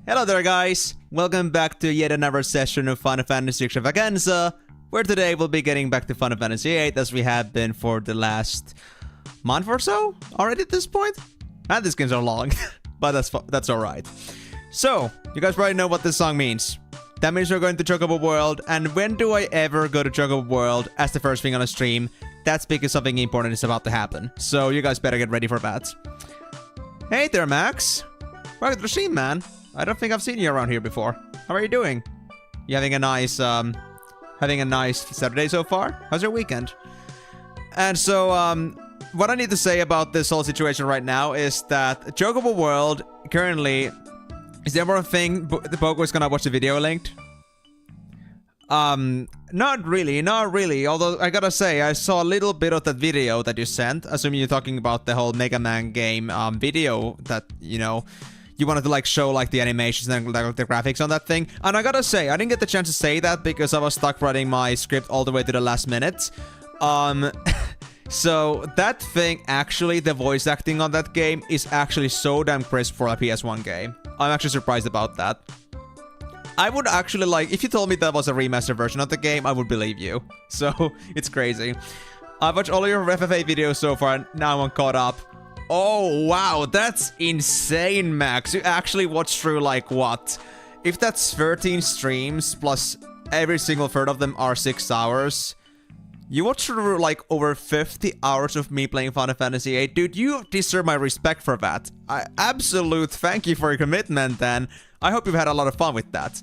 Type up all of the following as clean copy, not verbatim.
Hello there guys, welcome back to yet another session of Final Fantasy Extravaganza. where today we'll be getting back to Final Fantasy VIII as we have been for the last month or so already at this point. And these games are long, but that's alright. So, you guys probably know what this song means. That means we're going to Chocobo World, and when do I ever go to Chocobo World as the first thing on a stream? That's because something important is about to happen. So you guys better get ready for that. Hey there, Max. Welcome to the stream, man. I don't think I've seen you around here before. How are you doing? You having a nice Saturday so far? How's your weekend? And so, what I need to say about this whole situation right now is that Chocobo World currently... Is there more thing the Poco is gonna watch the video linked? Not really. Although, I gotta say, I saw a little bit of that video that you sent. Assuming you're talking about the whole Mega Man game, video that, you know, you wanted to, like, show, like, the animations and, like, the graphics on that thing. And I gotta say, I didn't get the chance to say that because I was stuck writing my script all the way to the last minute. So, that thing, actually, the voice acting on that game is actually so damn crisp for a PS1 game. I'm actually surprised about that. I would actually like, if you told me that was a remastered version of the game, I would believe you. So, it's crazy. I've watched all of your FFA videos so far, and now I'm caught up. Oh, wow, that's insane, Max. You actually watched through, like, what? If that's 13 streams, plus every single third of them are 6 hours... You watched through, like, over 50 hours of me playing Final Fantasy VIII. Dude, you deserve my respect for that. Absolute thank you for your commitment, then. I hope you've had a lot of fun with that.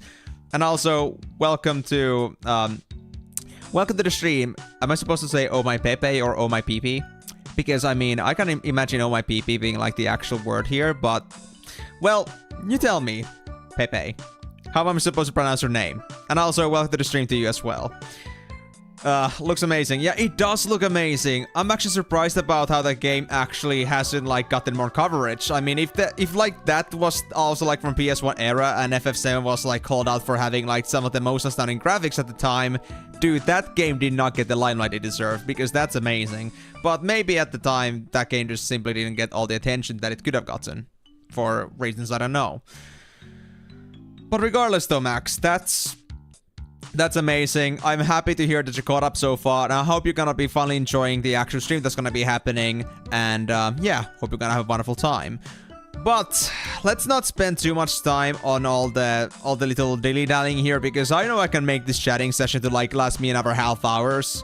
And also, welcome to the stream. Am I supposed to say, oh my Pepe or oh my PP? Because, I mean, I can imagine oh my PP being, like, the actual word here, but... Well, you tell me, Pepe. How am I supposed to pronounce your name? And also, welcome to the stream to you as well. Looks amazing. Yeah, it does look amazing. I'm actually surprised about how that game actually hasn't, like, gotten more coverage. I mean, if like, that was also, like, from PS1 era and FF7 was, like, called out for having, like, some of the most stunning graphics at the time, dude, that game did not get the limelight it deserved, because that's amazing. But maybe at the time, that game just simply didn't get all the attention that it could have gotten. For reasons I don't know. But regardless, though, Max, That's amazing. I'm happy to hear that you're caught up so far, and I hope you're gonna be finally enjoying the actual stream that's gonna be happening, and yeah, hope you're gonna have a wonderful time. But let's not spend too much time on all the little dilly-dallying here, because I know I can make this chatting session to, like, last me another half hours.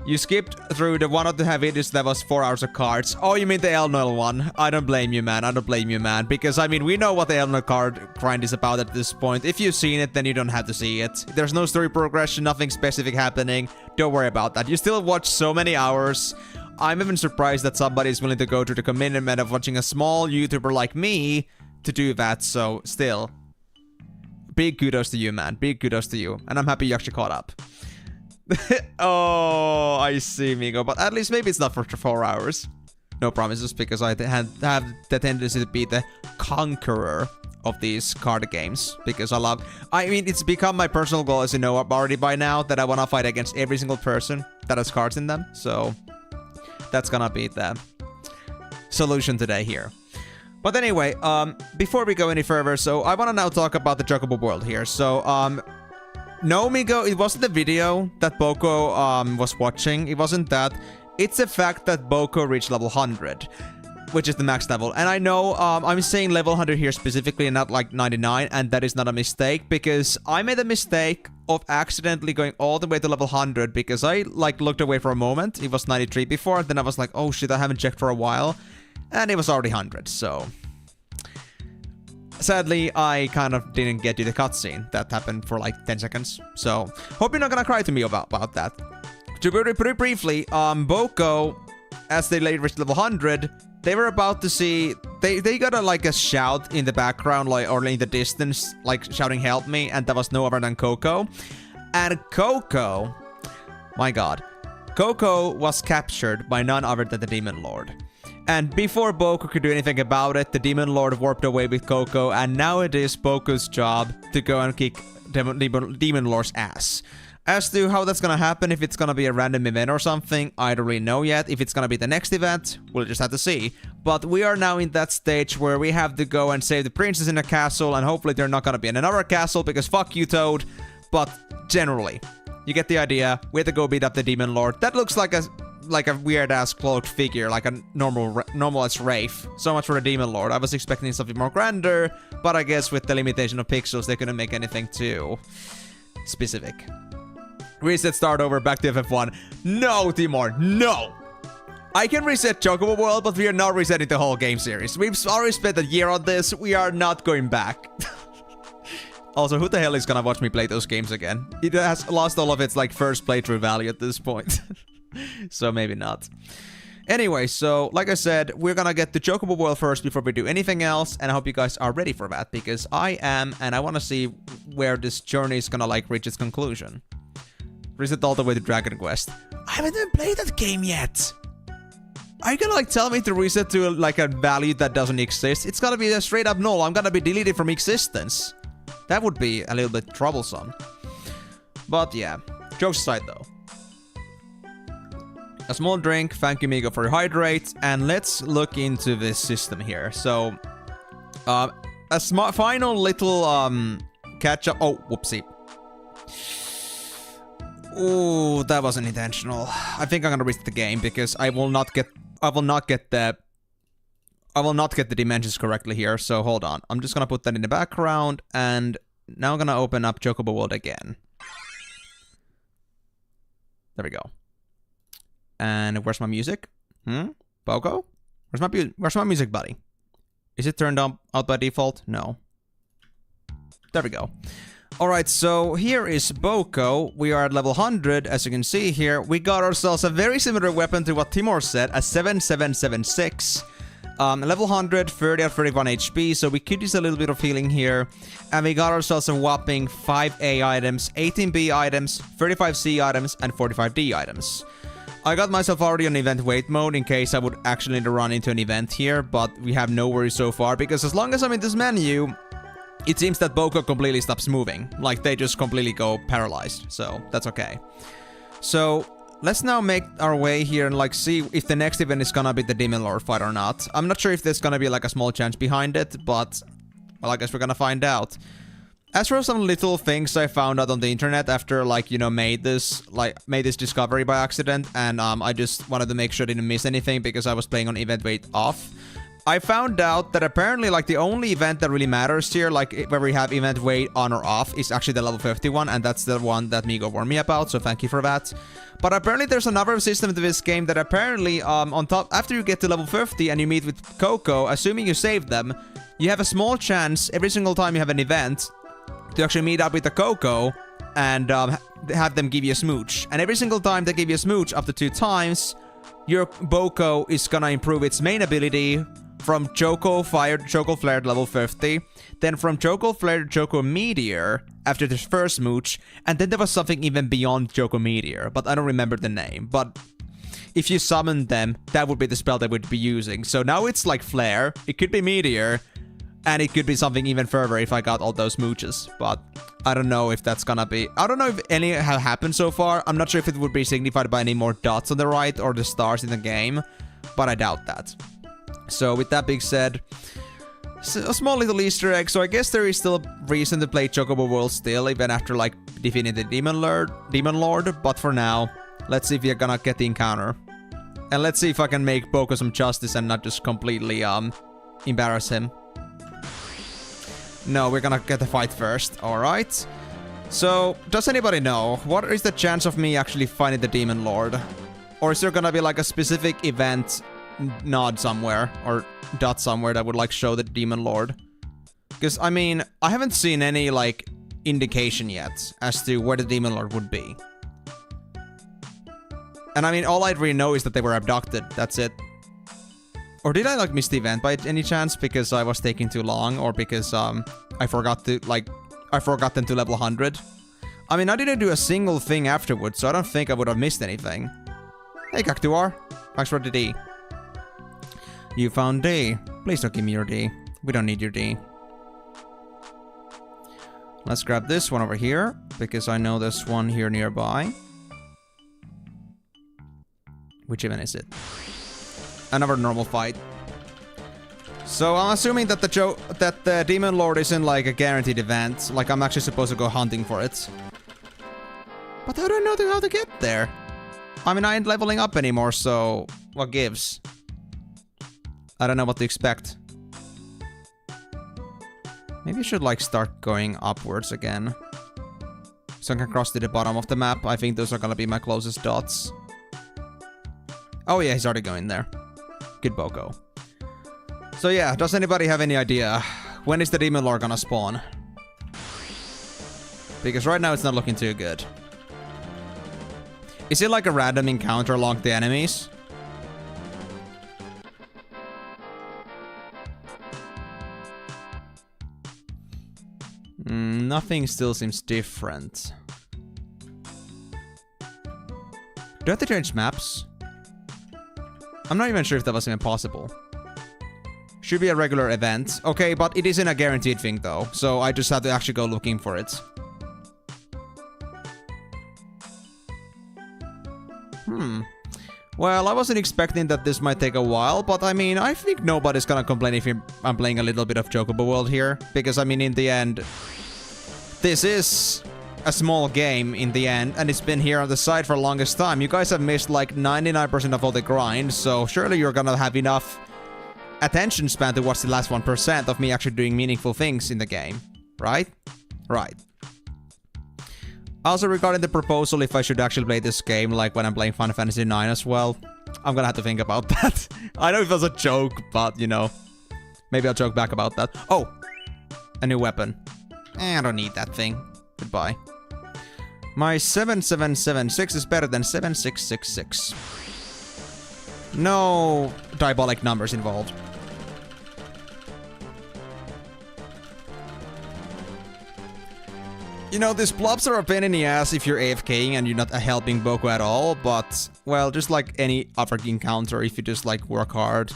You skipped through the one of the videos that was 4 hours of cards. Oh, you mean the Elnoil one? I don't blame you, man. I don't blame you, man. Because, I mean, we know what the Elnoil card grind is about at this point. If you've seen it, then you don't have to see it. There's no story progression, nothing specific happening. Don't worry about that. You still watch so many hours. I'm even surprised that somebody is willing to go through the commitment of watching a small YouTuber like me to do that. So, still, big kudos to you, man. Big kudos to you. And I'm happy you actually caught up. Oh, I see, Migo. But at least maybe it's not for 4 hours. No promises, because I have the tendency to be the conqueror of these card games. Because I mean, it's become my personal goal, as you know already by now, that I want to fight against every single person that has cards in them. So, that's gonna be the solution today here. But anyway, before we go any further, so I want to now talk about the Chocobo World here. So, no, Migo, it wasn't the video that Boko was watching. It wasn't that. It's the fact that Boko reached level 100, which is the max level. And I know I'm saying level 100 here specifically and not like 99, and that is not a mistake, because I made a mistake of accidentally going all the way to level 100 because I, like, looked away for a moment. It was 93 before, then I was like, oh shit, I haven't checked for a while, and it was already 100, so... Sadly, I kind of didn't get to the cutscene. That happened for like 10 seconds. So, hope you're not gonna cry to me about that. To pretty briefly, Boko, as they later reached level 100, they were about to see... They got a shout in the background, like, or in the distance, like, shouting help me, and that was no other than Coco. And Coco... My god. Coco was captured by none other than the Demon Lord. And before Boko could do anything about it, the Demon Lord warped away with Coco, and now it is Boko's job to go and kick Demon Lord's ass. As to how that's gonna happen, if it's gonna be a random event or something, I don't really know yet. If it's gonna be the next event, we'll just have to see. But we are now in that stage where we have to go and save the princess in a castle, and hopefully they're not gonna be in another castle, because fuck you, Toad. But generally, You get the idea. We have to go beat up the Demon Lord. That looks like a weird-ass cloaked figure, like a normal-ass Wraith. So much for the Demon Lord. I was expecting something more grander, but I guess with the limitation of pixels, they couldn't make anything too specific. Reset, start over, back to FF1. No, Timor, no! I can reset Chocobo World, but we are not resetting the whole game series. We've already spent a year on this. We are not going back. Also, who the hell is gonna watch me play those games again? It has lost all of its, like, first playthrough value at this point. So maybe not. Anyway, so, like I said, we're gonna get to Chocobo World first before we do anything else, and I hope you guys are ready for that, because I am, and I wanna see where this journey is gonna, like, reach its conclusion. Reset all the way to Dragon Quest. I haven't even played that game yet! Are you gonna, like, tell me to reset to, like, a value that doesn't exist? It's gonna be a straight up null. I'm gonna be deleted from existence. That would be a little bit troublesome. But yeah, jokes aside though. A small drink, thank you Migo for your hydrate, and let's look into this system here. So, a final little catch up. Oh, whoopsie. Ooh, that wasn't intentional. I think I'm gonna reset the game because I will not get the dimensions correctly here, so hold on. I'm just gonna put that in the background, and now I'm gonna open up Chocobo World again. There we go. And where's my music? Boko? Where's my music, buddy? Is it turned out by default? No. There we go. Alright, so here is Boko. We are at level 100, as you can see here. We got ourselves a very similar weapon to what Timor said, a 7776. Level 100, 30 or 31 HP, so we could use a little bit of healing here. And we got ourselves a whopping 5A items, 18B items, 35C items, and 45D items. I got myself already on event wait mode in case I would actually need to run into an event here, but we have no worries so far, because as long as I'm in this menu, it seems that Boko completely stops moving. Like, they just completely go paralyzed, so that's okay. So, let's now make our way here and, like, see if the next event is gonna be the Demon Lord fight or not. I'm not sure if there's gonna be, like, a small chance behind it, but, well, I guess we're gonna find out. As for some little things I found out on the internet after, like, you know, made this discovery by accident, and I just wanted to make sure I didn't miss anything because I was playing on event wait off. I found out that apparently, like, the only event that really matters here, like, where we have event wait on or off, is actually the level 51, and that's the one that Migo warned me about, so thank you for that. But apparently there's another system to this game that apparently, on top, after you get to level 50 and you meet with Coco, assuming you save them, you have a small chance every single time you have an event to actually meet up with the Coco and have them give you a smooch. And every single time they give you a smooch up to 2 times, your Boko is gonna improve its main ability from Choco Fire to Choco Flare to level 50, then from Choco Flare to Choco Meteor after the first smooch, and then there was something even beyond Choco Meteor, but I don't remember the name. But if you summon them, that would be the spell they would be using. So now it's like Flare, it could be Meteor, and it could be something even further if I got all those smooches. But I don't know if that's gonna be... I don't know if any have happened so far. I'm not sure if it would be signified by any more dots on the right or the stars in the game, but I doubt that. So with that being said, a small little Easter egg. So I guess there is still a reason to play Chocobo World still, even after, like, defeating the Demon Lord. But for now, let's see if you're gonna get the encounter. And let's see if I can make Boko some justice and not just completely embarrass him. No, we're gonna get the fight first. Alright. So, does anybody know? What is the chance of me actually finding the Demon Lord? Or is there gonna be, like, a specific event nod somewhere or dot somewhere that would, like, show the Demon Lord? Because, I mean, I haven't seen any, like, indication yet as to where the Demon Lord would be. And I mean, all I really know is that they were abducted. That's it. Or did I, like, miss the event by any chance because I was taking too long, or because I forgot to, like, I forgot them to level 100? I mean, I didn't do a single thing afterwards, so I don't think I would have missed anything. Hey, Cactuar. Thanks for the D. You found D. Please don't give me your D. We don't need your D. Let's grab this one over here, because I know there's one here nearby. Which event is it? Another normal fight. So I'm assuming that the Demon Lord isn't, like, a guaranteed event. Like, I'm actually supposed to go hunting for it. But I don't know how to get there. I mean, I ain't leveling up anymore, so what gives? I don't know what to expect. Maybe I should like start going upwards again. So I can cross to the bottom of the map. I think those are gonna be my closest dots. Oh yeah, he's already going there. Good Boko. So yeah, does anybody have any idea? When is the Demon Lord gonna spawn? Because right now it's not looking too good. Is it like a random encounter along the enemies? Nothing still seems different. Do I have to change maps? I'm not even sure if that was even possible. Should be a regular event. Okay, but it isn't a guaranteed thing though, so I just have to actually go looking for it. Well, I wasn't expecting that this might take a while, but I mean, I think nobody's gonna complain if I'm playing a little bit of Chocobo World here. Because, I mean, in the end, this is a small game in the end, and it's been here on the side for the longest time. You guys have missed like 99% of all the grind, so surely you're gonna have enough attention span to watch the last 1% of me actually doing meaningful things in the game. Right? Right. Also, regarding the proposal, if I should actually play this game like when I'm playing Final Fantasy IX as well, I'm gonna have to think about that. I know it was a joke, but, you know, maybe I'll joke back about that. Oh! A new weapon. I don't need that thing. Goodbye. My 7776 is better than 7666. No diabolic numbers involved. You know, these blobs are a pain in the ass if you're AFKing and you're not helping Boko at all, but, well, just like any other encounter, if you just, like, work hard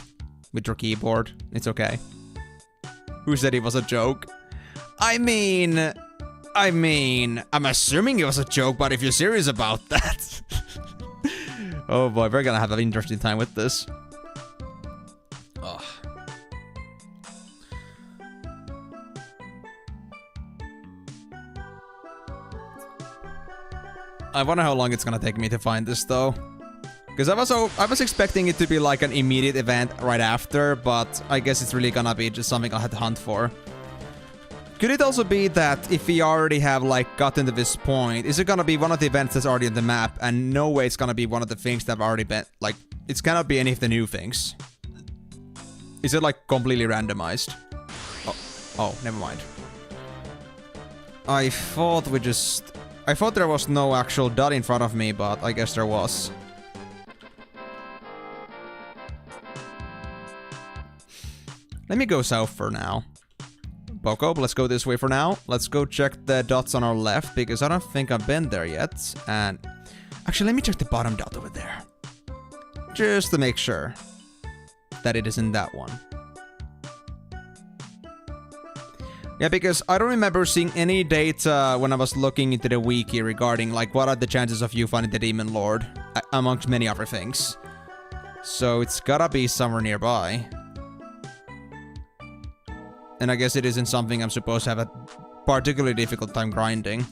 with your keyboard, it's okay. Who said it was a joke? I mean, I'm assuming it was a joke, but if you're serious about that... Oh boy, we're gonna have an interesting time with this. Ugh. I wonder how long it's gonna take me to find this though. Because I was expecting it to be like an immediate event right after, but I guess it's really gonna be just something I'll have to hunt for. Could it also be that if we already have like gotten to this point, is it gonna be one of the events that's already on the map, and no way it's gonna be one of the things that have already been, like, it's gonna be any of the new things? Is it like completely randomized? Oh, never mind. I thought there was no actual dot in front of me, but I guess there was. Let me go south for now. Boko, let's go this way for now. Let's go check the dots on our left, because I don't think I've been there yet. And actually, let me check the bottom dot over there. Just to make sure that it isn't that one. Yeah, because I don't remember seeing any data when I was looking into the wiki regarding, like, what are the chances of you finding the Demon Lord, amongst many other things. So it's gotta be somewhere nearby. And I guess it isn't something I'm supposed to have a particularly difficult time grinding.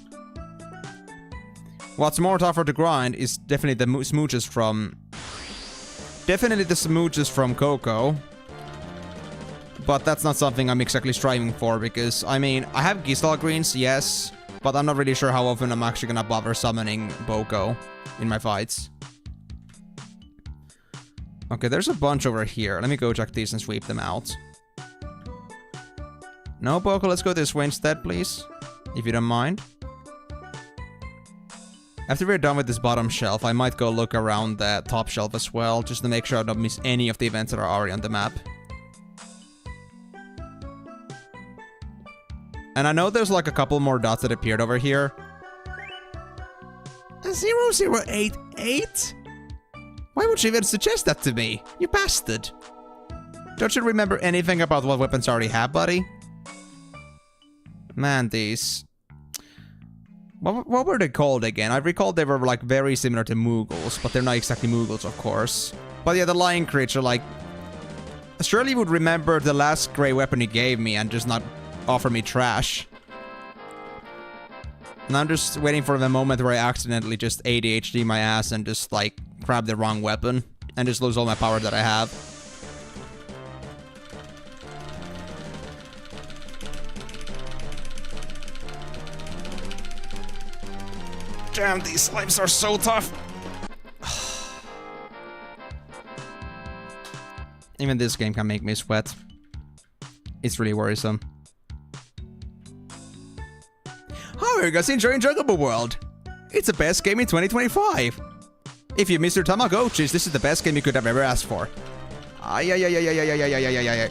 What's more tougher to grind is definitely the smooches from... Definitely the smooches from Coco. But that's not something I'm exactly striving for, because, I mean, I have Gistal greens, yes, but I'm not really sure how often I'm actually gonna bother summoning Boko in my fights. Okay, there's a bunch over here. Let me go check these and sweep them out. No, Boko, let's go this way instead, please. If you don't mind. After we're done with this bottom shelf, I might go look around the top shelf as well, just to make sure I don't miss any of the events that are already on the map. And I know there's like a couple more dots that appeared over here. 0088? Why would you even suggest that to me? You bastard. Don't you remember anything about what weapons I already have, buddy? Man, these... What were they called again? I recall they were like very similar to Moogles, but they're not exactly Moogles, of course. But yeah, the lion creature, like... Surely would remember the last grey weapon he gave me and just not offer me trash. And I'm just waiting for the moment where I accidentally just ADHD my ass and just, like, grab the wrong weapon. And just lose all my power that I have. Damn, these slimes are so tough. Even this game can make me sweat. It's really worrisome. How are you guys enjoying Chocobo World? It's the best game in 2025. If you miss your Tamagotchis, this is the best game you could have ever asked for. Ay, ay, ay, ay, ay, ay, ay, ay, ay, ay, ay.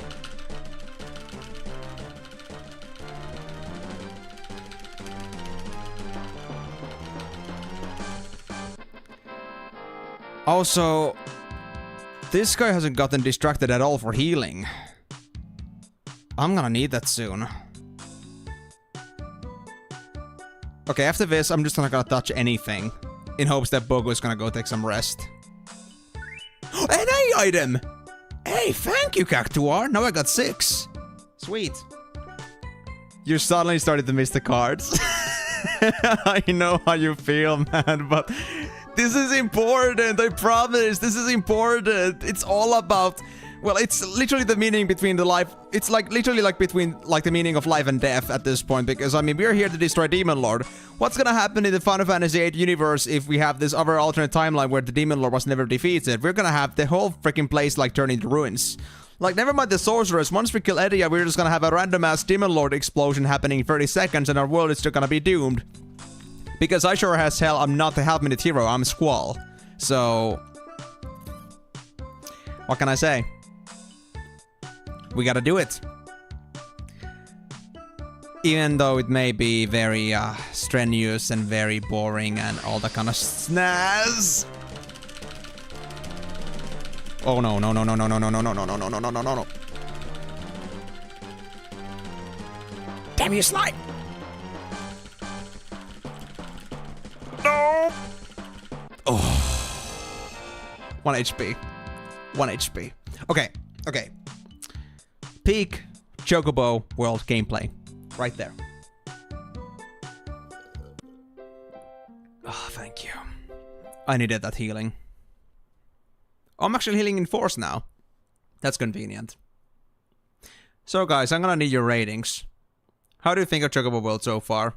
Also, this guy hasn't gotten distracted at all for healing. I'm gonna need that soon. Okay, after this, I'm just not gonna touch anything. In hopes that Bogo is gonna go take some rest. An A item! Hey, thank you, Cactuar. Now I got 6. Sweet. You suddenly started to miss the cards. I know how you feel, man, but this is important. I promise. This is important. It's all about... Well, it's literally the meaning between the life... It's like literally like between like the meaning of life and death at this point. Because, I mean, we're here to destroy Demon Lord. What's gonna happen in the Final Fantasy VIII universe if we have this other alternate timeline where the Demon Lord was never defeated? We're gonna have the whole freaking place like turn into ruins. Like, never mind the sorceress. Once we kill Edia, we're just gonna have a random-ass Demon Lord explosion happening in 30 seconds and our world is still gonna be doomed. Because I sure as hell I'm not the half-minute hero, I'm Squall. So... what can I say? We gotta do it. Even though it may be very strenuous and very boring and all that kind of snaz. Oh no, no, no, no, no, no, no, no, no, no, no, no, no, no, no, no. Damn you, slime! No! Oh. 1 HP. 1 HP. Okay, okay. Peak Chocobo World gameplay. Right there. Oh, thank you. I needed that healing. Oh, I'm actually healing in force now. That's convenient. So guys, I'm gonna need your ratings. How do you think of Chocobo World so far?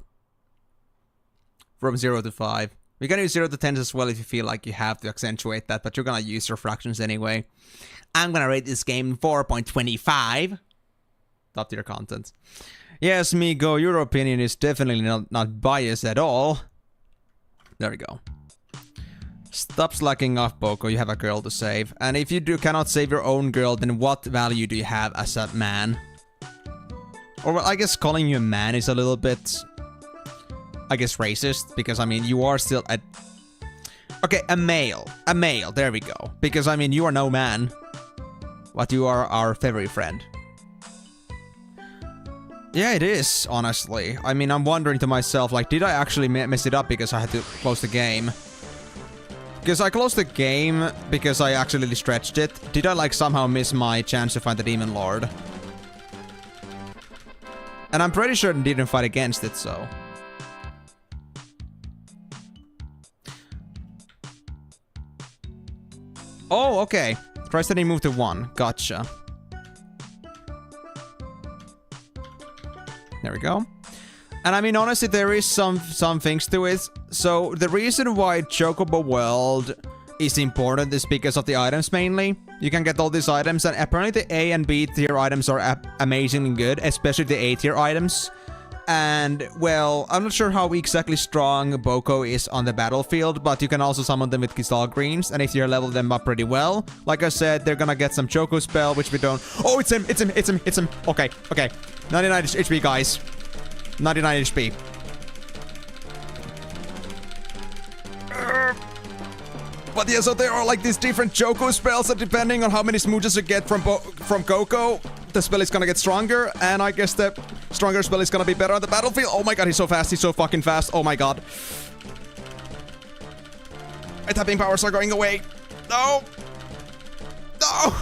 From 0 to 5. You can use 0 to 10 as well if you feel like you have to accentuate that, but you're gonna use your fractions anyway. I'm gonna rate this game 4.25. Top tier content. Yes, Migo, your opinion is definitely not biased at all. There we go. Stop slacking off, Boko. You have a girl to save. And if you cannot save your own girl, then what value do you have as a man? Or well, I guess calling you a man is a little bit... I guess racist, because I mean, you are still a... Okay, a male. A male, there we go. Because I mean, you are no man. But you are our favorite friend. Yeah, it is, honestly. I mean, I'm wondering to myself, like, did I actually mess it up because I had to close the game? Because I closed the game because I actually stretched it. Did I, like, somehow miss my chance to find the Demon Lord? And I'm pretty sure I didn't fight against it, so... Oh, okay. Try setting move to 1. Gotcha. There we go. And I mean, honestly, there is some things to it. So, the reason why Chocobo World is important is because of the items, mainly. You can get all these items, and apparently the A and B tier items are amazingly good, especially the A tier items. And, well, I'm not sure how exactly strong Boko is on the battlefield, but you can also summon them with Crystal Greens, and if you level them up pretty well, like I said, they're gonna get some Choco Spell, which we don't... Oh, it's him! It's him! It's him! It's him! Okay, okay. 99 HP, guys. 99 HP. But yeah, so there are like these different Choco spells that depending on how many smooches you get from Coco, the spell is gonna get stronger, and I guess the stronger spell is gonna be better on the battlefield. Oh my god, he's so fast, he's so fucking fast. Oh my god. My tapping powers are going away. No! No!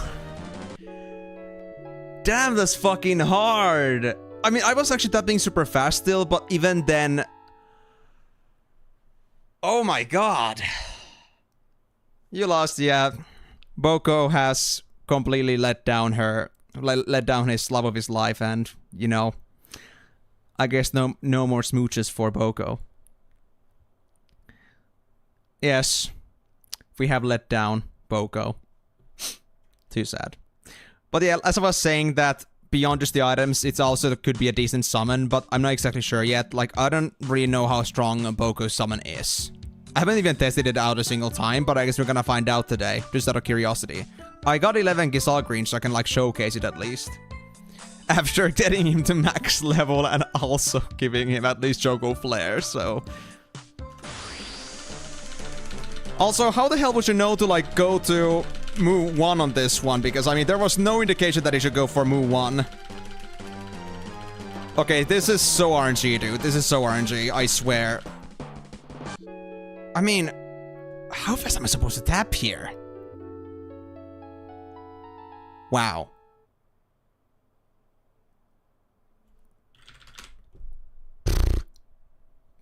Damn, that's fucking hard. I mean, I was actually tapping super fast still, but even then... Oh my god. You lost, yeah. Boko has completely let down his love of his life, and, you know, I guess no more smooches for Boko. Yes, we have let down Boko. Too sad. But yeah, as I was saying, that beyond just the items, it's also could be a decent summon, but I'm not exactly sure yet. Like, I don't really know how strong a Boko's summon is. I haven't even tested it out a single time, but I guess we're gonna find out today, just out of curiosity. I got 11 Gisal Green, so I can, like, showcase it at least. After getting him to max level and also giving him at least Choco Flare, so... Also, how the hell would you know to, like, go to move 1 on this one? Because, I mean, there was no indication that he should go for move 1. Okay, this is so RNG, dude. This is so RNG, I swear. I mean, how fast am I supposed to tap here? Wow.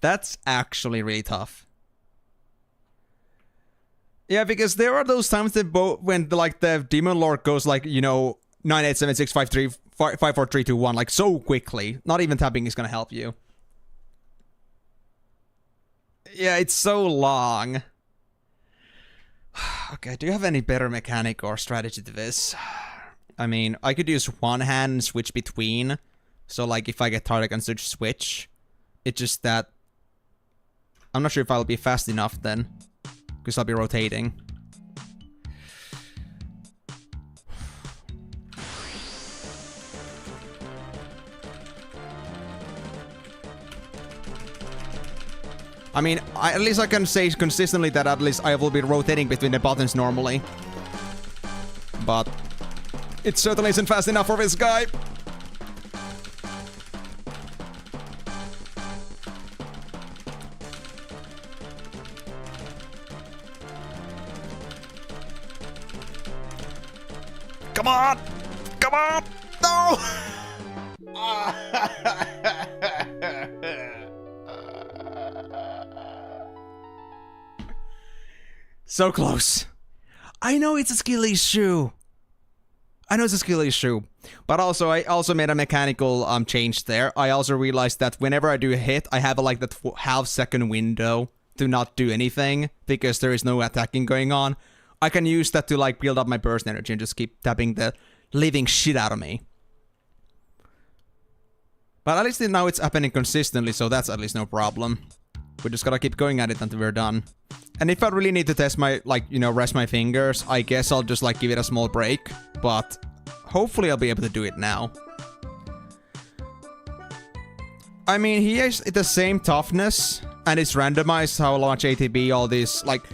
That's actually really tough. Yeah, because there are those times that when the Demon Lord goes like, you know, 9876535432 like so quickly. Not even tapping is gonna help you. Yeah, it's so long. Okay, do you have any better mechanic or strategy to this? I mean, I could use one hand and switch between. So, like, if I get tired, I can switch. It's just that... I'm not sure if I'll be fast enough then. Because I'll be rotating. I mean, at least I can say consistently that at least I will be rotating between the buttons normally. But it certainly isn't fast enough for this guy. Come on! Come on! No! So close. I know it's a skill issue. But also, I also made a mechanical change there. I also realized that whenever I do a hit, I have like that half-second window to not do anything because there is no attacking going on. I can use that to like build up my burst energy and just keep tapping the living shit out of me. But at least now it's happening consistently, so that's at least no problem. We just gotta keep going at it until we're done. And if I really need to test my, like, you know, rest my fingers, I guess I'll just, like, give it a small break. But hopefully I'll be able to do it now. I mean, he has the same toughness, and it's randomized how much ATB, all this, like...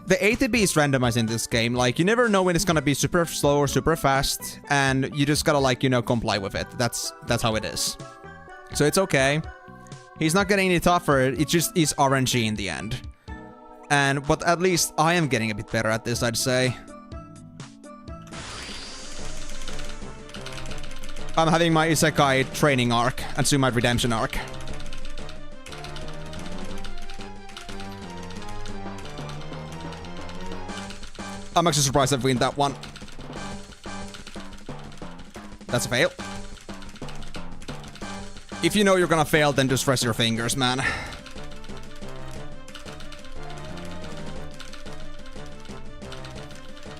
The ATB is randomized in this game. Like, you never know when it's gonna be super slow or super fast, and you just gotta, like, you know, comply with it. That's how it is. So it's okay. He's not getting any tougher, it just is RNG in the end. But at least I am getting a bit better at this, I'd say. I'm having my Isekai training arc, and soon my redemption arc. I'm actually surprised I've win that one. That's a fail. If you know you're gonna fail, then just rest your fingers, man.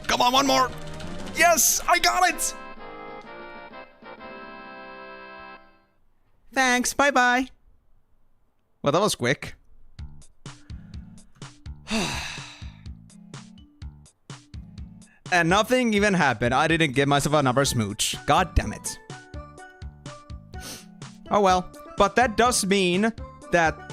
Come on, one more! Yes! I got it! Thanks, bye-bye. Well, that was quick. And nothing even happened. I didn't give myself another smooch. God damn it. Oh well. But that does mean that,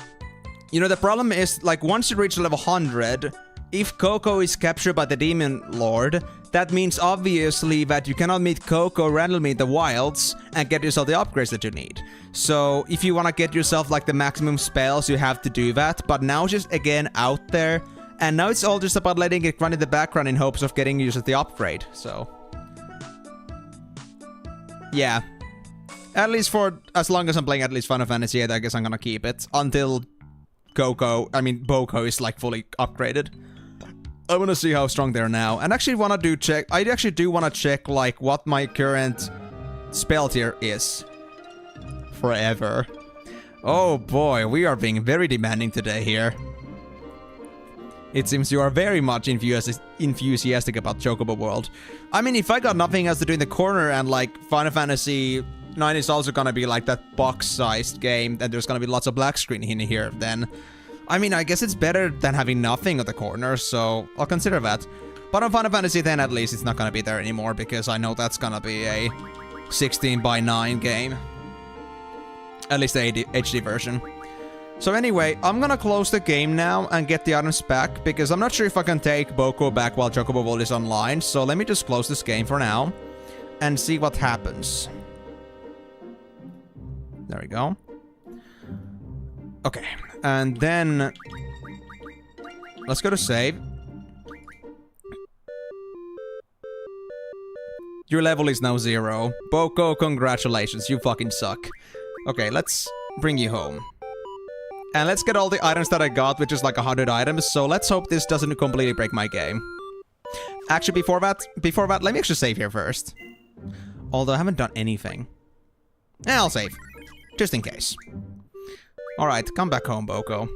you know, the problem is, like, once you reach level 100, if Coco is captured by the Demon Lord, that means obviously that you cannot meet Coco randomly in the wilds and get yourself the upgrades that you need. So if you want to get yourself, like, the maximum spells, you have to do that. But now it's just, again, out there. And now it's all just about letting it run in the background in hopes of getting you the upgrade, so... Yeah. At least for as long as I'm playing at least Final Fantasy VIII, I guess I'm gonna keep it. Until Boko is like fully upgraded. I want to see how strong they are now. And actually I actually do want to check like what my current spell tier is. Forever. Oh boy, we are being very demanding today here. It seems you are very much enthusiastic about Chocobo World. I mean, if I got nothing else to do in the corner and like Final Fantasy IX is also gonna be like that box-sized game and there's gonna be lots of black screen in here, then I mean, I guess it's better than having nothing at the corner, so I'll consider that. But on Final Fantasy X at least it's not gonna be there anymore because I know that's gonna be a 16:9 game. At least the HD version. So anyway, I'm gonna close the game now and get the items back, because I'm not sure if I can take Boko back while Chocobo World is online, so let me just close this game for now and see what happens. There we go. Okay, and then let's go to save. Your level is now 0. Boko, congratulations, you fucking suck. Okay, let's bring you home. And let's get all the items that I got, which is like 100 items, so let's hope this doesn't completely break my game. Actually, before that, let me actually save here first. Although I haven't done anything. I'll save. Just in case. Alright, come back home, Boko.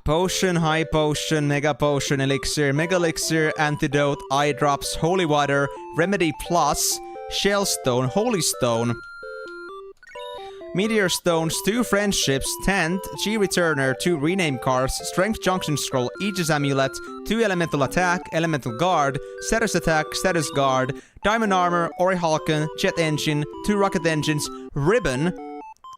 Potion, high potion, mega potion, elixir, mega elixir, antidote, eye drops, holy water, remedy plus, shell stone, holy stone, meteor stones, 2 friendships, tent, G returner, 2 rename cards, strength junction scroll, Aegis amulet, 2 elemental attack, elemental guard, status attack, status guard, diamond armor, Ori Halcon, jet engine, 2 rocket engines, ribbon,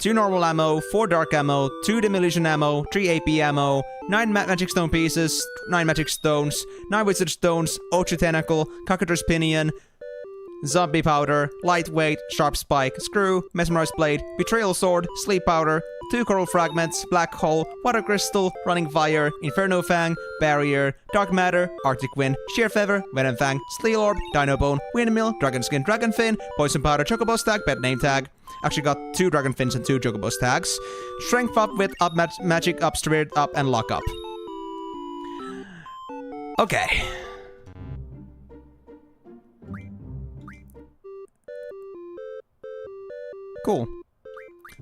2 normal ammo, 4 dark ammo, 2 demolition ammo, 3 AP ammo, 9 magic stone pieces, 9 magic stones, 9 wizard stones, Ocho tentacle, cockatrice pinion, zombie powder, lightweight, sharp spike, screw, mesmerized blade, betrayal sword, sleep powder, 2 coral fragments, black hole, water crystal, running fire, inferno fang, barrier, dark matter, arctic wind, sheer feather, venom fang, steel orb, dino bone, windmill, dragon skin, dragon fin, poison powder, chocobo tag, pet name tag. Actually got 2 dragon fins and 2 chocobo tags. Strength up with up magic up, spirit up, and lock up. Okay. Cool.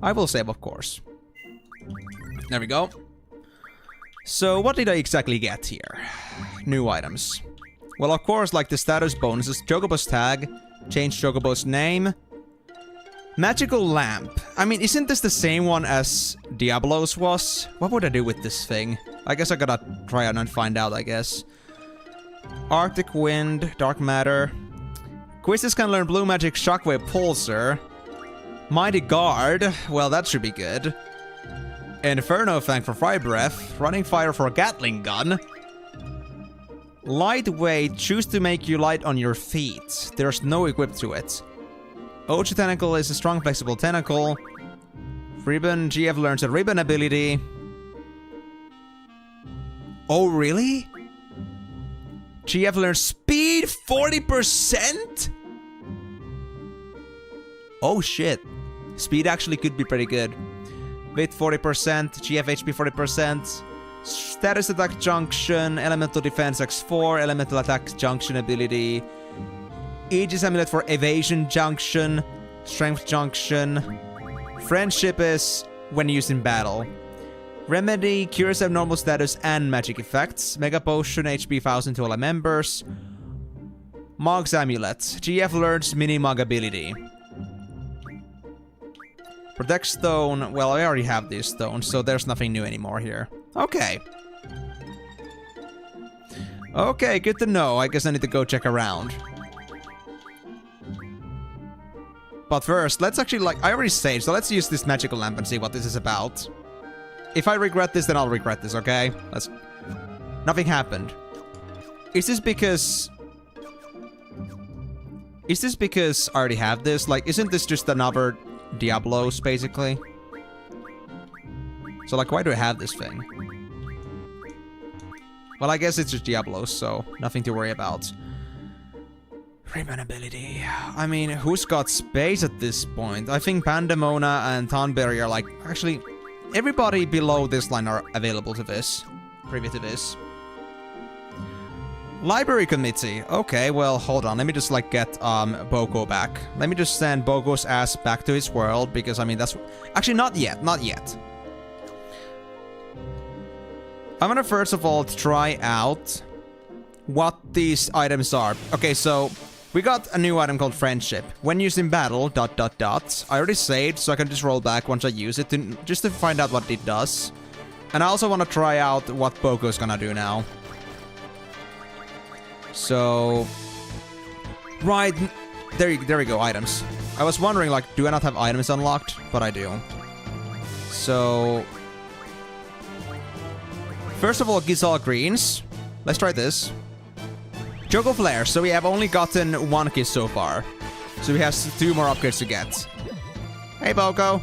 I will save, of course. There we go. So, what did I exactly get here? New items. Well, of course, like the status bonuses, Chocobo's tag, change Chocobo's name, magical lamp. I mean, isn't this the same one as Diablo's was? What would I do with this thing? I guess I gotta try out and find out, I guess. Arctic wind, dark matter. Quizzes can learn blue magic, shockwave, pulsar. Mighty Guard, well that should be good. Inferno Fang for Fire Breath, Running Fire for a Gatling Gun. Lightweight, choose to make you light on your feet. There's no equip to it. Ocho Tentacle is a strong flexible tentacle. Ribbon, GF learns a ribbon ability. Oh really? GF learns speed 40%? Oh shit. Speed actually could be pretty good. Wit 40%, GF HP 40%. Status attack junction, elemental defense X4, elemental attack junction ability. Aegis amulet for evasion junction, strength junction. Friendship is when used in battle. Remedy, cures abnormal status and magic effects. Mega potion, HP 1000 to all members. Mog's amulet, GF learns mini Mog ability. Protect stone, well I already have these stones, so there's nothing new anymore here. Okay. Okay, good to know. I guess I need to go check around. But first, let's actually I already saved, so let's use this magical lamp and see what this is about. If I regret this, then I'll regret this, okay? Nothing happened. Is this because I already have this? Like, isn't this just another Diablos, basically? So, like, why do I have this thing? Well, I guess it's just Diablos, so nothing to worry about. Ribbon ability. I mean, who's got space at this point? I think Pandemona and Thornberry are like... Actually, everybody below this line are available to this. Privy to this. Library committee. Okay, well, hold on. Let me just, like, get, Boko back. Let me just send Boko's ass back to his world, because, I mean, that's... Actually, not yet. Not yet. I'm gonna, first of all, try out what these items are. Okay, so... We got a new item called Friendship. When used in battle, ... I already saved, so I can just roll back once I use it, just to find out what it does. And I also want to try out what Boko's gonna do now. So... Right, there we go, items. I was wondering, like, do I not have items unlocked? But I do. So... First of all, gives all greens. Let's try this. Choco Flare, so we have only gotten 1 kiss so far. So we have 2 more upgrades to get. Hey, Boko.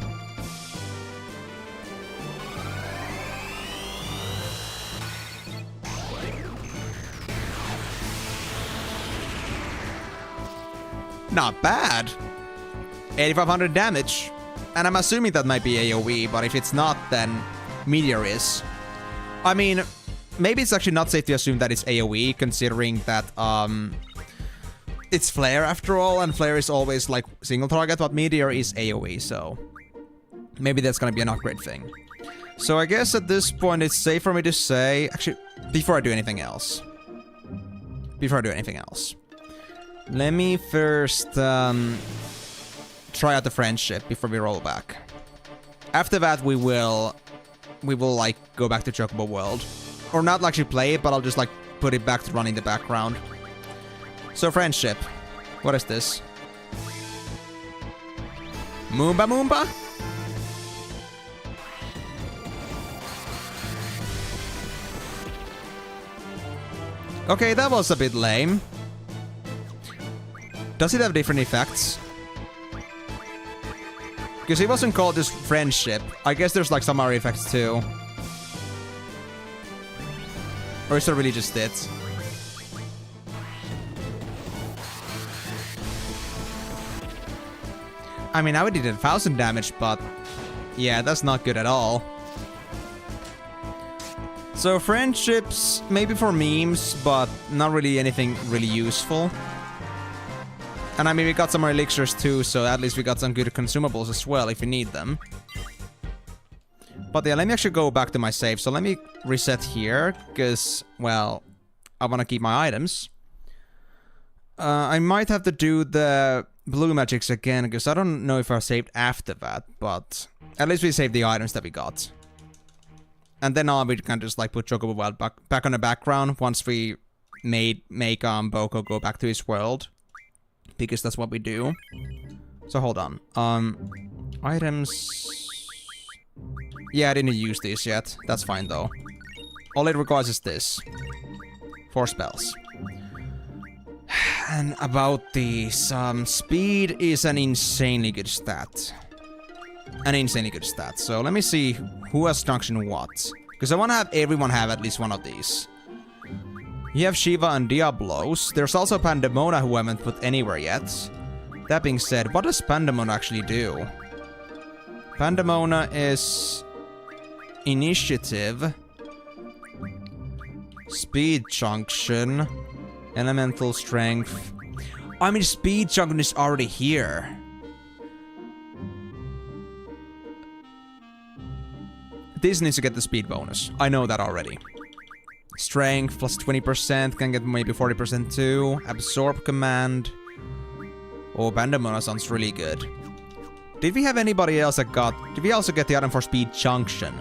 Not bad. 8,500 damage. And I'm assuming that might be AoE, but if it's not, then Meteor is. I mean... Maybe it's actually not safe to assume that it's AoE, considering that, it's Flare after all, and Flare is always, like, single target, but Meteor is AoE, so... Maybe that's gonna be an upgrade thing. So I guess at this point it's safe for me to say... Actually, before I do anything else. Let me first, try out the Friendship before we roll back. After that, we will, like, go back to Chocobo World. Or not actually play it, but I'll just, like, put it back to run in the background. So, Friendship. What is this? Moomba Moomba? Okay, that was a bit lame. Does it have different effects? Because it wasn't called just Friendship. I guess there's, like, some other effects, too. Or is it really just it? I mean, I would did 1,000 damage, but... Yeah, that's not good at all. So, Friendships, maybe for memes, but not really anything really useful. And I mean, we got some more elixirs too, so at least we got some good consumables as well, if you need them. But yeah, let me actually go back to my save. So let me reset here, because, well, I want to keep my items. I might have to do the blue magics again, because I don't know if I saved after that, but at least we saved the items that we got. And then we can just, like, put Chocobo Wild back on the background once we make Boko go back to his world. Because that's what we do. So hold on. Items... Yeah, I didn't use these yet. That's fine, though. All it requires is this. 4 spells. And about these, speed is an insanely good stat. So let me see who has Junction what. Because I want to have everyone have at least one of these. You have Shiva and Diablos. There's also Pandemona who I haven't put anywhere yet. That being said, what does Pandemona actually do? Pandemona is... Initiative. Speed Junction. Elemental Strength. I mean, Speed Junction is already here. This needs to get the speed bonus. I know that already. Strength plus 20%. Can get maybe 40% too. Absorb command. Oh, Pandemona sounds really good. Did we have anybody else that got... Did we also get the item for Speed Junction?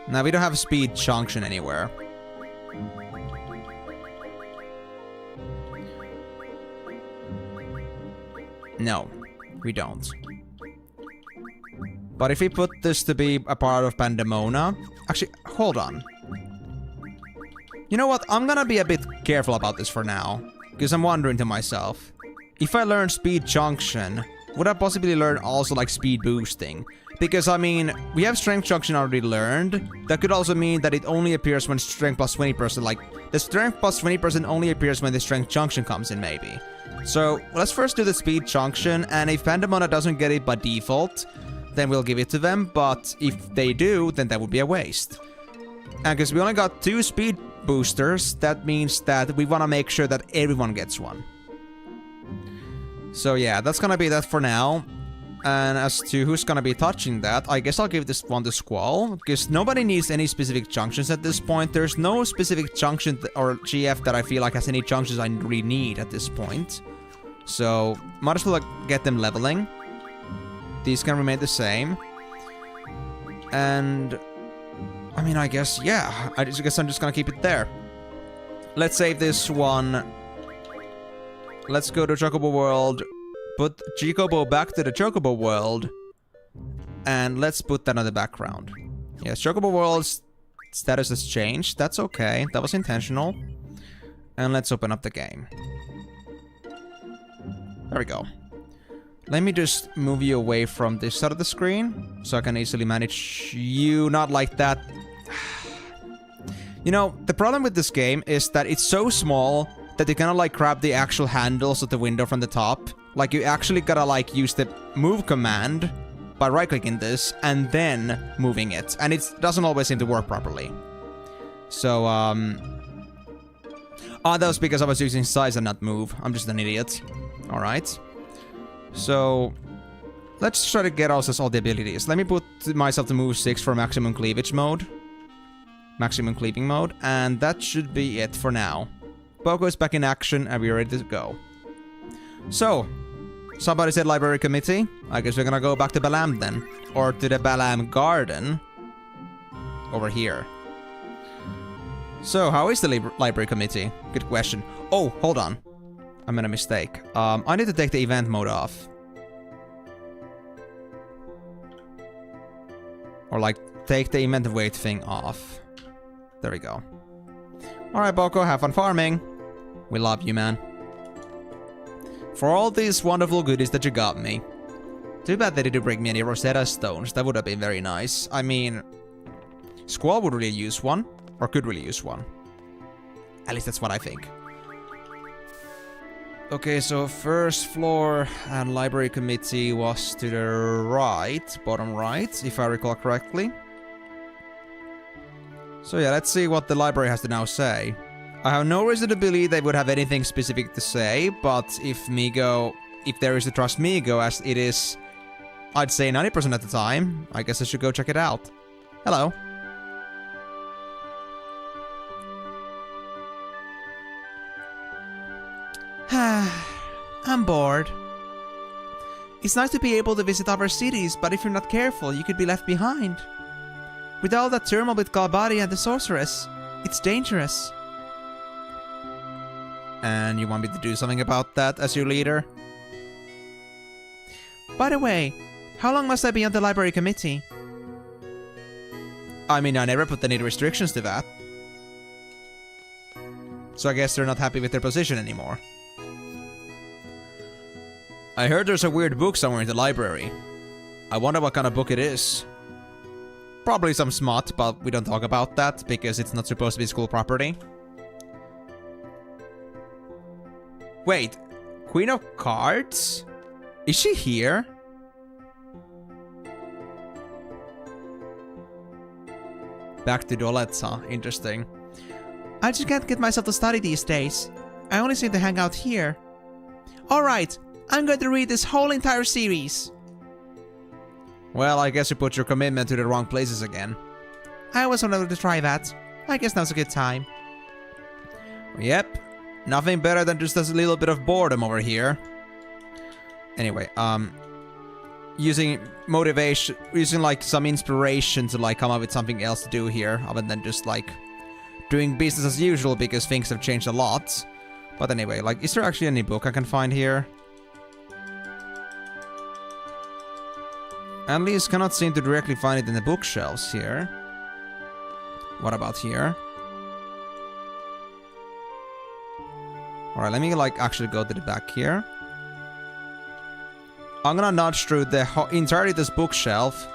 No, we don't have Speed Junction anywhere. No, we don't. But if we put this to be a part of Pandemona... Actually, hold on. You know what? I'm gonna be a bit careful about this for now. Because I'm wondering to myself, if I learn Speed Junction, would I possibly learn also, like, Speed Boosting? Because, I mean, we have Strength Junction already learned. That could also mean that it only appears when Strength plus 20%, like, the Strength plus 20% only appears when the Strength Junction comes in, maybe. So let's first do the speed junction, and if Pandemona doesn't get it by default, then we'll give it to them, but if they do, then that would be a waste. And because we only got 2 speed boosters, that means that we want to make sure that everyone gets one. So yeah, that's gonna be that for now. And as to who's gonna be touching that, I guess I'll give this one to Squall, because nobody needs any specific junctions at this point. There's no specific junction or GF that I feel like has any junctions I really need at this point. So, might as well get them leveling. These can remain the same. And I mean, I guess, yeah, I guess I'm just gonna keep it there. Let's save this one. Let's go to Chocobo World. Put Chocobo back to the Chocobo World. And let's put that on the background. Yes, Chocobo World's status has changed. That's okay. That was intentional. And let's open up the game. There we go. Let me just move you away from this side of the screen, so I can easily manage you, not like that. You know, the problem with this game is that it's so small that you cannot like grab the actual handles of the window from the top. Like, you actually gotta like use the move command by right-clicking this and then moving it. And it doesn't always seem to work properly. So, oh, that was because I was using size and not move. I'm just an idiot. Alright. So, let's try to get ourselves all the abilities. Let me put myself to move 6 for maximum cleavage mode. Maximum cleaving mode. And that should be it for now. Poco is back in action and we're ready to go. So, somebody said library committee. I guess we're gonna go back to Balam then. Or to the Balam garden. Over here. So, how is the library committee? Good question. Oh, hold on. I made a mistake. I need to take the event mode off. Or like, take the event weight thing off. There we go. Alright, Boko, have fun farming. We love you, man. For all these wonderful goodies that you got me. Too bad they didn't bring me any Rosetta Stones. That would have been very nice. I mean, Squall would really use one. Or could really use one. At least that's what I think. Okay, so first floor and library committee was to the right, bottom right, if I recall correctly. So yeah, let's see what the library has to now say. I have no reason to believe they would have anything specific to say, but if there is to trust Migo as it is, I'd say 90% of the time, I guess I should go check it out. Hello. I'm bored. It's nice to be able to visit other cities, but if you're not careful, you could be left behind. With all that turmoil with Galbadi and the sorceress, it's dangerous. And you want me to do something about that as your leader? By the way, how long must I be on the library committee? I mean, I never put any restrictions to that. So I guess they're not happy with their position anymore. I heard there's a weird book somewhere in the library. I wonder what kind of book it is. Probably some smut, but we don't talk about that because it's not supposed to be school property. Wait, Queen of Cards? Is she here? Back to Doletza, interesting. I just can't get myself to study these days. I only seem to hang out here. Alright, I'm going to read this whole entire series. Well, I guess you put your commitment to the wrong places again. I always wanted to try that. I guess now's a good time. Yep. Nothing better than just a little bit of boredom over here. Anyway, using motivation, using like some inspiration to like come up with something else to do here, other than just like doing business as usual because things have changed a lot. But anyway, like, is there actually any book I can find here? At least cannot seem to directly find it in the bookshelves here. What about here? Alright, let me like actually go to the back here. I'm gonna nudge through the entirety of this bookshelf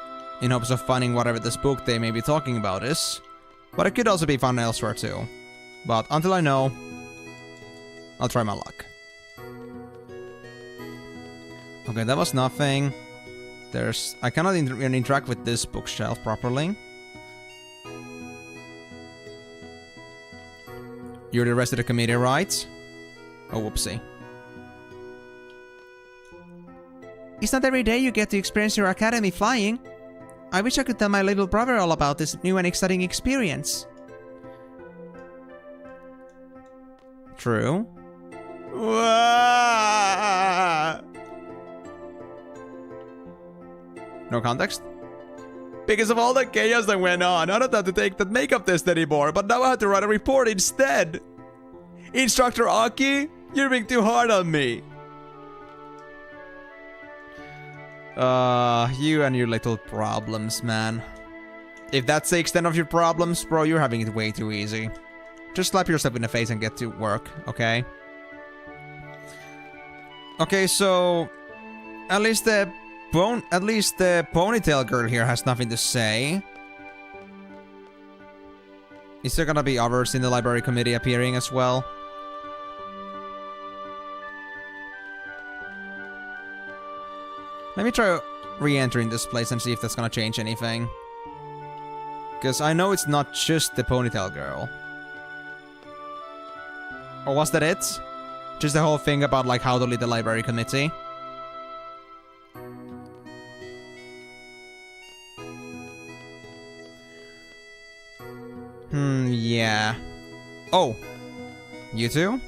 in hopes of finding whatever this book they may be talking about is. But it could also be found elsewhere too. But until I know, I'll try my luck. Okay, that was nothing. I cannot even interact with this bookshelf properly. You're the rest of the committee, right? Oh, whoopsie. It's not every day you get to experience your academy flying. I wish I could tell my little brother all about this new and exciting experience. True. No context? Because of all the chaos that went on, I don't have to take that makeup test anymore, but now I have to write a report instead. Instructor Aki, you're being too hard on me. You and your little problems, man. If that's the extent of your problems, bro, you're having it way too easy. Just slap yourself in the face and get to work, okay? Okay, so at least the ponytail girl here has nothing to say. Is there gonna be others in the library committee appearing as well? Let me try re-entering this place and see if that's gonna change anything. Because I know it's not just the ponytail girl. Or was that it? Just the whole thing about like how to lead the library committee? Yeah. Oh. You too?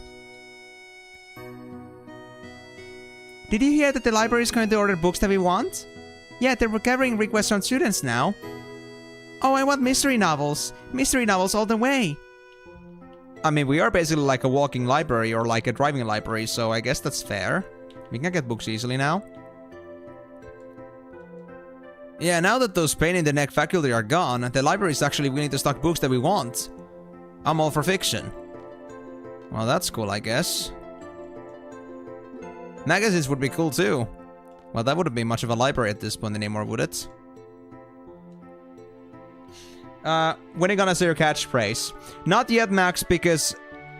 Did you hear that the library is going to order books that we want? Yeah, they're gathering requests from students now. Oh, I want mystery novels. Mystery novels all the way. I mean, we are basically like a walking library or like a driving library, so I guess that's fair. We can get books easily now. Yeah, now that those pain in the neck faculty are gone, the library is actually willing to stock books that we want. I'm all for fiction. Well, that's cool, I guess. Magazines would be cool too. Well, that wouldn't be much of a library at this point anymore, would it? When are you gonna say your catchphrase? Not yet, Max, because,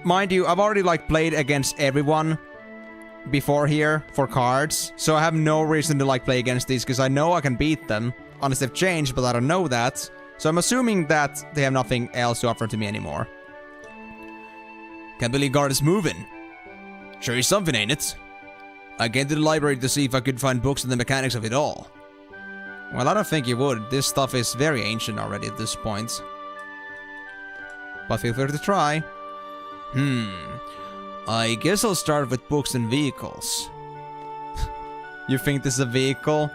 mind you, I've already like played against everyone before here for cards, so I have no reason to like play against these because I know I can beat them, unless they've changed, but I don't know that. So I'm assuming that they have nothing else to offer to me anymore. Can't believe guard is moving. Sure is something, ain't it? I came to the library to see if I could find books and the mechanics of it all. Well, I don't think you would. This stuff is very ancient already at this point. But feel free to try. I guess I'll start with books and vehicles. You think this is a vehicle?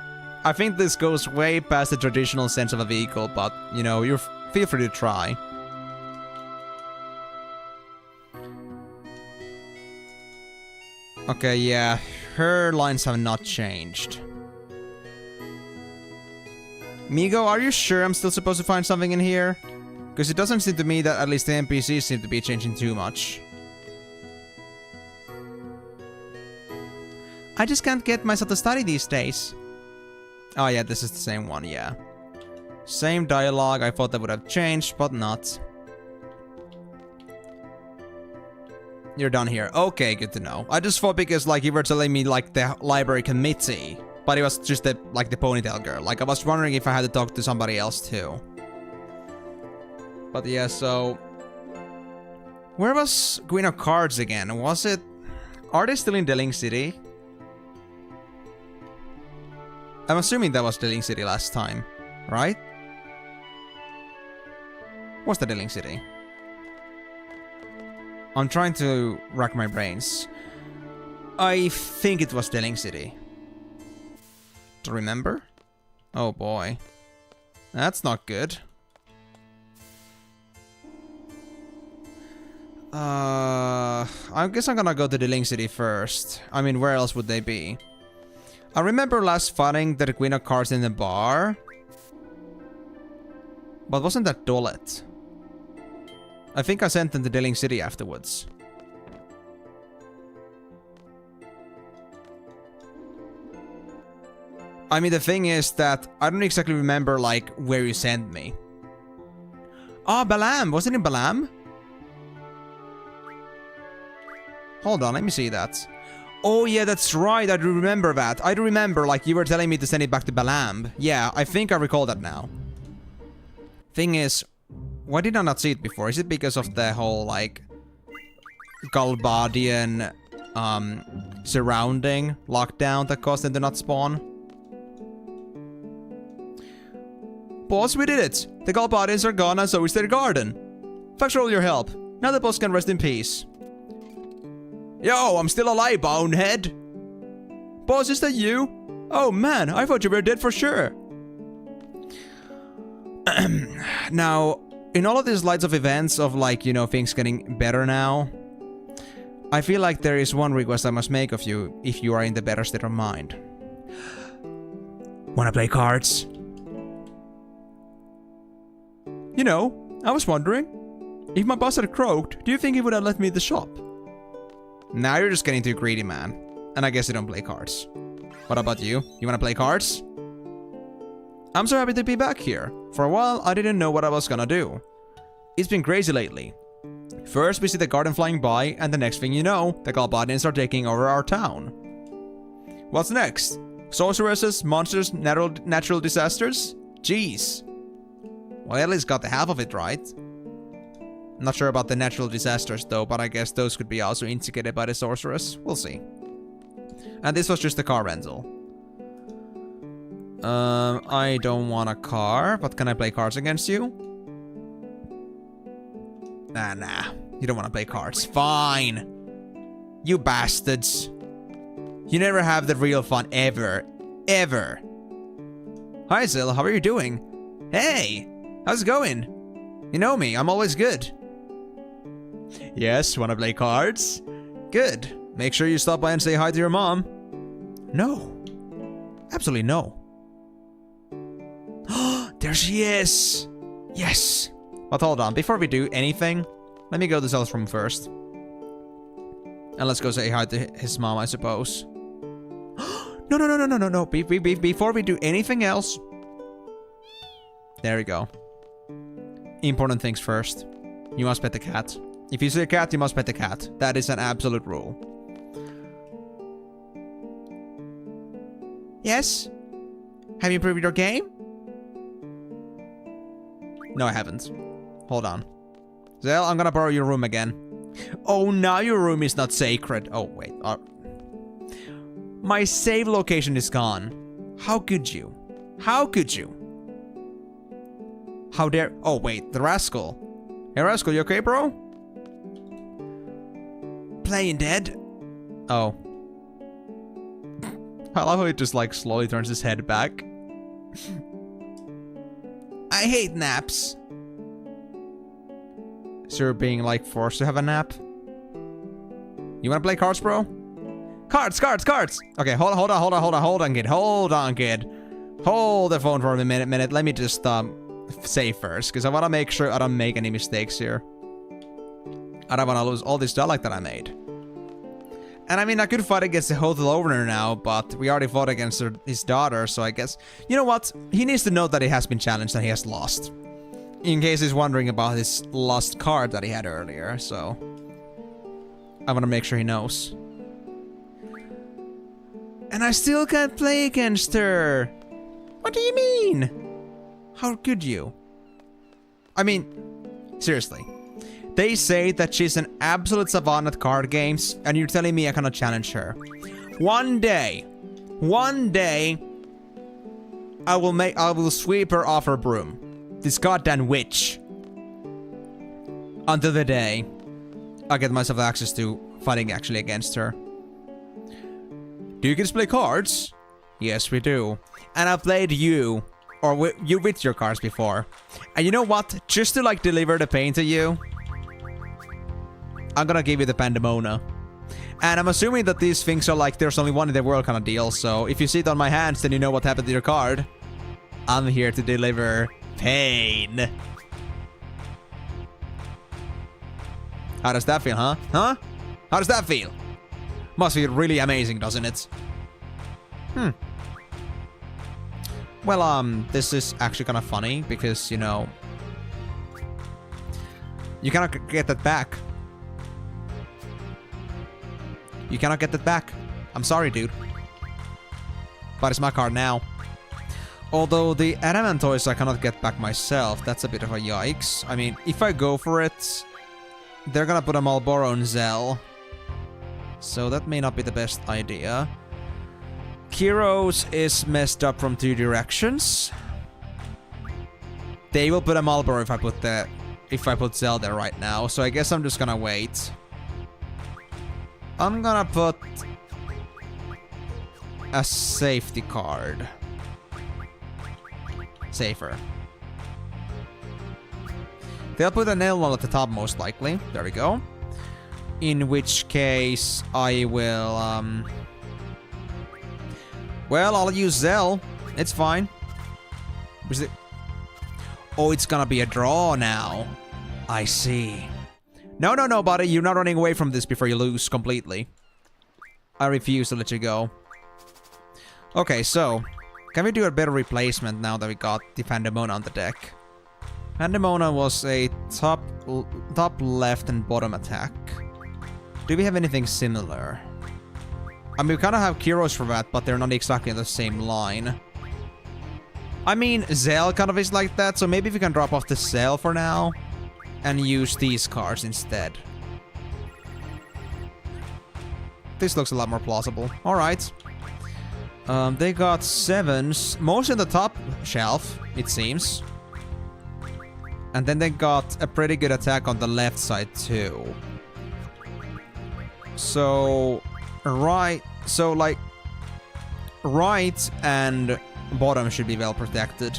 I think this goes way past the traditional sense of a vehicle, but, you know, feel free to try. Okay, yeah, her lines have not changed. Migo, are you sure I'm still supposed to find something in here? Because it doesn't seem to me that at least the NPCs seem to be changing too much. I just can't get myself to study these days. Oh yeah, this is the same one, yeah. Same dialogue, I thought that would have changed, but not. You're done here. Okay, good to know. I just thought because like you were telling me like the library committee, but it was just the like the ponytail girl. Like I was wondering if I had to talk to somebody else too. But yeah, so where was Queen of Cards again? Was it? Are they still in Deling City? I'm assuming that was Deling City last time, right? What's the Deling City? I'm trying to rack my brains. I think it was Deling City. To remember? Oh boy. That's not good. I guess I'm gonna go to Deling City first. I mean, where else would they be? I remember last fighting the Queen of Cards in the bar. But wasn't that Dolet? I think I sent them to Deling City afterwards. I mean, the thing is that I don't exactly remember, like, where you sent me. Oh, Balam! Wasn't it Balam? Hold on, let me see that. Oh yeah, that's right. I do remember that. I do remember, like, you were telling me to send it back to Balamb. Yeah, I think I recall that now. Thing is, why did I not see it before? Is it because of the whole, like, Galbadian, surrounding lockdown that caused them to not spawn? Boss, we did it! The Galbadians are gone and so is their garden. Thanks for all your help. Now the boss can rest in peace. Yo, I'm still alive, bonehead! Boss, is that you? Oh man, I thought you were dead for sure. Now, in all of these lights of events of, like, you know, things getting better now, I feel like there is one request I must make of you if you are in the better state of mind. Wanna play cards? You know, I was wondering, if my boss had croaked, do you think he would have let me in the shop? Now you're just getting too greedy, man. And I guess you don't play cards. What about you? You wanna play cards? I'm so happy to be back here. For a while, I didn't know what I was gonna do. It's been crazy lately. First, we see the garden flying by, and the next thing you know, the Galbadians are taking over our town. What's next? Sorceresses, monsters, natural disasters? Jeez. Well, I at least got the half of it right. Not sure about the natural disasters though, but I guess those could be also instigated by the sorceress. We'll see. And this was just a car rental. I don't want a car, but can I play cards against you? Nah. You don't want to play cards. Fine. You bastards. You never have the real fun ever. Ever. Hi, Zil. How are you doing? Hey. How's it going? You know me. I'm always good. Yes, wanna play cards? Good. Make sure you stop by and say hi to your mom. No. Absolutely no. There she is! Yes! But hold on, before we do anything, let me go to Zel's room first. And let's go say hi to his mom, I suppose. No. Before we do anything else... There we go. Important things first. You must pet the cat. If you see a cat, you must pet the cat. That is an absolute rule. Yes? Have you improved your game? No, I haven't. Hold on. Zell, I'm gonna borrow your room again. Oh, now your room is not sacred. Oh, wait. My save location is gone. How could you? How could you? How dare... Oh, wait. The Rascal. Hey, Rascal, you okay, bro? Playing dead? Oh. I love how he just, like, slowly turns his head back. I hate naps. So you're being, like, forced to have a nap? You wanna play cards, bro? Cards! Okay, hold on, kid. Hold the phone for a minute. Let me just, save first, because I want to make sure I don't make any mistakes here. I don't want to lose all this dialect that I made. And I mean, I could fight against the hotel owner now, but we already fought against his daughter, so I guess... You know what? He needs to know that he has been challenged and he has lost. In case he's wondering about his lost card that he had earlier, so... I want to make sure he knows. And I still can't play against her! What do you mean? How could you? I mean, seriously. They say that she's an absolute savant at card games, and you're telling me I cannot challenge her. One day, I will sweep her off her broom. This goddamn witch. Until the day I get myself access to fighting actually against her. Do you kids play cards? Yes, we do. And I've played you. Or you with your cards before. And you know what? Just to like deliver the pain to you, I'm gonna give you the Pandemona. And I'm assuming that these things are like there's only one in the world kind of deal. So if you see it on my hands, then you know what happened to your card. I'm here to deliver pain. How does that feel, huh? Huh? How does that feel? Must feel really amazing, doesn't it? Well, this is actually kind of funny because, you know, you cannot get that back. You cannot get that back. I'm sorry, dude. But it's my card now. Although the adamant toys I cannot get back myself. That's a bit of a yikes. I mean, if I go for it, they're gonna put a Marlboro on Zell. So that may not be the best idea. Kyros is messed up from 2 directions. They will put a Marlboro if I put Zell there right now. So I guess I'm just gonna wait. I'm gonna put a safety card. Safer. They'll put a nail wall at the top most likely. There we go. In which case I will well, I'll use Zell. It's fine. Was it? Oh, it's gonna be a draw now. I see. No, no, no, buddy. You're not running away from this before you lose completely. I refuse to let you go. Okay, so can we do a better replacement now that we got the Pandemona on the deck? Pandemona was a top left and bottom attack. Do we have anything similar? I mean, we kind of have Kyros for that, but they're not exactly in the same line. I mean, Zell kind of is like that, so maybe we can drop off the Zell for now and use these cards instead. This looks a lot more plausible. Alright. They got 7s, most in the top shelf, it seems. And then they got a pretty good attack on the left side too. So, right and bottom should be well protected.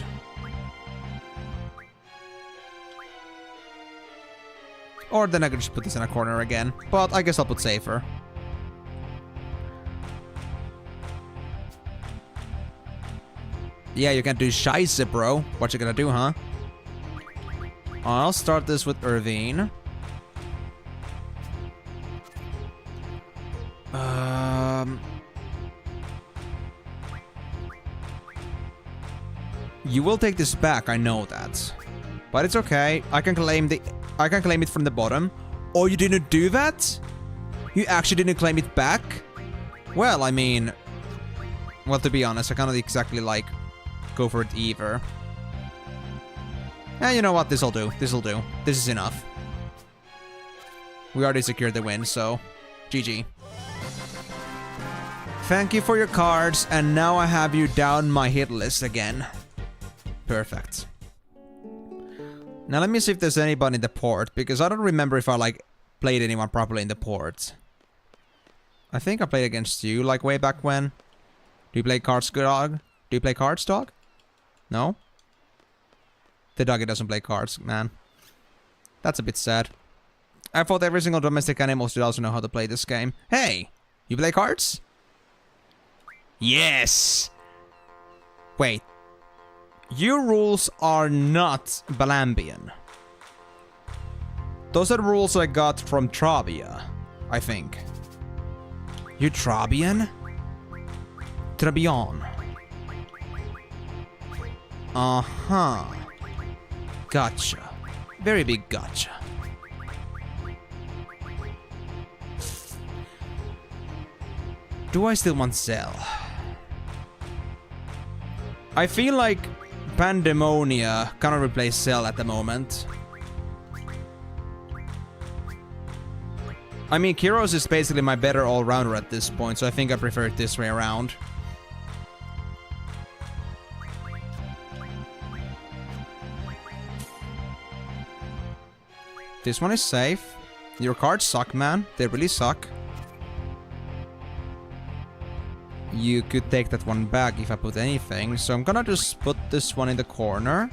Or then I could just put this in a corner again, but I guess I'll put safer. Yeah, you can't do Scheisse, bro. What you gonna do, huh? I'll start this with Irvine. You will take this back, I know that. But it's okay. I can claim it from the bottom. Oh, you didn't do that? You actually didn't claim it back? Well, I mean, well, to be honest, I cannot exactly like go for it either. You know what? This'll do. This'll do. This is enough. We already secured the win, so GG. Thank you for your cards, and now I have you down my hit list again. Perfect. Now let me see if there's anybody in the port, because I don't remember if I like played anyone properly in the port. I think I played against you like way back when. Do you play cards, dog? Do you play cards, dog? No? The doggy doesn't play cards, man. That's a bit sad. I thought every single domestic animal should also know how to play this game. Hey! You play cards? Yes! Wait. Your rules are not Balambian. Those are the rules I got from Travia, I think. You Trabian? Trabian. Uh-huh. Gotcha. Very big gotcha. Do I still want Zell? I feel like Pandemonia cannot replace Zell at the moment. I mean, Kyros is basically my better all-rounder at this point, so I think I prefer it this way around. This one is safe. Your cards suck, man. They really suck. You could take that one back if I put anything, so I'm gonna just put this one in the corner.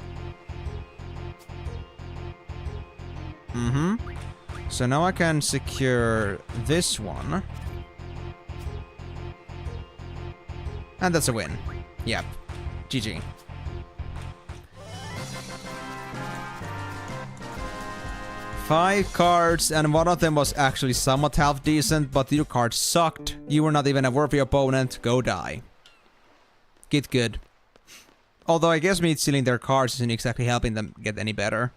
So now I can secure this one. And that's a win. Yep. GG. Five cards, and one of them was actually somewhat half decent, but your cards sucked. You were not even a worthy opponent. Go die. Get good. Although I guess me stealing their cards isn't exactly helping them get any better.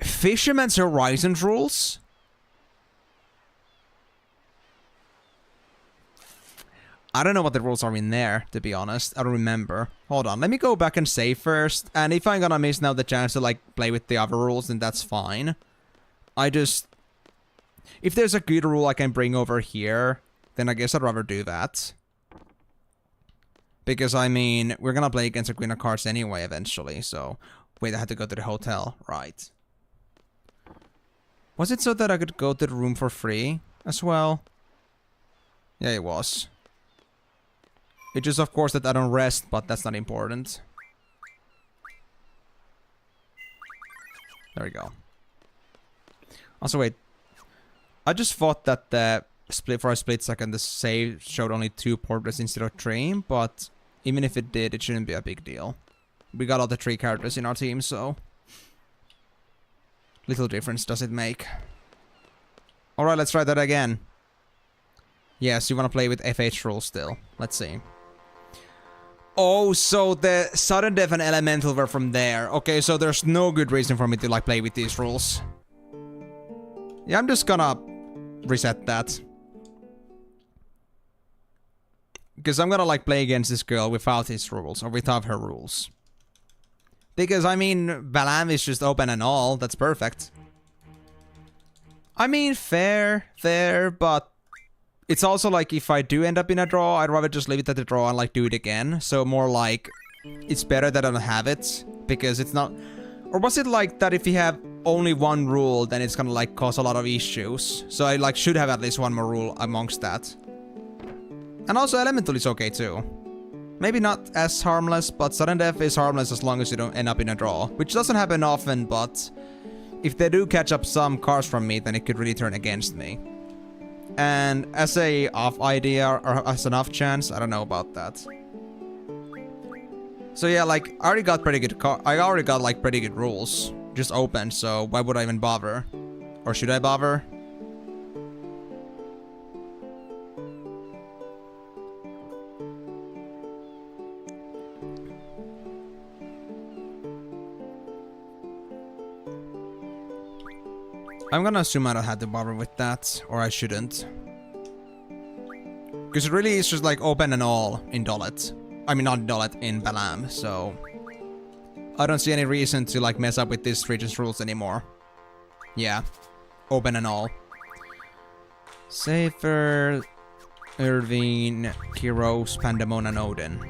Fisherman's Horizon rules? I don't know what the rules are in there, to be honest. I don't remember. Hold on, let me go back and save first. And if I'm gonna miss now the chance to, like, play with the other rules, then that's fine. If there's a good rule I can bring over here, then I guess I'd rather do that. Because, I mean, we're gonna play against a Queen of Cards anyway, eventually, so... Wait, I had to go to the hotel. Right. Was it so that I could go to the room for free as well? Yeah, it was. It's just, of course, that I don't rest, but that's not important. There we go. Also, wait. I just thought that the for a split second the save showed only 2 portraits instead of 3, but even if it did, it shouldn't be a big deal. We got all the 3 characters in our team, so... Little difference does it make. Alright, let's try that again. Yes, you want to play with FH rules still. Let's see. Oh, so the sudden death and elemental were from there. Okay, so there's no good reason for me to, like, play with these rules. Yeah, I'm just gonna reset that. Because I'm gonna, like, play against this girl without his rules, or without her rules. Because, I mean, Balam is just open and all, that's perfect. I mean, fair, but... It's also like, if I do end up in a draw, I'd rather just leave it at the draw and, like, do it again. So more like, it's better that I don't have it, because it's not... Or was it like that if you have only one rule, then it's gonna, like, cause a lot of issues? So I, like, should have at least one more rule amongst that. And also Elemental is okay too. Maybe not as harmless, but Sudden Death is harmless as long as you don't end up in a draw. Which doesn't happen often, but... If they do catch up some cards from me, then it could really turn against me. And as a off idea, or as an off chance, I don't know about that. So yeah, like, I already got like pretty good rules. Just open, so why would I even bother? Or should I bother? I'm gonna assume I don't have to bother with that, or I shouldn't. Because it really is just like open and all in Dolet. I mean, not in Dolet, in Balam, so... I don't see any reason to, like, mess up with this region's rules anymore. Yeah. Open and all. Safer... Irvine, Kiros, Pandemon, and Odin.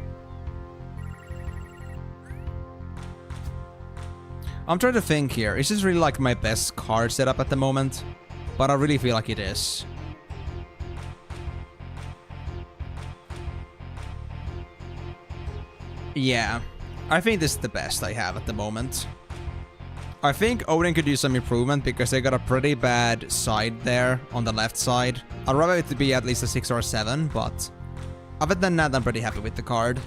I'm trying to think here. Is this really, like, my best card setup at the moment? But I really feel like it is. Yeah. I think this is the best I have at the moment. I think Odin could use some improvement because they got a pretty bad side there on the left side. I'd rather it to be at least a 6 or a 7, but... Other than that, I'm pretty happy with the card.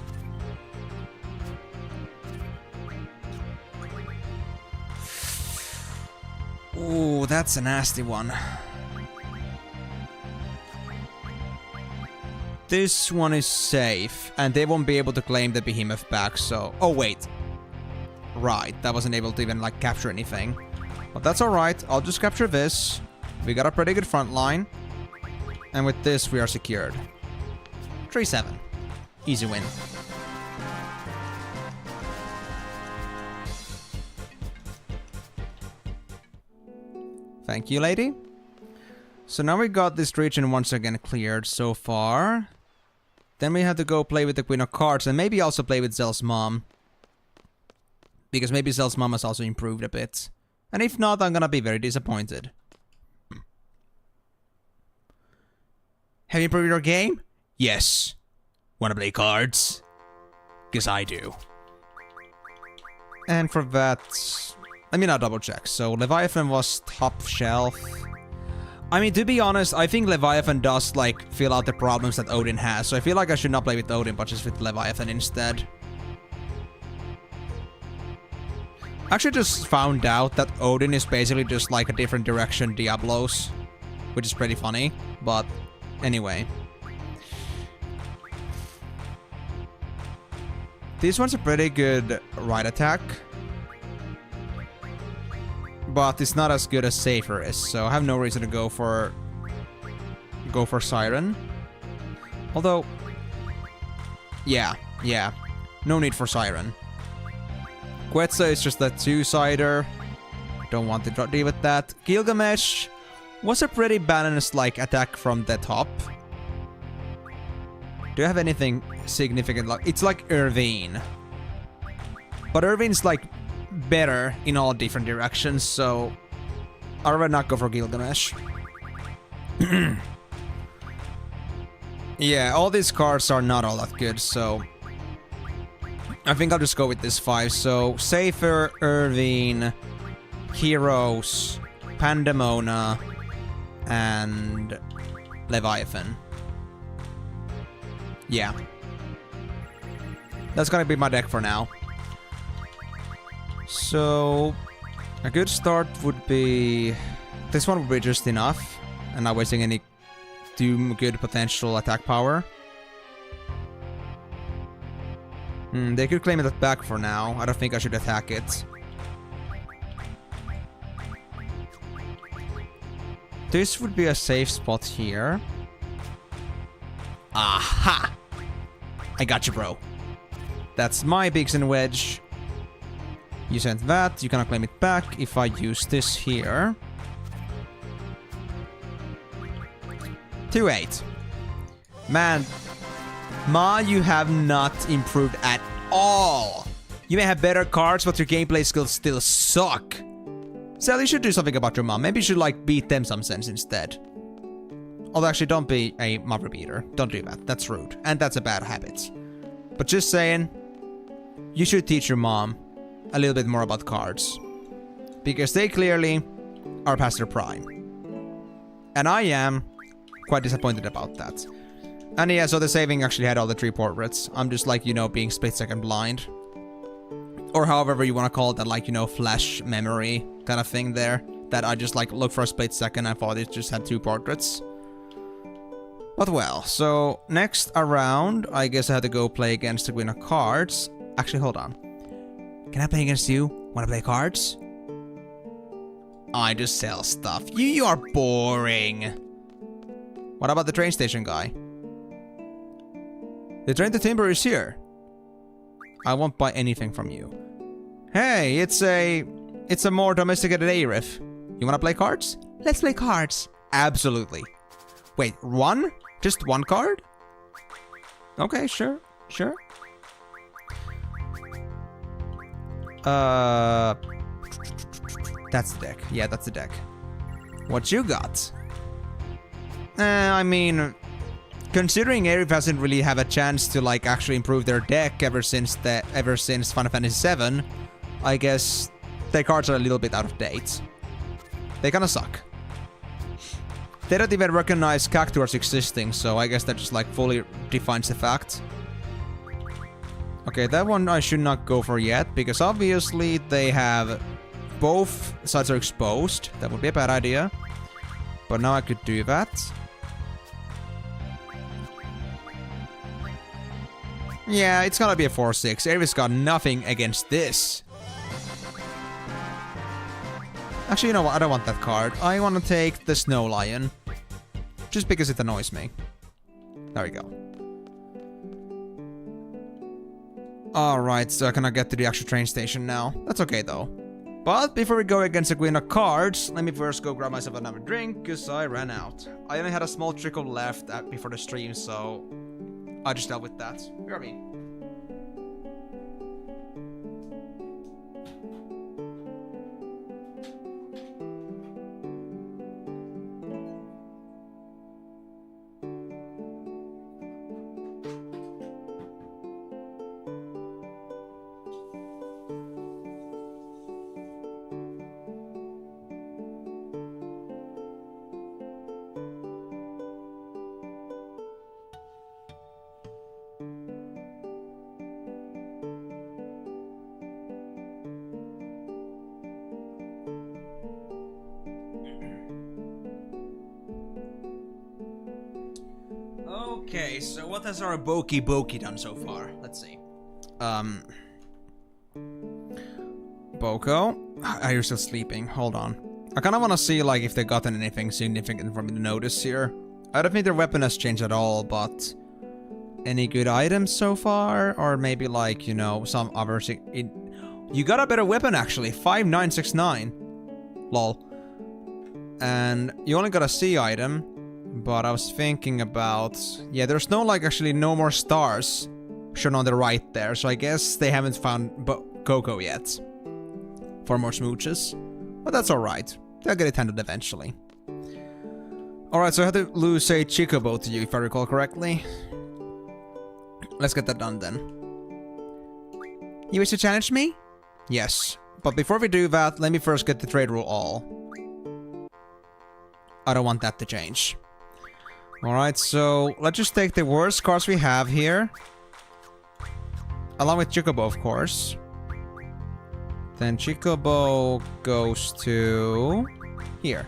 Ooh, that's a nasty one. This one is safe, and they won't be able to claim the behemoth back, so... Oh, wait. Right, that wasn't able to even, like, capture anything. But that's alright, I'll just capture this. We got a pretty good front line. And with this, we are secured. 3-7. Easy win. Thank you, lady. So now we got this region once again cleared so far. Then we have to go play with the Queen of Cards and maybe also play with Zell's mom. Because maybe Zell's mom has also improved a bit. And if not, I'm gonna be very disappointed. Have you improved your game? Yes. Wanna play cards? 'Cause I do. And for that... Let me now double check. So Leviathan was top shelf. I mean, to be honest, I think Leviathan does, like, fill out the problems that Odin has. So I feel like I should not play with Odin, but just with Leviathan instead. I actually just found out that Odin is basically just like a different direction Diablos. Which is pretty funny, but anyway. This one's a pretty good right attack. But it's not as good as Safer is, so I have no reason to go for Siren. Although, Yeah. No need for Siren. Quetzal is just a two-sider. Don't want to deal with that. Gilgamesh was a pretty balanced like attack from the top. Do you have anything significant? Like it's like Irvine. But Irvine's like better in all different directions, so I'd rather not go for Gilgamesh. Yeah, all these cards are not all that good, so I think I'll just go with this 5. So Safer, Irvine, Heroes, Pandemona, and Leviathan. Yeah. That's gonna be my deck for now. So a good start would be... This one would be just enough, and not wasting any too good potential attack power. They could claim it back for now. I don't think I should attack it. This would be a safe spot here. Aha! I got you, bro. That's my Biggs and Wedge. You sent that. You cannot claim it back if I use this here. 2-8. Man, Ma, you have not improved at all. You may have better cards, but your gameplay skills still suck. Sally, you should do something about your mom. Maybe you should, like, beat them some sense instead. Although, actually, don't be a mother beater. Don't do that. That's rude. And that's a bad habit. But just saying, you should teach your mom a little bit more about cards. Because they clearly are past their prime. And I am quite disappointed about that. And yeah, so the saving actually had all the 3 portraits. I'm just like, you know, being split-second blind. Or however you want to call it, that like, you know, flash memory kind of thing there. That I just like look for a split second and thought it just had 2 portraits. But well, so next around, I guess I had to go play against the Queen of Cards. Actually, hold on. Can I play against you? Wanna play cards? I just sell stuff. You are boring. What about the train station guy? The train to Timber is here. I won't buy anything from you. Hey, it's a more domesticated Arif. You wanna play cards? Let's play cards. Absolutely. Wait, one? Just one card? Okay, sure. That's the deck. Yeah, that's the deck. What you got? I mean, considering Arif hasn't really have a chance to like actually improve their deck ever since Final Fantasy VII, I guess their cards are a little bit out of date. They kinda suck. They don't even recognize Cactuars existing, so I guess that just like fully defines the fact. Okay, that one I should not go for yet, because obviously they have both sides are exposed. That would be a bad idea. But now I could do that. Yeah, it's gonna be a 4-6. Arif's got nothing against this. Actually, you know what? I don't want that card. I want to take the Snow Lion. Just because it annoys me. There we go. Alright, so I cannot get to the actual train station now. That's okay, though. But before we go against the Queen of Cards, let me first go grab myself another drink, because I ran out. I only had a small trickle left before the stream, so I just dealt with that. Hear me. Okay, so what has our Boki done so far? Let's see. Boko? Are you still sleeping? Hold on. I kinda wanna see, like, if they gotten anything significant for me to notice here. I don't think their weapon has changed at all, but any good items so far? Or maybe like, you know, some other... You got a better weapon actually, 5969. Lol. And you only got a C item, but I was thinking about... Yeah, there's no like actually no more stars shown on the right there, so I guess they haven't found Coco yet. For more smooches. But that's alright. They'll get it handled eventually. Alright, so I had to lose a Chocobo to you if I recall correctly. Let's get that done then. You wish to challenge me? Yes. But before we do that, let me first get the trade rule all. I don't want that to change. Alright, so let's just take the worst cards we have here. Along with Chocobo, of course. Then Chocobo goes to... here.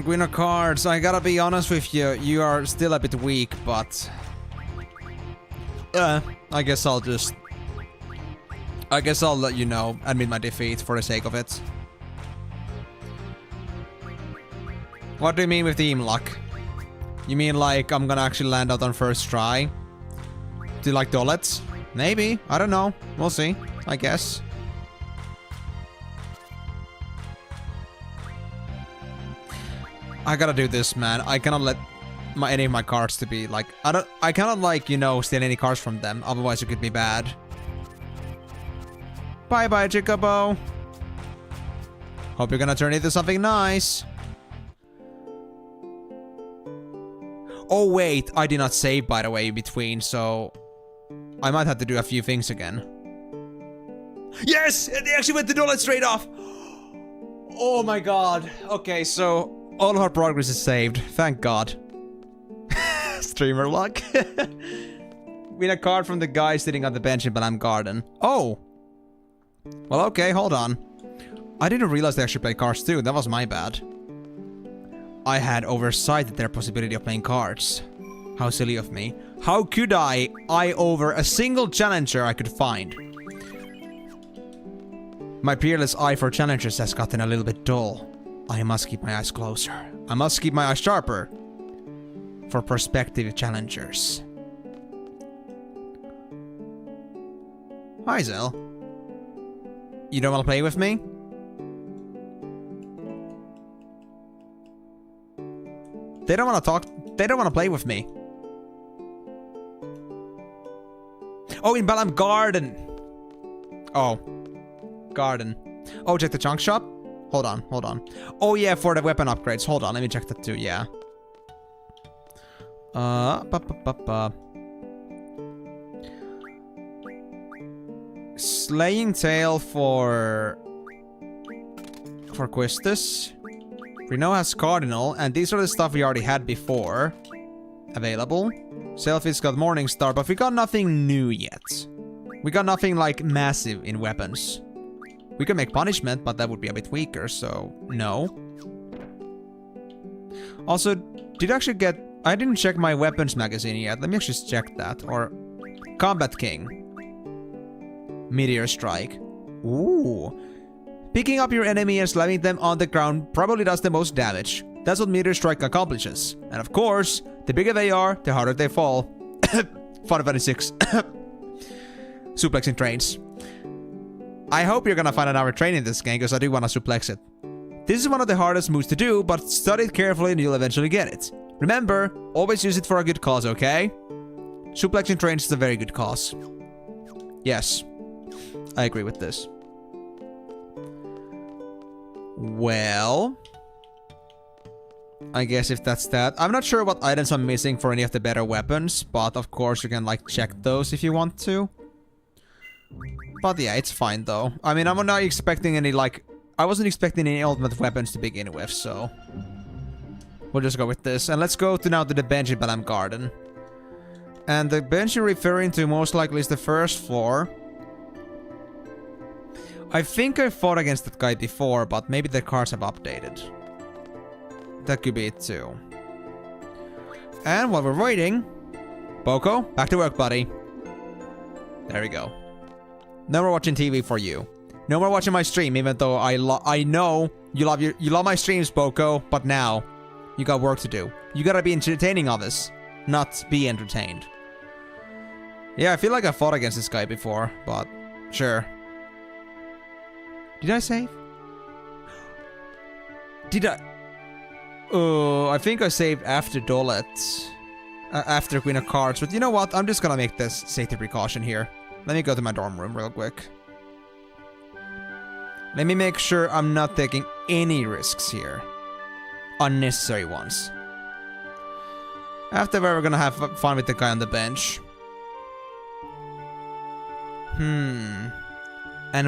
Queen of Cards. I gotta be honest with you, you are still a bit weak, but... I guess I'll let you know, admit my defeat for the sake of it. What do you mean with the Emenalus? You mean like I'm gonna actually land out on first try? Do you like Dollets? Maybe. I don't know. We'll see. I guess. I gotta do this, man. I cannot let any of my cards to be like... I cannot like, you know, steal any cards from them. Otherwise it could be bad. Bye-bye, Chocobo. Hope you're gonna turn into something nice. Oh wait, I did not save by the way in between, so... I might have to do a few things again. Yes! They actually went to Dollet straight off! Oh my god. Okay, so... all of our progress is saved. Thank god. Streamer luck. Win a card from the guy sitting on the bench in Balam Garden. Oh! Well, okay, hold on. I didn't realize they actually play cards too. That was my bad. I had oversighted their possibility of playing cards. How silly of me. How could I over a single challenger I could find? My peerless eye for challengers has gotten a little bit dull. I must keep my eyes closer. I must keep my eyes sharper. For prospective challengers. Hi, Zell. You don't want to play with me? They don't want to talk. They don't want to play with me. Oh, in Balam Garden. Oh. Garden. Oh, check the junk shop? Hold on, hold on. Oh yeah, for the weapon upgrades. Hold on, let me check that too, yeah. Slaying Tail for Quistis. Reno has Cardinal, and these are the stuff we already had before. Available. Selfie's got Morningstar, but we got nothing new yet. We got nothing like massive in weapons. We can make Punishment, but that would be a bit weaker, so no. Also, did I actually get... I didn't check my weapons magazine yet. Let me actually check that. Or... Combat King. Meteor Strike. Ooh. Picking up your enemy and slamming them on the ground probably does the most damage. That's what Meteor Strike accomplishes. And of course, the bigger they are, the harder they fall. Final Fantasy VI. Suplexing trains. I hope you're gonna find another train in this game, because I do want to suplex it. This is one of the hardest moves to do, but study it carefully and you'll eventually get it. Remember, always use it for a good cause, okay? Suplexing trains is a very good cause. Yes. I agree with this. Well... I guess if that's that. I'm not sure what items I'm missing for any of the better weapons, but of course you can like check those if you want to. But yeah, it's fine though. I mean, I'm not expecting any like... I wasn't expecting any ultimate weapons to begin with, so... We'll just go with this. And let's go to now to the bench in Balam Garden. And the bench you're referring to most likely is the first floor. I think I fought against that guy before, but maybe the cards have updated. That could be it too. And while we're waiting... Boko, back to work, buddy. There we go. No more watching TV for you. No more watching my stream, even though I know you love my streams, Boko. But now, You got work to do. You gotta be entertaining others, not be entertained. Yeah, I feel like I fought against this guy before, but sure. Did I save? Did I? Oh, I think I saved after Dolet. After Queen of Cards, but you know what? I'm just gonna make this safety precaution here. Let me go to my dorm room real quick. Let me make sure I'm not taking any risks here. Unnecessary ones. After we're gonna have fun with the guy on the bench. And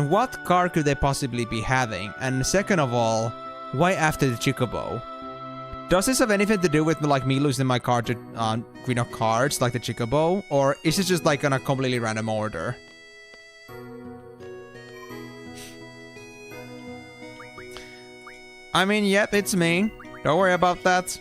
what card could they possibly be having? And second of all, why after the Chocobo? Does this have anything to do with like me losing my card to Queen of Cards, like the Chocobo? Or is it just like on a completely random order? I mean, yep, it's me. Don't worry about that.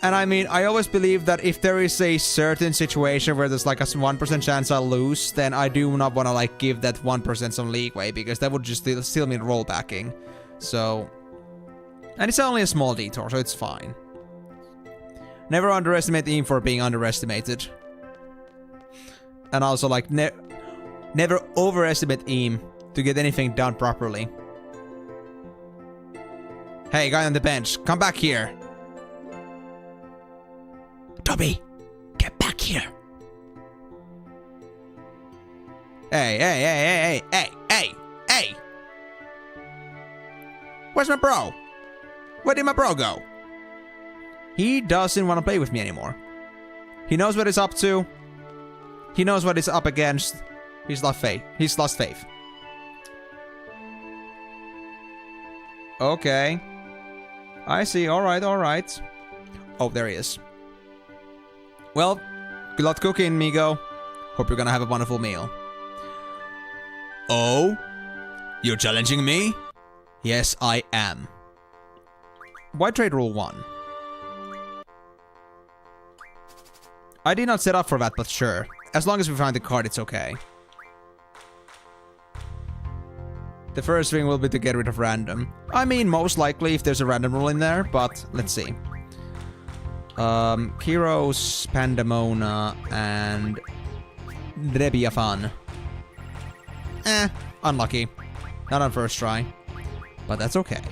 And I mean, I always believe that if there is a certain situation where there's like a 1% chance I'll lose, then I do not want to like give that 1% some leeway, because that would just still mean rollbacking. So... And it's only a small detour, so it's fine. Never underestimate Eam for being underestimated. And also, like, never overestimate Eam to get anything done properly. Hey, guy on the bench, come back here. Toby, get back here. Hey. Where's my bro? Where did my bro go? He doesn't want to play with me anymore. He knows what he's up to. He knows what he's up against. He's lost faith. Okay. I see. Alright. Oh, there he is. Well, good luck cooking, Migo. Hope you're gonna have a wonderful meal. Oh? You're challenging me? Yes, I am. Why trade rule 1? I did not set up for that, but sure. As long as we find the card, it's okay. The first thing will be to get rid of random. I mean, most likely if there's a random rule in there, but let's see. Heroes, Pandemona, and Drebiafan. Unlucky. Not on first try. But that's okay.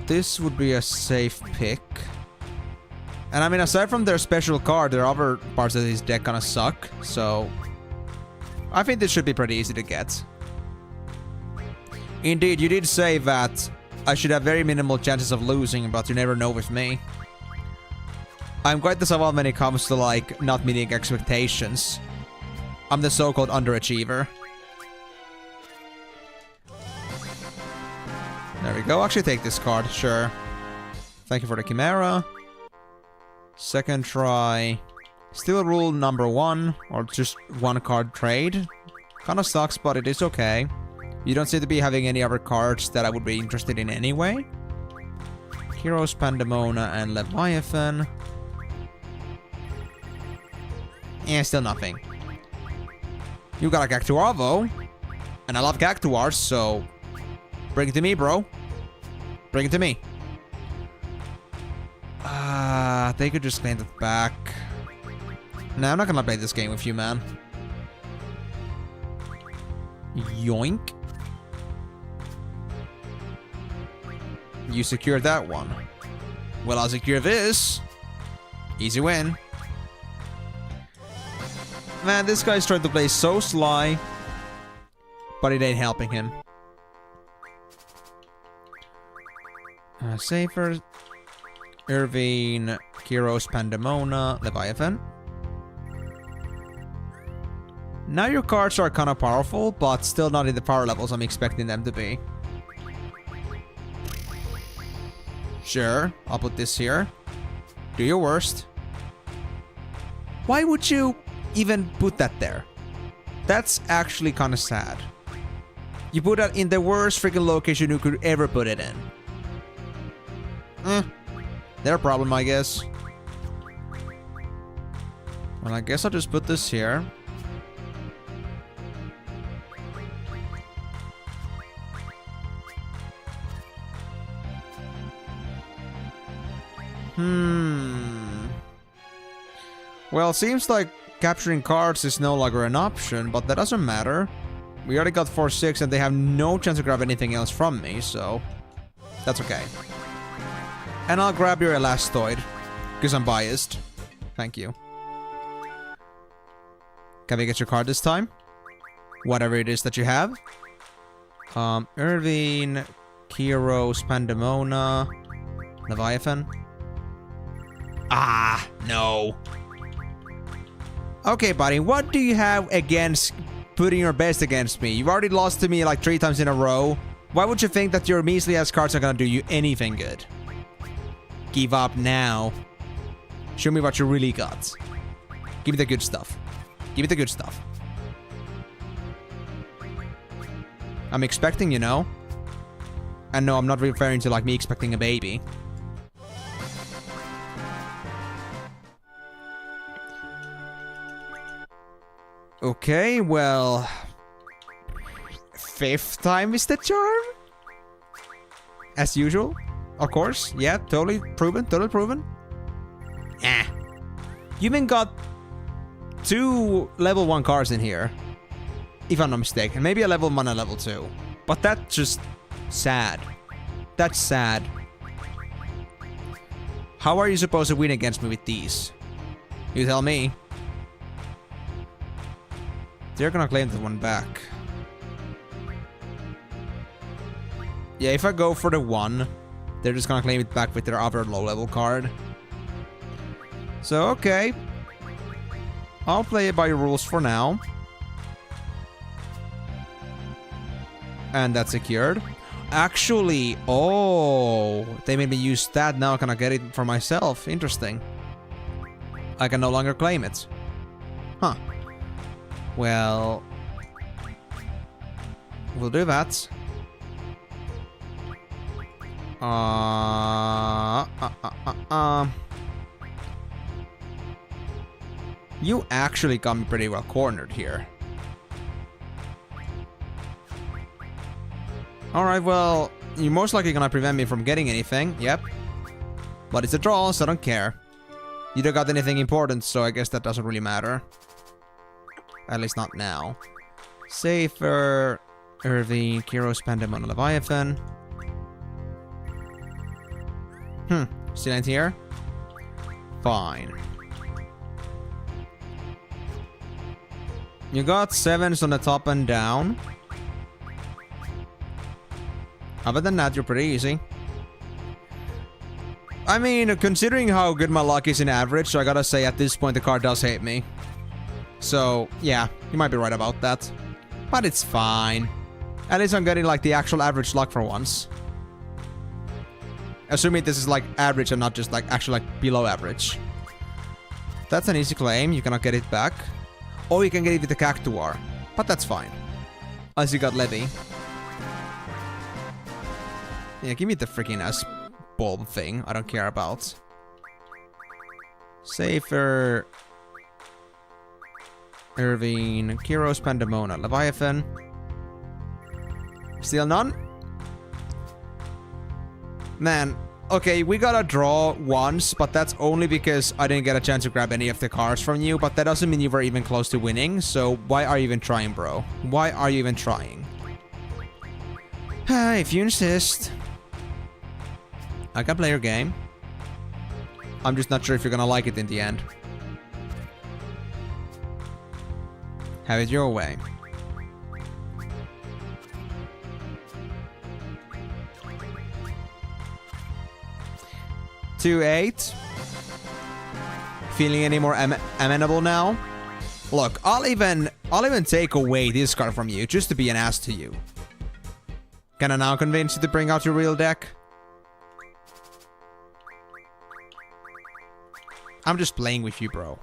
This would be a safe pick. And I mean, aside from their special card, there are other parts of his deck gonna suck, so... I think this should be pretty easy to get. Indeed, you did say that I should have very minimal chances of losing, but you never know with me. I'm quite the savant when it comes to, like, not meeting expectations. I'm the so-called underachiever. There we go. Actually, take this card. Sure. Thank you for the Chimera. Second try. Still rule number 1. Or just 1 card trade. Kinda sucks, but it is okay. You don't seem to be having any other cards that I would be interested in anyway. Heroes, Pandemona, and Leviathan. Still nothing. You got a Cactuar, though. And I love Cactuars, so... Bring it to me, bro. Bring it to me. They could just claim it back. Nah, I'm not gonna play this game with you, man. Yoink. You secured that one. Well, I'll secure this. Easy win. Man, this guy's trying to play so sly. But it ain't helping him. Safer. Irvine, Kyros, Pandemona, Leviathan. Now your cards are kind of powerful, but still not in the power levels I'm expecting them to be. Sure, I'll put this here. Do your worst. Why would you even put that there? That's actually kind of sad. You put that in the worst freaking location you could ever put it in. Their problem, I guess. Well, I guess I'll just put this here. Well, seems like capturing cards is no longer an option, but that doesn't matter. We already got 4-6 and they have no chance to grab anything else from me, so that's okay. And I'll grab your Elastoid, because I'm biased. Thank you. Can we get your card this time? Whatever it is that you have. Irvine, Kyros, Pandemona, Leviathan. Ah, no. Okay, buddy, what do you have against putting your best against me? You've already lost to me like 3 times in a row. Why would you think that your measly ass cards are gonna do you anything good? Give up now. Show me what you really got. Give me the good stuff. Give me the good stuff. I'm expecting, you know. And no, I'm not referring to like me expecting a baby. Okay, well... 5th time is the charm? As usual? Of course. Yeah, totally proven. Totally proven. Eh. You even got 2 level 1 cards in here. If I'm not mistaken. Maybe a level 1 and a level 2. But that's just... sad. That's sad. How are you supposed to win against me with these? You tell me. They're gonna claim that one back. Yeah, if I go for the 1, they're just gonna claim it back with their other low-level card. So, okay. I'll play it by your rules for now. And that's secured. Actually, oh, they made me use that. Now can I get it for myself? Interesting. I can no longer claim it. Huh. Well, we'll do that. You actually got me pretty well cornered here. Alright, well, you're most likely gonna prevent me from getting anything. Yep. But it's a draw, so I don't care. You don't got anything important, so I guess that doesn't really matter. At least not now. Safer. Irvine, Kyros, Pandemona, Leviathan. Still ain't here? Fine. You got 7s on the top and down. Other than that, you're pretty easy. I mean, considering how good my luck is in average, I gotta say at this point the card does hate me. So, yeah, you might be right about that. But it's fine. At least I'm getting like the actual average luck for once. Assuming this is like average and not just like actually like below average. That's an easy claim, you cannot get it back. Or you can get it with the Cactuar. But that's fine. Unless you got Levy. Yeah, give me the freaking ass bulb thing. I don't care about. Safer. Irvine, Kyros, Pandemona, Leviathan. Still none? Man, okay, we got a draw once, but that's only because I didn't get a chance to grab any of the cards from you, but that doesn't mean you were even close to winning, so why are you even trying, bro? Why are you even trying? If you insist. I can play your game. I'm just not sure if you're gonna like it in the end. Have it your way. To 8. Feeling any more amenable now? Look, I'll even take away this card from you just to be an ass to you. Can I now convince you to bring out your real deck? I'm just playing with you, bro.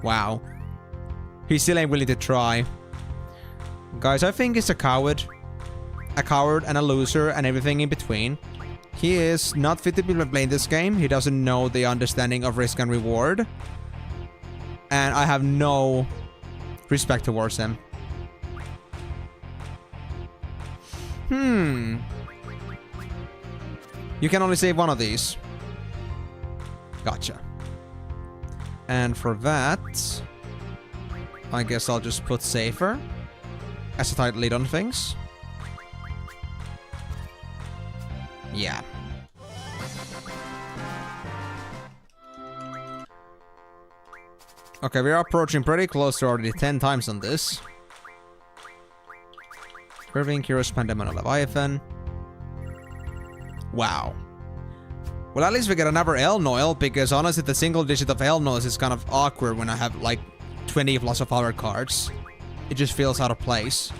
Wow. He still ain't willing to try. Guys, I think he's a coward. A coward and a loser and everything in between. He is not fit to be playing this game. He doesn't know the understanding of risk and reward. And I have no respect towards him. You can only save one of these. Gotcha. And for that, I guess I'll just put safer as a tight lid on things. Yeah. Okay, we are approaching pretty close to already 10 times on this. Curving, Heroes, Pandemon, Leviathan. Wow. Well, at least we get another L-Noil, because honestly, the single digit of L-Noils is kind of awkward when I have, like, 20 plus of other cards. It just feels out of place.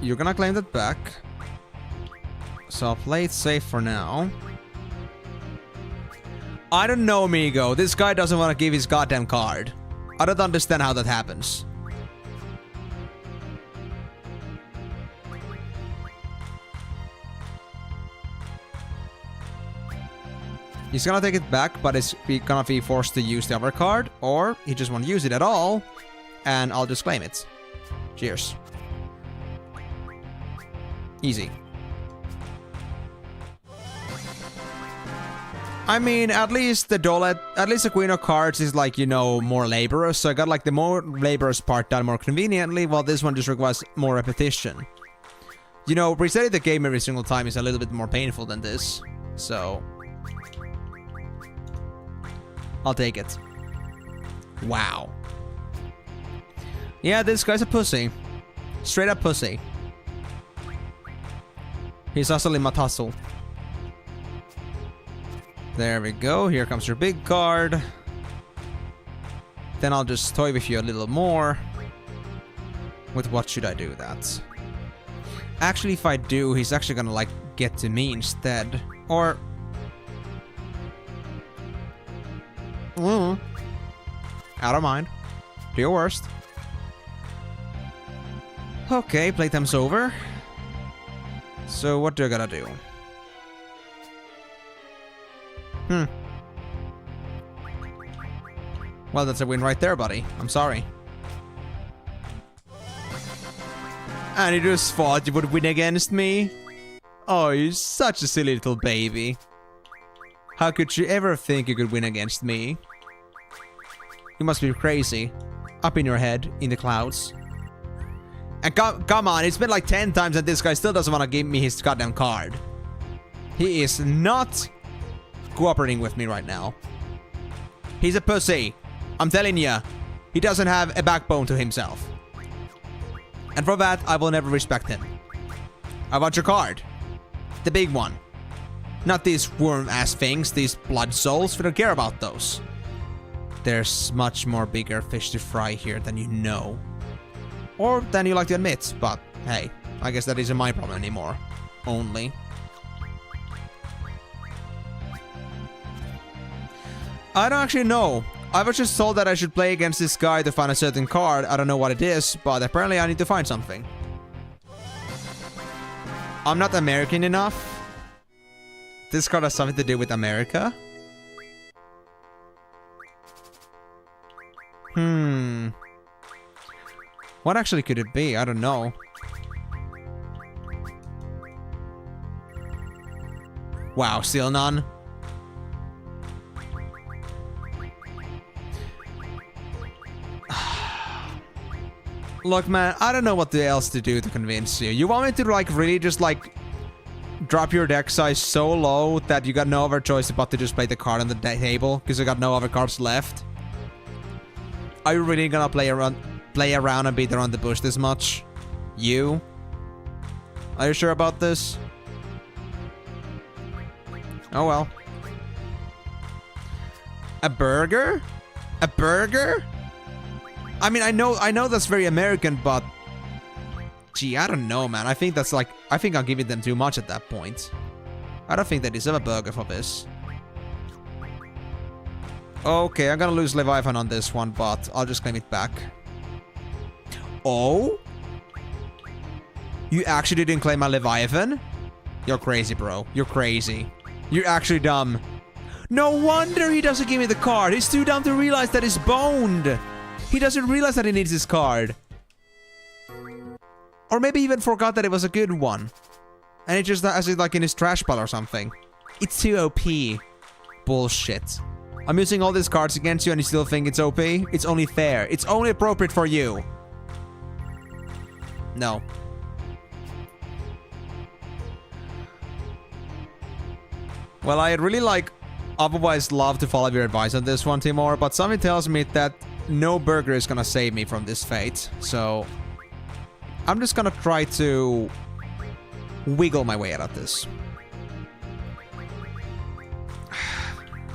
You're gonna claim that back. So I'll play it safe for now. I don't know, Migo. This guy doesn't want to give his goddamn card. I don't understand how that happens. He's gonna take it back, but it's gonna be forced to use the other card, or he just won't use it at all, and I'll just claim it. Cheers. Easy. I mean, at least the Dolet, at least the Queen of Cards is like, you know, more laborious, so I got like the more laborious part done more conveniently, while this one just requires more repetition. You know, resetting the game every single time is a little bit more painful than this, so I'll take it. Wow. Yeah, this guy's a pussy. Straight up pussy. He's hustling my tussle. There we go. Here comes your big card. Then I'll just toy with you a little more. With what should I do that? Actually, if I do, he's actually gonna, like, get to me instead. Or I don't mind. Do your worst. Okay, playtime's over. So what do I gotta do? Well, that's a win right there, buddy. I'm sorry. And you just thought you would win against me? Oh, you're such a silly little baby. How could you ever think you could win against me? You must be crazy. Up in your head, in the clouds. And come on, it's been like 10 times and this guy still doesn't want to give me his goddamn card. He is not cooperating with me right now. He's a pussy. I'm telling ya. He doesn't have a backbone to himself. And for that, I will never respect him. I want your card. The big one. Not these worm-ass things, these blood souls. We don't care about those. There's much more bigger fish to fry here than you know. Or than you like to admit, but hey, I guess that isn't my problem anymore. Only. I don't actually know. I was just told that I should play against this guy to find a certain card. I don't know what it is, but apparently I need to find something. I'm not American enough. This card has something to do with America? What actually could it be? I don't know. Wow, still none? Look, man, I don't know what else to do to convince you. You want me to, like, really just, like, drop your deck size so low that you got no other choice but to just play the card on the table because you got no other cards left? Are you really gonna play around and beat around the bush this much? You? Are you sure about this? Oh well. A burger? A burger? I mean, I know that's very American, but gee, I don't know, man. I think that's like, I think I'm giving them too much at that point. I don't think they deserve a burger for this. Okay, I'm gonna lose Leviathan on this one, but I'll just claim it back. Oh? You actually didn't claim my Leviathan? You're crazy, bro. You're crazy. You're actually dumb. No wonder he doesn't give me the card. He's too dumb to realize that he's boned. He doesn't realize that he needs his card. Or maybe even forgot that it was a good one. And it just has it like in his trash pile or something. It's too OP. Bullshit. I'm using all these cards against you and you still think it's OP? It's only fair. It's only appropriate for you. No. Well, I'd really otherwise love to follow your advice on this one, Timor, but something tells me that no burger is gonna save me from this fate, so I'm just gonna try to wiggle my way out of this.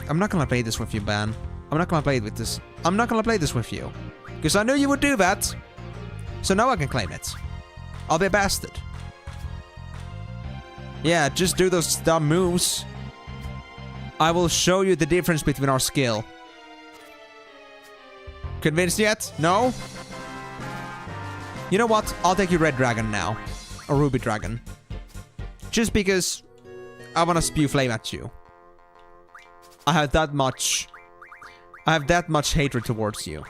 I'm not gonna play this with you, Ban. I'm not gonna play with this. I'm not gonna play this with you. Because I knew you would do that. So now I can claim it. I'll be a bastard. Yeah, just do those dumb moves. I will show you the difference between our skill. Convinced yet? No? You know what? I'll take you Red Dragon now. Or Ruby Dragon. Just because I want to spew flame at you. I have that much hatred towards you.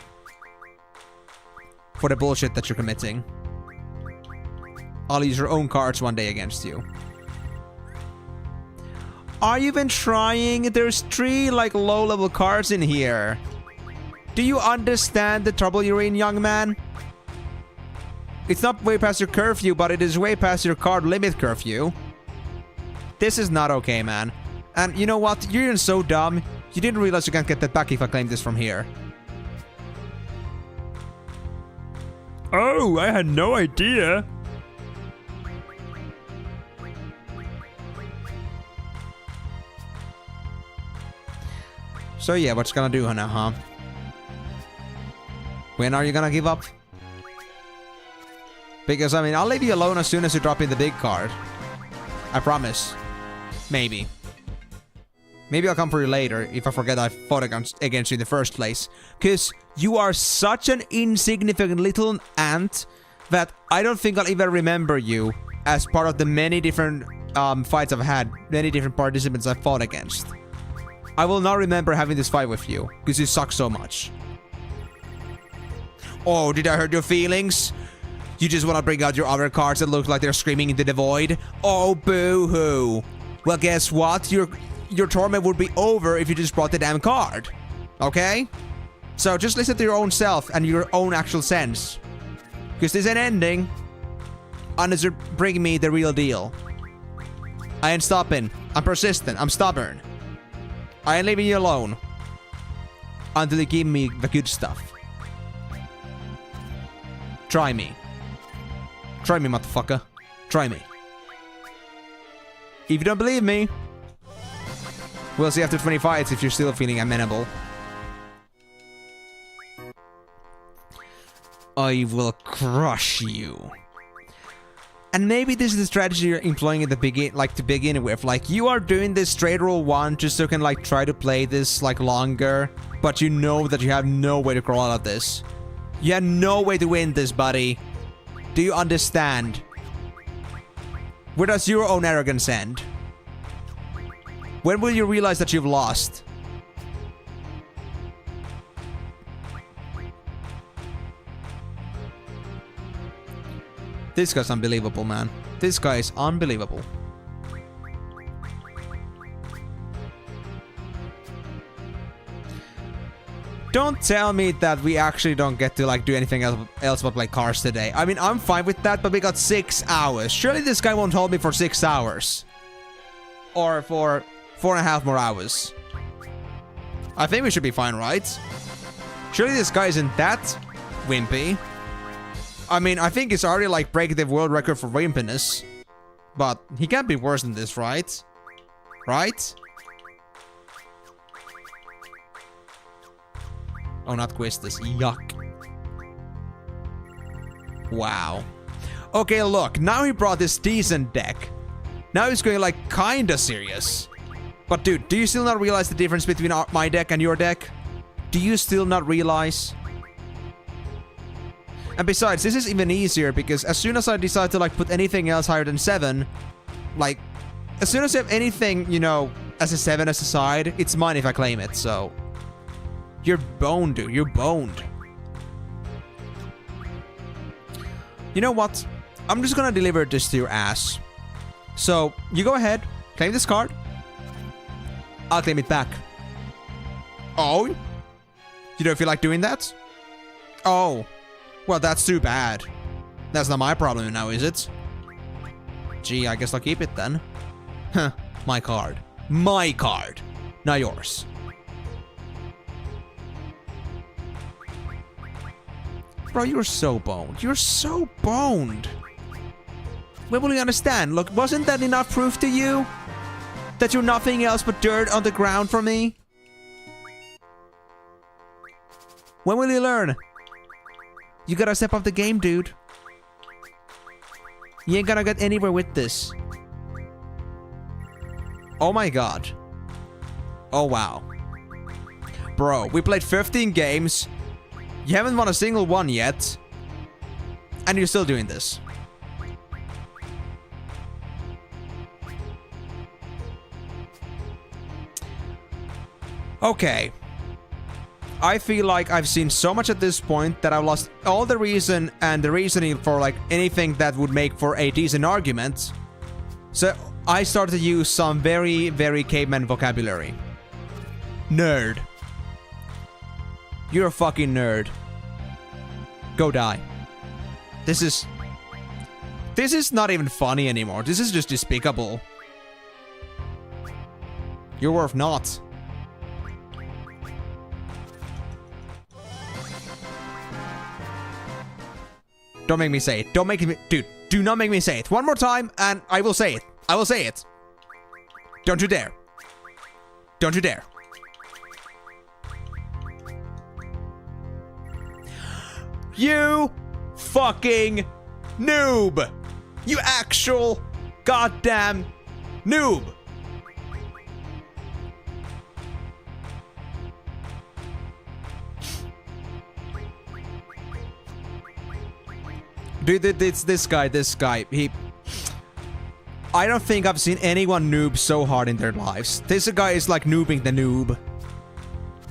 For the bullshit that you're committing. I'll use your own cards one day against you. Are you even trying? There's 3 low-level cards in here. Do you understand the trouble you're in, young man? It's not way past your curfew, but it is way past your card limit curfew. This is not okay, man. And you know what? You're even so dumb. You didn't realize you can't get that back if I claim this from here. Oh, I had no idea. So yeah, what's gonna do now, huh? When are you gonna give up? Because, I mean, I'll leave you alone as soon as you drop in the big card. I promise. Maybe. Maybe I'll come for you later if I forget I fought against you in the first place. Because you are such an insignificant little ant that I don't think I'll even remember you as part of the many different fights I've had. Many different participants I've fought against. I will not remember having this fight with you because you suck so much. Oh, did I hurt your feelings? You just want to bring out your other cards that look like they're screaming into the void? Oh, boo-hoo. Well, guess what? Your torment would be over if you just brought the damn card. Okay? So just listen to your own self and your own actual sense. Because this ain't ending unless you bring me the real deal. I ain't stopping. I'm persistent. I'm stubborn. I ain't leaving you alone until you give me the good stuff. Try me. Try me, motherfucker. Try me. If you don't believe me, we'll see after 20 fights if you're still feeling amenable. I will crush you. And maybe this is the strategy you're employing at the to begin with. Like, you are doing this straight roll 1 just so you can try to play this longer, but you know that you have no way to crawl out of this. You have no way to win this, buddy. Do you understand? Where does your own arrogance end? When will you realize that you've lost? This guy's unbelievable, man. This guy is unbelievable. Don't tell me that we actually don't get to do anything else but play cards today. I mean, I'm fine with that, but we got 6 hours. Surely this guy won't hold me for 6 hours. Or for 4.5 more hours. I think we should be fine, right? Surely this guy isn't that wimpy. I mean, I think he's already breaking the world record for wimpiness. But he can't be worse than this, right? Right? Oh, not Quistis. Yuck. Wow. Okay, look. Now he brought this decent deck. Now he's going kinda serious. But dude, do you still not realize the difference between my deck and your deck? Do you still not realize? And besides, this is even easier because as soon as I decide to put anything else higher than 7, as soon as you have anything, you know, as a 7 as a side, it's mine if I claim it, so... You're boned, dude. You're boned. You know what? I'm just gonna deliver this to your ass. So, you go ahead, claim this card. I'll claim it back. Oh? You don't feel like doing that? Oh. Well, that's too bad. That's not my problem now, is it? Gee, I guess I'll keep it then. Huh. My card. My card. Not yours. Bro, you're so boned. You're so boned. When will you understand? Look, wasn't that enough proof to you? That you're nothing else but dirt on the ground for me? When will you learn? You gotta step up the game, dude. You ain't gonna get anywhere with this. Oh my god. Oh wow. Bro, we played 15 games. You haven't won a single one yet. And you're still doing this. Okay. I feel like I've seen so much at this point that I've lost all the reason and the reasoning for like anything that would make for a decent argument. So I started to use some very, very caveman vocabulary. Nerd. You're a fucking nerd. Go die. This is not even funny anymore. This is just despicable. You're worth naught. Don't make me say it. Don't make me... Dude, do not make me say it. One more time, and I will say it. I will say it. Don't you dare. Don't you dare. You fucking noob. You actual goddamn noob. Dude, it's this guy. I don't think I've seen anyone noob so hard in their lives. This guy is like noobing the noob.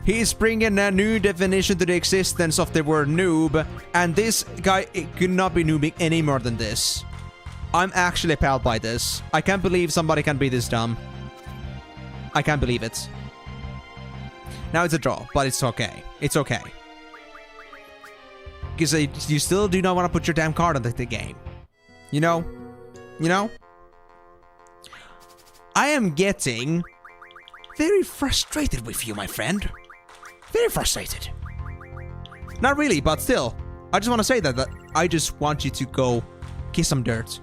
He's bringing a new definition to the existence of the word noob, and this guy could not be noobing any more than this. I'm actually appalled by this. I can't believe somebody can be this dumb. I can't believe it. Now it's a draw, but it's okay. It's okay. Because you still do not want to put your damn card on the game. You know? You know? I am getting very frustrated with you, my friend. Very frustrated. Not really, but still. I just want to say that I just want you to go kiss some dirt.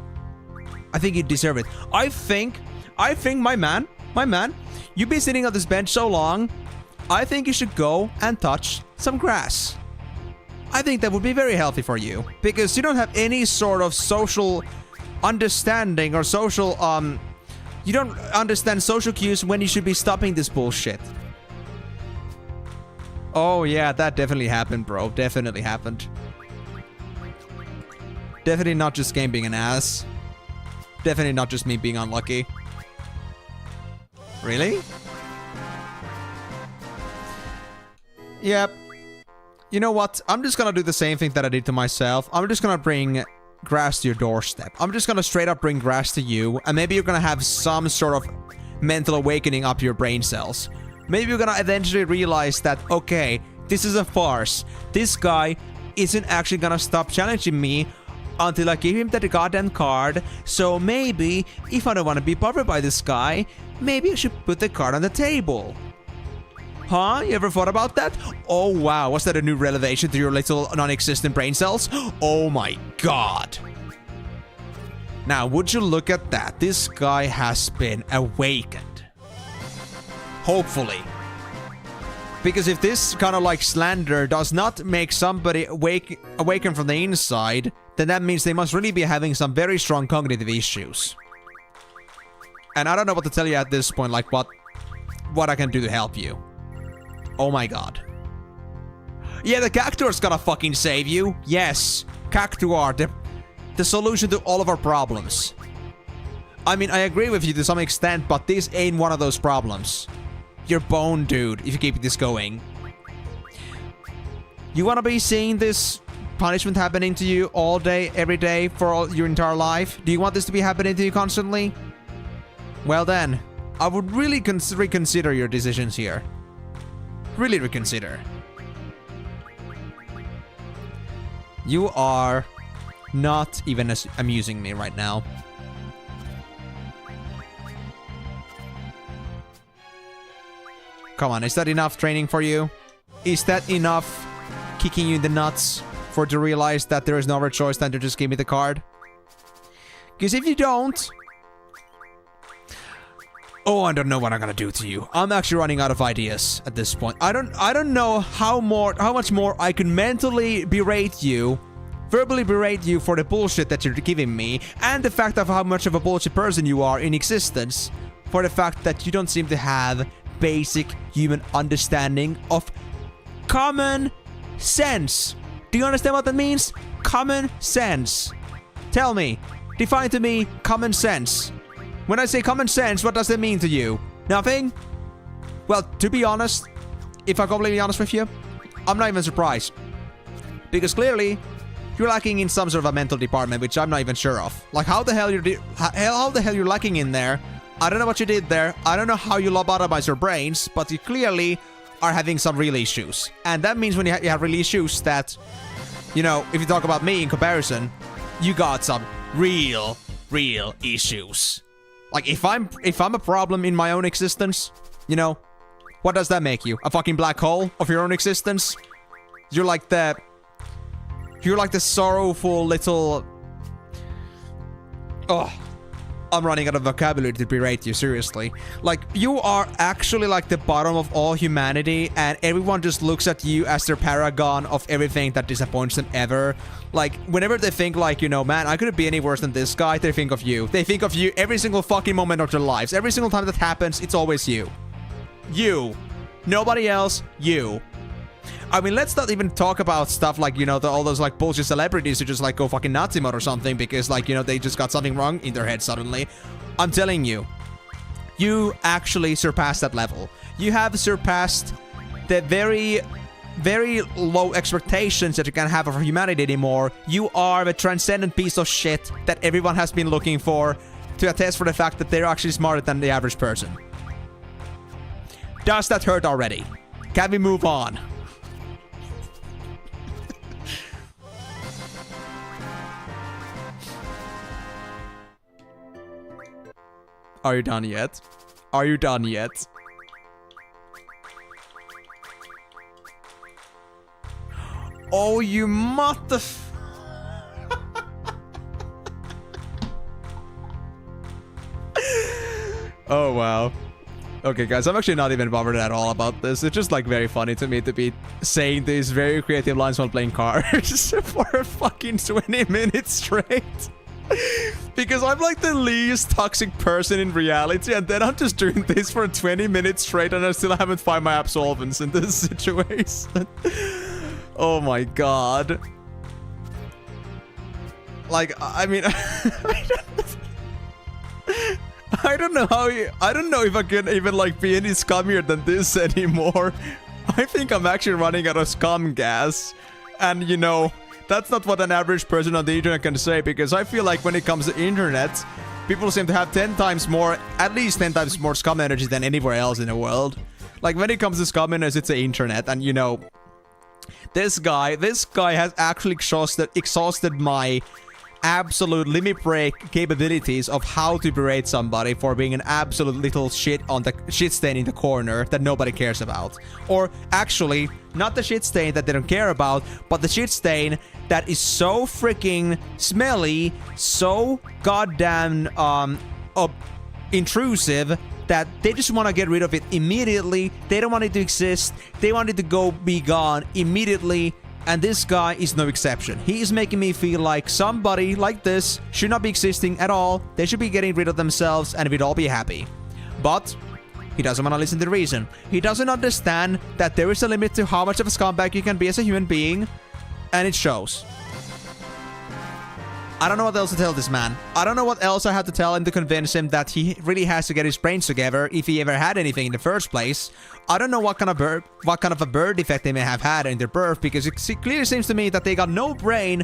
I think you deserve it. I think, my man, you've been sitting on this bench so long, I think you should go and touch some grass. I think that would be very healthy for you. Because you don't have any sort of social understanding or social, you don't understand social cues when you should be stopping this bullshit. Oh yeah, that definitely happened, bro. Definitely happened. Definitely not just game being an ass. Definitely not just me being unlucky. Really? Yep. You know what? I'm just gonna do the same thing that I did to myself. I'm just gonna bring grass to your doorstep. I'm just gonna straight up bring grass to you, and maybe you're gonna have some sort of mental awakening up your brain cells. Maybe you're gonna eventually realize that, okay, this is a farce. This guy isn't actually gonna stop challenging me until I give him that goddamn card. So maybe, if I don't want to be bothered by this guy, maybe I should put the card on the table. Huh? You ever thought about that? Oh wow, was that a new revelation to your little non-existent brain cells? Oh my god. Now, would you look at that? This guy has been awakened. Hopefully. Because if this kind of like slander does not make somebody awaken from the inside, then that means they must really be having some very strong cognitive issues. And I don't know what to tell you at this point, like what I can do to help you. Oh my god. Yeah, the Cactuar's gonna fucking save you. Yes, Cactuar, the solution to all of our problems. I mean, I agree with you to some extent, but this ain't one of those problems. You're boned, dude, if you keep this going. You wanna be seeing this punishment happening to you all day, every day, for your entire life? Do you want this to be happening to you constantly? Well then, I would really reconsider your decisions here. Really reconsider. You are not even amusing me right now. Come on, is that enough training for you? Is that enough kicking you in the nuts for to realize that there is no other choice than to just give me the card? Because if you don't... Oh, I don't know what I'm gonna do to you. I'm actually running out of ideas at this point. I don't know how much more I can mentally berate you, verbally berate you for the bullshit that you're giving me, and the fact of how much of a bullshit person you are in existence, for the fact that you don't seem to have basic human understanding of common sense. Do you understand what that means? Common sense. Tell me. Define to me common sense. When I say common sense, what does that mean to you? Nothing? Well, to be honest, if I'm completely honest with you, I'm not even surprised. Because clearly, you're lacking in some sort of a mental department, which I'm not even sure of. Like, how the hell you're lacking in there? I don't know what you did there. I don't know how you lobotomize your brains, but you clearly are having some real issues. And that means when you have real issues that, you know, if you talk about me in comparison, you got some real issues. Like, if I'm a problem in my own existence, you know, what does that make you? A fucking black hole of your own existence? You're like the sorrowful little... Oh, I'm running out of vocabulary to berate you, seriously. Like, you are actually like the bottom of all humanity, and everyone just looks at you as their paragon of everything that disappoints them ever. Like, whenever they think like, you know, man, I couldn't be any worse than this guy, they think of you. They think of you every single fucking moment of their lives. Every single time that happens, it's always you. You. Nobody else, you. I mean, let's not even talk about stuff like, you know, all those, like, bullshit celebrities who just, like, go fucking Nazi mode or something because, like, you know, they just got something wrong in their head suddenly. I'm telling you, you actually surpassed that level. You have surpassed the very low expectations that you can have of humanity anymore. You are the transcendent piece of shit that everyone has been looking for to attest for the fact that they're actually smarter than the average person. Does that hurt already? Can we move on? Are you done yet? Are you done yet? Oh, you mother... Oh, wow. Okay, guys, I'm actually not even bothered at all about this. It's just, like, very funny to me to be saying these very creative lines while playing cards for a fucking 20 minutes straight. Because I'm like the least toxic person in reality, and then I'm just doing this for 20 minutes straight, and I still haven't found my absolvents in this situation. Oh my god. Like, I mean, I don't know how I don't know if I can even, like, be any scummier than this anymore. I think I'm actually running out of scum gas. And, you know, that's not what an average person on the internet can say, because I feel like when it comes to internet, people seem to have 10 times more, at least 10 times more scum energy than anywhere else in the world. Like, when it comes to scumminess, it's the internet, and, you know, this guy has actually exhausted my absolute limit break capabilities of how to berate somebody for being an absolute little shit on the shit stain in the corner that nobody cares about. Or actually, not the shit stain that they don't care about, but the shit stain that is so freaking smelly, so goddamn intrusive, that they just want to get rid of it immediately. They don't want it to exist. They want it to be gone immediately. And this guy is no exception. He is making me feel like somebody like this should not be existing at all. They should be getting rid of themselves and we'd all be happy. But he doesn't want to listen to reason. He doesn't understand that there is a limit to how much of a scumbag you can be as a human being. And it shows. I don't know what else to tell this man. I don't know what else I have to tell him to convince him that he really has to get his brains together if he ever had anything in the first place. I don't know what kind of a bird defect they may have had in their birth, because it clearly seems to me that they got no brain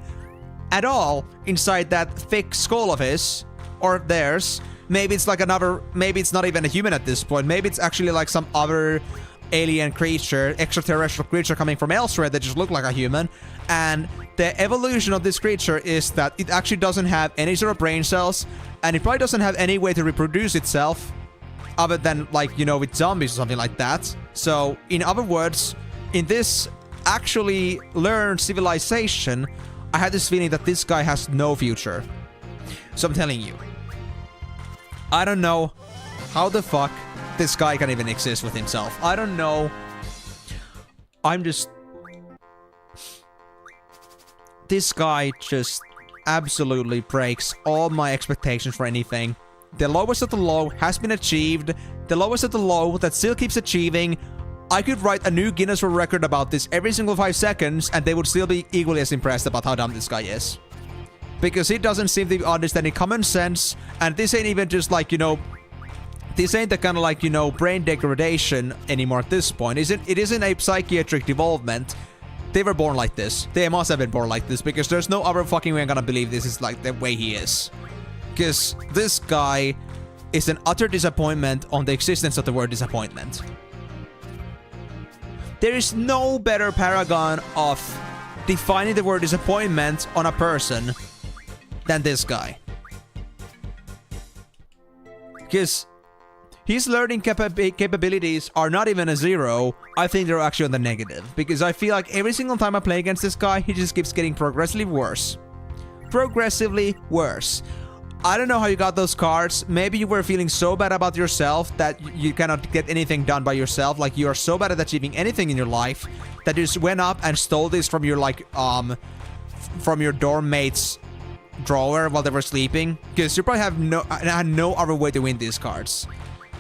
at all inside that thick skull of his or theirs. Maybe it's like maybe it's not even a human at this point. Maybe it's actually like some other alien creature, extraterrestrial creature coming from elsewhere that just look like a human. And the evolution of this creature is that it actually doesn't have any sort of brain cells, and it probably doesn't have any way to reproduce itself other than, like, you know, with zombies or something like that. So, in other words, in this actually learned civilization, I had this feeling that this guy has no future. So I'm telling you, I don't know how the fuck this guy can even exist with himself. I don't know. This guy just absolutely breaks all my expectations for anything. The lowest of the low has been achieved. The lowest of the low that still keeps achieving. I could write a new Guinness World Record about this every single 5 seconds, and they would still be equally as impressed about how dumb this guy is. Because he doesn't seem to be understanding common sense, and this ain't even just like, you know, this ain't the kind of like, you know, brain degradation anymore at this point. It isn't a psychiatric development. They were born like this. They must have been born like this, because there's no other fucking way I'm gonna believe this is like the way he is. Because this guy is an utter disappointment on the existence of the word disappointment. There is no better paragon of defining the word disappointment on a person than this guy. Because his learning capabilities are not even a 0. I think they're actually on the negative. Because I feel like every single time I play against this guy, he just keeps getting progressively worse. Progressively worse. I don't know how you got those cards. Maybe you were feeling so bad about yourself that you cannot get anything done by yourself. Like, you are so bad at achieving anything in your life that you just went up and stole this from your, like, from your dorm mate's drawer while they were sleeping. Because you probably had no other way to win these cards.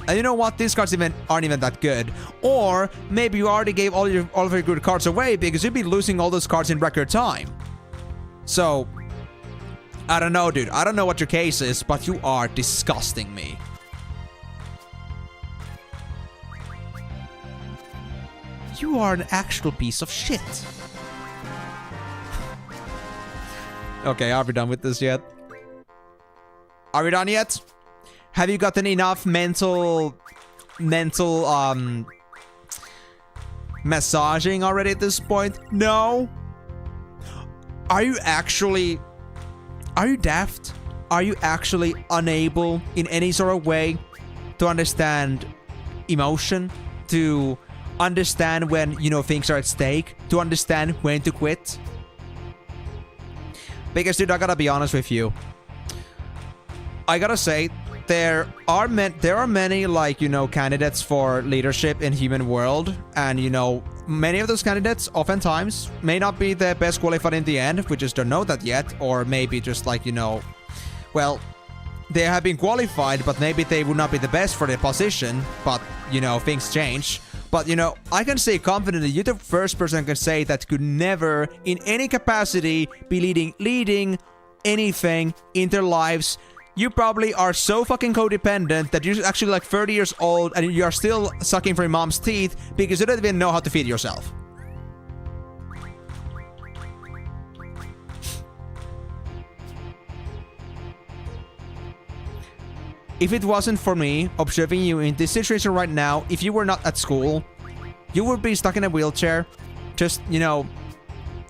And you know what? These cards aren't even that good. Or maybe you already gave all of your good cards away because you'd be losing all those cards in record time. So, I don't know, dude. I don't know what your case is, but you are disgusting me. You are an actual piece of shit. Okay, are we done with this yet? Are we done yet? Have you gotten enough mental massaging already at this point? No? Are you daft? Are you actually unable in any sort of way to understand emotion? To understand when, you know, things are at stake? To understand when to quit? Because, dude, I gotta be honest with you. I gotta say, there are many, like, you know, candidates for leadership in human world. And, you know, many of those candidates oftentimes may not be the best qualified in the end. We just don't know that yet. Or maybe just like, you know, well, they have been qualified, but maybe they would not be the best for the position. But, you know, things change. But, you know, I can say confidently, you're the first person I can say that could never, in any capacity, be leading anything in their lives. You probably are so fucking codependent that you're actually like 30 years old and you're still sucking from your mom's teeth because you don't even know how to feed yourself. If it wasn't for me observing you in this situation right now, if you were not at school, you would be stuck in a wheelchair, just, you know,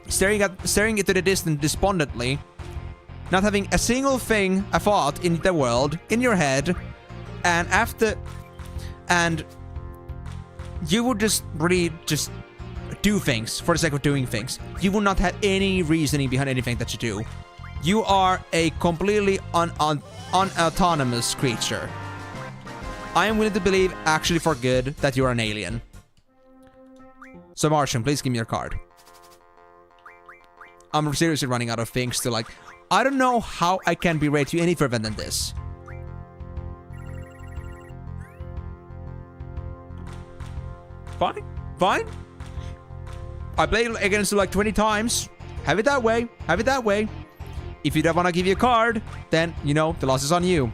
staring into the distance despondently, not having a single thing, a thought in the world, in your head, and you would just really just do things for the sake of doing things. You would not have any reasoning behind anything that you do. You are a completely unautonomous creature. I am willing to believe, actually for good, that you are an alien. So Martian, please give me your card. I'm seriously running out of things to like... I don't know how I can berate you any further than this. Fine. Fine. I played against you like 20 times. Have it that way. Have it that way. If you don't want to give you a card, then, you know, the loss is on you.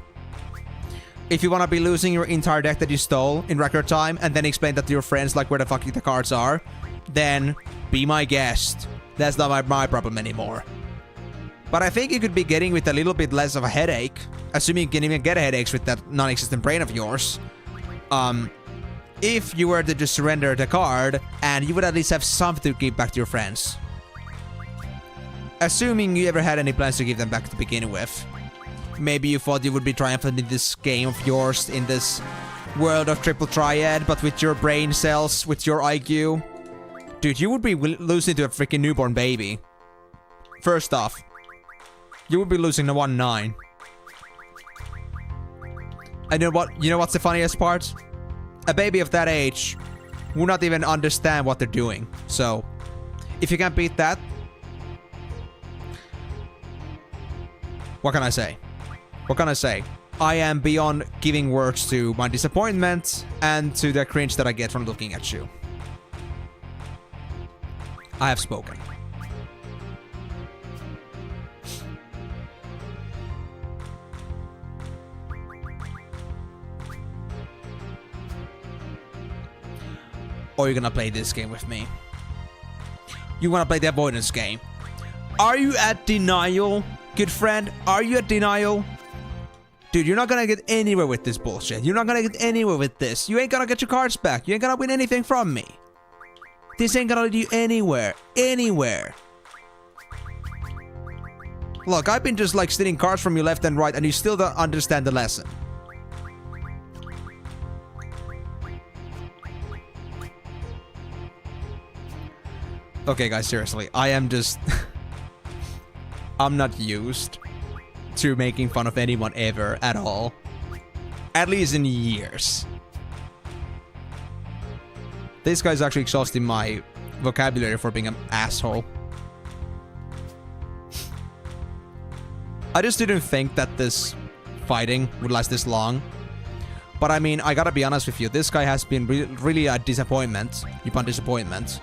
If you want to be losing your entire deck that you stole in record time and then explain that to your friends like where the fuck the cards are, then be my guest. That's not my problem anymore. But I think you could be getting with a little bit less of a headache, assuming you can even get headaches with that non-existent brain of yours. If you were to just surrender the card and you would at least have something to give back to your friends. Assuming you ever had any plans to give them back to begin with. Maybe you thought you would be triumphant in this game of yours, in this world of triple triad, but with your brain cells, with your IQ. Dude, you would be losing to a freaking newborn baby. First off, you would be losing to 1-9. And you know what's the funniest part? A baby of that age would not even understand what they're doing. So, if you can't beat that, what can I say? What can I say? I am beyond giving words to my disappointment and to the cringe that I get from looking at you. I have spoken. Or you're gonna play this game with me. You wanna play the avoidance game. Are you at denial, good friend? Are you at denial? Dude, you're not gonna get anywhere with this bullshit. You're not gonna get anywhere with this. You ain't gonna get your cards back. You ain't gonna win anything from me. This ain't gonna lead you anywhere. Anywhere. Look, I've been just like stealing cards from you left and right and you still don't understand the lesson. Okay, guys, seriously. I am just... I'm not used to making fun of anyone ever at all. At least in years. This guy's actually exhausting my vocabulary for being an asshole. I just didn't think that this fighting would last this long. But I mean, I gotta be honest with you. This guy has been really a disappointment upon disappointment.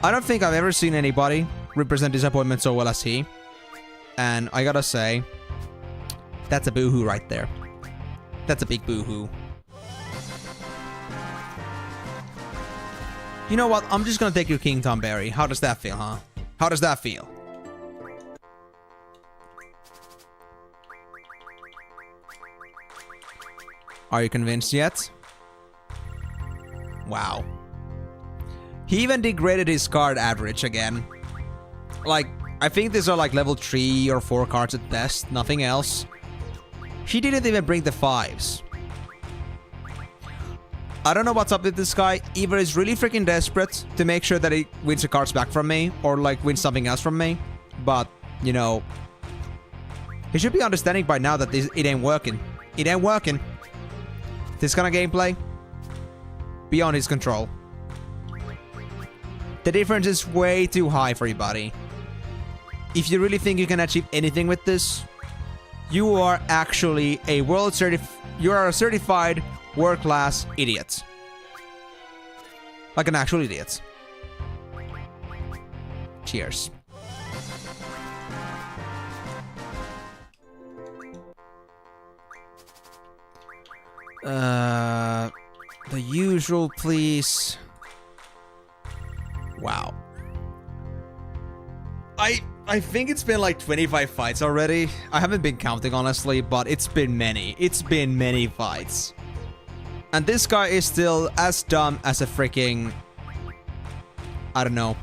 I don't think I've ever seen anybody represent disappointment so well as he. And I gotta say, that's a boohoo right there. That's a big boohoo. You know what? I'm just gonna take your King Tomberry. How does that feel, huh? How does that feel? Are you convinced yet? Wow. He even degraded his card average again. Like, I think these are like level 3 or 4 cards at best, nothing else. He didn't even bring the 5s. I don't know what's up with this guy. Either he's really freaking desperate to make sure that he wins the cards back from me, or like wins something else from me. But, you know, he should be understanding by now that it ain't working. It ain't working. This kind of gameplay, beyond his control. The difference is way too high for you, buddy. If you really think you can achieve anything with this, you are actually a you are a certified world-class idiot. Like an actual idiot. Cheers. The usual, please. Wow. I think it's been like 25 fights already. I haven't been counting, honestly, but it's been many. It's been many fights. And this guy is still as dumb as a freaking... I don't know.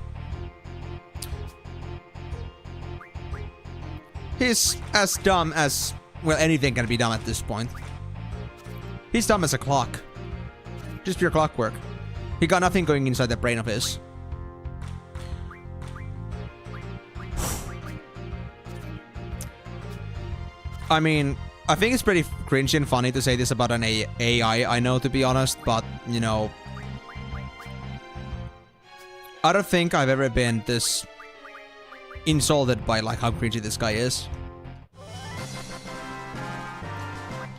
He's as dumb as... well, anything can be dumb at this point. He's dumb as a clock. Just pure clockwork. He got nothing going inside that brain of his. I mean, I think it's pretty cringy and funny to say this about an AI, I know, to be honest, but, you know... I don't think I've ever been this insulted by, like, how cringy this guy is.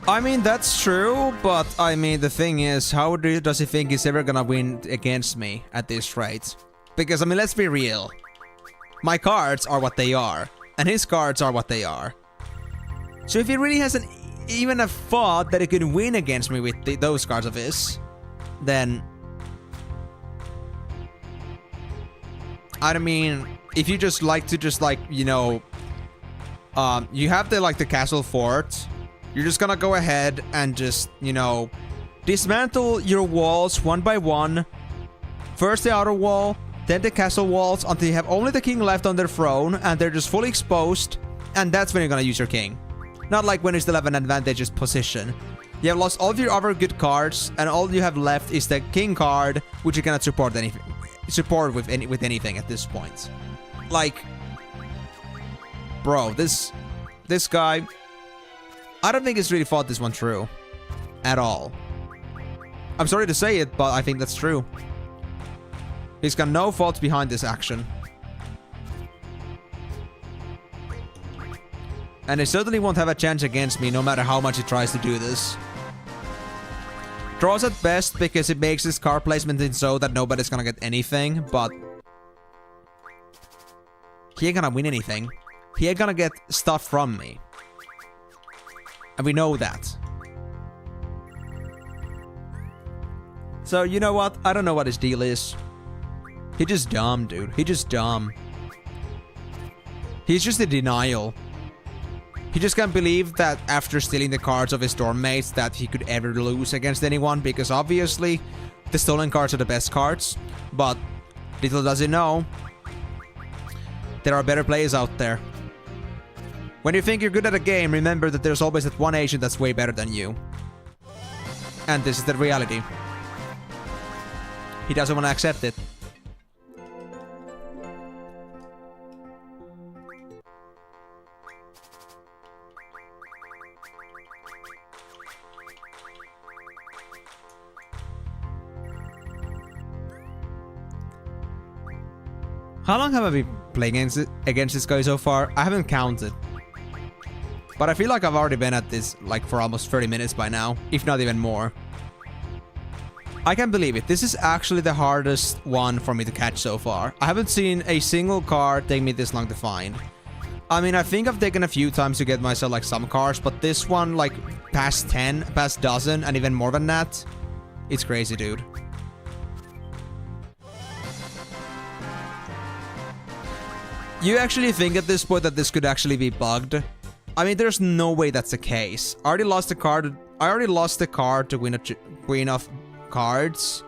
I mean, that's true, but, I mean, the thing is, how does he think he's ever gonna win against me at this rate? Because, I mean, let's be real. My cards are what they are. And his cards are what they are. So if he really hasn't even a thought that he could win against me with those cards of his, then... I mean, if you just like to just like, you know... you have the castle fort. You're just gonna go ahead and just, you know... dismantle your walls one by one. First the outer wall, then the castle walls, until you have only the king left on their throne and they're just fully exposed, and that's when you're gonna use your king. Not like when you still have an advantageous position. You have lost all of your other good cards, and all you have left is the king card, which you cannot support with anything at this point. Like, bro, this guy, I don't think he's really thought this one through at all. I'm sorry to say it, but I think that's true. He's got no faults behind this action. And he certainly won't have a chance against me, no matter how much he tries to do this. Draws at best because it makes his card placement in so that nobody's gonna get anything, but... he ain't gonna win anything. He ain't gonna get stuff from me. And we know that. So, you know what? I don't know what his deal is. He's just dumb, dude. He's just dumb. He's just in denial. He just can't believe that after stealing the cards of his Stormmates that he could ever lose against anyone, because obviously the stolen cards are the best cards. But little does he know, there are better players out there. When you think you're good at a game, remember that there's always that one agent that's way better than you. And this is the reality. He doesn't want to accept it. How long have I been playing against this guy so far? I haven't counted. But I feel like I've already been at this like for almost 30 minutes by now, if not even more. I can't believe it. This is actually the hardest one for me to catch so far. I haven't seen a single card take me this long to find. I mean, I think I've taken a few times to get myself like some cards, but this one like past 10, past dozen, and even more than that. It's crazy, dude. You actually think at this point that this could actually be bugged? I mean, there's no way that's the case. I already lost the card. I already lost the card to win a queen of cards.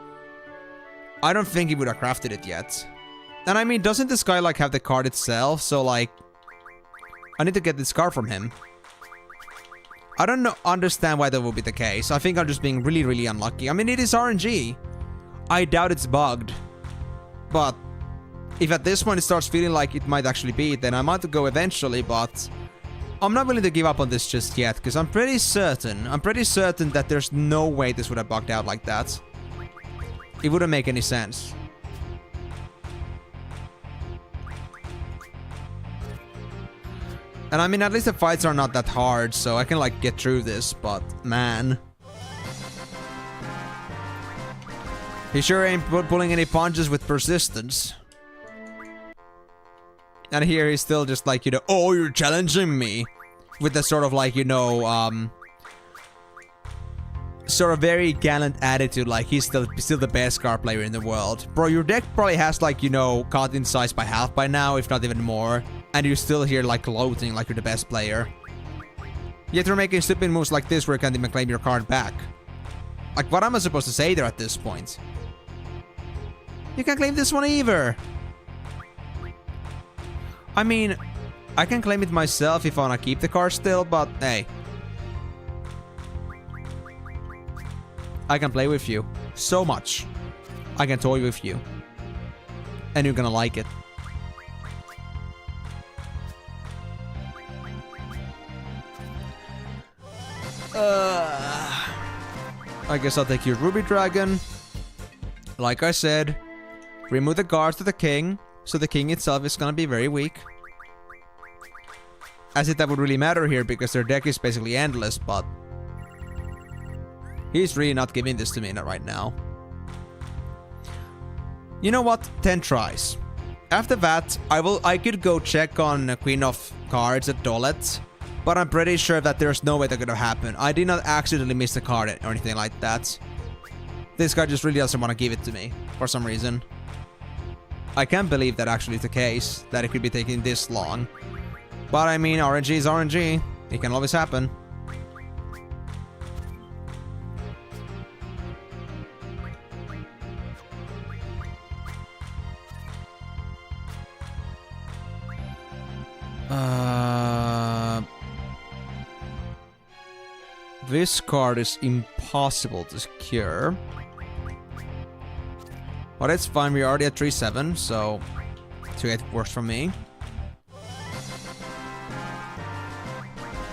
I don't think he would have crafted it yet. And I mean, doesn't this guy like have the card itself? So like, I need to get this card from him. I don't understand why that would be the case. I think I'm just being really, really unlucky. I mean, it is RNG. I doubt it's bugged. But if at this point it starts feeling like it might actually be, then I might go eventually, but I'm not willing to give up on this just yet, because I'm pretty certain that there's no way this would have bugged out like that. It wouldn't make any sense. And I mean, at least the fights are not that hard, so I can like get through this, but man. He sure ain't pulling any punches with persistence. And here he's still just like, you know, oh, you're challenging me. With the sort of like, you know, sort of very gallant attitude, like he's still the best card player in the world. Bro, your deck probably has like, you know, cut in size by half by now, if not even more. And you're still here like gloating like you're the best player. Yet you're making stupid moves like this where you can't even claim your card back. Like, what am I supposed to say there at this point? You can't claim this one either. I mean, I can claim it myself if I want to keep the card still, but hey. I can play with you so much. I can toy with you. And you're gonna like it. I guess I'll take your Ruby Dragon. Like I said, remove the guards to the king. So the king itself is gonna be very weak. As if that would really matter here, because their deck is basically endless, but he's really not giving this to me right now. You know what? 10 tries. After that, I could go check on Queen of Cards at Dolet, but I'm pretty sure that there's no way that could have happened. I did not accidentally miss the card or anything like that. This guy just really doesn't want to give it to me for some reason. I can't believe that actually is the case, that it could be taking this long. But I mean, RNG is RNG. It can always happen. This card is impossible to secure. But it's fine, we're already at 3-7, so 2-8 works for me.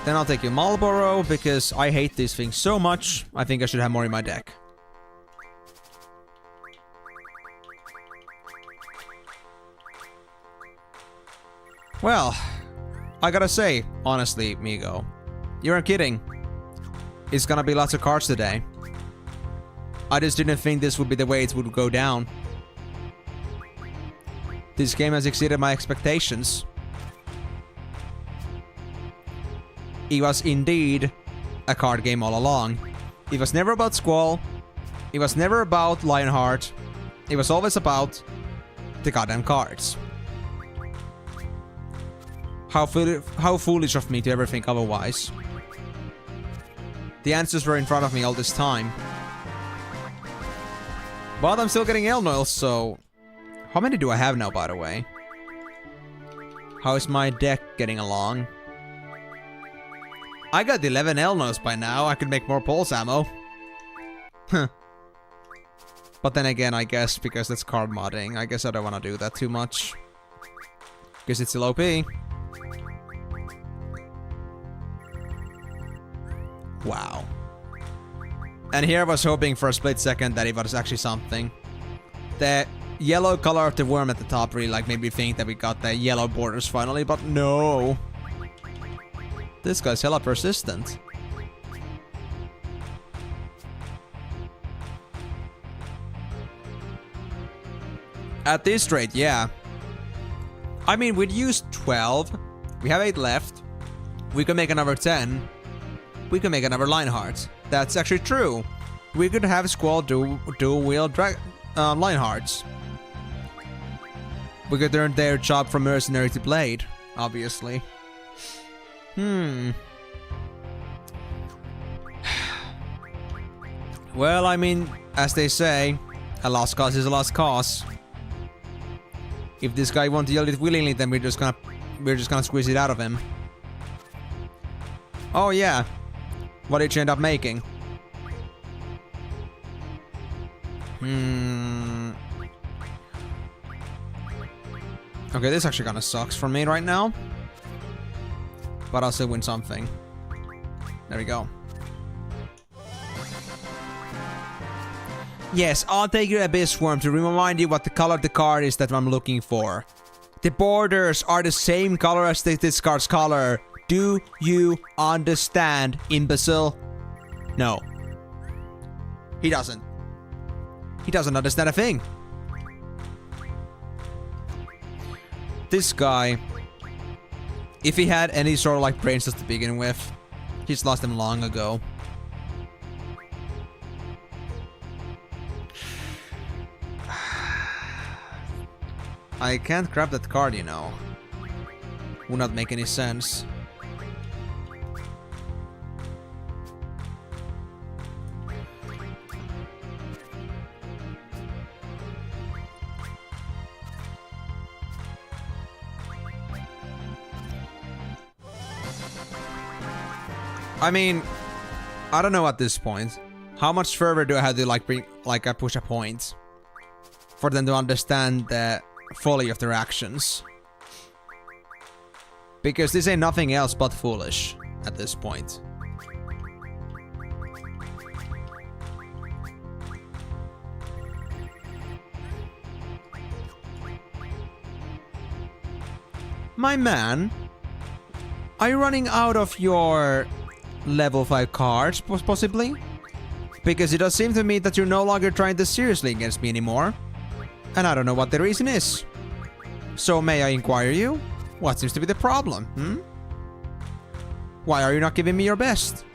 Then I'll take you Marlboro, because I hate these things so much, I think I should have more in my deck. Well, I gotta say, honestly, Migo, you weren't kidding. It's gonna be lots of cards today. I just didn't think this would be the way it would go down. This game has exceeded my expectations. It was indeed a card game all along. It was never about Squall. It was never about Lionheart. It was always about the goddamn cards. How foolish of me to ever think otherwise. The answers were in front of me all this time. But I'm still getting Emenalus, so... How many do I have now, by the way? How is my deck getting along? I got 11 Emenalus by now. I could make more pulse ammo. Huh. But then again, I guess because that's card modding, I guess I don't want to do that too much. Because it's still OP. Wow. And here I was hoping for a split second that it was actually something. The yellow color of the worm at the top really like made me think that we got the yellow borders finally, but no. This guy's hella persistent. At this rate, yeah. I mean, we'd use 12. We have 8 left. We could make another 10. We could make another Lionheart. That's actually true. We could have Squall dual wield Lionhearts. We could turn their job from mercenary to blade, obviously. Well, I mean, as they say, a lost cause is a lost cause. If this guy won't yield it willingly, then we're just gonna squeeze it out of him. Oh yeah. What did you end up making? Okay, this actually kinda sucks for me right now. But I'll still win something. There we go. Yes, I'll take you Abyss Worm to remind you what the color of the card is that I'm looking for. The borders are the same color as this card's color. Do you understand, imbecile? No. He doesn't. He doesn't understand a thing. This guy, if he had any sort of like brain cells to begin with, he's lost them long ago. I can't grab that card, you know. Would not make any sense. I mean, I don't know at this point. How much further do I have to like bring, like push a point for them to understand the folly of their actions? Because this ain't nothing else but foolish at this point. My man, are you running out of your level 5 cards, possibly? Because it does seem to me that you're no longer trying this seriously against me anymore. And I don't know what the reason is. So may I inquire you? What seems to be the problem, Why are you not giving me your best?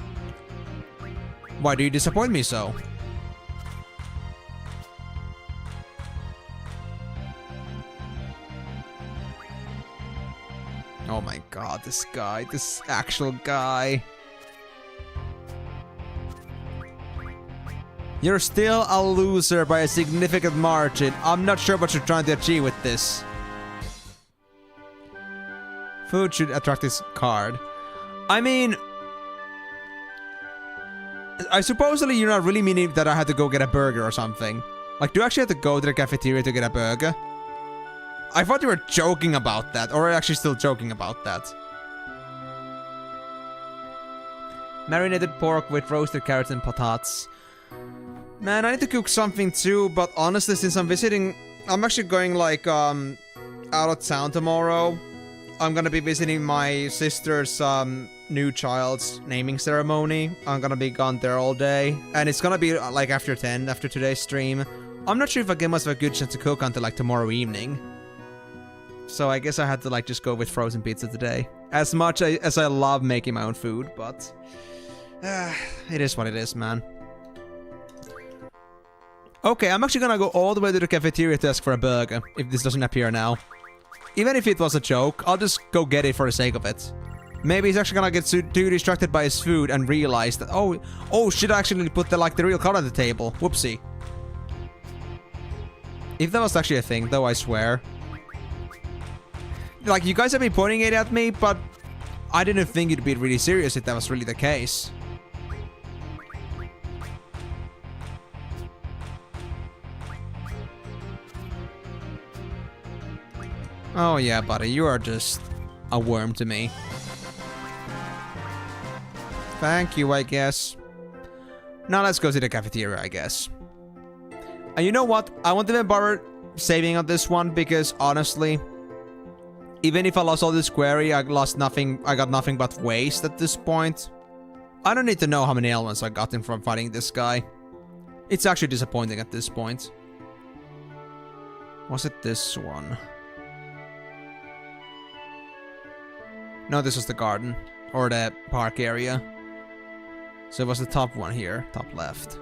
Why do you disappoint me so? Oh my god, this guy, this actual guy. You're still a loser by a significant margin. I'm not sure what you're trying to achieve with this. Food should attract this card. I mean... I supposedly you're not really meaning that I had to go get a burger or something. Like, do I actually have to go to the cafeteria to get a burger? I thought you were joking about that, or actually still joking about that. Marinated pork with roasted carrots and potatoes. Man, I need to cook something too, but honestly, since I'm visiting... I'm actually going, like, out of town tomorrow. I'm gonna be visiting my sister's, new child's naming ceremony. I'm gonna be gone there all day. And it's gonna be, like, after 10, after today's stream. I'm not sure if I get much of a good chance to cook until, like, tomorrow evening. So I guess I had to, like, just go with frozen pizza today. As much as I love making my own food, but... it is what it is, man. Okay, I'm actually gonna go all the way to the cafeteria to ask for a burger, if this doesn't appear now. Even if it was a joke, I'll just go get it for the sake of it. Maybe he's actually gonna get too distracted by his food and realize that, oh, should I actually put the real card on the table? Whoopsie. If that was actually a thing, though, I swear. Like, you guys have been pointing it at me, but I didn't think it'd be really serious if that was really the case. Oh yeah, buddy, you are just a worm to me. Thank you, I guess. Now let's go to the cafeteria, I guess. And you know what? I won't even bother saving on this one because honestly, even if I lost all this query, I got nothing but waste at this point. I don't need to know how many elements I got in from fighting this guy. It's actually disappointing at this point. Was it this one? No, this was the garden. Or the park area. So it was the top one here. Top left.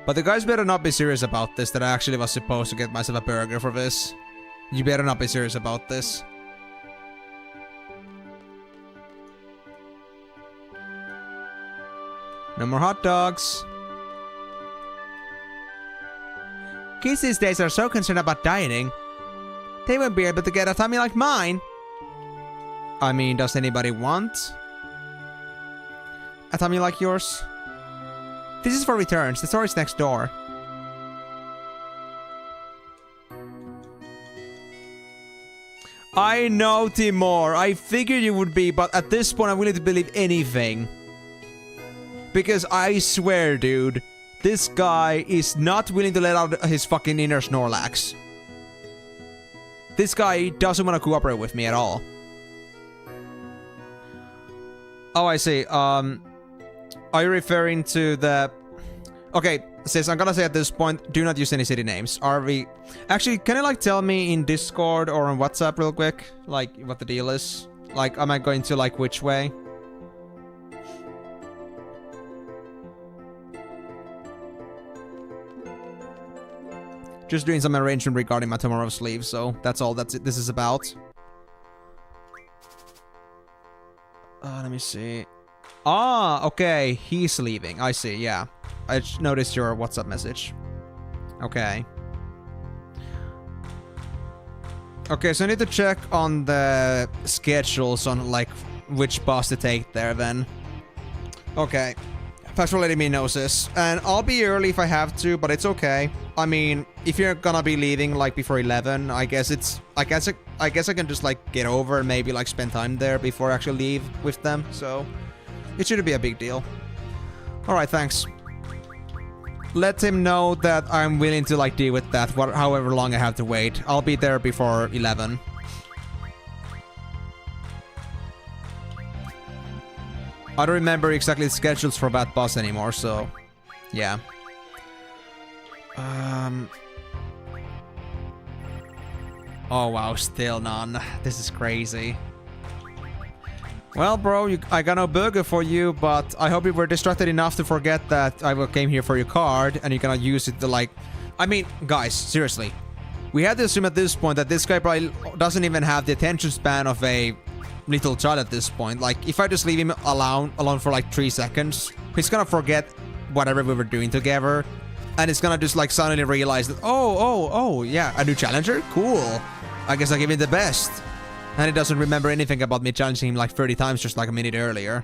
But the guys better not be serious about this, that I actually was supposed to get myself a burger for this. You better not be serious about this. No more hot dogs. Kids these days are so concerned about dieting. They won't be able to get a tummy like mine. I mean, does anybody want a tummy like yours? This is for returns. The store is next door. I know, Timor. I figured you would be, but at this point I'm willing to believe anything. Because I swear, dude, this guy is not willing to let out his fucking inner Snorlax. This guy doesn't want to cooperate with me at all. Oh, I see. Are you referring to the... Okay, sis, I'm gonna say at this point, do not use any city names. Are we... Actually, can you, like, tell me in Discord or on WhatsApp real quick? Like, what the deal is? Like, am I going to, like, which way? Just doing some arrangement regarding my tomorrow's leave, so that's all this is about. Let me see. Ah, okay. He's leaving. I see, yeah. I just noticed your WhatsApp message. Okay. Okay, so I need to check on the schedules on, like, which bus to take there, then. Okay. Thanks for letting me know, sis. And I'll be early if I have to, but it's okay. I mean, if you're gonna be leaving, like, before 11, I guess I can just, like, get over and maybe, like, spend time there before I actually leave with them, so... It shouldn't be a big deal. Alright, thanks. Let him know that I'm willing to, like, deal with that, however long I have to wait. I'll be there before 11. I don't remember exactly the schedules for that bus anymore, so... Yeah. Oh wow, still none. This is crazy. Well, bro, I got no burger for you, but I hope you were distracted enough to forget that I came here for your card, and you're gonna use it to like... I mean, guys, seriously. We had to assume at this point that this guy probably doesn't even have the attention span of a little child at this point. Like, if I just leave him alone for like 3 seconds, he's gonna forget whatever we were doing together. And it's gonna just like suddenly realize that, oh, yeah, a new challenger? Cool. I guess I give him the best. And he doesn't remember anything about me challenging him like 30 times just like a minute earlier.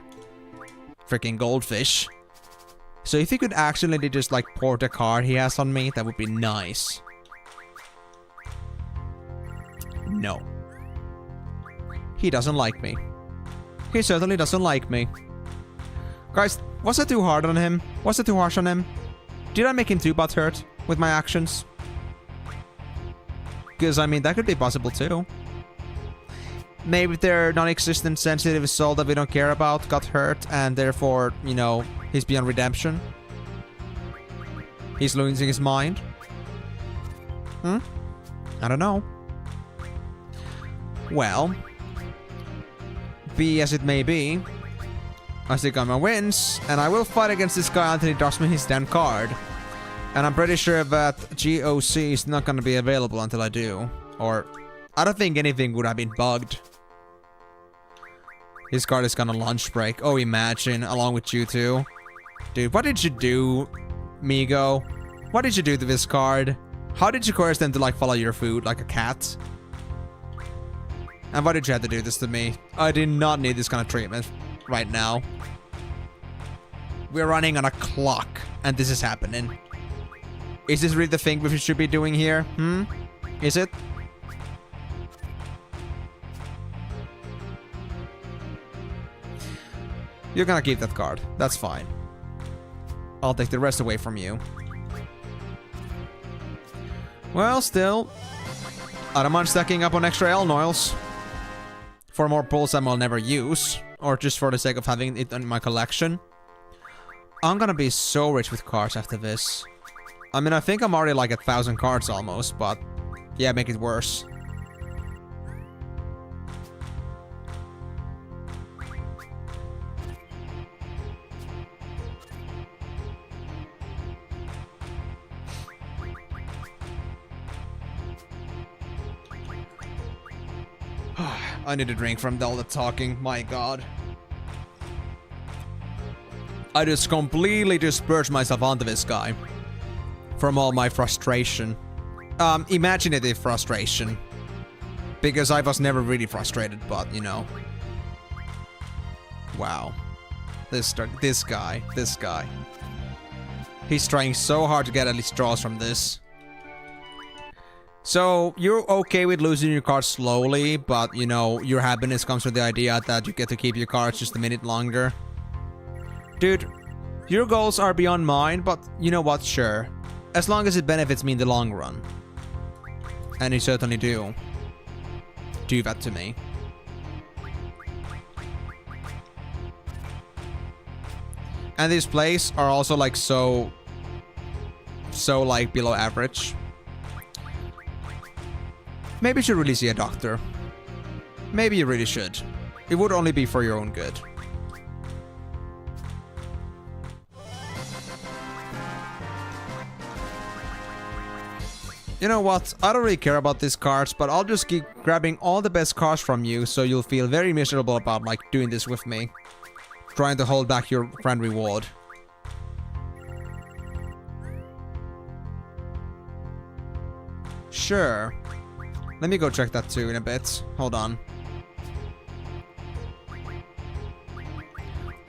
Freaking goldfish. So if he could actually just like port a card he has on me, that would be nice. No. He doesn't like me. He certainly doesn't like me. Guys, was that too hard on him? Was it too harsh on him? Did I make him too butthurt with my actions? Because, I mean, that could be possible too. Maybe their non-existent sensitive soul that we don't care about got hurt and therefore, you know, he's beyond redemption. He's losing his mind. I don't know. Well, be as it may be, I still got my wins, and I will fight against this guy until he drops me his damn card. And I'm pretty sure that GOC is not gonna be available until I do. Or, I don't think anything would have been bugged. His card is gonna lunch break. Oh, imagine, along with you two. Dude, what did you do, Migo? What did you do to this card? How did you coerce them to, like, follow your food like a cat? And why did you have to do this to me? I did not need this kind of treatment right now. We're running on a clock, and this is happening. Is this really the thing we should be doing here? Is it? You're gonna keep that card. That's fine. I'll take the rest away from you. Well, still, I don't mind stacking up on extra L-Noils. For more pulls I'll never use. Or just for the sake of having it in my collection. I'm gonna be so rich with cards after this. I mean, I think I'm already like 1,000 cards almost, but yeah, make it worse. I need a drink from all the talking, my god. I just completely dispersed myself onto this guy. From all my frustration. Imaginative frustration. Because I was never really frustrated, but, you know. Wow. This guy. He's trying so hard to get at least draws from this. So, you're okay with losing your cards slowly, but, you know, your happiness comes from the idea that you get to keep your cards just a minute longer. Dude, your goals are beyond mine, but you know what, sure. As long as it benefits me in the long run. And you certainly do. Do that to me. And these plays are also like so like below average. Maybe you should really see a doctor. Maybe you really should. It would only be for your own good. You know what? I don't really care about these cards, but I'll just keep grabbing all the best cards from you so you'll feel very miserable about like doing this with me. Trying to hold back your grand reward. Sure. Let me go check that too in a bit. Hold on.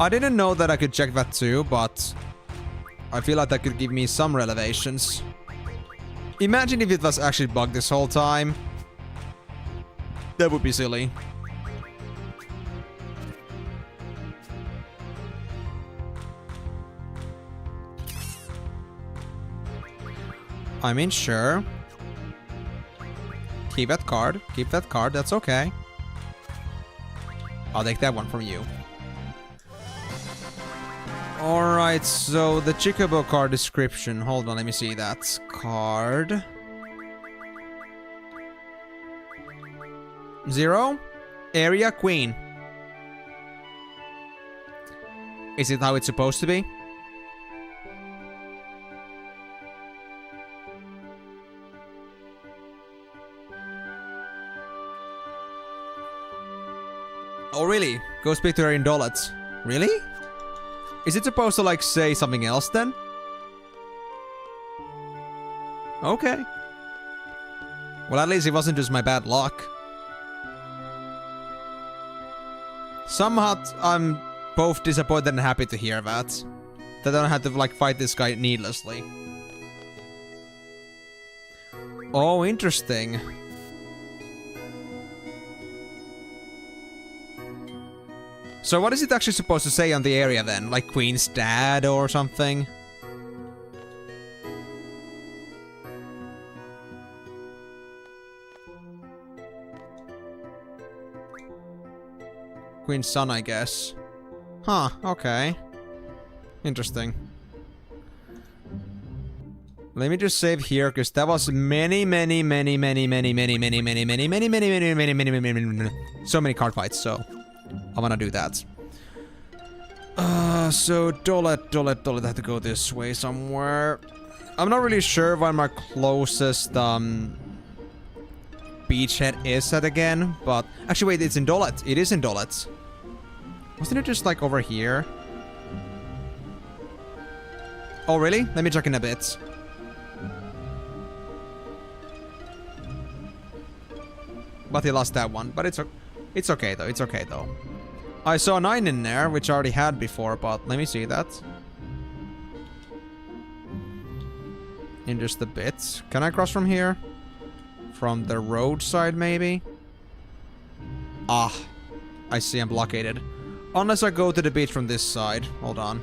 I didn't know that I could check that too, but I feel like that could give me some revelations. Imagine if it was actually bugged this whole time. That would be silly. I mean, sure. Keep that card. Keep that card. That's okay. I'll take that one from you. Alright, so the Chocobo card description. Hold on, let me see that. Card. 0. Area queen. Is it how it's supposed to be? Oh really? Go speak to her in Dollets. Really? Is it supposed to like say something else then? Okay. Well, at least it wasn't just my bad luck. Somehow I'm both disappointed and happy to hear that. That I don't have to like fight this guy needlessly. Oh, interesting. So what is it actually supposed to say on the area then? Like Queen's dad or something? Queen's son, I guess. Huh, okay. Interesting. Let me just save here, because that was so many card fights, so I wanna do that. So Dolet have to go this way somewhere. I'm not really sure where my closest beachhead is at again, but actually wait, it's in Dolet. It is in Dolet. Wasn't it just like over here? Oh really? Let me check in a bit. But he lost that one. But it's okay though. It's okay though. I saw a 9 in there, which I already had before, but let me see that. In just a bit. Can I cross from here? From the roadside, maybe? Ah. I see I'm blockaded. Unless I go to the beach from this side. Hold on.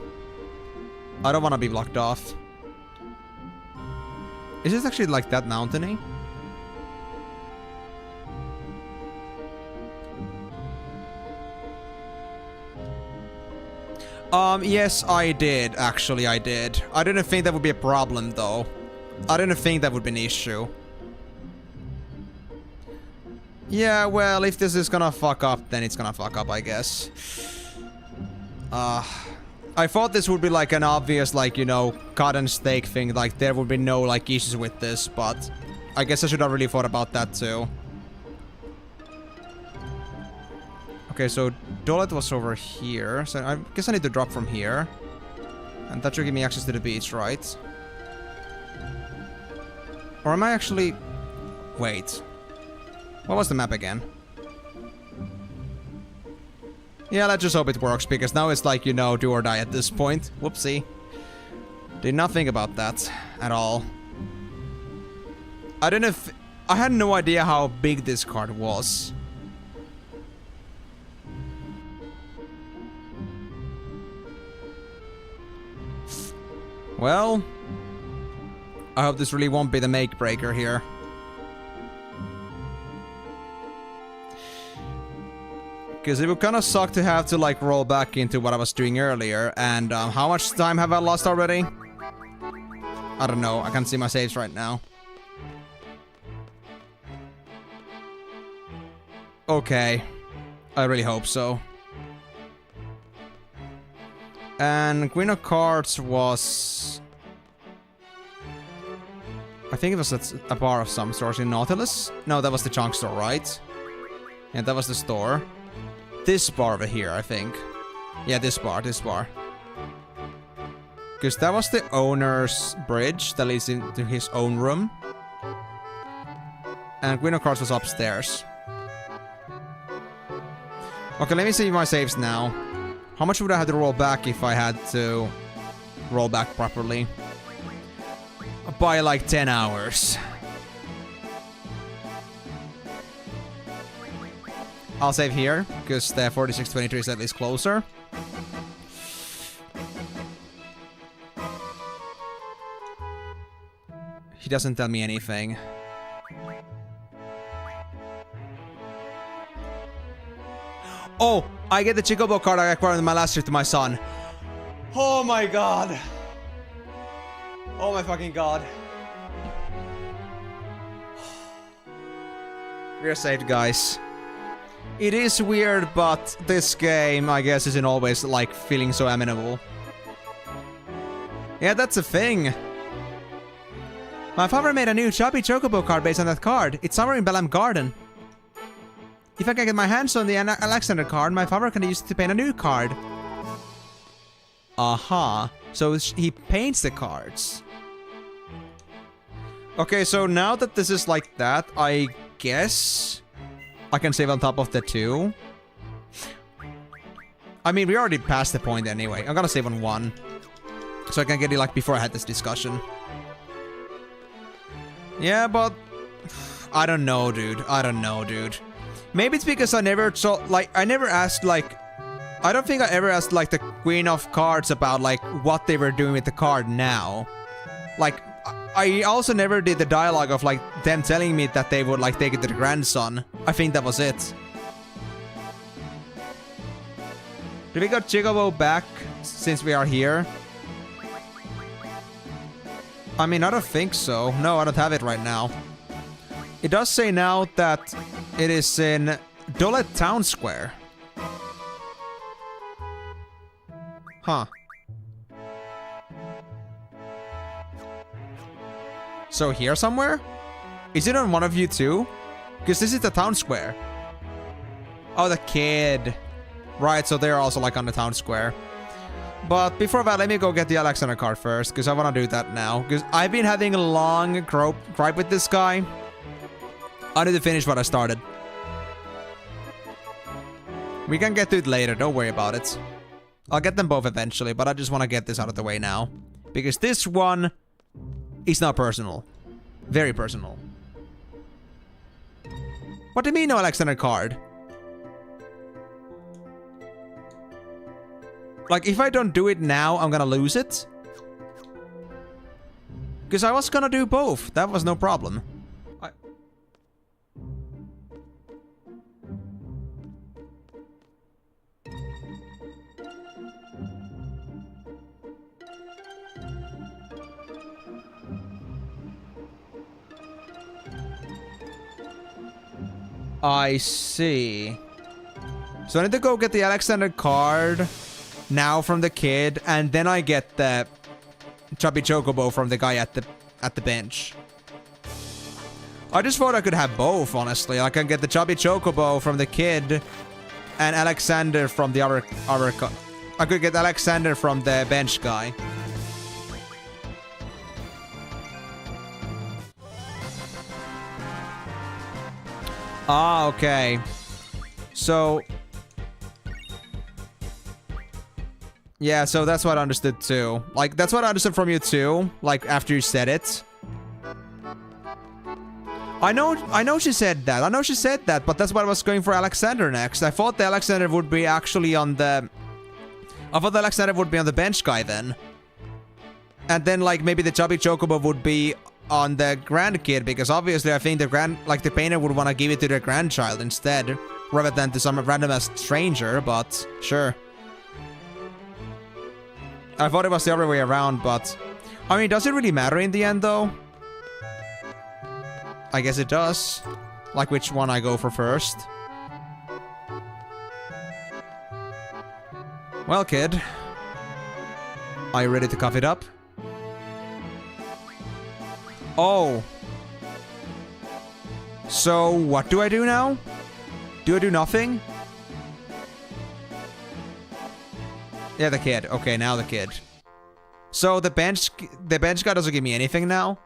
I don't want to be blocked off. Is this actually like that mountainy? Yes, I did. Actually, I did. I didn't think that would be a problem, though. I didn't think that would be an issue. Yeah, well, if this is gonna fuck up, then it's gonna fuck up, I guess. I thought this would be like an obvious, like, you know, cut and stake thing. Like, there would be no, like, issues with this, but I guess I should have really thought about that, too. Okay, so Dolet was over here, so I guess I need to drop from here. And that should give me access to the beach, right? Or am I actually... Wait. What was the map again? Yeah, let's just hope it works, because now it's like, you know, do or die at this point. Whoopsie. Did not think about that at all. I don't know if... I had no idea how big this card was. Well, I hope this really won't be the make breaker here. Because it would kind of suck to have to like roll back into what I was doing earlier. And how much time have I lost already? I don't know. I can't see my saves right now. Okay. I really hope so. And Queen of Cards was... I think it was a bar of some sort in Nautilus. No, that was the junk store, right? Yeah, that was the store. This bar over here, I think. Yeah, this bar. Because that was the owner's bridge that leads into his own room. And Queen of Cards was upstairs. Okay, let me see my saves now. How much would I have to roll back if I had to roll back properly? By like 10 hours. I'll save here, because the 4623 is at least closer. He doesn't tell me anything. Oh, I get the Chocobo card I acquired in my last trip to my son. Oh my god. Oh my fucking god. We're saved, guys. It is weird, but this game, I guess, isn't always, like, feeling so amenable. Yeah, that's a thing. My father made a new Chubby Chocobo card based on that card. It's somewhere in Bellam Garden. If I can get my hands on the Alexander card, my father can use it to paint a new card. Aha. So he paints the cards. Okay, so now that this is like that, I guess I can save on top of the 2. I mean, we already passed the point anyway. I'm gonna save on 1. So I can get it like before I had this discussion. Yeah, but I don't know, dude. I don't know, dude. Maybe it's because I never asked, like, I don't think I ever asked, like, the Queen of Cards about, like, what they were doing with the card now. Like, I also never did the dialogue of, like, them telling me that they would, like, take it to the grandson. I think that was it. Did we got Chigobo back since we are here? I mean, I don't think so. No, I don't have it right now. It does say now that it is in Dolet Town Square. Huh. So here somewhere? Is it on one of you too? Because this is the town square. Oh, the kid. Right, so they're also like on the town square. But before that, let me go get the Alexander card first, because I want to do that now. Because I've been having a long gripe with this guy. I need to finish what I started. We can get to it later, don't worry about it. I'll get them both eventually, but I just want to get this out of the way now. Because this one is not personal. Very personal. What do you mean no Alexander card? Like, if I don't do it now, I'm gonna lose it? Because I was gonna do both. That was no problem. I see. So I need to go get the Alexander card now from the kid, and then I get the Chubby Chocobo from the guy at the bench. I just thought I could have both, honestly. I can get the Chubby Chocobo from the kid and Alexander from the other I could get Alexander from the bench guy. Ah, okay. So yeah, so that's what I understood too. Like, that's what I understood from you too, like, after you said it. I know she said that. I know she said that, but that's what I was going for Alexander next. I thought the Alexander would be actually on the... I thought the Alexander would be on the bench guy then. And then, like, maybe the Chubby Chocobo would be on the grandkid, because obviously I think the painter would want to give it to their grandchild instead, rather than to some random ass stranger, but sure. I thought it was the other way around, but... I mean, does it really matter in the end, though? I guess it does. Like, which one I go for first. Well, kid. Are you ready to cough it up? Oh. So, what do I do now? Do I do nothing? Yeah, the kid. Okay, now the kid. So the bench guy doesn't give me anything now?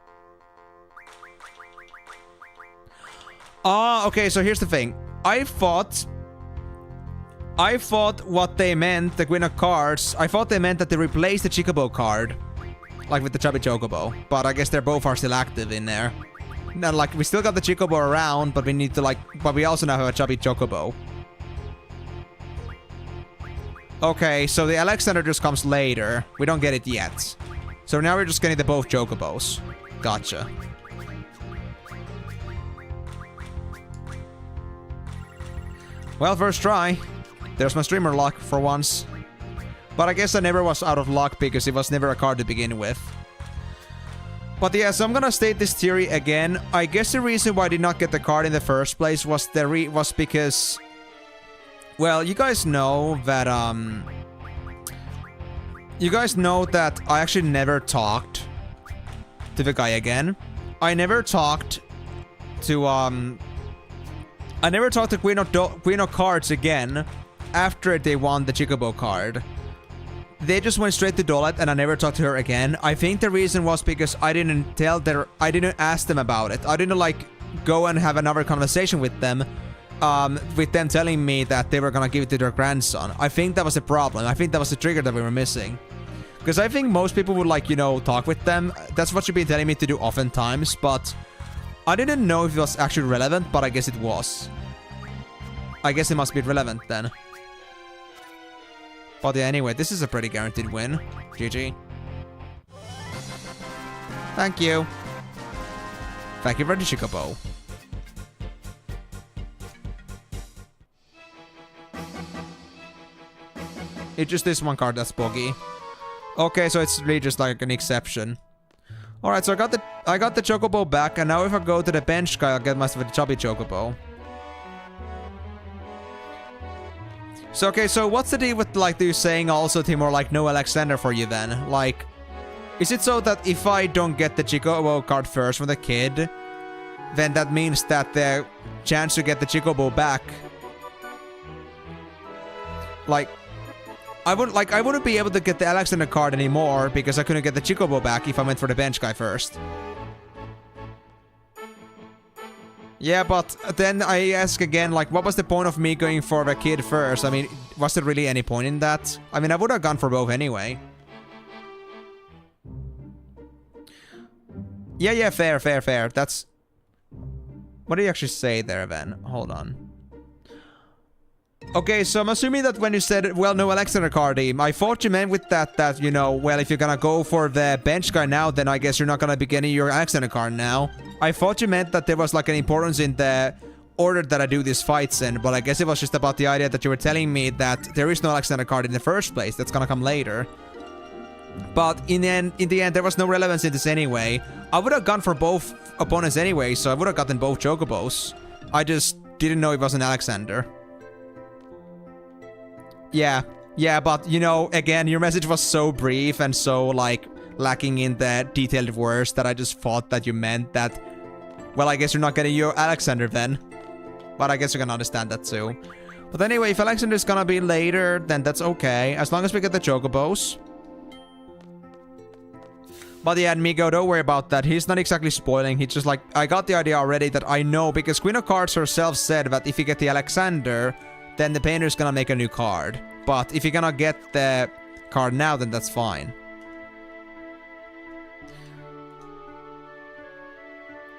Ah, okay, so here's the thing. I thought what they meant, the Queen of Cards, I thought they meant that they replaced the Chocobo card. Like with the Chubby Chocobo. But I guess they're both are still active in there. Now, like, we still got the Chocobo around, but we need to, like, but we also now have a Chubby Chocobo. Okay, so the Alexander just comes later. We don't get it yet. So now we're just getting the both Chocobos. Gotcha. Well, first try. There's my streamer luck for once. But I guess I never was out of luck because it was never a card to begin with. But yeah, so I'm gonna state this theory again. I guess the reason why I did not get the card in the first place was because Well, you guys know that, you guys know that I actually never talked to the guy again. I never talked to, Queen of Cards again after they won the Chocobo card. They just went straight to Dolet and I never talked to her again. I think the reason was because I didn't ask them about it. I didn't like go and have another conversation with them telling me that they were gonna give it to their grandson. I think that was a problem. I think that was the trigger that we were missing. Because I think most people would like, you know, talk with them. That's what you've been telling me to do oftentimes, but I didn't know if it was actually relevant, but I guess it was. I guess it must be relevant then. But yeah, anyway, this is a pretty guaranteed win. GG. Thank you. Thank you for the Chocobo. It's just this one card that's buggy. Okay, so it's really just like an exception. Alright, so I got the Chocobo back, and now if I go to the bench guy, I'll get myself a chubby Chocobo. So okay, so what's the deal with like you saying also, Timur, like no Alexander for you then? Like, is it so that if I don't get the Chocobo card first from the kid, then that means that the chance to get the Chocobo back, like, I wouldn't be able to get the Alexander card anymore because I couldn't get the Chocobo back if I went for the bench guy first. Yeah, but then I ask again, like, what was the point of me going for the kid first? I mean, was there really any point in that? I mean, I would have gone for both anyway. Yeah, fair. That's... What did you actually say there, then? Hold on. Okay, so I'm assuming that when you said, well, no Alexander card team, I thought you meant with that, you know, well, if you're gonna go for the bench guy now, then I guess you're not gonna be getting your Alexander card now. I thought you meant that there was like an importance in the order that I do these fights in, but I guess it was just about the idea that you were telling me that there is no Alexander card in the first place. That's gonna come later. But in the end, there was no relevance in this anyway. I would have gone for both opponents anyway, so I would have gotten both Chocobos. I just didn't know it was an Alexander. Yeah, but, you know, again, your message was so brief and so, like, lacking in the detailed words that I just thought that you meant that, well, I guess you're not getting your Alexander then. But I guess you can understand that too. But anyway, if Alexander is gonna be later, then that's okay, as long as we get the Chocobos. But yeah, Migo, don't worry about that. He's not exactly spoiling. He's just like, I got the idea already that I know, because Queen of Cards herself said that if you get the Alexander, then the painter's gonna make a new card. But if you're gonna get the card now, then that's fine.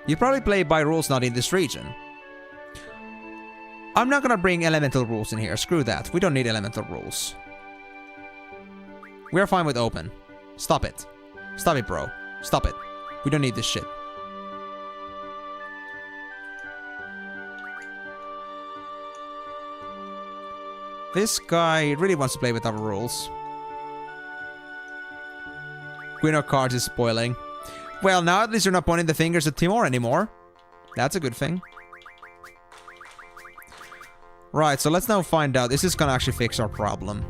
You probably play by rules not in this region. I'm not gonna bring elemental rules in here. Screw that. We don't need elemental rules. We're fine with open. Stop it. Stop it, bro. Stop it. We don't need this shit. This guy really wants to play with our rules. Queen of Cards is spoiling. Well, now at least you're not pointing the fingers at Timur anymore. That's a good thing. Right, so let's now find out. Is this gonna actually fix our problem?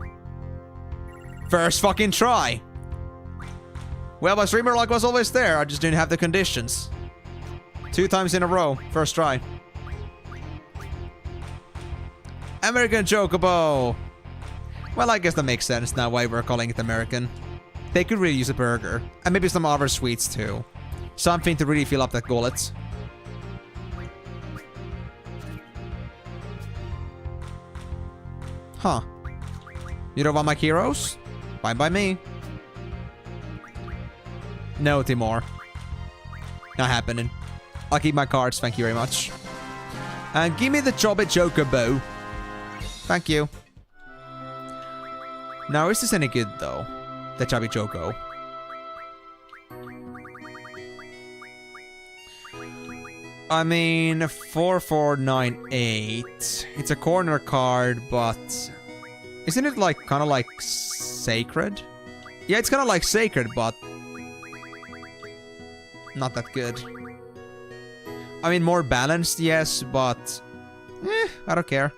First fucking try! Well, my streamer luck was always there. I just didn't have the conditions. 2 times in a row. First try. American Chocobo! Well, I guess that makes sense now why we're calling it American. They could really use a burger. And maybe some other sweets too. Something to really fill up that gullet. Huh. You don't want my heroes? Fine by me. No, Timur. Not happening. I'll keep my cards, thank you very much. And give me the Chubby Chocobo. Thank you. Now, is this any good, though? The Chubby Choco. I mean, 4498. It's a corner card, but... Isn't it, like, kind of like sacred? Yeah, it's kind of like sacred, but... Not that good. I mean, more balanced, yes, but... I don't care.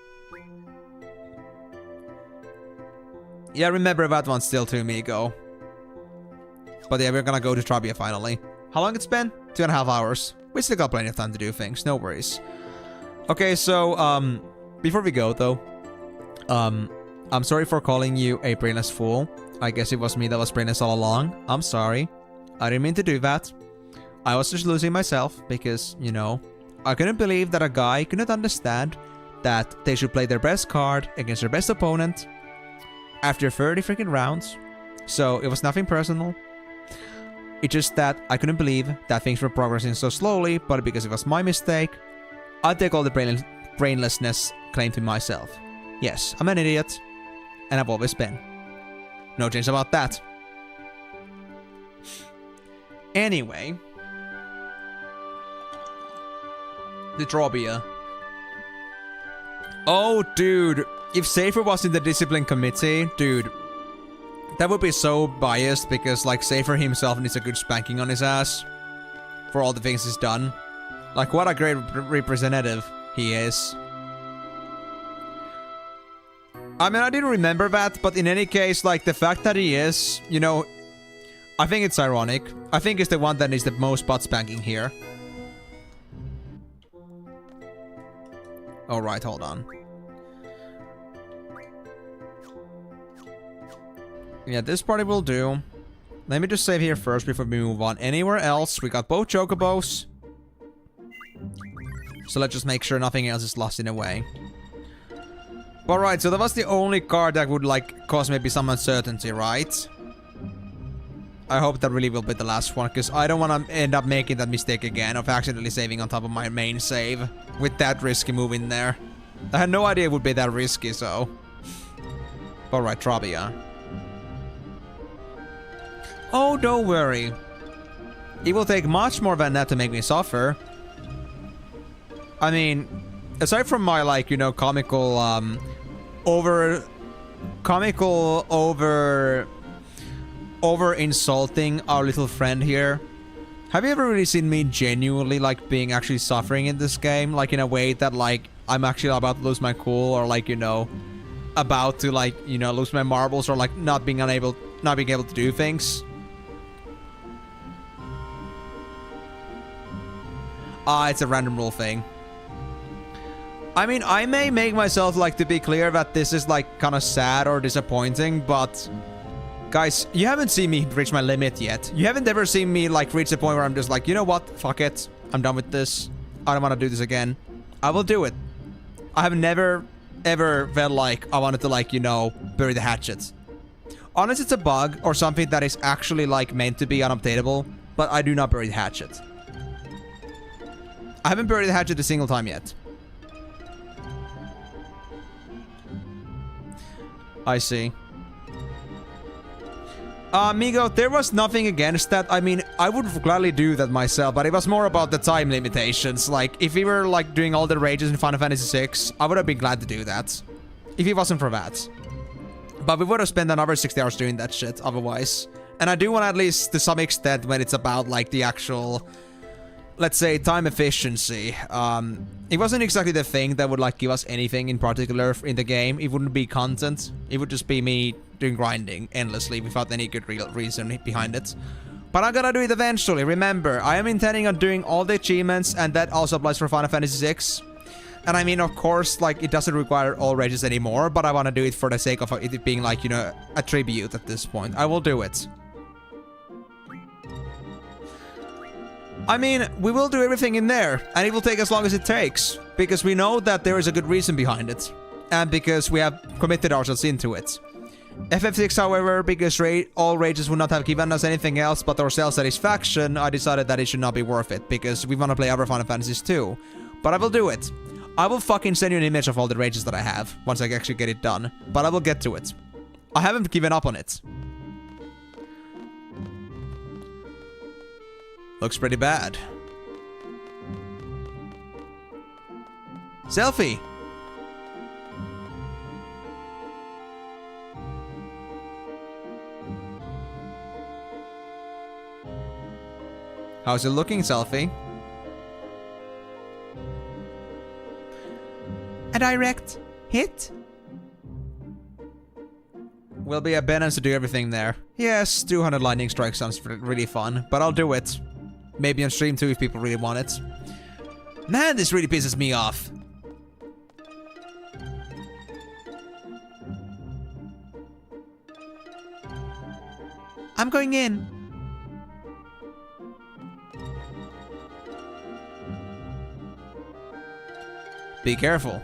Yeah, remember that one still to Migo. But yeah, we're gonna go to Trabia finally. How long it's been? 2.5 hours. We still got plenty of time to do things, no worries. Okay, so, before we go though, I'm sorry for calling you a brainless fool. I guess it was me that was brainless all along. I'm sorry. I didn't mean to do that. I was just losing myself because, you know, I couldn't believe that a guy couldn't understand that they should play their best card against their best opponent after 30 freaking rounds. So it was nothing personal. It's just that I couldn't believe that things were progressing so slowly, but because it was my mistake, I take all the brainlessness claim to myself. Yes, I'm an idiot, and I've always been. No change about that. Anyway, the Trabia. Oh, dude, if Safer was in the discipline committee, dude, that would be so biased because, like, Safer himself needs a good spanking on his ass for all the things he's done. Like, what a great representative he is. I mean, I didn't remember that, but in any case, like, the fact that he is, you know, I think it's ironic. I think it's the one that needs the most butt spanking here. Alright, hold on. Yeah, this party will do. Let me just save here first before we move on. Anywhere else, we got both chocobos. So let's just make sure nothing else is lost in the way. Alright, so that was the only card that would, like, cause maybe some uncertainty, right? I hope that really will be the last one, because I don't want to end up making that mistake again of accidentally saving on top of my main save with that risky move in there. I had no idea it would be that risky, so... Alright, Trabia. Oh, don't worry. It will take much more than that to make me suffer. I mean, aside from my, like, you know, comical over insulting our little friend here. Have you ever really seen me genuinely, like, being actually suffering in this game? Like, in a way that, like, I'm actually about to lose my cool, or, like, you know, about to, like, you know, lose my marbles, or, like, not being able to do things? Ah, it's a random rule thing. I mean, I may make myself, like, to be clear that this is, like, kind of sad or disappointing, but... Guys, you haven't seen me reach my limit yet. You haven't ever seen me, like, reach the point where I'm just like, you know what? Fuck it. I'm done with this. I don't want to do this again. I will do it. I have never, ever felt like I wanted to, like, you know, bury the hatchet. Unless it's a bug or something that is actually, like, meant to be unupdatable, but I do not bury the hatchet. I haven't buried the hatchet a single time yet. I see. Migo, there was nothing against that. I mean, I would gladly do that myself, but it was more about the time limitations. Like, if we were, like, doing all the rages in Final Fantasy VI, I would have been glad to do that. If it wasn't for that. But we would have spent another 60 hours doing that shit, otherwise. And I do want, at least to some extent, when it's about, like, the actual... let's say, time efficiency. It wasn't exactly the thing that would, like, give us anything in particular in the game. It wouldn't be content. It would just be me doing grinding endlessly without any good real reason behind it. But I'm gonna do it eventually. Remember, I am intending on doing all the achievements, and that also applies for Final Fantasy VI. And I mean, of course, like, it doesn't require all rages anymore, but I want to do it for the sake of it being, like, you know, a tribute at this point. I will do it. I mean, we will do everything in there, and it will take as long as it takes, because we know that there is a good reason behind it, and because we have committed ourselves into it. FF6, however, because all rages would not have given us anything else but our self-satisfaction, I decided that it should not be worth it, because we want to play other Final Fantasies too. But I will do it. I will fucking send you an image of all the rages that I have, once I actually get it done, but I will get to it. I haven't given up on it. Looks pretty bad. Selfie! How's it looking, Selfie? A direct hit? Will be a penance to do everything there. Yes, 200 lightning strikes sounds really fun, but I'll do it. Maybe on stream too if people really want it. Man, this really pisses me off. I'm going in. Be careful.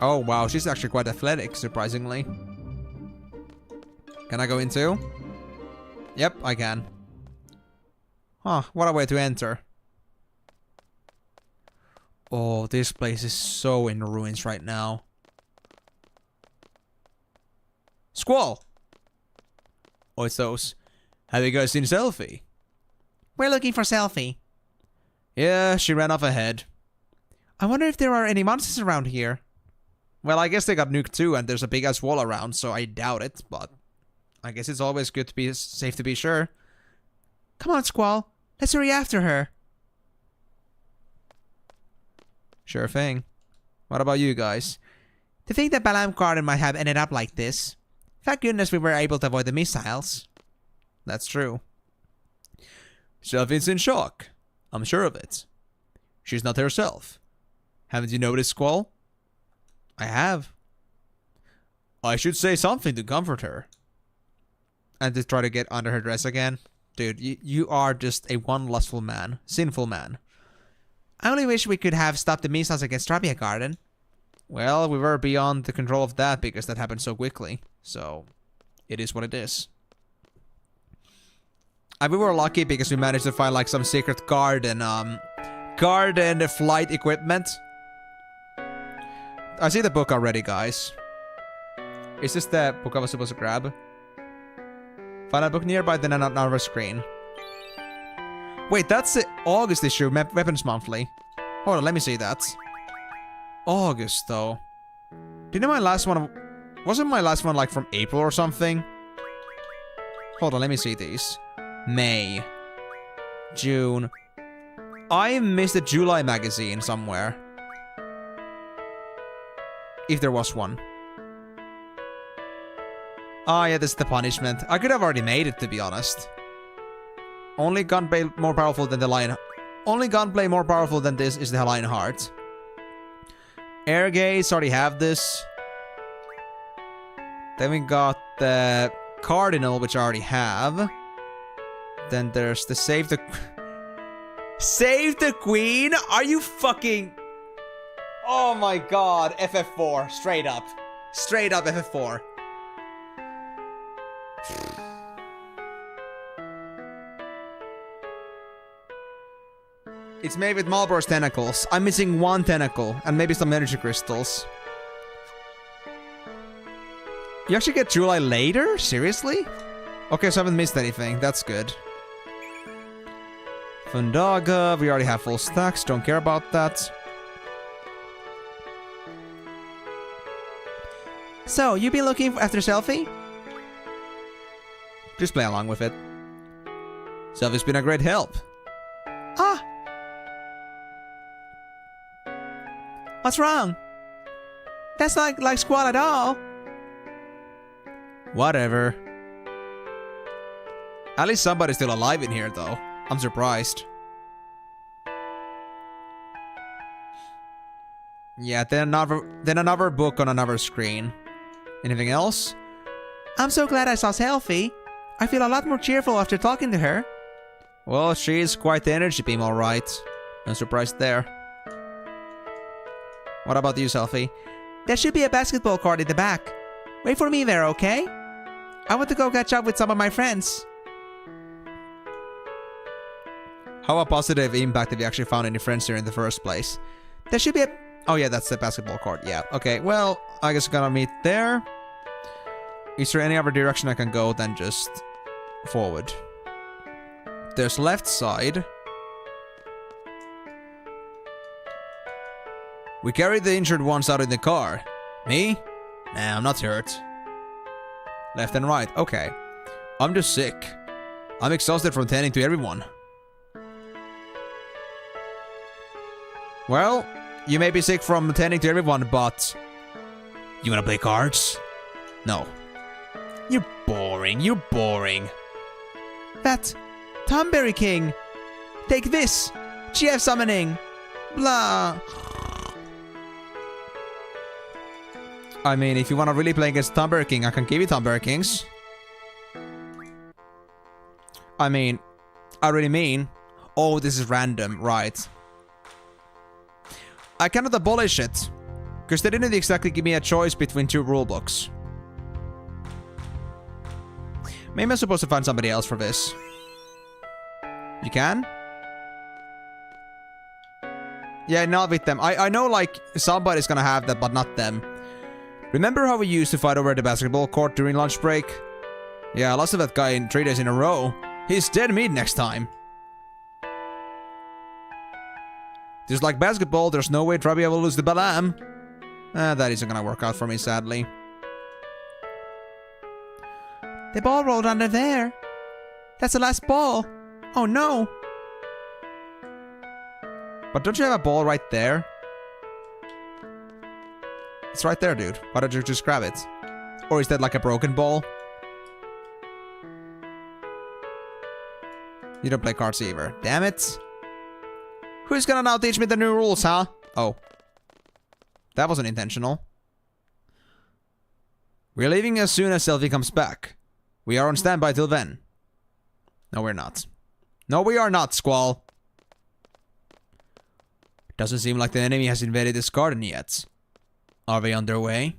Oh wow, she's actually quite athletic, surprisingly. Can I go in too? Yep, I can. Huh, what a way to enter. Oh, this place is so in ruins right now. Squall! Oh, it's those. Have you guys seen Selfie? We're looking for Selfie. Yeah, she ran off ahead. I wonder if there are any monsters around here. Well, I guess they got nuked too, and there's a big-ass wall around, so I doubt it, but I guess it's always good to be safe to be sure. Come on, Squall. Let's hurry after her. Sure thing. What about you guys? To think that Balam Garden might have ended up like this. Thank goodness we were able to avoid the missiles. That's true. Selfie's in shock. I'm sure of it. She's not herself. Haven't you noticed, Squall? I have. I should say something to comfort her. And to try to get under her dress again. Dude, you are just a one lustful man. Sinful man. I only wish we could have stopped the missiles against Rabia Garden. Well, we were beyond the control of that because that happened so quickly. So, it is what it is. And we were lucky because we managed to find like some secret garden flight equipment. I see the book already, guys. Is this the book I was supposed to grab? Find a book nearby, then another screen. Wait, that's the August issue, Weapons Monthly. Hold on, let me see that. August, though. Didn't my last one... Wasn't my last one, like, from April or something? Hold on, let me see these. May. June. I missed a July magazine somewhere. If there was one. Ah, yeah, this is the punishment. I could have already made it, to be honest. Only gunplay more powerful than the lion... Only gunplay more powerful than this is the lion heart. Air gaze, already have this. Then we got the Cardinal, which I already have. Then there's the Save the... Save the Queen? Are you fucking... Oh my god, FF4, straight up. Straight up FF4. It's made with Malboro's tentacles. I'm missing one tentacle, and maybe some energy crystals. You actually get July later? Seriously? Okay, so I haven't missed anything. That's good. Fundaga, we already have full stacks. Don't care about that. So, you been looking after Selfie? Just play along with it. Selfie's been a great help. Ah! What's wrong? That's not like Squall at all. Whatever. At least somebody's still alive in here, though. I'm surprised. Yeah, then another book on another screen. Anything else? I'm so glad I saw Selfie. I feel a lot more cheerful after talking to her. Well, she's quite the energy beam, alright. No surprise there. What about you, Selfie? There should be a basketball court in the back. Wait for me there, okay? I want to go catch up with some of my friends. How a positive impact have you actually found any friends here in the first place? There should be a... Oh yeah, that's the basketball court. Yeah, okay. Well, I guess we're gonna meet there. Is there any other direction I can go than just forward? There's left side. We carried the injured ones out in the car. Me? Nah, I'm not hurt. Left and right. Okay. I'm just sick. I'm exhausted from tending to everyone. Well, you may be sick from tending to everyone, but You wanna play cards? No. You're boring, you're boring. That Thornberry King! Take this! GF summoning! Blah! I mean, if you wanna really play against Thornberry King, I can give you Thornberry Kings. I mean, I really mean... Oh, this is random, right. I cannot abolish it. Because they didn't exactly give me a choice between two rulebooks. Maybe I'm supposed to find somebody else for this. You can? Yeah, not with them. I know, like, somebody's gonna have that, but not them. Remember how we used to fight over the basketball court during lunch break? Yeah, I lost to that guy in 3 days in a row. He's dead meat next time. Just like basketball, there's no way Trabia will lose the Balam. That isn't gonna work out for me, sadly. The ball rolled under there. That's the last ball. Oh no. But don't you have a ball right there? It's right there, dude. Why don't you just grab it? Or is that like a broken ball? You don't play cards either. Damn it. Who's gonna now teach me the new rules, huh? Oh. That wasn't intentional. We're leaving as soon as Selphie comes back. We are on standby till then. No, we're not. No, we are not, Squall. Doesn't seem like the enemy has invaded this garden yet. Are they on their way?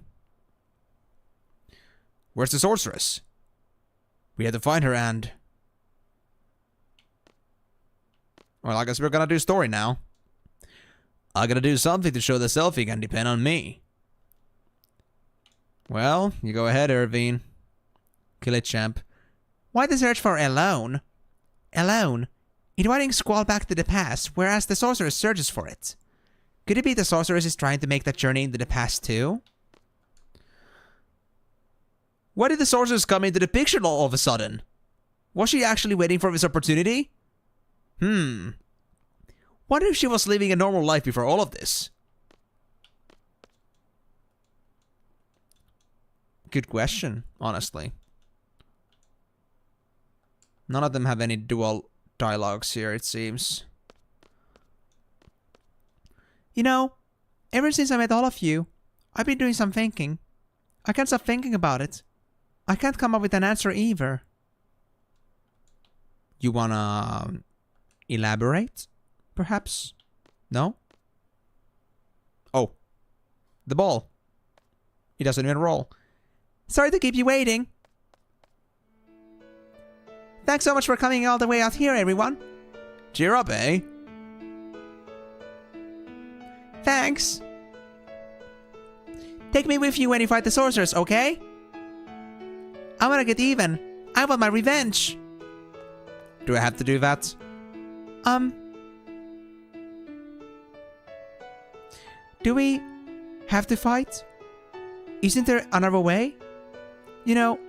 Where's the sorceress? We had to find her and... Well, I guess we're gonna do story now. I gotta do something to show the Selphie can depend on me. Well, you go ahead, Irvine. Kill it, champ. Why the search for alone? Alone? Inviting Squall back to the past, whereas the sorceress searches for it. Could it be the sorceress is trying to make that journey into the past too? Why did the sorceress come into the picture all of a sudden? Was she actually waiting for this opportunity? Wonder if she was living a normal life before all of this? Good question, honestly. None of them have any dual dialogues here, it seems. You know, ever since I met all of you, I've been doing some thinking. I can't stop thinking about it. I can't come up with an answer either. You wanna... elaborate? Perhaps? No? Oh. The ball. He doesn't even roll. Sorry to keep you waiting. Thanks so much for coming all the way out here, everyone. Cheer up, eh? Thanks. Take me with you when you fight the sorceress, okay? I wanna get even. I want my revenge. Do I have to do that? Do we have to fight? Isn't there another way? You know,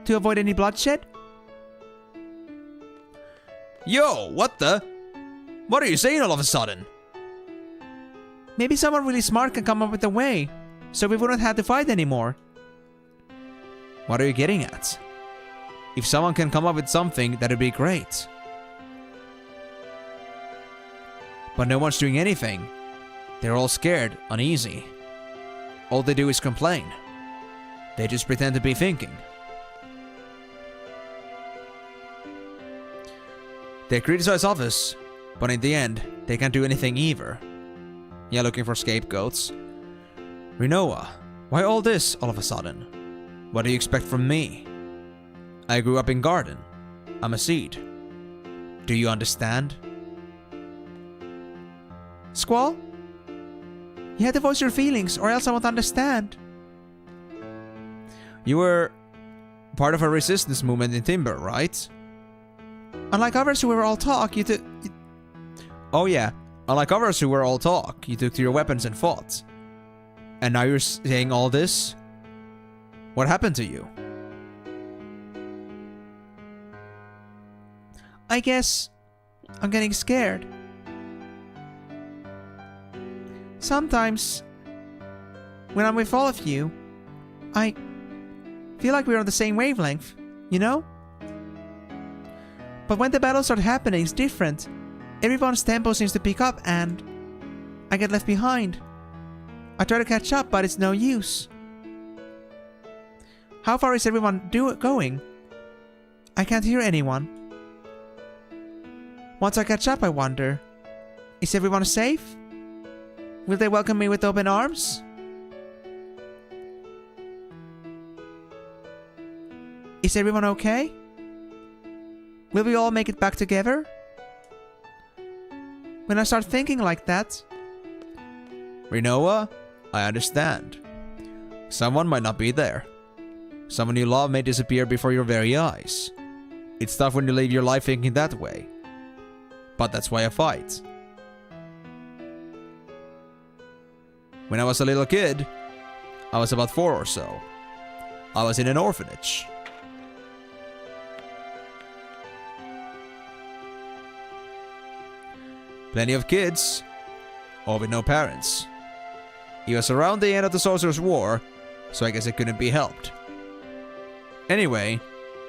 to avoid any bloodshed? Yo, what the? What are you saying all of a sudden? Maybe someone really smart can come up with a way, so we wouldn't have to fight anymore. What are you getting at? If someone can come up with something, that'd be great. But no one's doing anything. They're all scared, uneasy. All they do is complain. They just pretend to be thinking. They criticize others, but in the end, they can't do anything either. Yeah, looking for scapegoats. Rinoa, why all this all of a sudden? What do you expect from me? I grew up in Garden. I'm a seed. Do you understand? Squall? You had to voice your feelings, or else I won't understand. You were part of a resistance movement in Timber, right? Unlike others who were all talk, you took... Oh yeah, unlike others who were all talk, you took to your weapons and fought. And now you're saying all this? What happened to you? I guess I'm getting scared. Sometimes, when I'm with all of you, I feel like we're on the same wavelength, you know? But when the battles start happening, it's different. Everyone's tempo seems to pick up and I get left behind. I try to catch up, but it's no use. How far is everyone going? I can't hear anyone. Once I catch up, I wonder, is everyone safe? Will they welcome me with open arms? Is everyone okay? Will we all make it back together? When I start thinking like that... Rinoa, I understand. Someone might not be there. Someone you love may disappear before your very eyes. It's tough when you live your life thinking that way. But that's why I fight. When I was a little kid, I was about 4 or so. I was in an orphanage. Plenty of kids, all with no parents. It was around the end of the Sorcerer's War, so I guess it couldn't be helped. Anyway,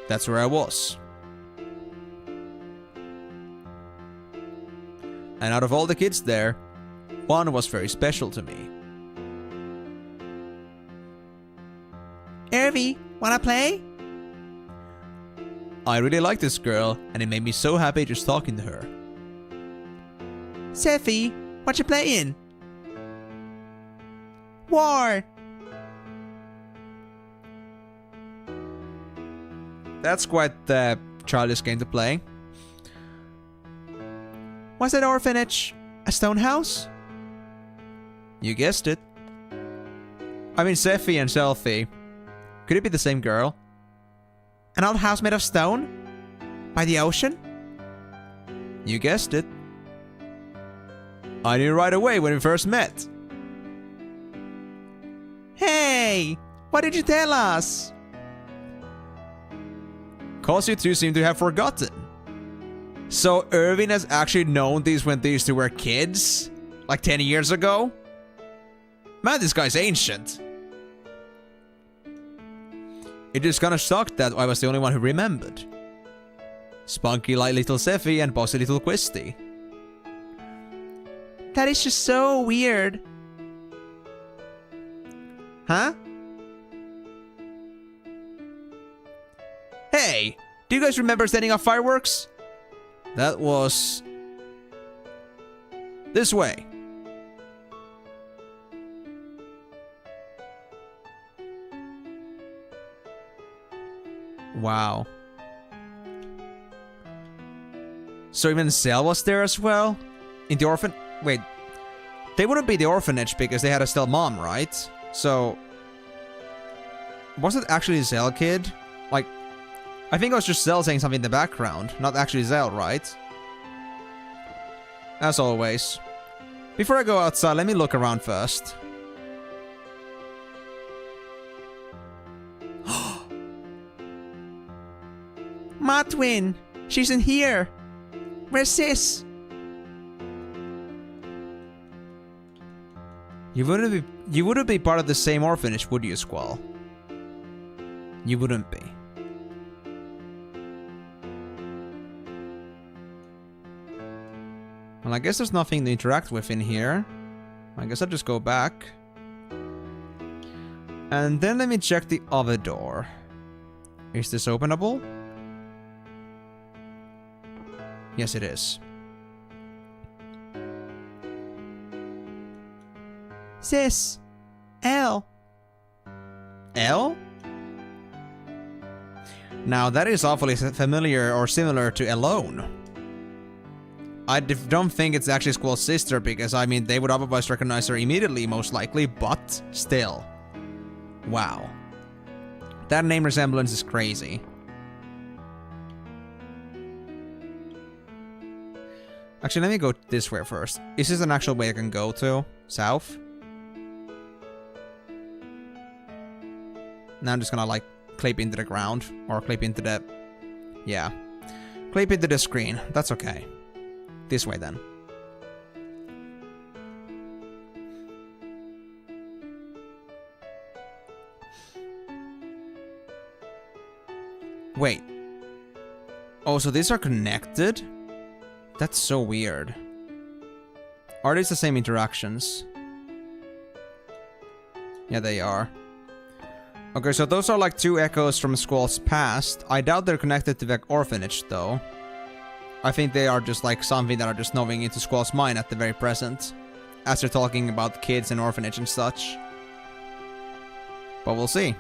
that's where I was. And out of all the kids there, one was very special to me. Irvi, wanna play? I really liked this girl, and it made me so happy just talking to her. Sephi, what you playing? War! That's quite the childish game to play. Was that orphanage a stone house? You guessed it. I mean, Sephi and Selfie. Could it be the same girl? An old house made of stone? By the ocean? You guessed it. I knew right away when we first met. Hey! Why did you tell us? Cause you two seem to have forgotten. So Irvin has actually known these when these two were kids? Like 10 years ago? Man, this guy's ancient. It just kinda sucked that I was the only one who remembered. Spunky like little Sephi and bossy little Quisty. That is just so weird. Huh? Hey, do you guys remember setting off fireworks? That was... this way. Wow. So even Cell was there as well? In the orphan... wait. They wouldn't be the orphanage because they had a Cell mom, right? So... was it actually Zell kid? Like... I think it was just Zell saying something in the background, not actually Zell, right? As always. Before I go outside, let me look around first. Matwin! She's in here! Where's Sis? You wouldn't be part of the same orphanage, would you, Squall? You wouldn't be. Well, I guess there's nothing to interact with in here. I guess I'll just go back. And then let me check the other door. Is this openable? Yes, it is. Sis! L! L? Now that is awfully familiar or similar to Alone. I don't think it's actually Squall's sister because, I mean, they would otherwise recognize her immediately, most likely, but still. Wow. That name resemblance is crazy. Actually, let me go this way first. Is this an actual way I can go to? South? Now I'm just gonna, like, clip into the ground. Or clip into the... yeah. Clip into the screen. That's okay. This way, then. Wait. Oh, so these are connected? That's so weird. Are these the same interactions? Yeah, they are. Okay, so those are like two echoes from Squall's past. I doubt they're connected to the orphanage, though. I think they are just like something that are just knowing into Squall's mind at the very present. As they're talking about kids and orphanage and such. But we'll see.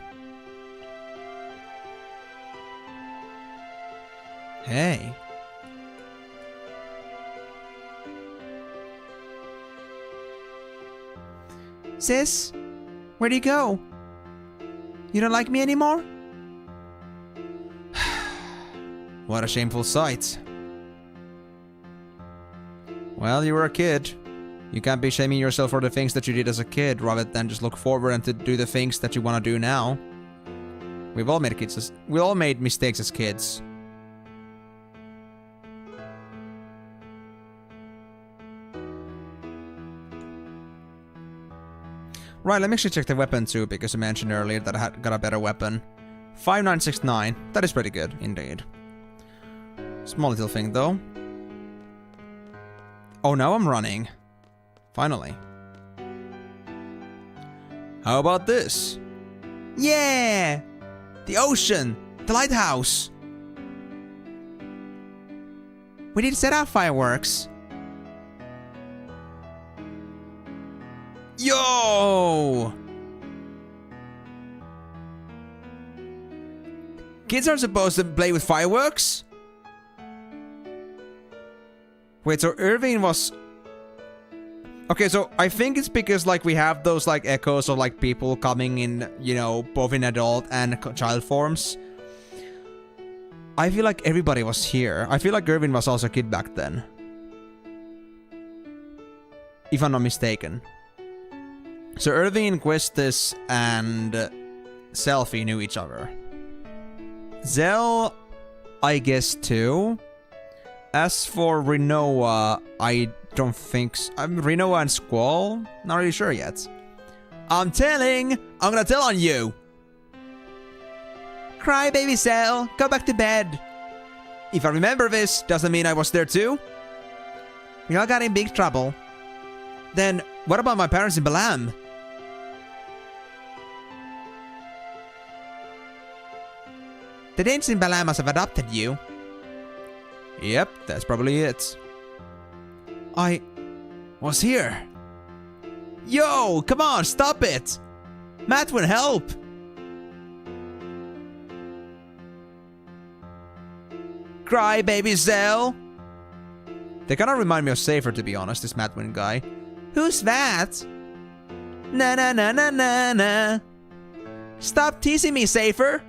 Hey. Sis, where'd you go? You don't like me anymore? What a shameful sight. Well, you were a kid. You can't be shaming yourself for the things that you did as a kid, rather than just look forward and to do the things that you want to do now. We all made mistakes as kids. Right, let me actually check the weapon too, because I mentioned earlier that I had got a better weapon. 5969. That is pretty good, indeed. Small little thing, though. Oh, now I'm running. Finally. How about this? Yeah! The ocean! The lighthouse! We need to set off fireworks. Yo! Kids aren't supposed to play with fireworks? Wait, so Irving was... Okay, so I think it's because like we have those like echoes of like people coming in, you know, both in adult and child forms. I feel like everybody was here. I feel like Irving was also a kid back then. If I'm not mistaken. So Irving, Questis, and Selfie knew each other. Zell, I guess too. As for Rinoa, I don't think so. Rinoa and Squall? Not really sure yet. I'm gonna tell on you! Cry, baby Zell. Go back to bed. If I remember this, doesn't mean I was there too? We all got in big trouble. Then, what about my parents in Balam? The Danes in Balam must have adopted you. Yep, that's probably it. I was here. Yo, come on, stop it! Matt would help! Cry, baby Zell! They kinda remind me of Safer, to be honest, this Madwin guy. Who's that? Na na na na na na. Stop teasing me, Safer!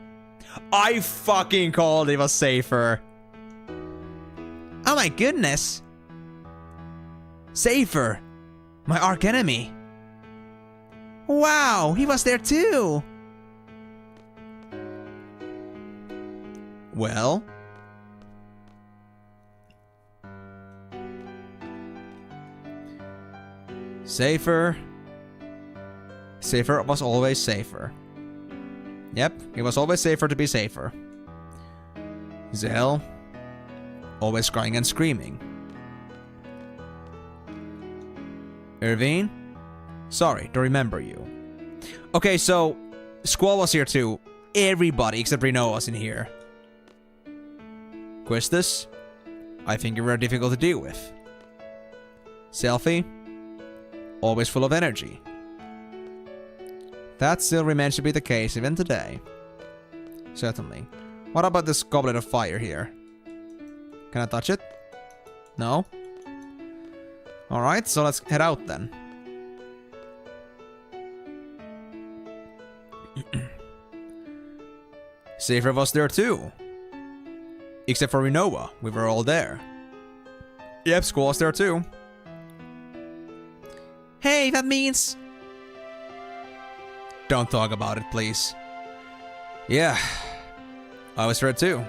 I fucking called it was Safer. Oh my goodness. Safer, my arch enemy. Wow, he was there too. Well? Safer. Safer was always safer. Yep, it was always safer to be safer. Zell. Always crying and screaming. Irvine. Sorry to remember you. Okay, so Squall was here too. Everybody except Reno was in here. Questus. I think you were difficult to deal with. Selfie. Always full of energy. That still remains to be the case even today. Certainly. What about this goblet of fire here? Can I touch it? No? Alright, so let's head out then. Safer was there too. Except for Rinoa, we were all there. Yep, Squall was there too. Hey, that means... Don't talk about it, please. Yeah, I was there too.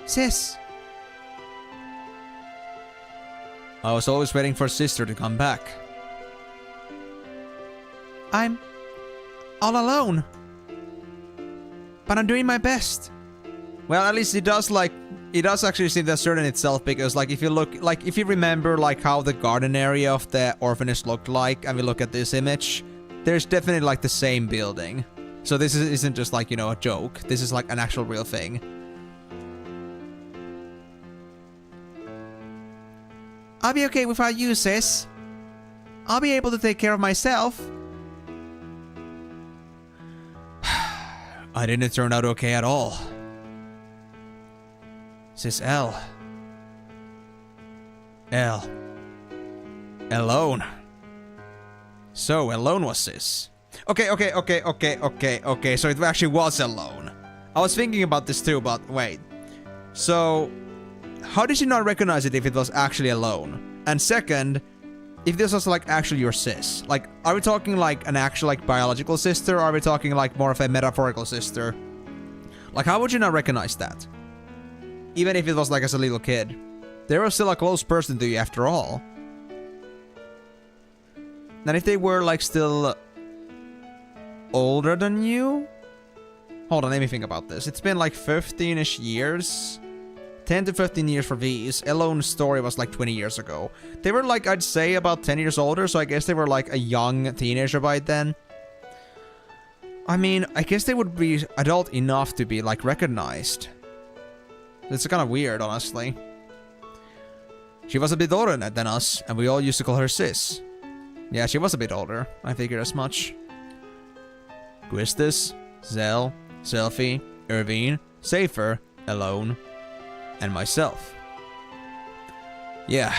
Sis. I was always waiting for sister to come back. I'm all alone. But I'm doing my best. Well, at least it does actually seem to ascertain itself, because like if you remember like how the garden area of the orphanage looked like, and we look at this image, there's definitely like the same building. So this isn't just like, you know, a joke. This is like an actual real thing. I'll be okay without you, sis. I'll be able to take care of myself. I didn't turn out okay at all. Sis L. Alone. So, alone was sis. Okay. So it actually was alone. I was thinking about this too, but wait. So, how did you not recognize it if it was actually alone? And second, if this was like actually your sis. Like, are we talking like an actual like biological sister, or are we talking like more of a metaphorical sister? Like, how would you not recognize that? Even if it was like as a little kid. They were still a close person to you after all. And if they were like still older than you? Hold on, let me think about this. It's been like 15-ish years. 10 to 15 years for these. Alone's story was like 20 years ago. They were like, I'd say about 10 years older, so I guess they were like a young teenager by then. I mean, I guess they would be adult enough to be like recognized. It's kind of weird, honestly. She was a bit older than us, and we all used to call her sis. Yeah, she was a bit older. I figured as much. Quistis, Zell, Selfie, Irvine, Safer, Alone, and myself. Yeah.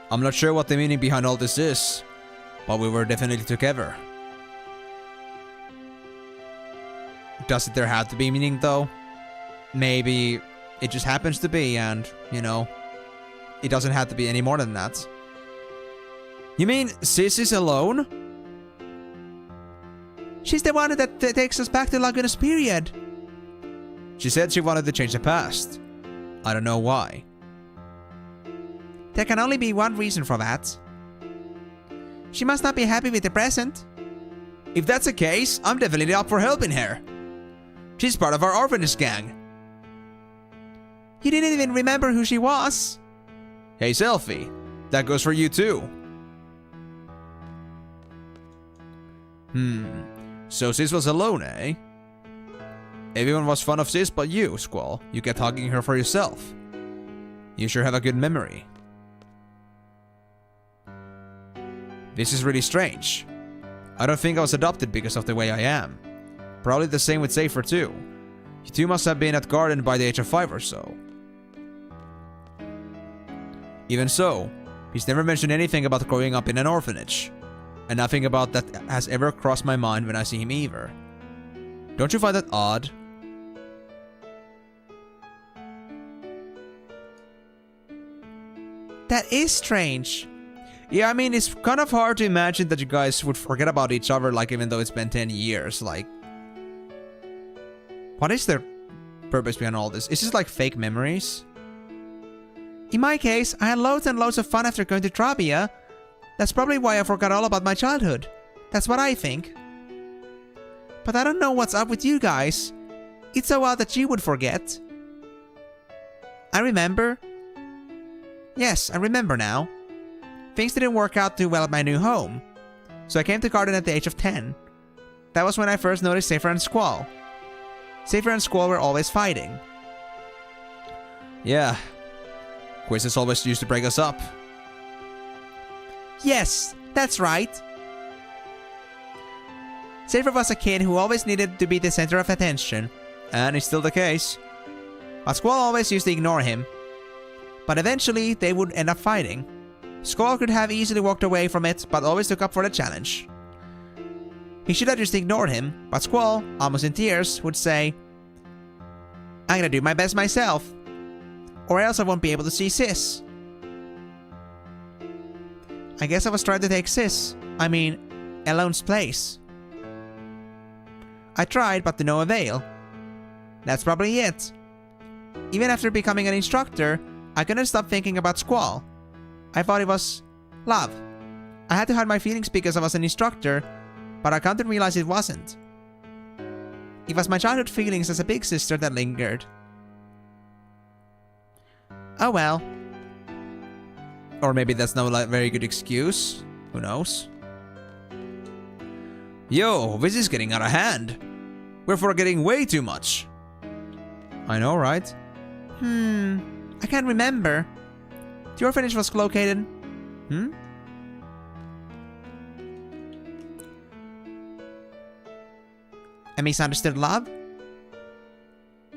I'm not sure what the meaning behind all this is, but we were definitely together. Does there have to be meaning though? Maybe it just happens to be, and, you know, it doesn't have to be any more than that. You mean sis is alone? She's the one that takes us back to Laguna's period. She said she wanted to change the past. I don't know why. There can only be one reason for that. She must not be happy with the present. If that's the case, I'm definitely up for helping her. She's part of our orphanage gang. You didn't even remember who she was. Hey, Selfie. That goes for you too. So sis was alone, eh? Everyone was fond of sis but you, Squall. You kept hugging her for yourself. You sure have a good memory. This is really strange. I don't think I was adopted because of the way I am. Probably the same with Safer too. You two must have been at Garden by the age of 5 or so. Even so, he's never mentioned anything about growing up in an orphanage. And nothing about that has ever crossed my mind when I see him either. Don't you find that odd? That is strange. Yeah, I mean, it's kind of hard to imagine that you guys would forget about each other, like, even though it's been 10 years, like... What is their purpose behind all this? Is this like fake memories? In my case, I had loads and loads of fun after going to Trabia. That's probably why I forgot all about my childhood. That's what I think. But I don't know what's up with you guys. It's so odd that you would forget. I remember. Yes, I remember now. Things didn't work out too well at my new home. So I came to Garden at the age of 10. That was when I first noticed Safer and Squall. Safer and Squall were always fighting. Yeah. Quizzes always used to break us up. Yes, that's right. Safer was a kid who always needed to be the center of attention. And it's still the case. But Squall always used to ignore him. But eventually, they would end up fighting. Squall could have easily walked away from it, but always took up for the challenge. He should have just ignored him, but Squall, almost in tears, would say, I'm gonna do my best myself, or else I won't be able to see Sis. I guess I was trying to take Alone's place. I tried, but to no avail. That's probably it. Even after becoming an instructor, I couldn't stop thinking about Squall. I thought it was love. I had to hide my feelings because I was an instructor, but I come to realize it wasn't. It was my childhood feelings as a big sister that lingered. Oh well. Or maybe that's not a very good excuse. Who knows? Yo, this is getting out of hand. We're forgetting way too much. I know, right? I can't remember. The orphanage was located... A misunderstood love?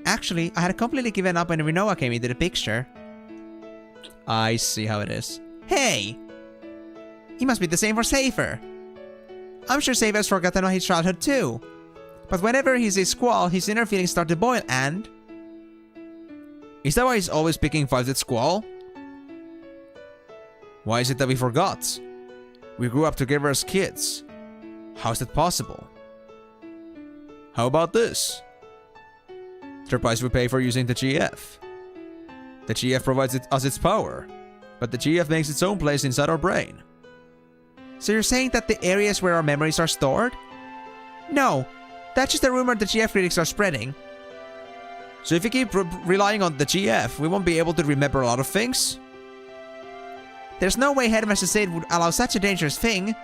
Actually, I had completely given up when Rinoa came into the picture. I see how it is. Hey! He must be the same for Safer. I'm sure Safer has forgotten his childhood too. But whenever he sees Squall, his inner feelings start to boil and... Is that why he's always picking fights with Squall? Why is it that we forgot? We grew up together as kids. How is that possible? How about this? The price we pay for using the GF. The GF provides us its power, but the GF makes its own place inside our brain. So you're saying that the areas where our memories are stored? No, that's just a rumor the GF critics are spreading. So if we keep relying on the GF, we won't be able to remember a lot of things? There's no way Headmaster Said would allow such a dangerous thing.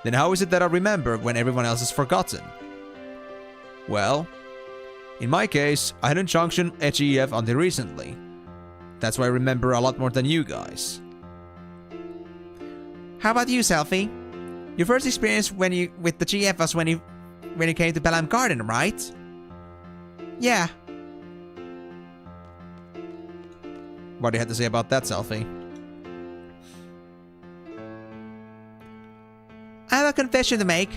Then how is it that I remember when everyone else is forgotten? Well, in my case, I hadn't junctioned a GF until recently. That's why I remember a lot more than you guys. How about you, Selfie? Your first experience with the GF was when you came to Balam Garden, right? Yeah. What do you have to say about that, Selfie? I have a confession to make.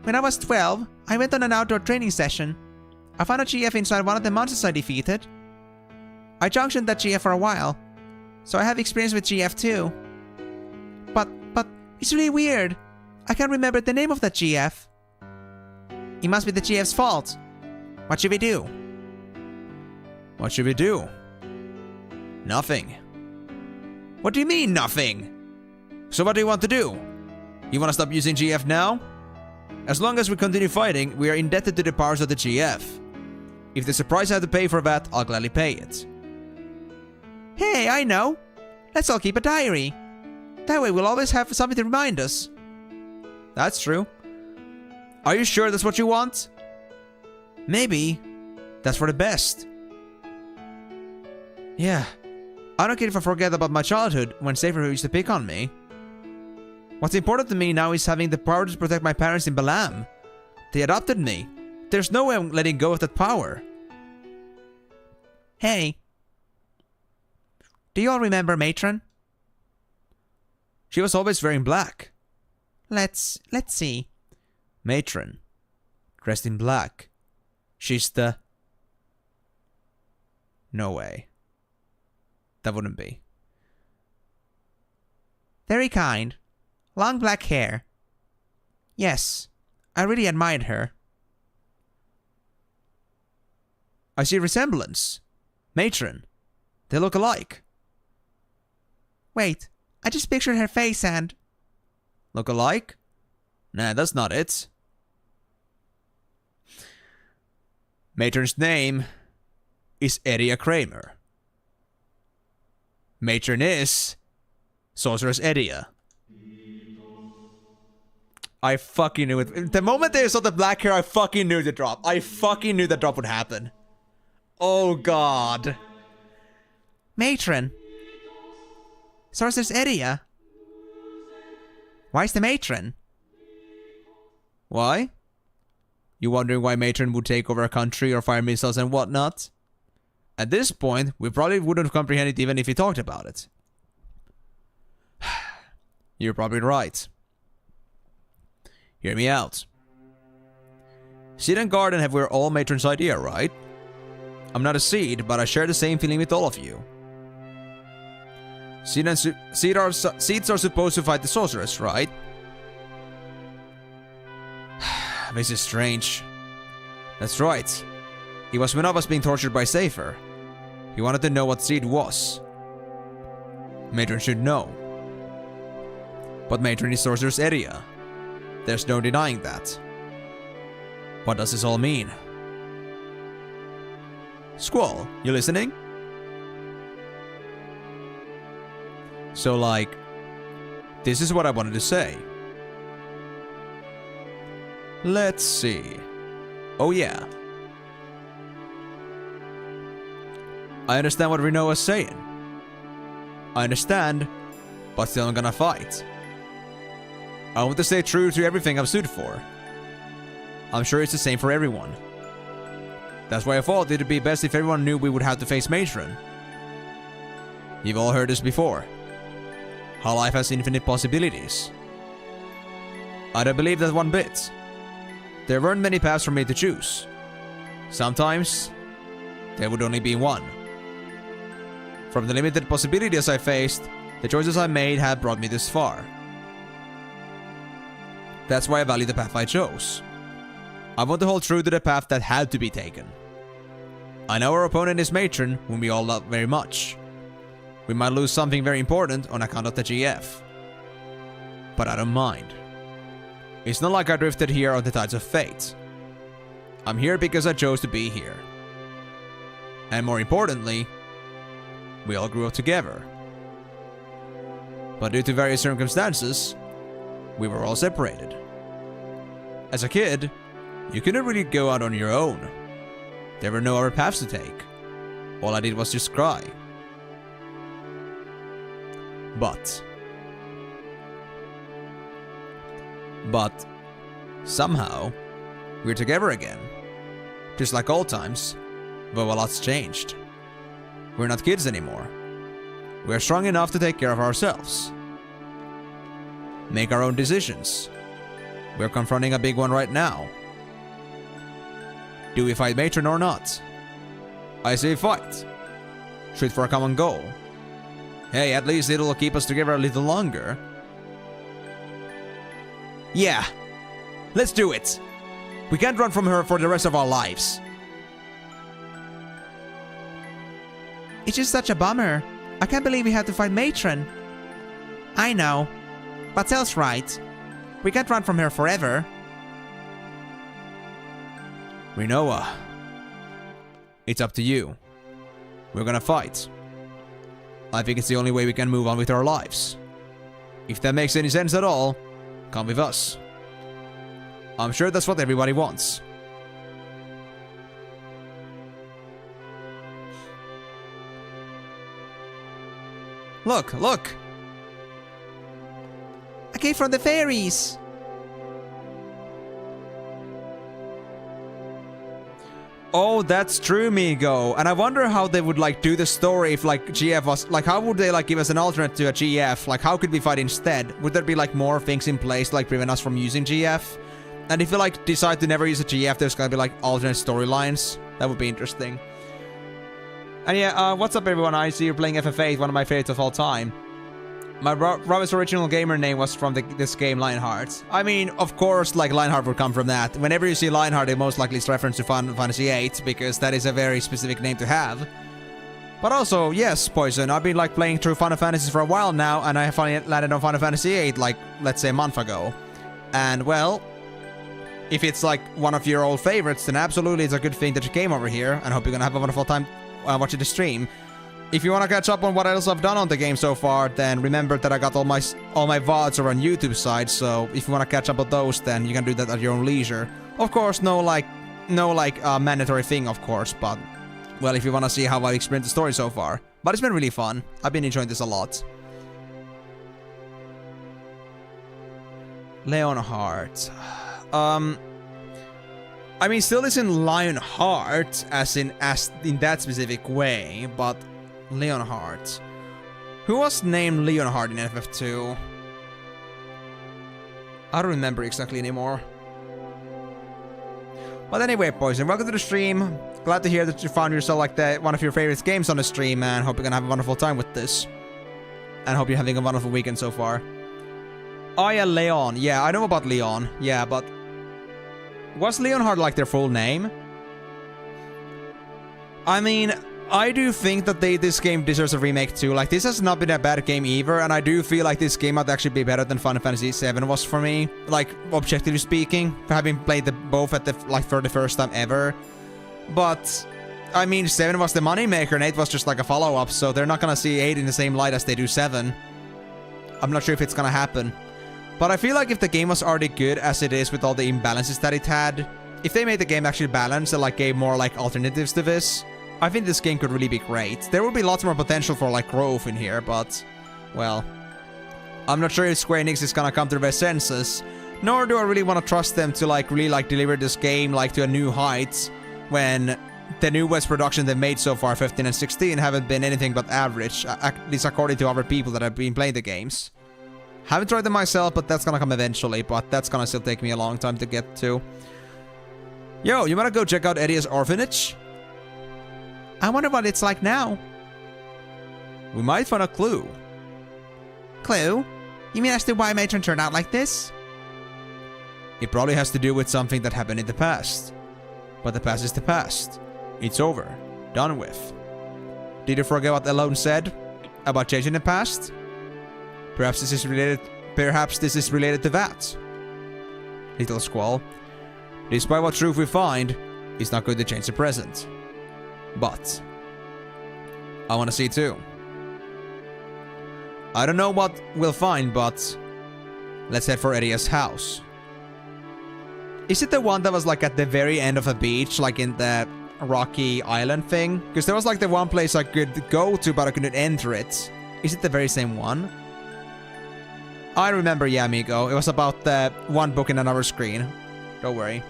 When I was 12, I went on an outdoor training session. I found a GF inside one of the monsters I defeated. I junctioned that GF for a while, so I have experience with GF too. But it's really weird. I can't remember the name of that GF. It must be the GF's fault. What should we do? What should we do? Nothing. What do you mean, nothing? So what do you want to do? You want to stop using GF now? As long as we continue fighting, we are indebted to the powers of the GF. If there's a price I have to pay for that, I'll gladly pay it. Hey, I know! Let's all keep a diary. That way we'll always have something to remind us. That's true. Are you sure that's what you want? Maybe. That's for the best. Yeah. I don't care if I forget about my childhood when Safer used to pick on me. What's important to me now is having the power to protect my parents in Balam. They adopted me. There's no way I'm letting go of that power. Hey. Do you all remember Matron? She was always wearing black. Let's see. Matron. Dressed in black. She's the... No way. That wouldn't be. Very kind. Long black hair. Yes, I really admired her. I see a resemblance. Matron. They look alike. Wait, I just pictured her face and... Look alike? Nah, that's not it. Matron's name is Eria Kramer. Matron is Sorceress Eria. I fucking knew it. The moment they saw the black hair, I fucking knew the drop. I fucking knew the drop would happen. Oh god. Matron. Sorceress Eria. Why's the Matron? Why? You wondering why Matron would take over a country or fire missiles and whatnot? At this point, we probably wouldn't comprehend it even if we talked about it. You're probably right. Hear me out. Seed and Garden have were all Matron's idea, right? I'm not a Seed, but I share the same feeling with all of you. Seeds are supposed to fight the sorceress, right? This is strange. That's right. It was when I was being tortured by Safer. He wanted to know what Seed was. Matron should know. But matron is Sorcerer's area. There's no denying that. What does this all mean? Squall, you listening? So like, this is what I wanted to say. Let's see. Oh yeah. I understand what Reno was saying. I understand, but still I'm gonna fight. I want to stay true to everything I've stood for. I'm sure it's the same for everyone. That's why I thought it'd be best if everyone knew we would have to face Matron. You've all heard this before. How life has infinite possibilities. I don't believe that one bit. There weren't many paths for me to choose. Sometimes, there would only be one. From the limited possibilities I faced, the choices I made have brought me this far. That's why I value the path I chose. I want to hold true to the path that had to be taken. I know our opponent is Matron, whom we all love very much. We might lose something very important on account of the GF. But I don't mind. It's not like I drifted here on the tides of fate. I'm here because I chose to be here. And more importantly, we all grew up together. But due to various circumstances, we were all separated. As a kid, you couldn't really go out on your own. There were no other paths to take. All I did was just cry. But somehow, we're together again. Just like old times, though a lot's changed. We're not kids anymore. We're strong enough to take care of ourselves. Make our own decisions. We're confronting a big one right now. Do we fight Matron or not? I say fight. Shoot for a common goal. Hey, at least it'll keep us together a little longer. Yeah, let's do it. We can't run from her for the rest of our lives. It's just such a bummer. I can't believe we had to fight Matron. I know, but Sel's right. We can't run from her forever. Rinoa, it's up to you. We're gonna fight. I think it's the only way we can move on with our lives. If that makes any sense at all, come with us. I'm sure that's what everybody wants. Look, look! A gift from the fairies! Oh, that's true, Migo. And I wonder how they would like do the story if like GF was like, how would they like give us an alternate to a GF? Like, how could we fight instead? Would there be like more things in place like prevent us from using GF? And if you like decide to never use a GF, there's gonna be like alternate storylines. That would be interesting. And yeah, what's up everyone? I see you're playing FF8, one of my favorites of all time. My Robert's original gamer name was from this game, Lionheart. I mean, of course, like, Lionheart would come from that. Whenever you see Lionheart, it most likely is reference to Final Fantasy VIII, because that is a very specific name to have. But also, yes, Poison, I've been, like, playing through Final Fantasy for a while now, and I finally landed on Final Fantasy VIII, like, let's say a month ago. And, well, if it's, like, one of your old favorites, then absolutely it's a good thing that you came over here, and I hope you're gonna have a wonderful time watching the stream. If you want to catch up on what else I've done on the game so far, then remember that I got all my VODs are on YouTube side, so if you want to catch up on those, then you can do that at your own leisure. Of course, no mandatory thing, of course, but, well, if you want to see how I've experienced the story so far. But it's been really fun. I've been enjoying this a lot. Leonhardt. I mean, still isn't Lionheart, as in that specific way, but Leonhardt. Who was named Leonhardt in FF2? I don't remember exactly anymore. But anyway, Poison, welcome to the stream. Glad to hear that you found yourself like one of your favorite games on the stream, man. Hope you're gonna have a wonderful time with this. And hope you're having a wonderful weekend so far. Oh yeah, Leon. Yeah, I know about Leon. Yeah, but was Leonhardt like their full name? I mean, I do think that this game deserves a remake too. Like, this has not been a bad game either, and I do feel like this game might actually be better than Final Fantasy VII was for me. Like, objectively speaking, for having played both at for the first time ever. But I mean, 7 was the moneymaker, and 8 was just like a follow-up, so they're not gonna see 8 in the same light as they do 7. I'm not sure if it's gonna happen. But I feel like if the game was already good as it is with all the imbalances that it had, if they made the game actually balanced and like gave more like alternatives to this, I think this game could really be great. There would be lots more potential for like growth in here, but, well, I'm not sure if Square Enix is gonna come to their senses, nor do I really want to trust them to like really like deliver this game like to a new height when the newest production they've made so far, 15 and 16, haven't been anything but average, at least according to other people that have been playing the games. Haven't tried them myself, but that's gonna come eventually, but that's gonna still take me a long time to get to. Yo, you wanna go check out Edia's orphanage? I wonder what it's like now. We might find a clue. Clue? You mean as to why Matron turned out like this? It probably has to do with something that happened in the past. But the past is the past. It's over. Done with. Did you forget what Alone said about changing the past? Perhaps this is related to that. Little Squall. Despite what truth we find, it's not going to change the present. But I want to see too. I don't know what we'll find, but let's head for Edia's house. Is it the one that was like at the very end of a beach, like in the rocky island thing? Because there was like the one place I could go to, but I couldn't enter it. Is it the very same one? I remember, yeah, amigo. It was about the one book in another screen. Don't worry.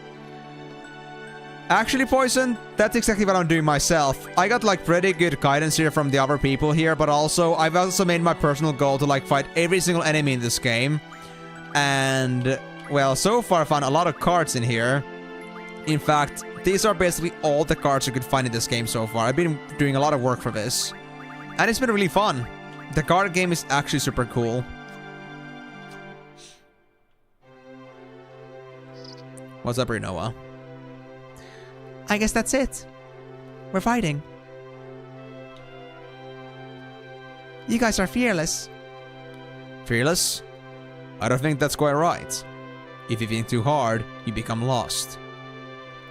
Actually, Poison, that's exactly what I'm doing myself. I got like pretty good guidance here from the other people here, but also I've also made my personal goal to like fight every single enemy in this game. And, well, so far I found a lot of cards in here. In fact, these are basically all the cards you could find in this game so far. I've been doing a lot of work for this. And it's been really fun. The card game is actually super cool. What's up, Rinoa? I guess that's it. We're fighting. You guys are fearless. Fearless? I don't think that's quite right. If you think too hard, you become lost.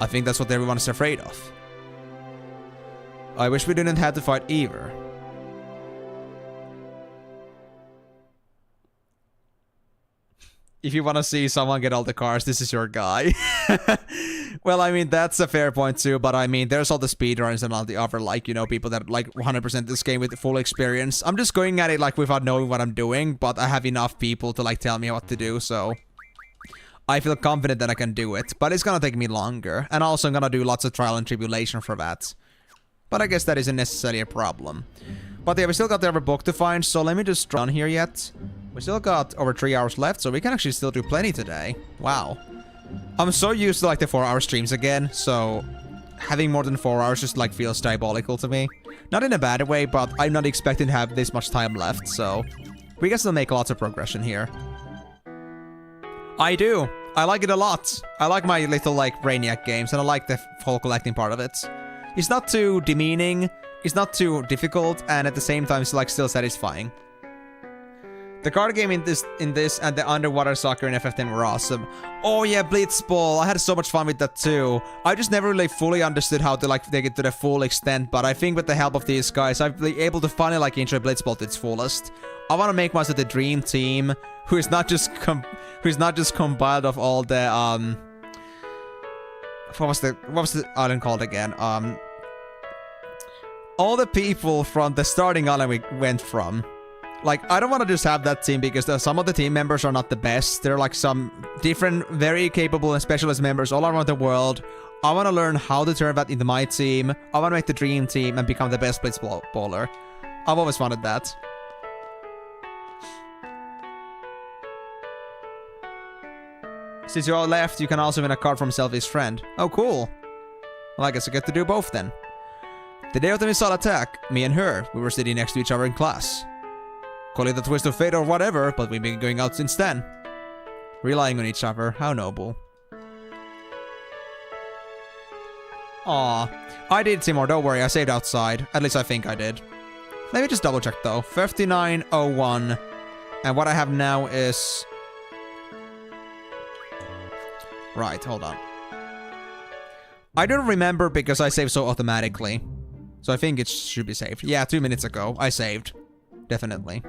I think that's what everyone is afraid of. I wish we didn't have to fight either. If you want to see someone get all the cars, this is your guy. Well, I mean, that's a fair point too, but I mean, there's all the speedruns and all the other, like, you know, people that like 100% this game with the full experience. I'm just going at it, like, without knowing what I'm doing, but I have enough people to, like, tell me what to do, so I feel confident that I can do it, but it's gonna take me longer, and also I'm gonna do lots of trial and tribulation for that. But I guess that isn't necessarily a problem. But yeah, we still got the other book to find, so let me just run here yet. We still got over 3 hours left, so we can actually still do plenty today. Wow. I'm so used to like the 4-hour streams again, so having more than 4 hours just like feels diabolical to me. Not in a bad way, but I'm not expecting to have this much time left, so we can still make lots of progression here. I do. I like it a lot. I like my little like Brainiac games, and I like the whole collecting part of it. It's not too demeaning, it's not too difficult, and at the same time it's like still satisfying. The card game in this and the underwater soccer in FF10 were awesome. Oh yeah, Blitzball. I had so much fun with that too. I just never really fully understood how to like take it to the full extent, but I think with the help of these guys, I've been able to finally like enjoy Blitzball to its fullest. I want to make myself the dream team, who is not just compiled of all the what was the island called again? All the people from the starting island we went from. Like, I don't want to just have that team because some of the team members are not the best. They're like some different, very capable and specialist members all around the world. I want to learn how to turn that into my team. I want to make the dream team and become the best blitzballer. I've always wanted that. Since you all left, you can also win a card from Selfie's friend. Oh, cool. Well, I guess I get to do both then. The day of the missile attack, me and her, we were sitting next to each other in class. Call it a twist of fate or whatever, but we've been going out since then. Relying on each other, how noble. Aw. I did, Timor, don't worry, I saved outside. At least I think I did. Let me just double check though. 5901. And what I have now is... Right, hold on. I don't remember because I saved so automatically. So I think it should be saved. Yeah, 2 minutes ago, I saved. Definitely.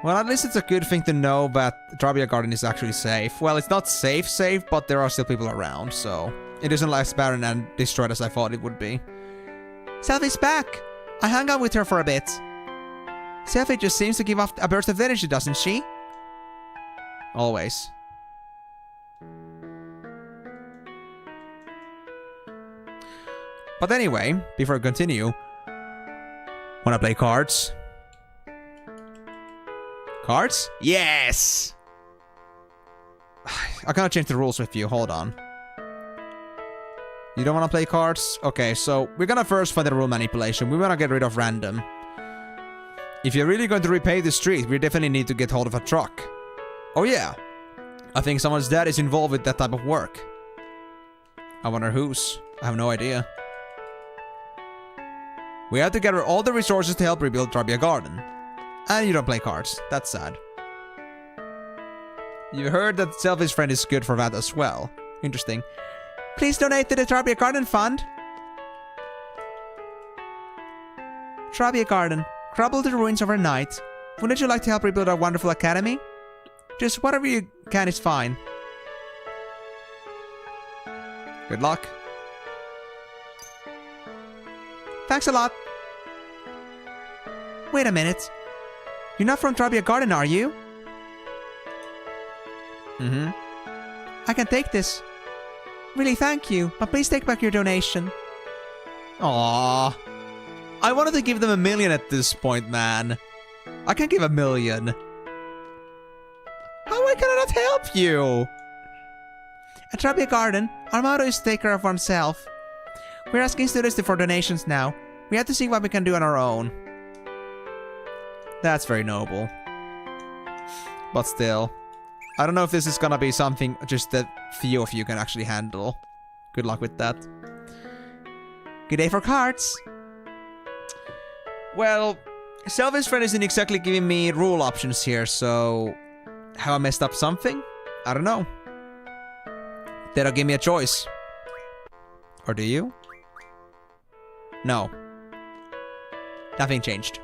Well, at least it's a good thing to know that Trabia Garden is actually safe. Well, it's not safe, but there are still people around, so... It isn't as barren and destroyed as I thought it would be. Selphie's back! I hung out with her for a bit. Selphie just seems to give off a burst of energy, doesn't she? Always. But anyway, before I continue... Wanna play cards? Cards? Yes! I cannot change the rules with you, hold on. You don't want to play cards? Okay, so we're gonna first find the rule manipulation. We wanna get rid of random. If you're really going to repave the street, we definitely need to get hold of a truck. Oh yeah. I think someone's dad is involved with that type of work. I wonder whose. I have no idea. We have to gather all the resources to help rebuild Trabia Garden. And you don't play cards. That's sad. You heard that Selphie's friend is good for that as well. Interesting. Please donate to the Trabia Garden Fund. Trabia Garden. Crumble the ruins overnight. Wouldn't you like to help rebuild our wonderful academy? Just whatever you can is fine. Good luck. Thanks a lot. Wait a minute. You're not from Trabia Garden, are you? Mm-hmm. I can take this. Really, thank you, but please take back your donation. Aww. I wanted to give them $1 million at this point, man. I can't give $1 million. How can I not help you? At Trabia Garden, our motto is to take care of oneself. We're asking students for donations now. We have to see what we can do on our own. That's very noble. But still. I don't know if this is gonna be something just that few of you can actually handle. Good luck with that. Good day for cards. Well, Selphie's friend isn't exactly giving me rule options here, so... Have I messed up something? I don't know. They don't give me a choice. Or do you? No. Nothing changed.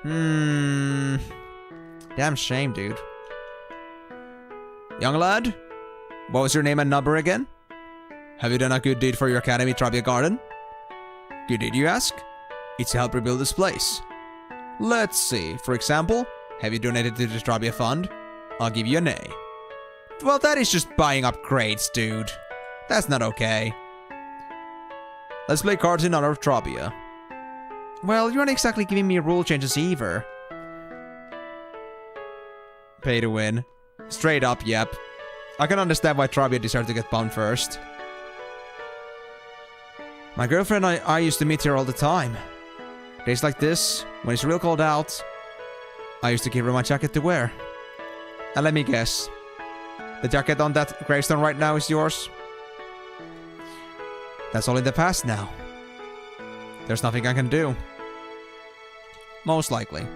Damn shame, dude. Young lad? What was your name and number again? Have you done a good deed for your academy, Trabia Garden? Good deed, you ask? It's to help rebuild this place. Let's see. For example, have you donated to the Trabia Fund? I'll give you an A. Well, that is just buying up grades, dude. That's not okay. Let's play cards in honor of Trabia. Well, you aren't exactly giving me rule changes either. Pay to win. Straight up, yep. I can understand why Trabia deserved to get bound first. My girlfriend and I used to meet here all the time. Days like this, when it's real cold out, I used to give her my jacket to wear. And let me guess. The jacket on that gravestone right now is yours? That's all in the past now. There's nothing I can do. Most likely.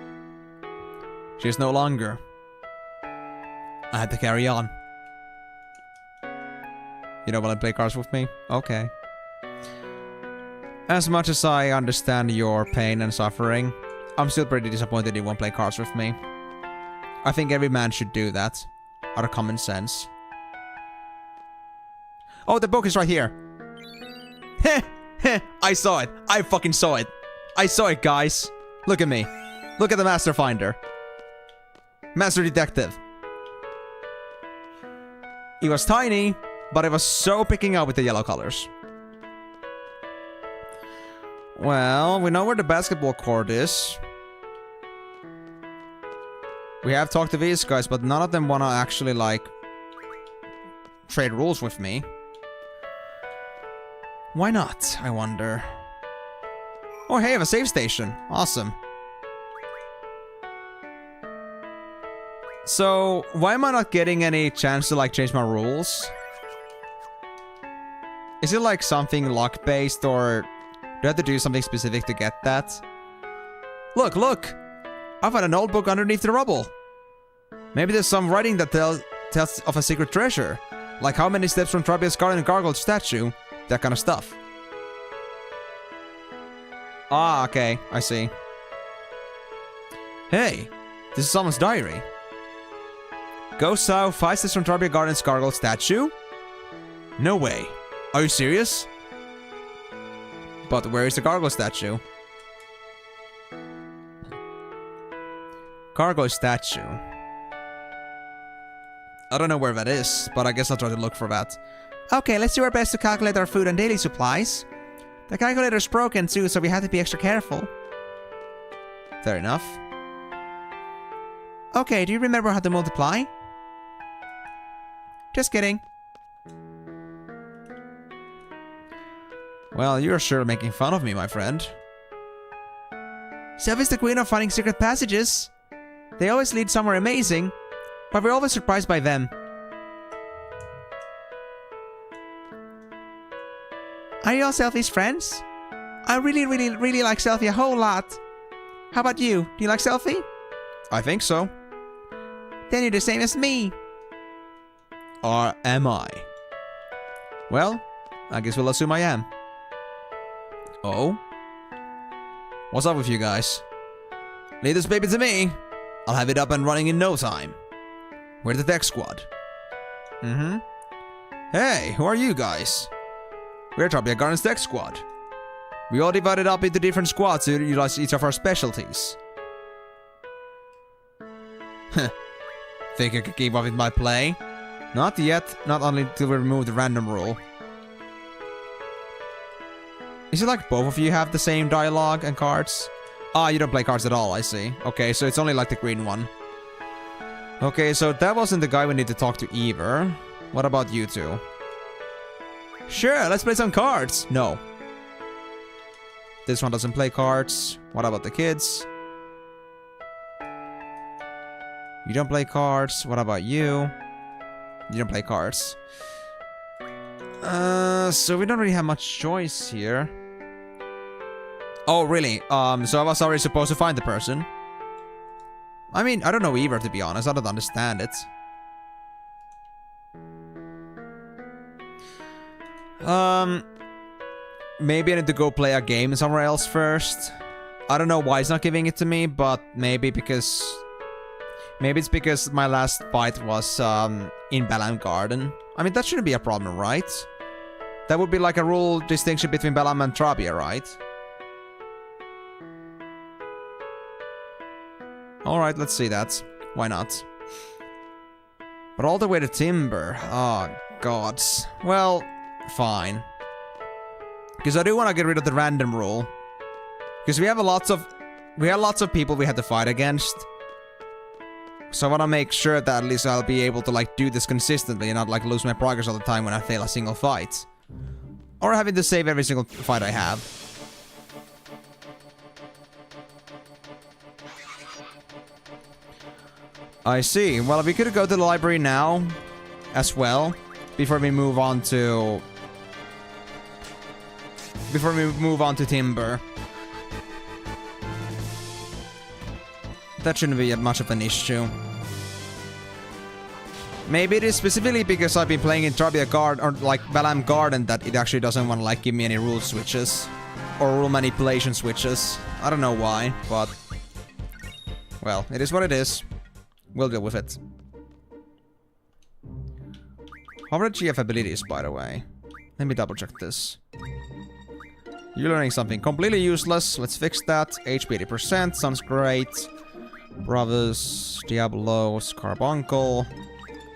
She's no longer. I had to carry on. You don't want to play cards with me? Okay. As much as I understand your pain and suffering, I'm still pretty disappointed you won't play cards with me. I think every man should do that. Out of common sense. Oh, the book is right here. Heh, heh, I saw it. I fucking saw it. I saw it, guys. Look at me. Look at the Master Finder. Master Detective. It was tiny, but it was so picking up with the yellow colors. Well, we know where the basketball court is. We have talked to these guys, but none of them want to actually, like, trade rules with me. Why not, I wonder? Oh, hey, I have a save station. Awesome. So, why am I not getting any chance to like change my rules? Is it like something luck-based, or do I have to do something specific to get that? Look, look! I found an old book underneath the rubble. Maybe there's some writing that tells of a secret treasure. Like how many steps from Trabia's Garden Gargoyle statue. That kind of stuff. Ah, okay. I see. Hey, this is someone's diary. Go south 5 steps from Trabia Garden's Gargoyle statue? No way. Are you serious? But where is the Gargoyle statue? Gargoyle statue. I don't know where that is, but I guess I'll try to look for that. Okay, let's do our best to calculate our food and daily supplies. The calculator's broken too, so we have to be extra careful. Fair enough. Okay, do you remember how to multiply? Just kidding. Well, you're sure making fun of me, my friend. Sylvie's the queen of finding secret passages. They always lead somewhere amazing, but we're always surprised by them. Are you all Selfie's friends? I really like Selfie a whole lot. How about you? Do you like Selfie? I think so. Then you're the same as me. Or am I? Well, I guess we'll assume I am. Oh? What's up with you guys? Leave this baby to me. I'll have it up and running in no time. We're the tech squad. Mm-hmm. Hey, who are you guys? We're Trabia Garden's tech squad. We all divided up into different squads to utilize each of our specialties. Think I could keep up with my play? Not yet, not only until we remove the random rule. Is it like both of you have the same dialogue and cards? Ah, you don't play cards at all, I see. Okay, so it's only like the green one. Okay, so that wasn't the guy we need to talk to either. What about you two? Sure, let's play some cards. No. This one doesn't play cards. What about the kids? You don't play cards. What about you? You don't play cards. So we don't really have much choice here. Oh, really? So I was already supposed to find the person? I mean, I don't know either, to be honest. I don't understand it. Maybe I need to go play a game somewhere else first. I don't know why it's not giving it to me, but maybe because... Maybe it's because my last fight was in Balam Garden. I mean, that shouldn't be a problem, right? That would be like a rule distinction between Balam and Trabia, right? Alright, let's see that. Why not? But all the way to Timber. Oh, gods. Well, fine. Because I do want to get rid of the random rule. Because we have lots of people we had to fight against. So I want to make sure that at least I'll be able to like do this consistently and not like lose my progress all the time when I fail a single fight. Or having to save every single fight I have. I see. Well, we could go to the library now as well before we move on to Timber. That shouldn't be much of an issue. Maybe it is specifically because I've been playing in Trabia Garden or like Balam Garden that it actually doesn't want to like give me any rule switches or rule manipulation switches. I don't know why, but well, it is what it is. We'll deal with it. How are the GF abilities, by the way? Let me double check this. You're learning something completely useless. Let's fix that. HP 80%. Sounds great. Bravos, Diablos, Carbuncle.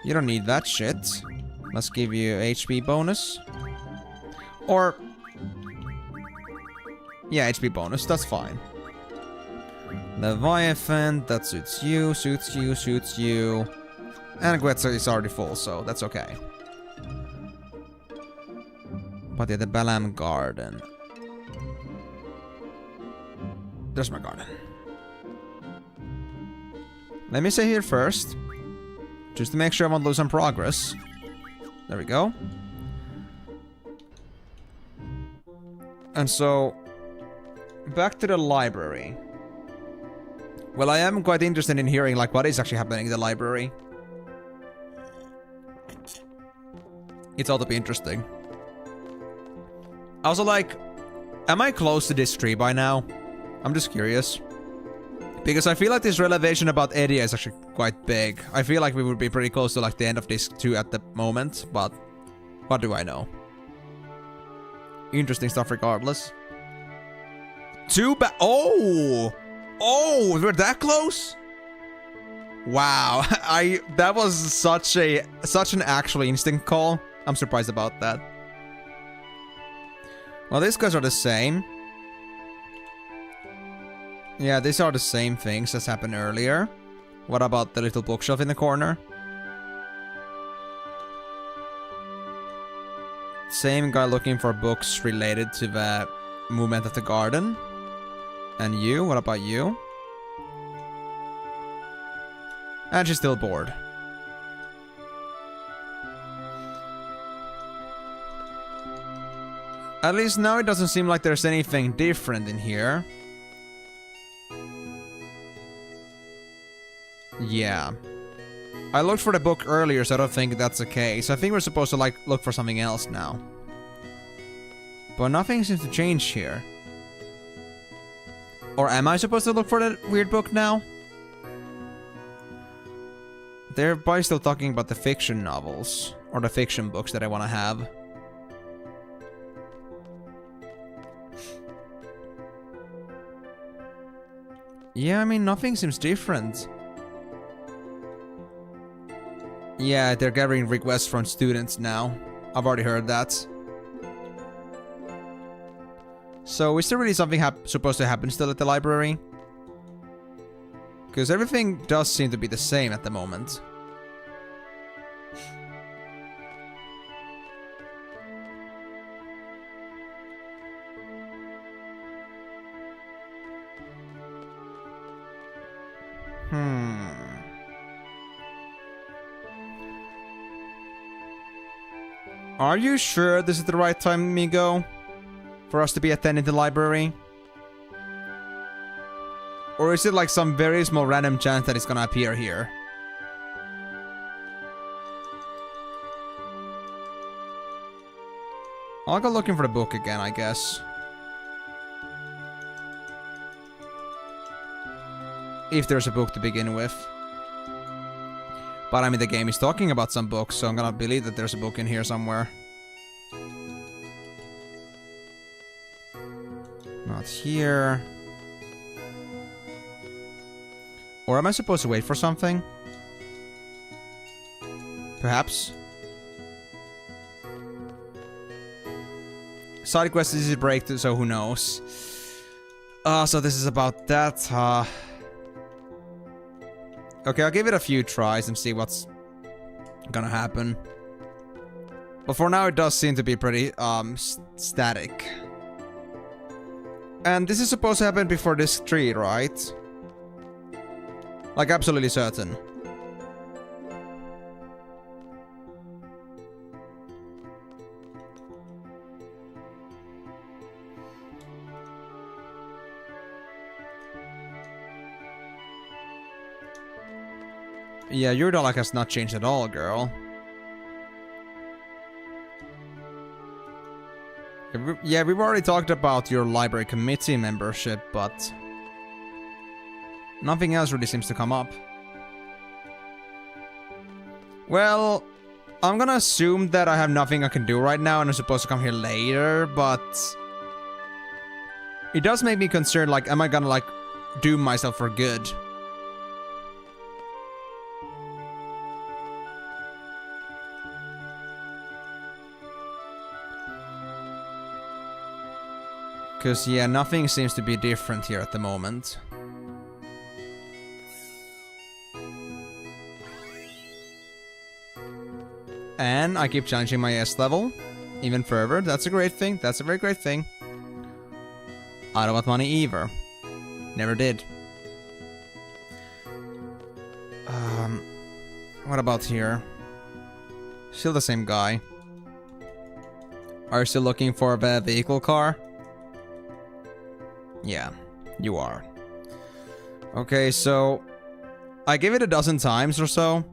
You don't need that shit. Let's give you HP bonus. Or... yeah, HP bonus. That's fine. Leviathan. That suits you, suits you, suits you. And Guetza is already full, so that's okay. But yeah, the Balam Garden. There's my garden. Let me say here first. Just to make sure I won't lose some progress. There we go. And so, back to the library. Well, I am quite interested in hearing like what is actually happening in the library. It's all to be interesting. Also, like, am I close to this tree by now? I'm just curious. Because I feel like this revelation about Edia is actually quite big. I feel like we would be pretty close to like the end of this too at the moment, but what do I know? Interesting stuff regardless. Oh! Oh, we're that close? Wow, that was such an actual instinct call. I'm surprised about that. Well, these guys are the same. Yeah, these are the same things as happened earlier. What about the little bookshelf in the corner? Same guy looking for books related to the movement of the garden. And you? What about you? And she's still bored. At least now it doesn't seem like there's anything different in here. Yeah. I looked for the book earlier, so I don't think that's the case. I think we're supposed to, like, look for something else now. But nothing seems to change here. Or am I supposed to look for that weird book now? They're probably still talking about the fiction novels. Or the fiction books that I want to have. Yeah, I mean, nothing seems different. Yeah, they're gathering requests from students now. I've already heard that. So, is there really something supposed to happen still at the library? Because everything does seem to be the same at the moment. Are you sure this is the right time, Migo? For us to be attending the library? Or is it like some very small random chance that it's gonna appear here? I'll go looking for the book again, I guess. If there's a book to begin with. But I mean, the game is talking about some books, so I'm gonna believe that there's a book in here somewhere. Not here. Or am I supposed to wait for something? Perhaps? Side quest is easy break, so who knows? So this is about that, Okay, I'll give it a few tries and see what's gonna happen. But for now, it does seem to be pretty, static. And this is supposed to happen before this tree, right? Like, absolutely certain. Yeah, your dialogue has not changed at all, girl. Yeah, we've already talked about your library committee membership, but nothing else really seems to come up. Well, I'm gonna assume that I have nothing I can do right now and I'm supposed to come here later, but it does make me concerned, like, am I gonna, like, doom myself for good? Because, yeah, nothing seems to be different here at the moment. And I keep challenging my S level even further. That's a great thing. That's a very great thing. I don't want money either. Never did. What about here? Still the same guy. Are you still looking for a vehicle car? Yeah, you are. Okay, so I gave it a dozen times or so.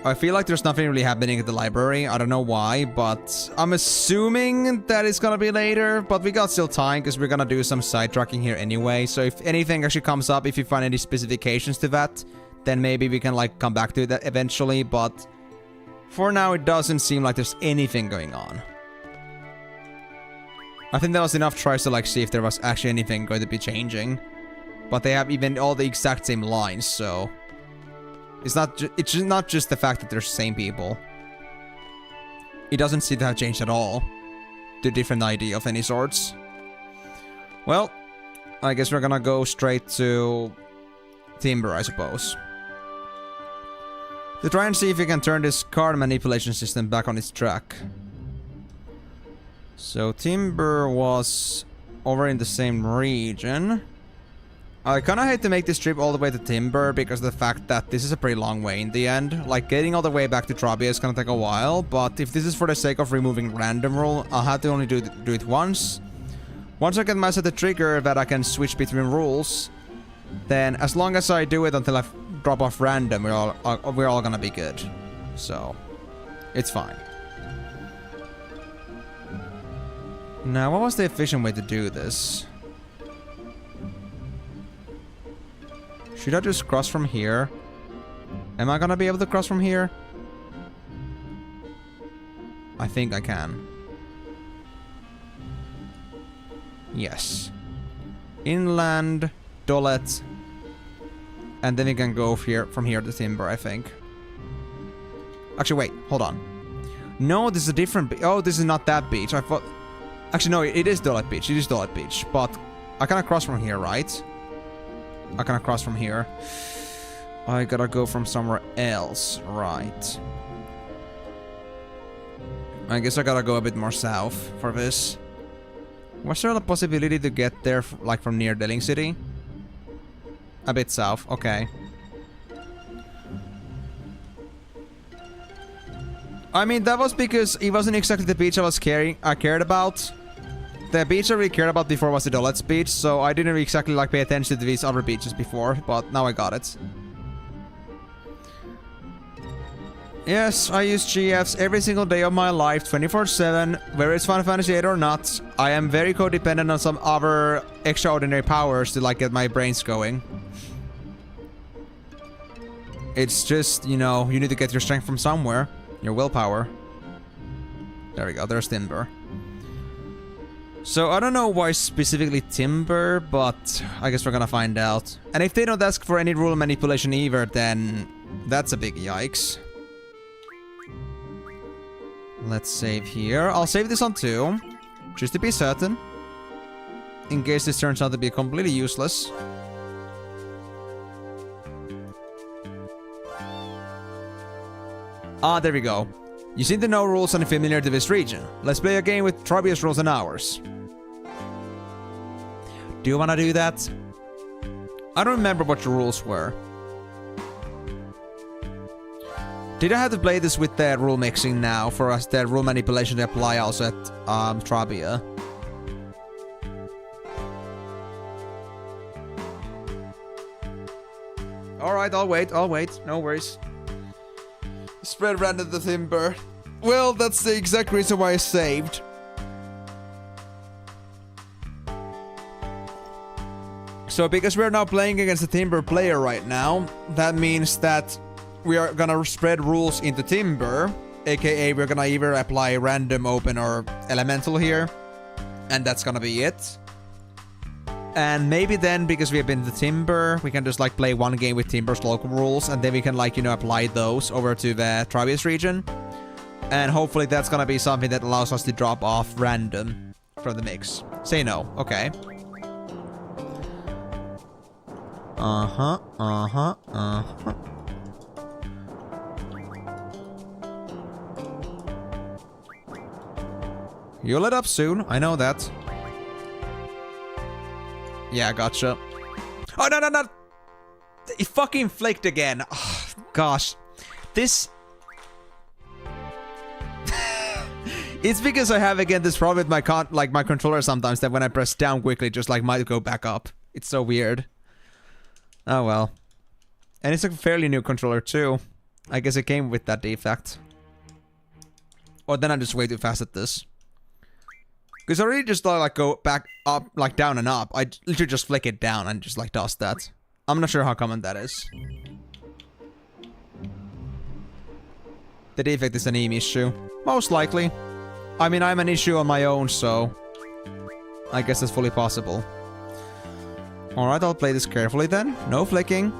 I feel like there's nothing really happening at the library. I don't know why, but I'm assuming that it's gonna be later. But we got still time because we're gonna do some side tracking here anyway. So if anything actually comes up, if you find any specifications to that, then maybe we can like come back to that eventually. But for now, it doesn't seem like there's anything going on. I think that was enough tries to like see if there was actually anything going to be changing. But they have even all the exact same lines, so it's not just the fact that they're the same people. It doesn't seem to have changed at all to a different ID of any sorts. Well, I guess we're gonna go straight to Timber, I suppose. To try and see if we can turn this card manipulation system back on its track. So Timber was over in the same region. I kinda hate to make this trip all the way to Timber because of the fact that this is a pretty long way in the end. Like, getting all the way back to Trabia is gonna take a while, but if this is for the sake of removing random rule, I'll have to only do it once. Once I can master the trigger that I can switch between rules, then as long as I do it until I drop off random, we're all gonna be good. So, it's fine. Now, what was the efficient way to do this? Should I just cross from here? Am I gonna be able to cross from here? I think I can. Yes. Inland, Dolet. And then we can go from here to Timber, I think. Actually, wait, hold on. No, this is a different beach. Oh, this is not that beach. I thought... Actually, no, it is Dolet Beach. It is Dolet Beach. But I cannot cross from here, right? I cannot cross from here. I gotta go from somewhere else, right? I guess I gotta go a bit more south for this. Was there a possibility to get there, like, from near Deling City? A bit south, okay. I mean, that was because it wasn't exactly the beach I cared about. The beach I really cared about before was the Dolet's beach, so I didn't really exactly like pay attention to these other beaches before, but now I got it. Yes, I use GFs every single day of my life, 24/7, whether it's Final Fantasy VIII or not. I am very codependent on some other extraordinary powers to like get my brains going. It's just, you know, you need to get your strength from somewhere. Your willpower. There we go, there's Timber. So I don't know why specifically Timber, but I guess we're gonna find out. And if they don't ask for any rule manipulation either, then that's a big yikes. Let's save here. I'll save this on 2, just to be certain. In case this turns out to be completely useless. Ah, there we go. You seem to know rules and are familiar to this region. Let's play a game with Trabia's rules and ours. Do you wanna do that? I don't remember what the rules were. Did I have to play this with the rule mixing now for us, the rule manipulation to apply also at Trabia? Alright, I'll wait. No worries. Spread random the Timber. Well, that's the exact reason why I saved. So, because we're now playing against a Timber player right now, that means that we are gonna spread rules into Timber, aka we're gonna either apply random, open, or elemental here, and that's gonna be it. And maybe then, because we have been to Timber, we can just like play one game with Timber's local rules, and then we can like, you know, apply those over to the Trabius region. And hopefully that's gonna be something that allows us to drop off random from the mix. Say no, okay. You'll let up soon, I know that. Yeah, gotcha. Oh, no! It fucking flaked again. Oh, gosh. This It's because I have, again, this problem with my controller sometimes that when I press down quickly, just like might go back up. It's so weird. Oh well. And it's a fairly new controller too. I guess it came with that defect. Or then I'm just way too fast at this. Because I really just like go back up, like down and up. I literally just flick it down and just like does that. I'm not sure how common that is. The defect is an EME issue. Most likely. I mean, I'm an issue on my own, so I guess that's fully possible. Alright, I'll play this carefully then. No flicking.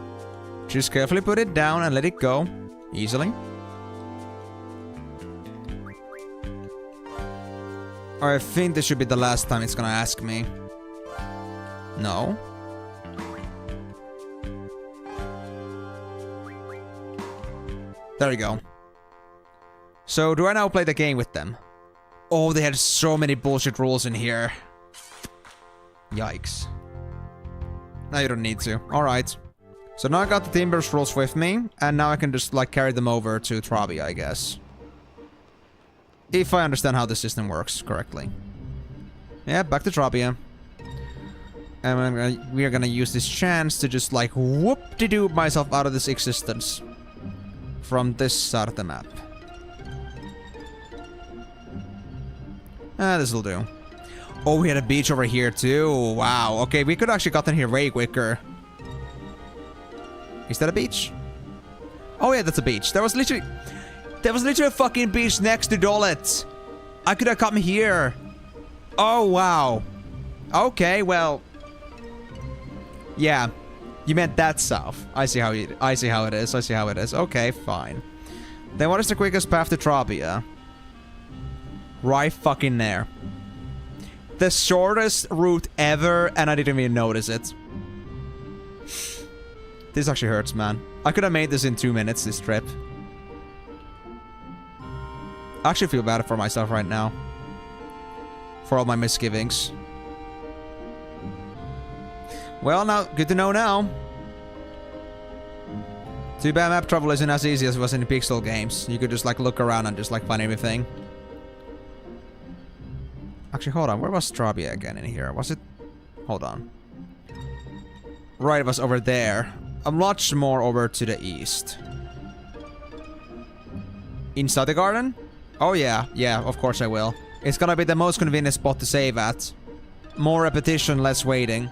Just carefully put it down and let it go. Easily. I think this should be the last time it's gonna ask me. No. There we go. So, do I now play the game with them? Oh, they had so many bullshit rules in here. Yikes. Now you don't need to. Alright. So now I got the Timbers rules with me, and now I can just like carry them over to Trabia, I guess. If I understand how the system works correctly. Yeah, back to Trabia. And we are gonna use this chance to just like whoop-de-doo myself out of this existence. From this side of the map. This'll do. Oh, we had a beach over here too. Wow. Okay, we could actually gotten here way quicker. Is that a beach? Oh yeah, that's a beach. There was literally a fucking beach next to Dolet. I could have come here. Oh wow. Okay, well. Yeah. You meant that south. I see how it is. Okay, fine. Then what is the quickest path to Trabia? Right fucking there. The shortest route ever, and I didn't even notice it. This actually hurts, man. I could have made this in 2 minutes, this trip. I actually feel bad for myself right now. For all my misgivings. Well, now, good to know now. Too bad map travel isn't as easy as it was in the Pixel games. You could just like look around and just like find everything. Actually, hold on. Where was Trabia again in here? Was it? Hold on. Right, it was over there. Much more over to the east. Inside the garden? Oh yeah. Yeah, of course I will. It's gonna be the most convenient spot to save at. More repetition, less waiting.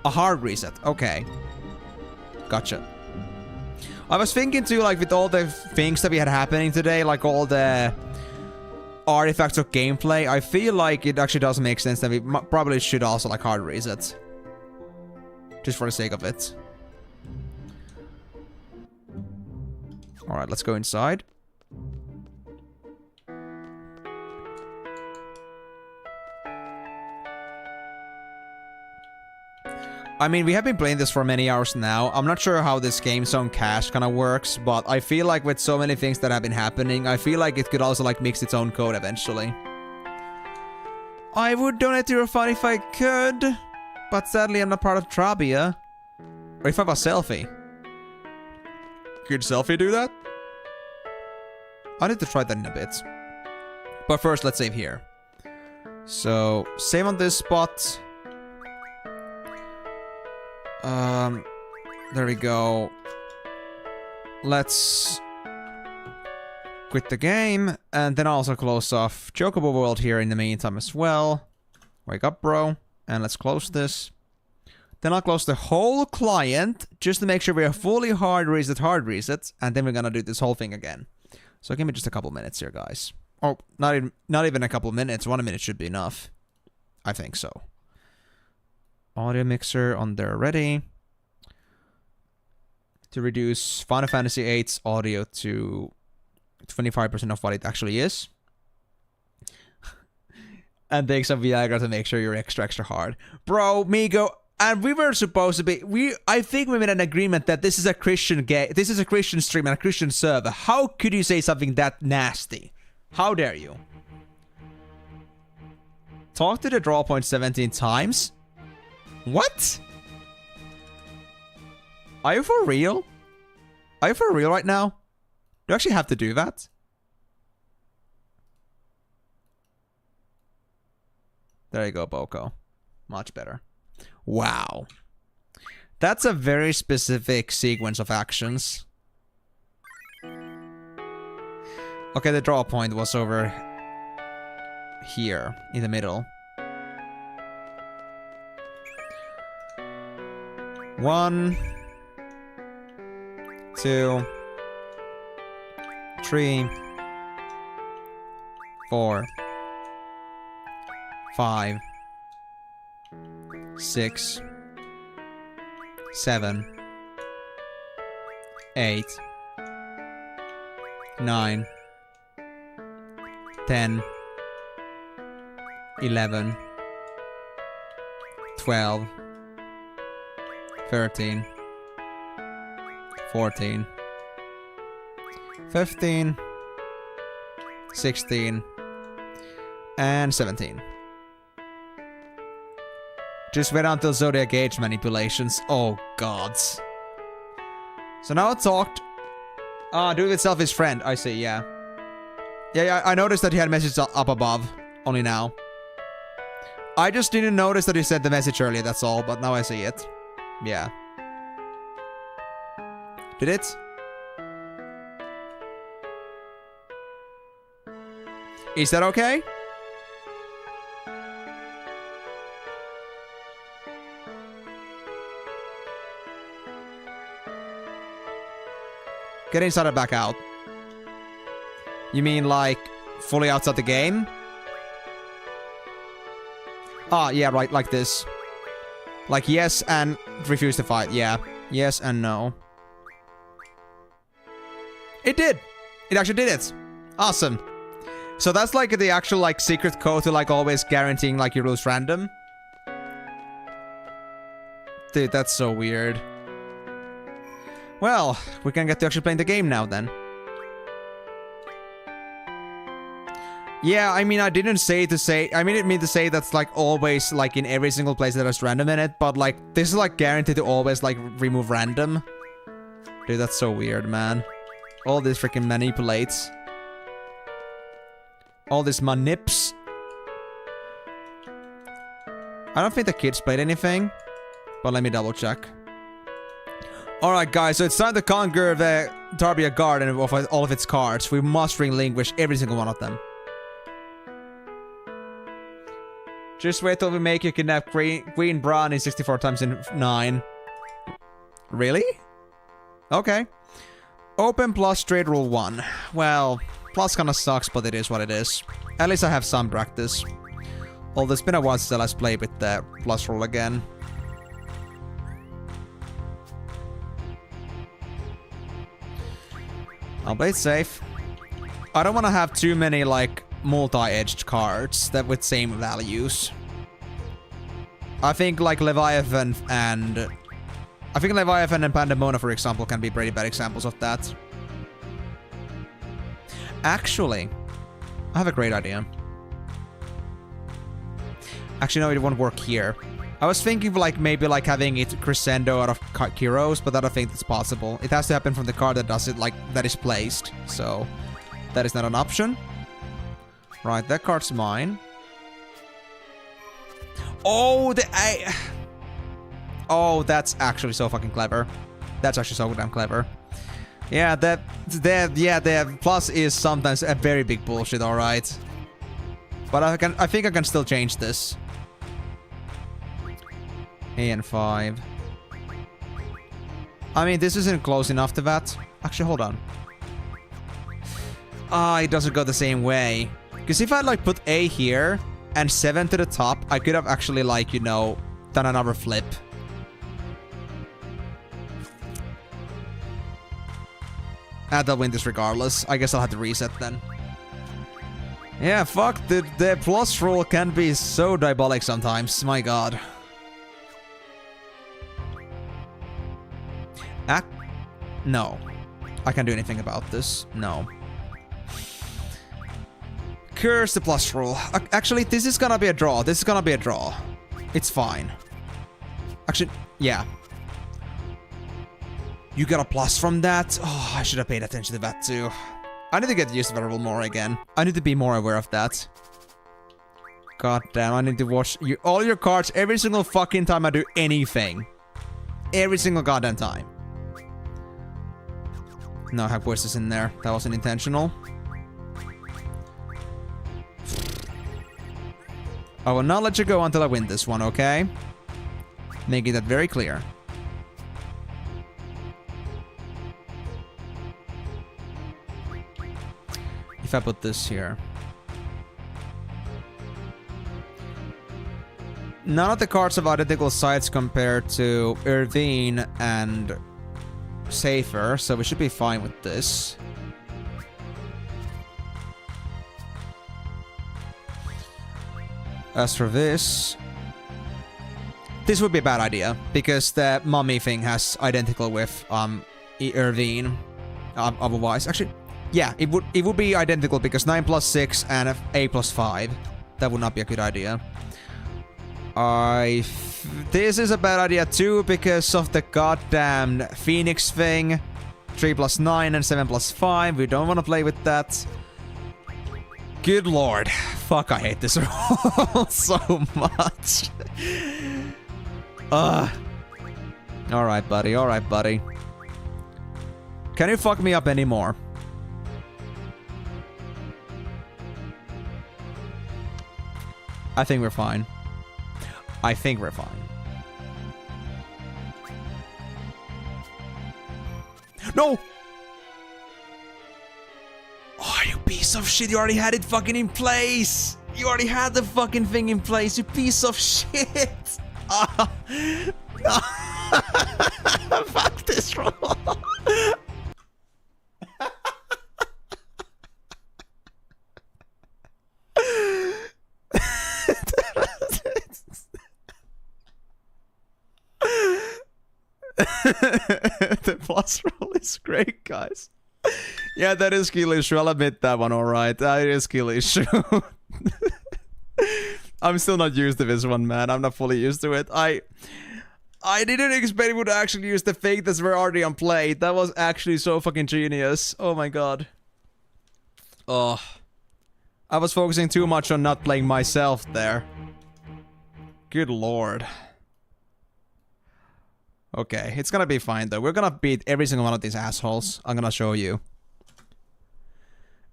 A hard reset. Okay. Gotcha. I was thinking too, like with all the things that we had happening today, like all the artifacts of gameplay, I feel like it actually does make sense that we probably should also like hard reset. Just for the sake of it. Alright, let's go inside. I mean, we have been playing this for many hours now. I'm not sure how this game zone cache kind of works, but I feel like with so many things that have been happening, I feel like it could also like mix its own code eventually. I would donate to your fund if I could, but sadly I'm not part of Trabia. Or if I was Selfie. Could Selfie do that? I need to try that in a bit. But first, let's save here. So, save on this spot. There we go. Let's quit the game, and then also close off Chocobo World here in the meantime as well. Wake up, bro. And let's close this. Then I'll close the whole client, just to make sure we are fully hard reset, and then we're gonna do this whole thing again. So give me just a couple minutes here, guys. Oh, not even a couple minutes. 1 minute should be enough. I think so. Audio mixer on there ready. To reduce Final Fantasy VIII's audio to 25% of what it actually is. And take some Viagra to make sure you're extra hard. Bro, Migo, and we were supposed to be... I think we made an agreement that this is a Christian game. This is a Christian stream and a Christian server. How could you say something that nasty? How dare you? Talk to the draw point 17 times? What? Are you for real? Are you for real right now? Do you actually have to do that? There you go, Boko. Much better. Wow. That's a very specific sequence of actions. Okay, the draw point was over here, in the middle. 1, 2, 3, 4, 5, 6, 7, 8, 9, 10, 11, 12, 13, 14, 15, 16, and 17. Just wait until Zodiac Age manipulations. Oh, gods. So now it talked. Do it with selfish friend. I see, yeah. Yeah, I noticed that he had messages up above. Only now. I just didn't notice that he said the message earlier, that's all. But now I see it. Yeah. Did it? Is that okay? Get inside and back out. You mean like fully outside the game? Ah, yeah, right, like this. Like yes and refuse to fight, yeah. Yes and no. It did! It actually did it! Awesome. So that's like the actual like secret code to like always guaranteeing like your rules random. Dude, that's so weird. Well, we can get to actually playing the game now then. Yeah, I mean, I didn't say to say... I didn't mean to say that's like always like in every single place that there's random in it, but like this is like guaranteed to always like remove random. Dude, that's so weird, man. All this freaking manipulates. All this manips. I don't think the kids played anything, but let me double check. Alright guys, so it's time to conquer the Darbia Garden of all of its cards. We must relinquish every single one of them. Just wait till we make you kidnap Queen Brownie 64 times in 9. Really? Okay. Open plus trade rule 1. Well, plus kinda sucks, but it is what it is. At least I have some practice. Although it's been a while since I last played with the plus rule again. I'll play it safe. I don't want to have too many, like, multi-edged cards that with same values. I think, like, Leviathan and Pandemona, for example, can be pretty bad examples of that. Actually, I have a great idea. Actually, no, it won't work here. I was thinking of, like, maybe, like, having it crescendo out of Kiros, but I don't think that's possible. It has to happen from the card that does it, like, that is placed. So, that is not an option. Right, that card's mine. Oh, oh, that's actually so fucking clever. That's actually so damn clever. Yeah, the plus is sometimes a very big bullshit, alright. But I think I can still change this. And 5. I mean, this isn't close enough to that. Actually, hold on. Ah, it doesn't go the same way. Because if I, like, put A here and 7 to the top, I could have actually, like, you know, done another flip. They'll win this regardless. I guess I'll have to reset then. Yeah, fuck, the plus rule can be so diabolic sometimes. My god. No. I can't do anything about this. No. Curse the plus rule. Actually, this is gonna be a draw. This is gonna be a draw. It's fine. Actually, yeah. You got a plus from that? Oh, I should have paid attention to that too. I need to get used to Variable more again. I need to be more aware of that. God damn, I need to watch all your cards every single fucking time I do anything. Every single goddamn time. No, I have voices in there. That wasn't intentional. I will not let you go until I win this one, okay? Making that very clear. If I put this here. None of the cards have identical sides compared to Irvine and Safer, so we should be fine with this. As for this would be a bad idea, because the mummy thing has identical with Irvine. Otherwise, actually, yeah, it would be identical because 9 plus 6 and 8 plus 5. That would not be a good idea. This is a bad idea too because of the goddamn Phoenix thing. 3 plus 9 and 7 plus 5. We don't want to play with that. Good lord. Fuck, I hate this roll so much. Alright, buddy. Alright, buddy. Can you fuck me up anymore? I think we're fine. I think we're fine. No! Oh, you piece of shit. You already had it fucking in place. You already had the fucking thing in place. You piece of shit. Fuck this roll. The plus roll is great, guys. Yeah, that is skill issue. I'll admit that one, alright. That is skill issue. I'm still not used to this one, man. I'm not fully used to it. I didn't expect it would actually use the fake that's already on play. That was actually so fucking genius. Oh my god. Oh. I was focusing too much on not playing myself there. Good lord. Okay, it's gonna be fine though. We're gonna beat every single one of these assholes. I'm gonna show you.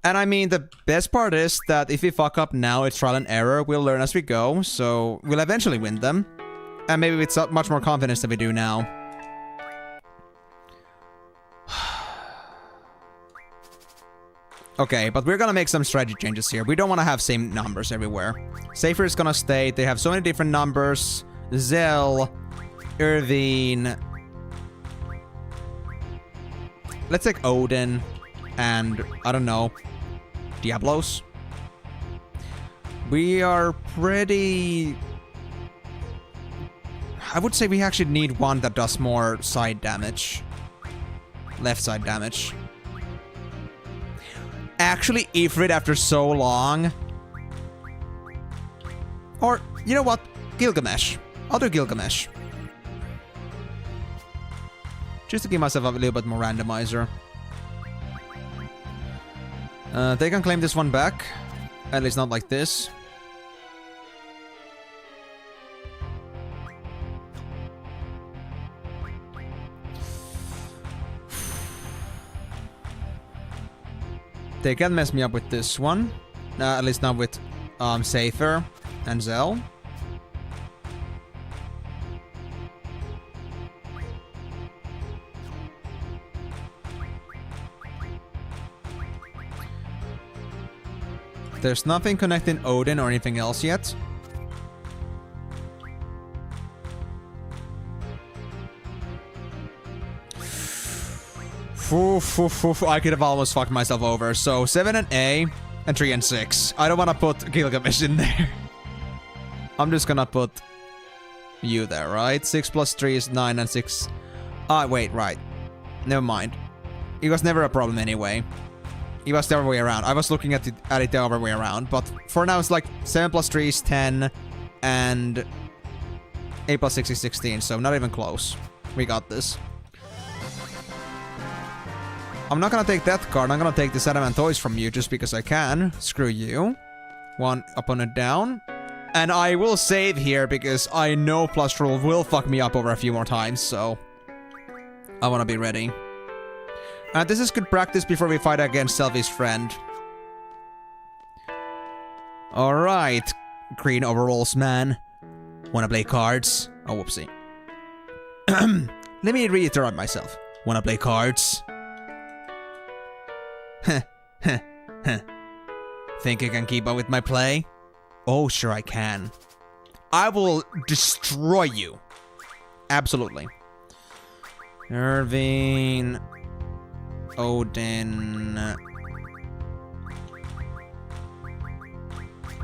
And I mean, the best part is that if we fuck up now, it's trial and error. We'll learn as we go, so we'll eventually win them. And maybe with much more confidence than we do now. Okay, but we're gonna make some strategy changes here. We don't want to have same numbers everywhere. Safer is gonna stay. They have so many different numbers. Zell, Irvine. Let's take Odin and, I don't know, Diablos. We are pretty... I would say we actually need one that does more side damage. Left side damage. Actually, Ifrit after so long. Or, you know what? Gilgamesh. I'll do Gilgamesh. Just to give myself a little bit more randomizer. They can claim this one back. At least not like this. They can mess me up with this one. At least not with Safer and Zell. There's nothing connecting Odin or anything else yet. I could have almost fucked myself over. So 7 and A, and 3 and 6. I don't want to put Gilgamesh in there. I'm just gonna put you there, right? 6 plus 3 is 9 and 6. Wait, right. Never mind. It was never a problem anyway. It was the other way around. I was looking at it the other way around. But for now, it's like 7 plus 3 is 10. And 8 plus 6 is 16. So not even close. We got this. I'm not gonna take that card. I'm gonna take the Sediment Toys from you just because I can. Screw you. One opponent down. And I will save here because I know plus roll will fuck me up over a few more times, so I want to be ready. And this is good practice before we fight against Selvy's friend. Alright, green overalls man. Wanna play cards? Oh, whoopsie. Let me reiterate myself. Wanna play cards? Think I can keep up with my play? Oh, sure I can. I will destroy you. Absolutely. Irving... Odin...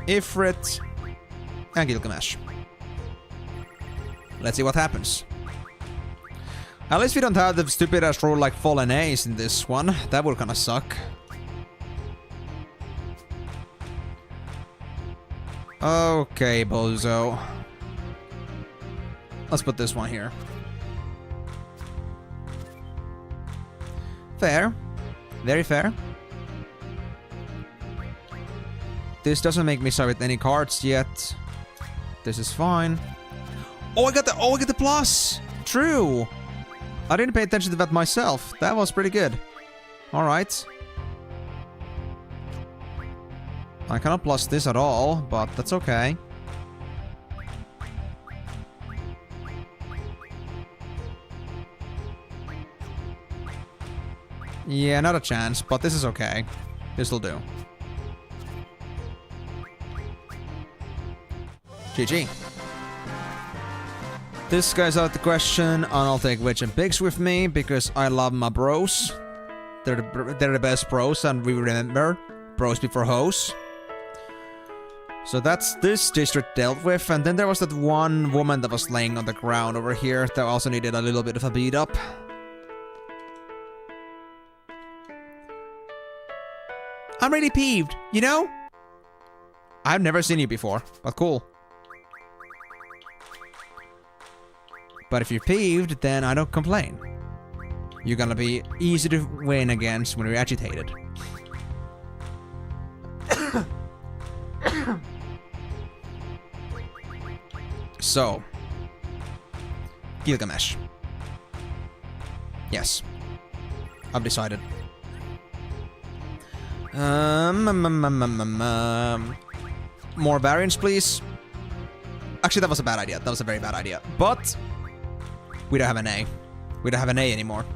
Ifrit... and Gilgamesh. Let's see what happens. At least we don't have the stupid ass rule like Fallen Ace in this one. That would kinda suck. Okay, bozo. Let's put this one here. Fair. Very fair. This doesn't make me start with any cards yet. This is fine. Oh, I got the plus! True! I didn't pay attention to that myself. That was pretty good. Alright. I cannot plus this at all, but that's okay. Yeah, not a chance, but this is okay. This'll do. GG. This guy's out the question, and I'll take Witch and Pigs with me, because I love my bros. They're the best bros, and we remember, bros before hoes. So that's this district dealt with, and then there was that one woman that was laying on the ground over here that also needed a little bit of a beat up. I'm really peeved, you know? I've never seen you before, but cool. But if you're peeved, then I don't complain. You're gonna be easy to win against when you're agitated. So, Gilgamesh. Yes, I've decided. More variants, please. Actually, that was a bad idea. That was a very bad idea. But we don't have an A. We don't have an A anymore.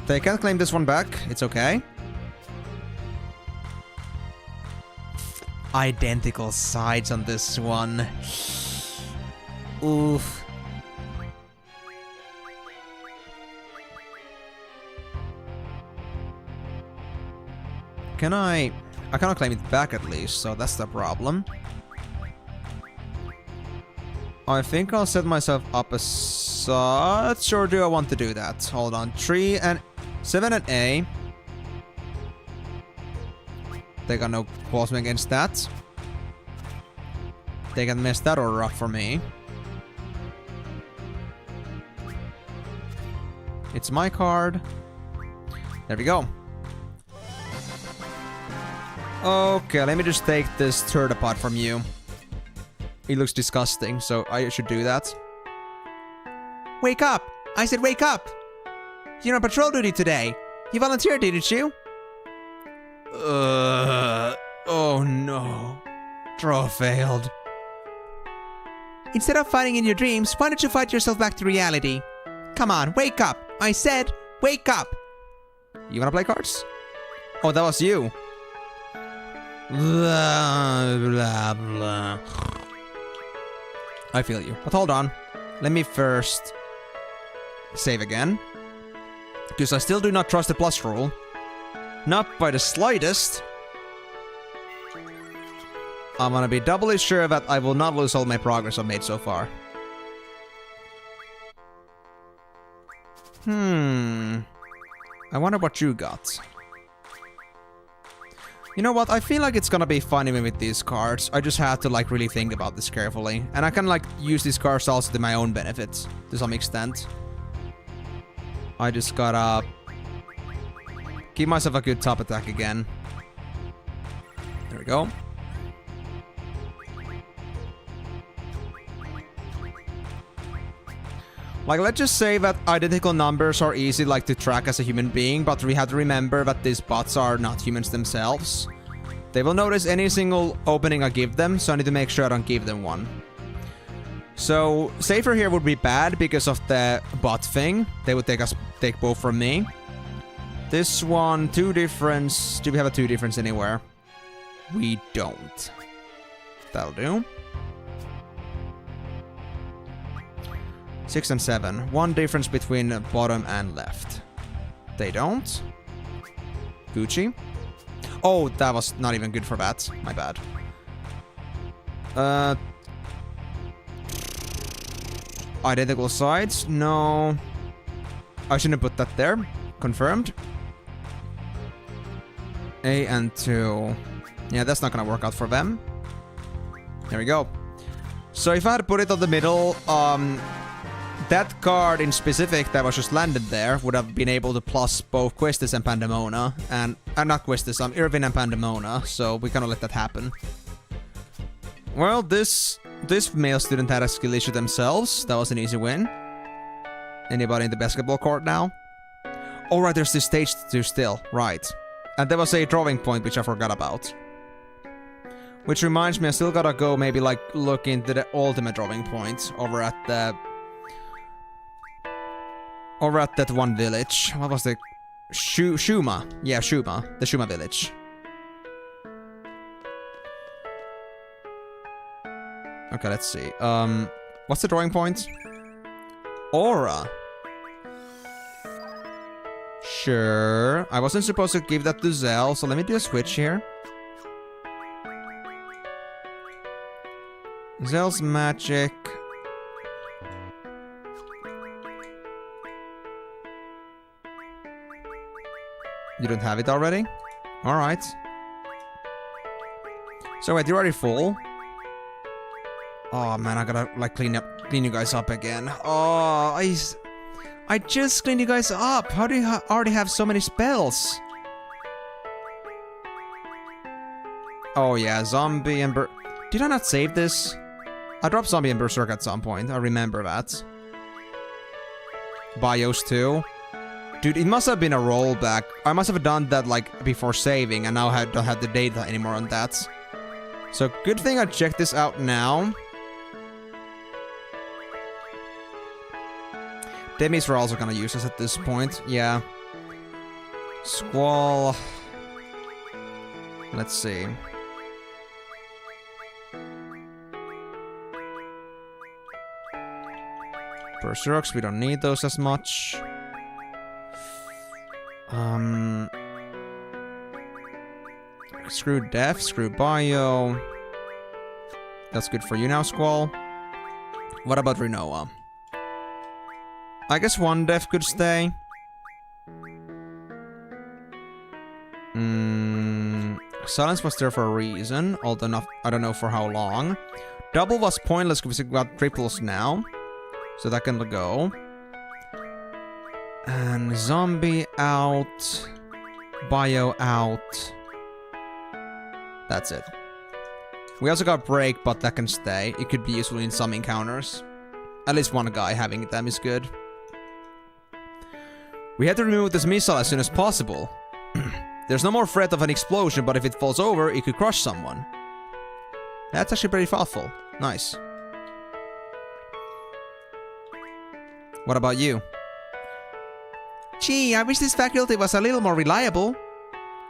They can't claim this one back. It's okay. Identical sides on this one. Oof. I cannot claim it back at least, so that's the problem. I think I'll set myself up as such, or do I want to do that? Hold on, 3 and 7 and A. They got no clause against that. They can mess that order up for me. It's my card. There we go. Okay, let me just take this third apart from you. It looks disgusting, so I should do that. Wake up! I said wake up! You're on patrol duty today. You volunteered, didn't you? Oh no. Draw failed. Instead of fighting in your dreams, why don't you fight yourself back to reality? Come on, wake up! I said, wake up! You wanna play cards? Oh, that was you. Blah, blah, blah. I feel you. But hold on. Let me first save again. Because I still do not trust the plus rule. Not by the slightest. I'm gonna be doubly sure that I will not lose all my progress I've made so far. I wonder what you got. You know what? I feel like it's gonna be fun even with these cards. I just have to like really think about this carefully. And I can like use these cards also to my own benefit. To some extent. I just gotta give myself a good top attack again. There we go. Like, let's just say that identical numbers are easy, like, to track as a human being, but we have to remember that these bots are not humans themselves. They will notice any single opening I give them, so I need to make sure I don't give them one. So, safer here would be bad because of the bot thing. They would take both from me. This one, 2 difference. Do we have a 2 difference anywhere? We don't. That'll do. 6 and 7. 1 difference between bottom and left. They don't. Gucci. Oh, that was not even good for that. My bad. Identical sides? No. I shouldn't put that there. Confirmed. A and 2. Yeah, that's not gonna work out for them. There we go. So if I had put it on the middle, that card in specific that was just landed there would have been able to plus both Quistis and Pandemona. And not Quistis, Irvin and Pandemona. So we cannot let that happen. Well, this male student had a skill issue themselves. That was an easy win. Anybody in the basketball court now? Oh, right, there's this stage to do still. Right. And there was a drawing point, which I forgot about. Which reminds me, I still gotta go maybe, like, look into the ultimate drawing point over at the... Over at that one village. What was the... Shuma. Yeah, Shuma. The Shuma village. Okay, let's see. What's the drawing point? Aura. Sure. I wasn't supposed to give that to Zell, so let me do a switch here. Zell's magic. You don't have it already? Alright. So wait, you're already full? Oh man, I gotta like clean you guys up again. Oh, I just cleaned you guys up. How do you already have so many spells? Oh yeah, zombie and did I not save this? I dropped zombie and berserk at some point. I remember that. Bios too. Dude, it must have been a rollback. I must have done that like before saving, and now I don't have the data anymore on that. So good thing I checked this out now. Demis were also gonna use us at this point, yeah. Squall. Let's see. Berserks, we don't need those as much. Screw Def, screw Bio. That's good for you now, Squall. What about Rinoa? I guess one Def could stay. Silence was there for a reason, although not, I don't know for how long. Double was pointless because we got triples now. So that can go. And zombie out. Bio out. That's it. We also got break, but that can stay. It could be useful in some encounters. At least one guy having them is good. We have to remove this missile as soon as possible. There's no more threat of an explosion, but if it falls over, it could crush someone. That's actually pretty thoughtful. Nice. What about you? Gee, I wish this faculty was a little more reliable.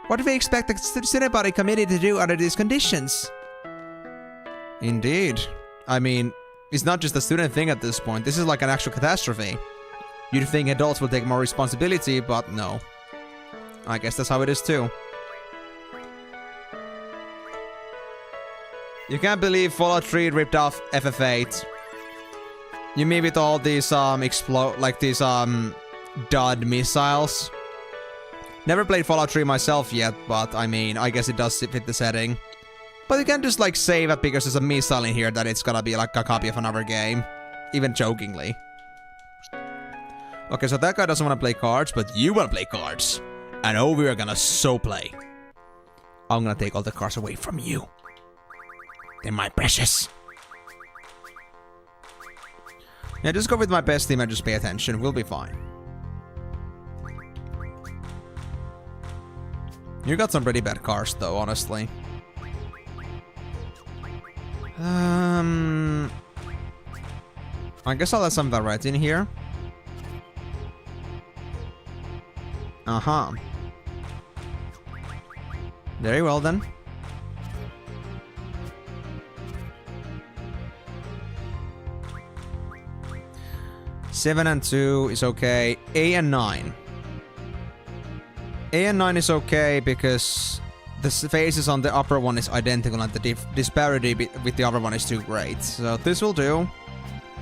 What do we expect a student body committee to do under these conditions? Indeed. I mean, it's not just a student thing at this point. This is like an actual catastrophe. You'd think adults will take more responsibility, but no. I guess that's how it is too. You can't believe Fallout 3 ripped off FF8. You mean with all these dud missiles? Never played Fallout 3 myself yet, but I mean, I guess it does fit the setting. But you can't just like say that because there's a missile in here that it's gonna be like a copy of another game. Even jokingly. Okay, so that guy doesn't want to play cards, but you want to play cards. And oh, we're gonna so play. I'm gonna take all the cards away from you. They're my precious. Yeah, just go with my best team and just pay attention. We'll be fine. You got some pretty bad cars, though, honestly. I guess I'll let some variety in here. Uh-huh. Very well, then. Seven and 2 is okay. A and 9. A and 9 is okay because the faces on the upper one is identical and the disparity with the other one is too great. So this will do.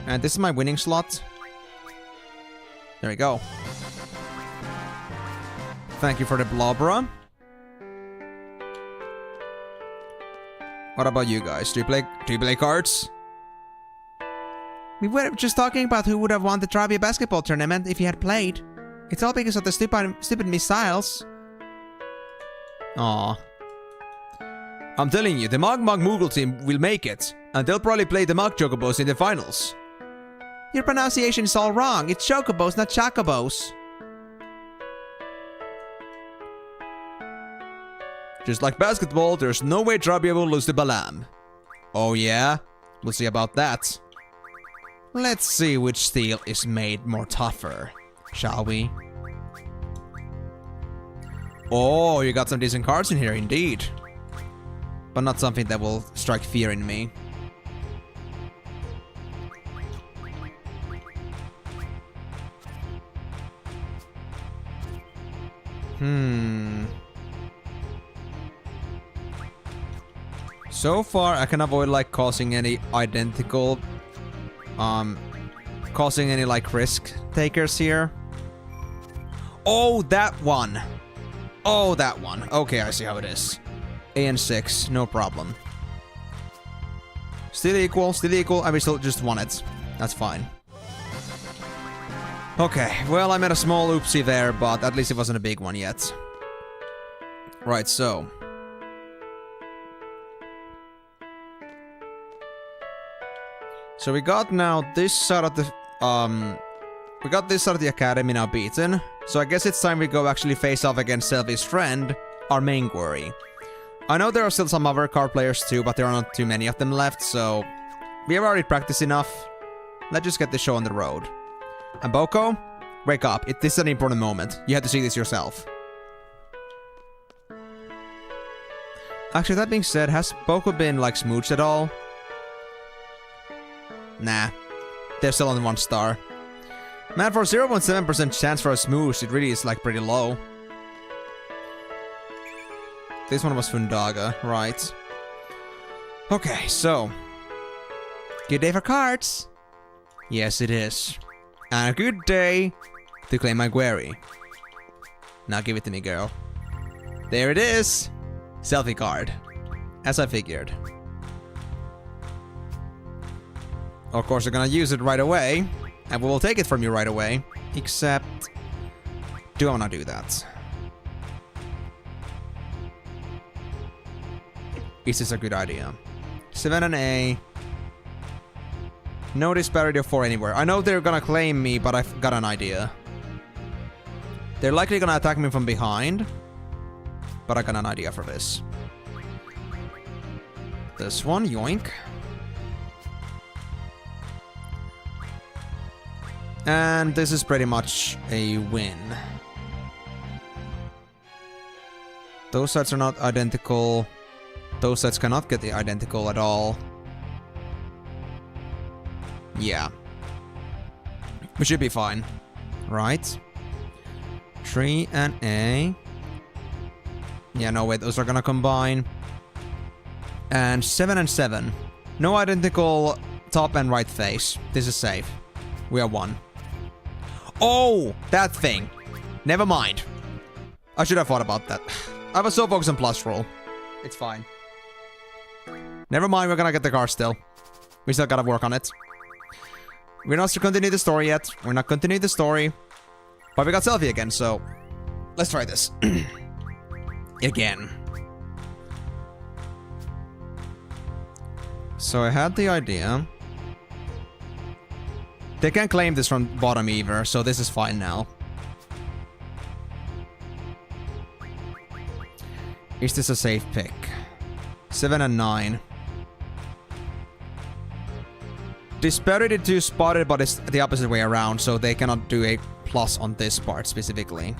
And this is my winning slot. There we go. Thank you for the Blobra. What about you guys? Do you play cards? We were just talking about who would have won the Travia basketball tournament if he had played. It's all because of the stupid missiles. Aw. I'm telling you, the Moogle team will make it. And they'll probably play the Mog Chocobos in the finals. Your pronunciation is all wrong. It's Chocobos, not Chocobos. Just like basketball, there's no way Travia will lose to Balam. Oh yeah? We'll see about that. Let's see which steel is made more tougher, shall we? Oh, you got some decent cards in here indeed. But not something that will strike fear in me. So far, I can avoid like causing any identical, causing any like risk takers here. Oh, that one. Oh, that one. Okay, I see how it is. A and 6, no problem. Still equal, and we still just won it. That's fine. Okay, well, I made a small oopsie there, but at least it wasn't a big one yet. Right, so. So we got now this side of the, we got this side of the academy now beaten. So I guess it's time we go actually face off against Selvy's friend, our main quarry. I know there are still some other card players too, but there are not too many of them left, so we have already practiced enough. Let's just get the show on the road. And Boko, wake up. This is an important moment. You have to see this yourself. Actually, that being said, has Boko been like smooched at all? Nah. They're still on 1 star. Man, for 0.7% chance for a smoosh, it really is like pretty low. This one was Fundaga, right. Okay, so. Good day for cards. Yes, it is. And a good day to claim my quarry. Now give it to me, girl. There it is. Selfie card. As I figured. Of course, we're gonna use it right away. And we will take it from you right away. Except... do I wanna do that? Is this a good idea? 7 and A. No disparity of 4 anywhere. I know they're gonna claim me, but I've got an idea. They're likely gonna attack me from behind. But I got an idea for this. This one, yoink. And this is pretty much a win. Those sets are not identical. Those sets cannot get the identical at all. Yeah. We should be fine. Right. 3 and A. Yeah, no, wait, those are gonna combine. And 7 and 7. No identical top and right face. This is safe. We are 1. Oh, that thing. Never mind. I should have thought about that. I was so focused on plus roll. It's fine. Never mind, we're gonna get the car still. We still gotta work on it. We're not to continue the story yet. We're not continuing the story. But we got Selfie again, so... let's try this. Again. So I had the idea... They can't claim this from bottom either, so this is fine now. Is this a safe pick? 7 and 9. Disparity 2 spotted, but it's the opposite way around, so they cannot do a plus on this part specifically.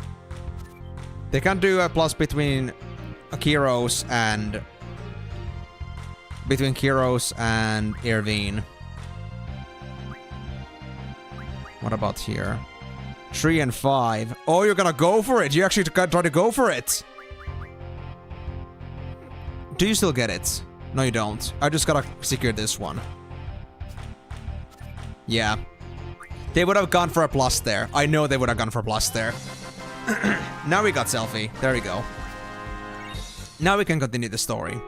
They can do a plus between Kiros and Irvine. What about here? 3 and 5. Oh, you're gonna go for it. You actually try to go for it. Do you still get it? No, you don't. I just gotta secure this one. Yeah. They would have gone for a plus there. I know they would have gone for a plus there. Now we got selfie. There we go. Now we can continue the story.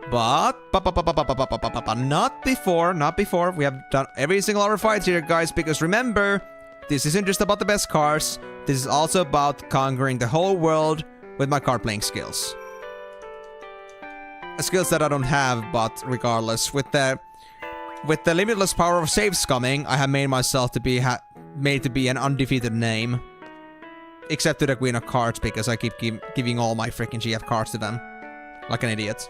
But not before. We have done every single other fight here, guys, because remember, this isn't just about the best cards. This is also about conquering the whole world with my card playing skills. Skills that I don't have, but regardless, with the limitless power of saves coming, I have made myself to be made to be an undefeated name. Except to the Queen of Cards, because I keep giving all my freaking GF cards to them. Like an idiot.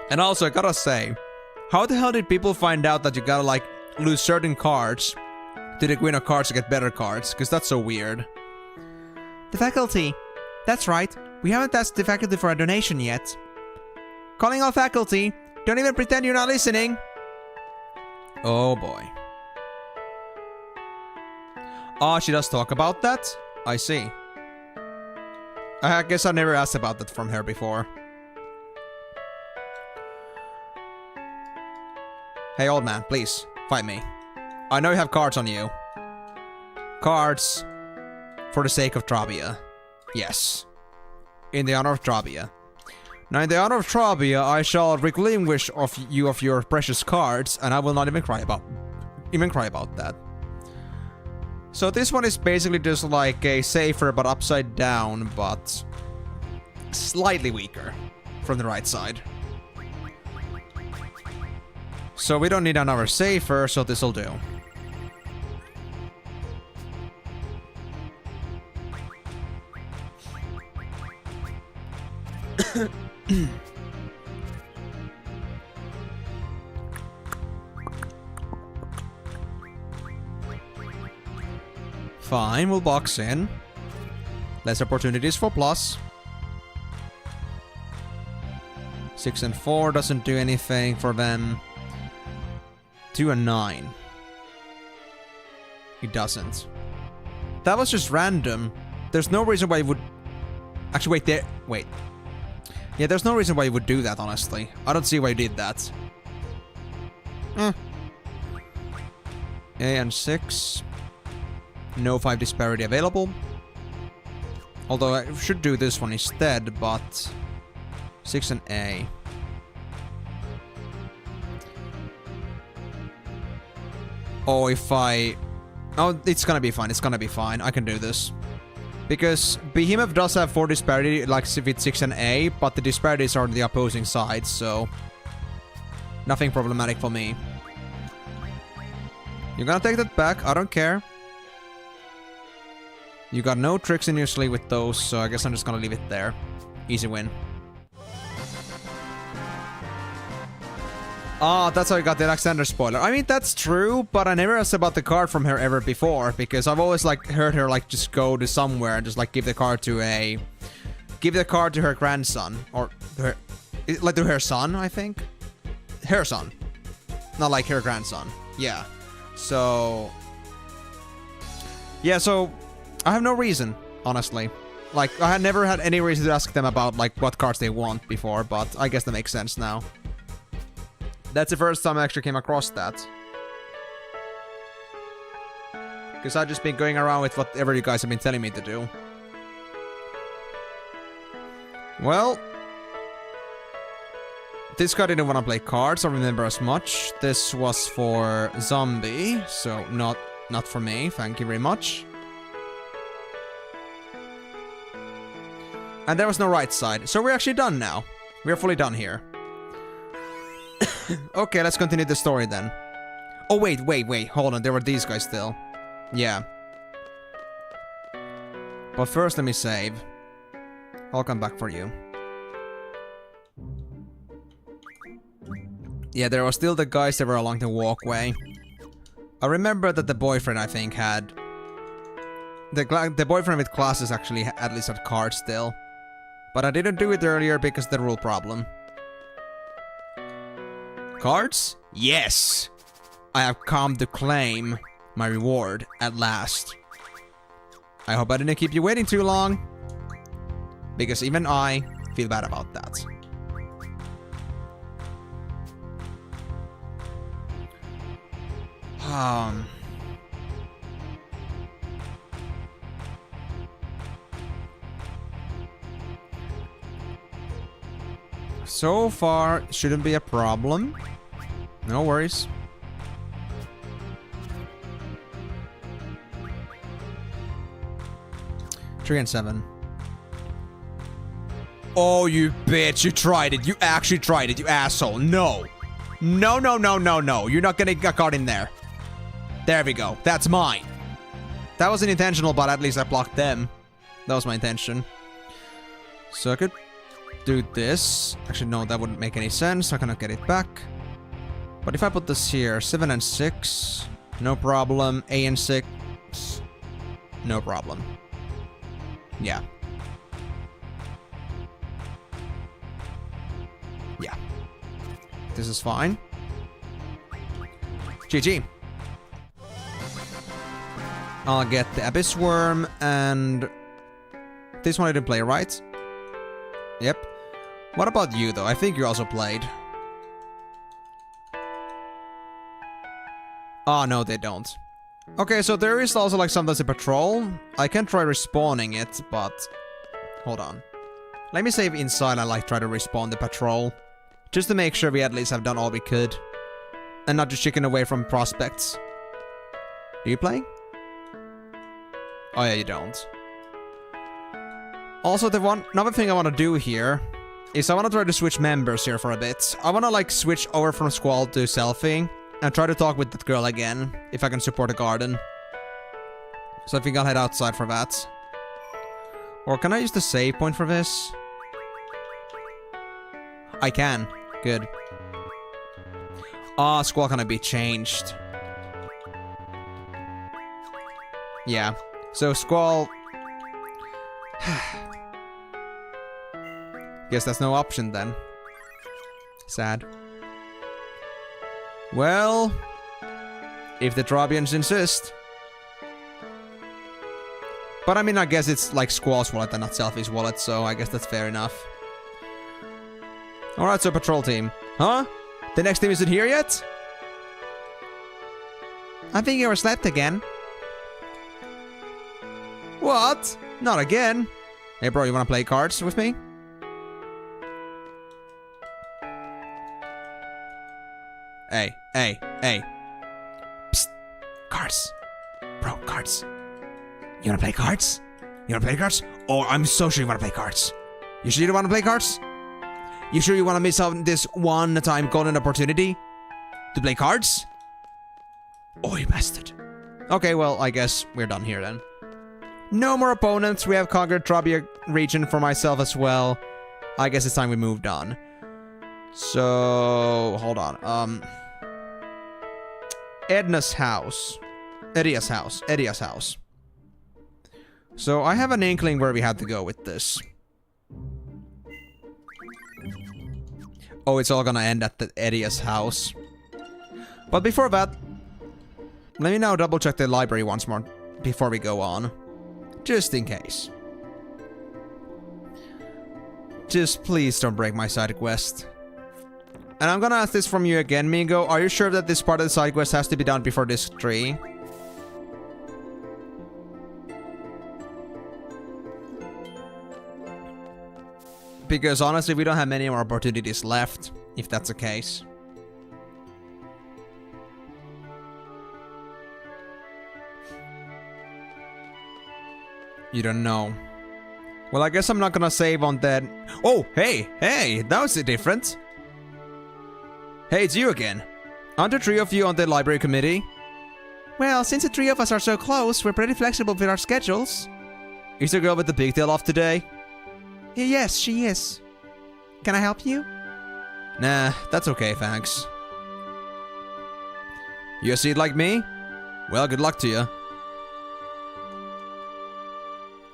And also, I gotta say, how the hell did people find out that you gotta, like, lose certain cards to the Queen of Cards to get better cards? Because that's so weird. The faculty. That's right. We haven't asked the faculty for a donation yet. Calling all faculty. Don't even pretend you're not listening. Oh boy. Oh, she does talk about that? I see. I guess I never asked about that from her before. Hey old man, please, fight me. I know you have cards on you. Cards for the sake of Trabia. Yes. In the honor of Trabia. Now, in the honor of Trabia, I shall relinquish of you of your precious cards, and I will not even cry about that. So this one is basically just like a safer but upside down, but slightly weaker from the right side. So we don't need another safer, so this'll do. Fine, we'll box in. Less opportunities for plus. 6 and 4 doesn't do anything for them. 2 and 9. It doesn't. That was just random. There's no reason why you would... Actually, wait, there... Wait. Yeah, there's no reason why you would do that, honestly. I don't see why you did that. A and 6. No 5 disparity available. Although I should do this one instead, but... 6 and A. Oh, if I... Oh, it's gonna be fine. It's gonna be fine. I can do this. Because Behemoth does have 4 disparity, like with 6 and A, but the disparities are on the opposing side, so... Nothing problematic for me. You're gonna take that back, I don't care. You got no tricks in your sleeve with those, so I guess I'm just gonna leave it there. Easy win. Ah, that's how I got the Alexander spoiler. I mean, that's true, but I never asked about the card from her ever before, because I've always, like, heard her, like, just go to somewhere and just, like, give the card to a... Give the card to her grandson. Or, her... Like, to her son, I think? Her son. Not, like, her grandson. Yeah. So... Yeah, so... I have no reason, honestly. Like, I had never had any reason to ask them about, like, what cards they want before, but I guess that makes sense now. That's the first time I actually came across that. Because I've just been going around with whatever you guys have been telling me to do. Well... This guy didn't want to play cards, I remember as much. This was for Zombie, so not for me, thank you very much. And there was no right side, so we're actually done now. We're fully done here. Okay, let's continue the story then. Oh, wait. Hold on, there were these guys still. Yeah. But first, let me save. I'll come back for you. Yeah, there were still the guys that were along the walkway. I remember that the boyfriend, I think, had... The boyfriend with classes actually at least had cards still. But I didn't do it earlier because of the rule problem. Cards? Yes! I have come to claim my reward at last. I hope I didn't keep you waiting too long. Because even I feel bad about that. So far, shouldn't be a problem. No worries. Three and 7. Oh, you bitch. You tried it. You actually tried it, you asshole. No. No. You're not gonna get caught in there. There we go. That's mine. That wasn't intentional, but at least I blocked them. That was my intention. So I could do this. Actually, no, that wouldn't make any sense. I cannot get it back. But if I put this here, 7 and 6, no problem. A and 6, no problem. Yeah. Yeah. This is fine. GG. I'll get the Abyss Worm and... This one I didn't play, right? Yep. What about you, though? I think you also played. Oh, no, they don't. Okay, so there is also, like, sometimes a patrol. I can try respawning it, but... Hold on. Let me save inside and, like, try to respawn the patrol. Just to make sure we at least have done all we could. And not just chicken away from prospects. Do you play? Oh, yeah, you don't. Also, another thing I want to do here is I want to try to switch members here for a bit. I want to, like, switch over from Squall to Selfie and try to talk with that girl again, if I can support a garden. So I think I'll head outside for that. Or can I use the save point for this? I can. Good. Ah, Squall cannot be changed. Yeah. So Squall... Guess that's no option then. Sad. Well... If the Trabians insist. But I mean, I guess it's like Squall's wallet and not Selfie's wallet, so I guess that's fair enough. Alright, so patrol team. Huh? The next team isn't here yet? I think you overslept again. What? Not again. Hey bro, you wanna play cards with me? Hey. Psst. Cards. Bro, cards. You wanna play cards? You wanna play cards? Oh, I'm so sure you wanna play cards. You sure you wanna play cards? You sure you wanna miss out on this one-time golden opportunity? To play cards? Oh, you bastard. Okay, well, I guess we're done here then. No more opponents. We have conquered Trabia region for myself as well. I guess it's time we moved on. So, hold on. Edna's house. Edia's house. So, I have an inkling where we have to go with this. Oh, it's all gonna end at the Edia's house. But before that, let me now double check the library once more before we go on. Just in case. Just please don't break my side quest. And I'm gonna ask this from you again, Mingo. Are you sure that this part of the side quest has to be done before this tree? Because honestly, we don't have many more opportunities left, if that's the case. You don't know. Well, I guess I'm not gonna save on that. Oh, hey, that was different. Hey, it's you again. Aren't there 3 of you on the library committee? Well, since the 3 of us are so close, we're pretty flexible with our schedules. Is the girl with the pigtail off today? Yes, she is. Can I help you? Nah, that's okay, thanks. You a seed like me? Well, good luck to you.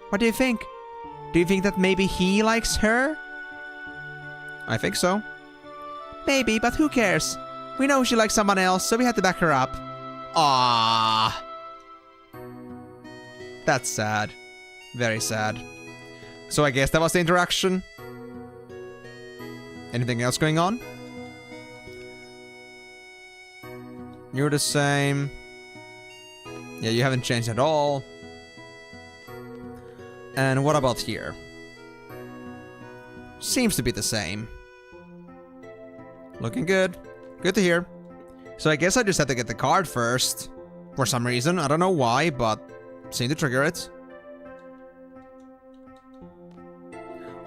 What do you think? Do you think that maybe he likes her? I think so. Maybe, but who cares? We know she likes someone else, so we had to back her up. Ah, that's sad. Very sad. So I guess that was the interaction. Anything else going on? You're the same. Yeah, you haven't changed at all. And what about here? Seems to be the same. Looking good. Good to hear. So I guess I just had to get the card first. For some reason. I don't know why, but seemed to trigger it.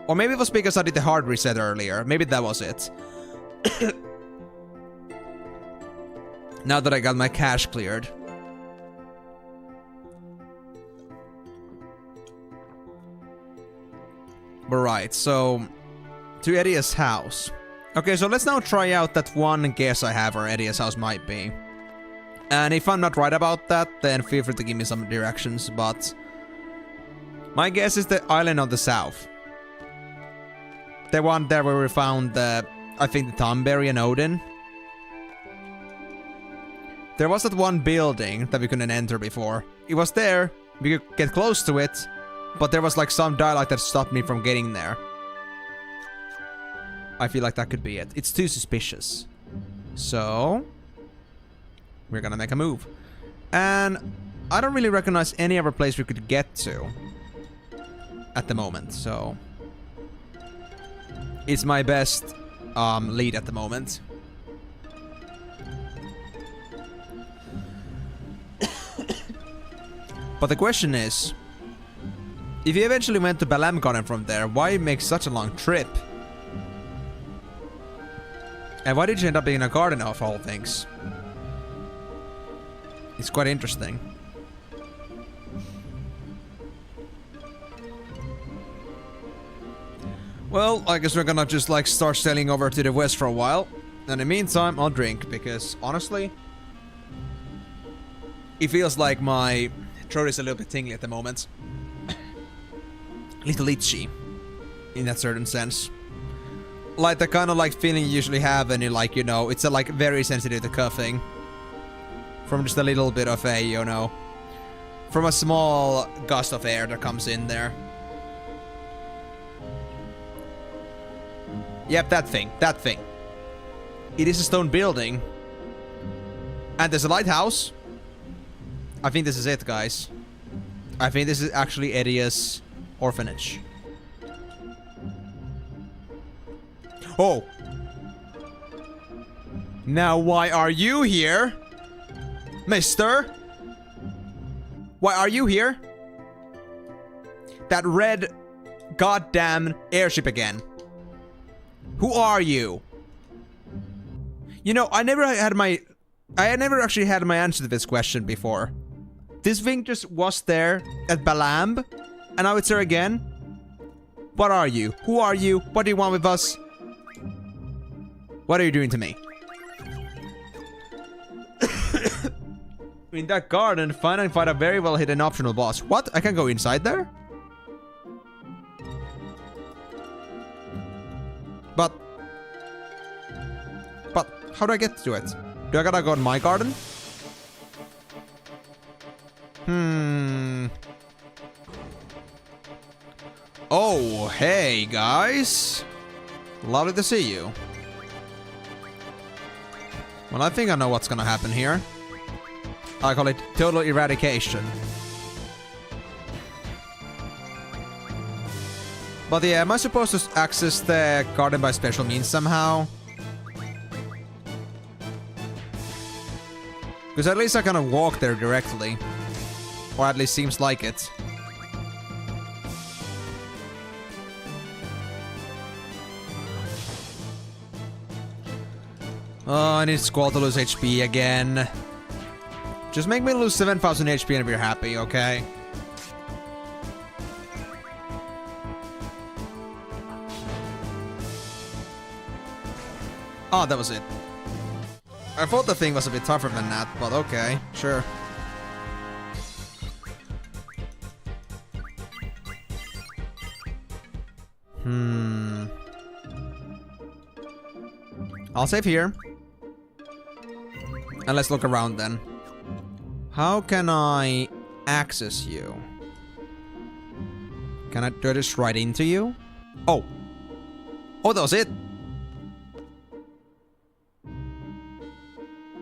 Or maybe it was because I did the hard reset earlier. Maybe that was it. Now that I got my cache cleared. But right, so... to Edia's house. Okay, so let's now try out that one guess I have where Edia's house might be. And if I'm not right about that, then feel free to give me some directions, but... my guess is the island on the south. The one there where we found, I think, the Thornberry and Odin. There was that one building that we couldn't enter before. It was there, we could get close to it, but there was like some dialogue that stopped me from getting there. I feel like that could be it. It's too suspicious. So... we're gonna make a move. And I don't really recognize any other place we could get to. At the moment, so... it's my best lead at the moment. But the question is... if you eventually went to Balam Garden from there, why make such a long trip? And why did you end up being in a garden of all things? It's quite interesting. Well, I guess we're gonna just like start sailing over to the west for a while. In the meantime, I'll drink, because honestly... it feels like my throat is a little bit tingly at the moment. Little itchy. In that certain sense. Like the kind of like feeling you usually have when you like, you know, it's a, like very sensitive to coughing. From just a little bit of a, you know... from a small gust of air that comes in there. Yep, that thing. That thing. It is a stone building. And there's a lighthouse. I think this is it, guys. I think this is actually Edia's orphanage. Oh! Now why are you here? Mister? Why are you here? That red goddamn airship again. Who are you? You know, I never actually had my answer to this question before. This thing just was there at Balamb, and now it's there again. What are you? Who are you? What do you want with us? What are you doing to me? In that garden, find a very well hidden optional boss. What? I can go inside there? But how do I get to it? Do I gotta go in my garden? Oh, hey guys. Lovely to see you. Well, I think I know what's gonna happen here. I call it total eradication. But yeah, am I supposed to access the garden by special means somehow? Because at least I kind of walk there directly. Or at least seems like it. Oh, I need Squall to lose HP again. Just make me lose 7,000 HP and we're happy, okay? Oh, that was it. I thought the thing was a bit tougher than that, but okay, sure. I'll save here. And let's look around then. How can I access you? Can I do this right into you? Oh. Oh, that was it.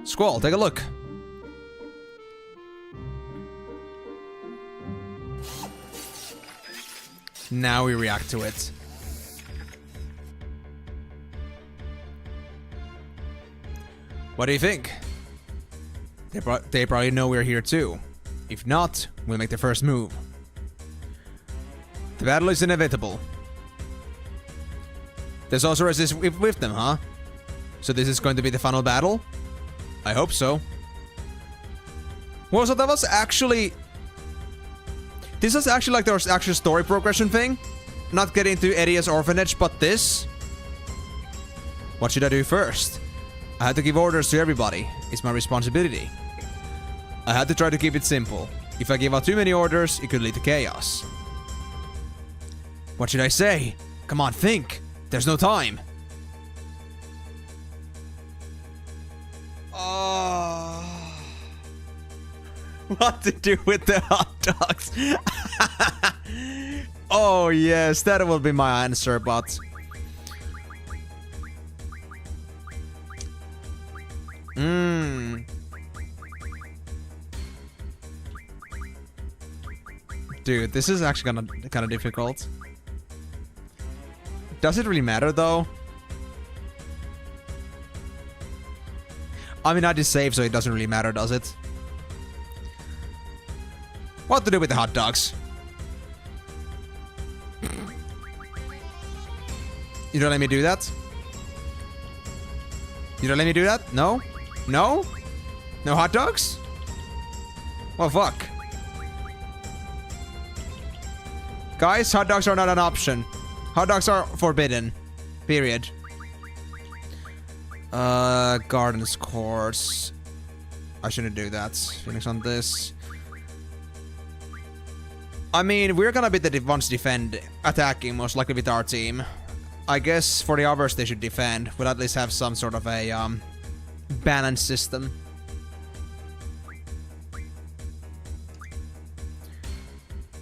Squall, take a look. Now we react to it. What do you think? They probably know we're here too. If not, we'll make the first move. The battle is inevitable. There's also resist with them, huh? So this is going to be the final battle? I hope so. Well, so that was actually... This was actually like their actual story progression thing. Not getting to Edia's orphanage, but this? What should I do first? I had to give orders to everybody. It's my responsibility. I had to try to keep it simple. If I give out too many orders, it could lead to chaos. What should I say? Come on, think. There's no time. What to do with the hot dogs? Oh yes, that will be my answer, but... Dude, this is actually kind of difficult. Does it really matter though? I mean, I just saved, so it doesn't really matter, does it? What to do with the hot dogs? You don't let me do that? You don't let me do that? No? No? No hot dogs? Well, fuck. Guys, hot dogs are not an option. Hot dogs are forbidden. Period. Gardens course. I shouldn't do that. Phoenix on this. I mean, we're gonna be the ones attacking, most likely with our team. I guess for the others they should defend. We'll at least have some sort of a balance system.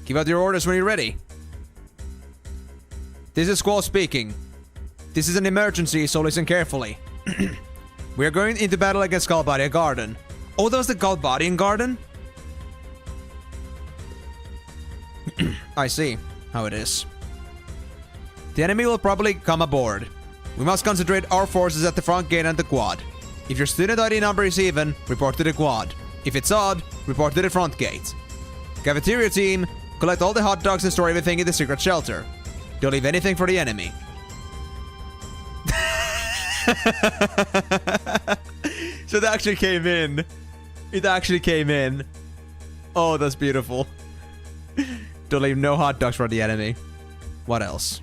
Give out your orders when you're ready. This is Squall speaking. This is an emergency, so listen carefully. We are going into battle against Galbadian Garden. Oh, that was the Galbadian Garden? I see how it is. The enemy will probably come aboard. We must concentrate our forces at the front gate and the quad. If your student ID number is even, report to the quad. If it's odd, report to the front gate. Cafeteria team, collect all the hot dogs and store everything in the secret shelter. Don't leave anything for the enemy. So that actually came in. It actually came in. Oh, that's beautiful. Don't leave no hot dogs for the enemy. What else?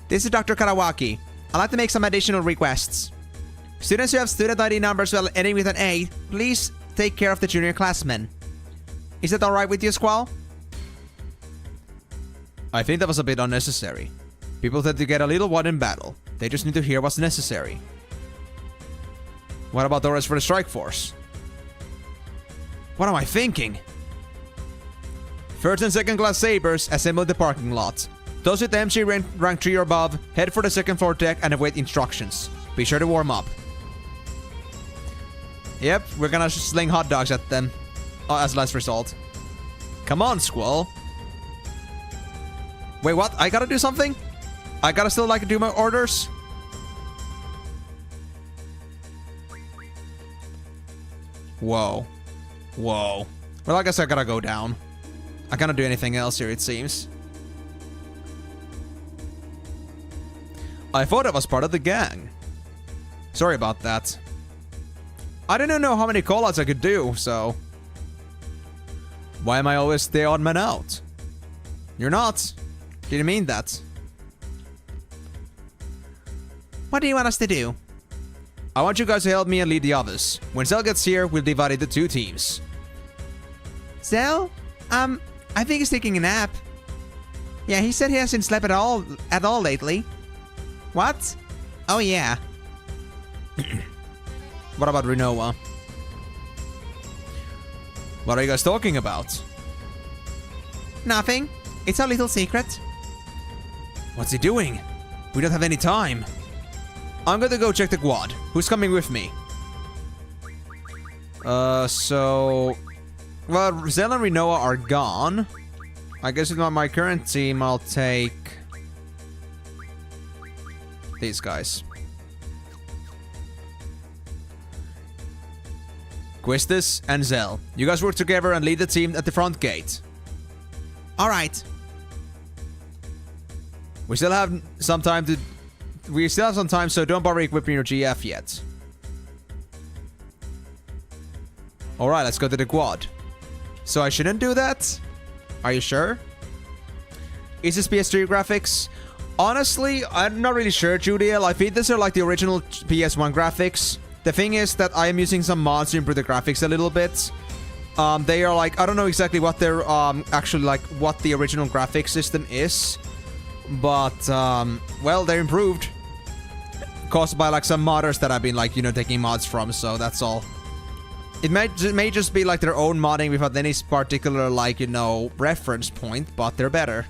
This is Dr. Karawaki. I'd like to make some additional requests. Students who have student ID numbers while ending with an A, please take care of the junior classmen. Is that alright with you, Squall? I think that was a bit unnecessary. People tend to get a little wild in battle. They just need to hear what's necessary. What about the rest for the strike force? What am I thinking? First and second class sabers assemble the parking lot. Those with MC rank 3 or above, head for the second floor deck and await instructions. Be sure to warm up. Yep, we're gonna sling hot dogs at them. As last result. Come on, Squall. Wait, what? I gotta do something? I gotta still like do my orders? Whoa. Whoa. Well, I guess I gotta go down. I can't do anything else here, it seems. I thought I was part of the gang. Sorry about that. I didn't know how many callouts I could do, so... Why am I always the odd man out? You're not. Didn't mean that. What do you want us to do? I want you guys to help me and lead the others. When Zell gets here, we'll divide into 2 teams. Zell? I think he's taking a nap. Yeah, he said he hasn't slept at all lately. What? Oh yeah. What about Rinoa? What are you guys talking about? Nothing. It's our little secret. What's he doing? We don't have any time. I'm gonna go check the quad. Who's coming with me? Well, Zell and Rinoa are gone. I guess with my current team, I'll take... these guys. Quistis and Zell. You guys work together and lead the team at the front gate. Alright. We still have some time, so don't bother equipping your GF yet. Alright, let's go to the quad. So I shouldn't do that? Are you sure? Is this PS3 graphics? Honestly, I'm not really sure, Judiel. I think these are like the original PS1 graphics. The thing is that I am using some mods to improve the graphics a little bit. They are like, I don't know exactly what they're actually like, what the original graphics system is. But, well, they're improved. Caused by like some modders that I've been like, you know, taking mods from, so that's all. It may just be like their own modding without any particular like, you know, reference point, but they're better.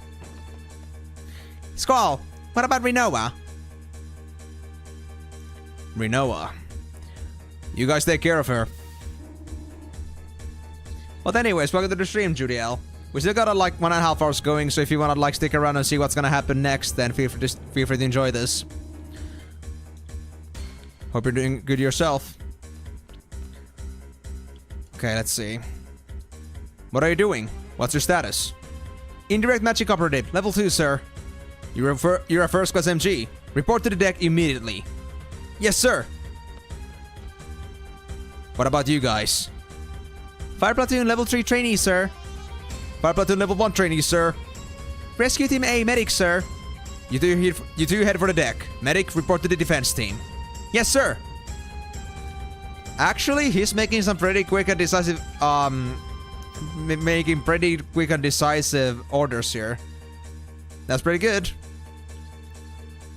Squall, what about Rinoa? Rinoa. You guys take care of her. But anyways, welcome to the stream, Judiel. We still got like 1.5 hours going, so if you wanna like stick around and see what's gonna happen next, then feel free to enjoy this. Hope you're doing good yourself. Okay, let's see. What are you doing? What's your status? Indirect magic operative, level 2, sir. You're a first class MG. Report to the deck immediately. Yes, sir. What about you guys? Fire platoon level 3 trainee, sir. Fire platoon level 1 trainee, sir. Rescue team A medic, sir. You two head for the deck. Medic, report to the defense team. Yes, sir. Actually, he's making some pretty quick and decisive orders here. That's pretty good.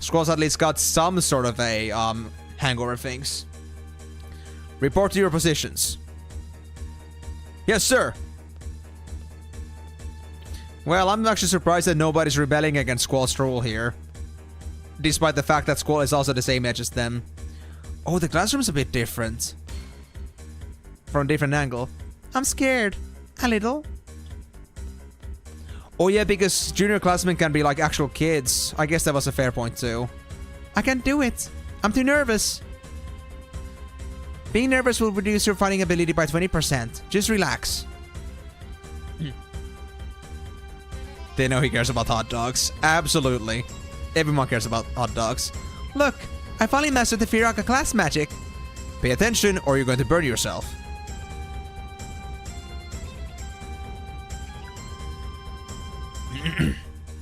Squall's at least got some sort of a hang over things. Report to your positions. Yes, sir. Well, I'm actually surprised that nobody's rebelling against Squall's rule here. Despite the fact that Squall is also the same age as them. Oh, the classroom's a bit different. From a different angle. I'm scared. A little. Oh yeah, because junior classmen can be like actual kids. I guess that was a fair point too. I can't do it. I'm too nervous. Being nervous will reduce your fighting ability by 20%. Just relax. They know he cares about hot dogs. Absolutely. Everyone cares about hot dogs. Look, I finally mastered the Firaka class magic. Pay attention or you're going to burn yourself.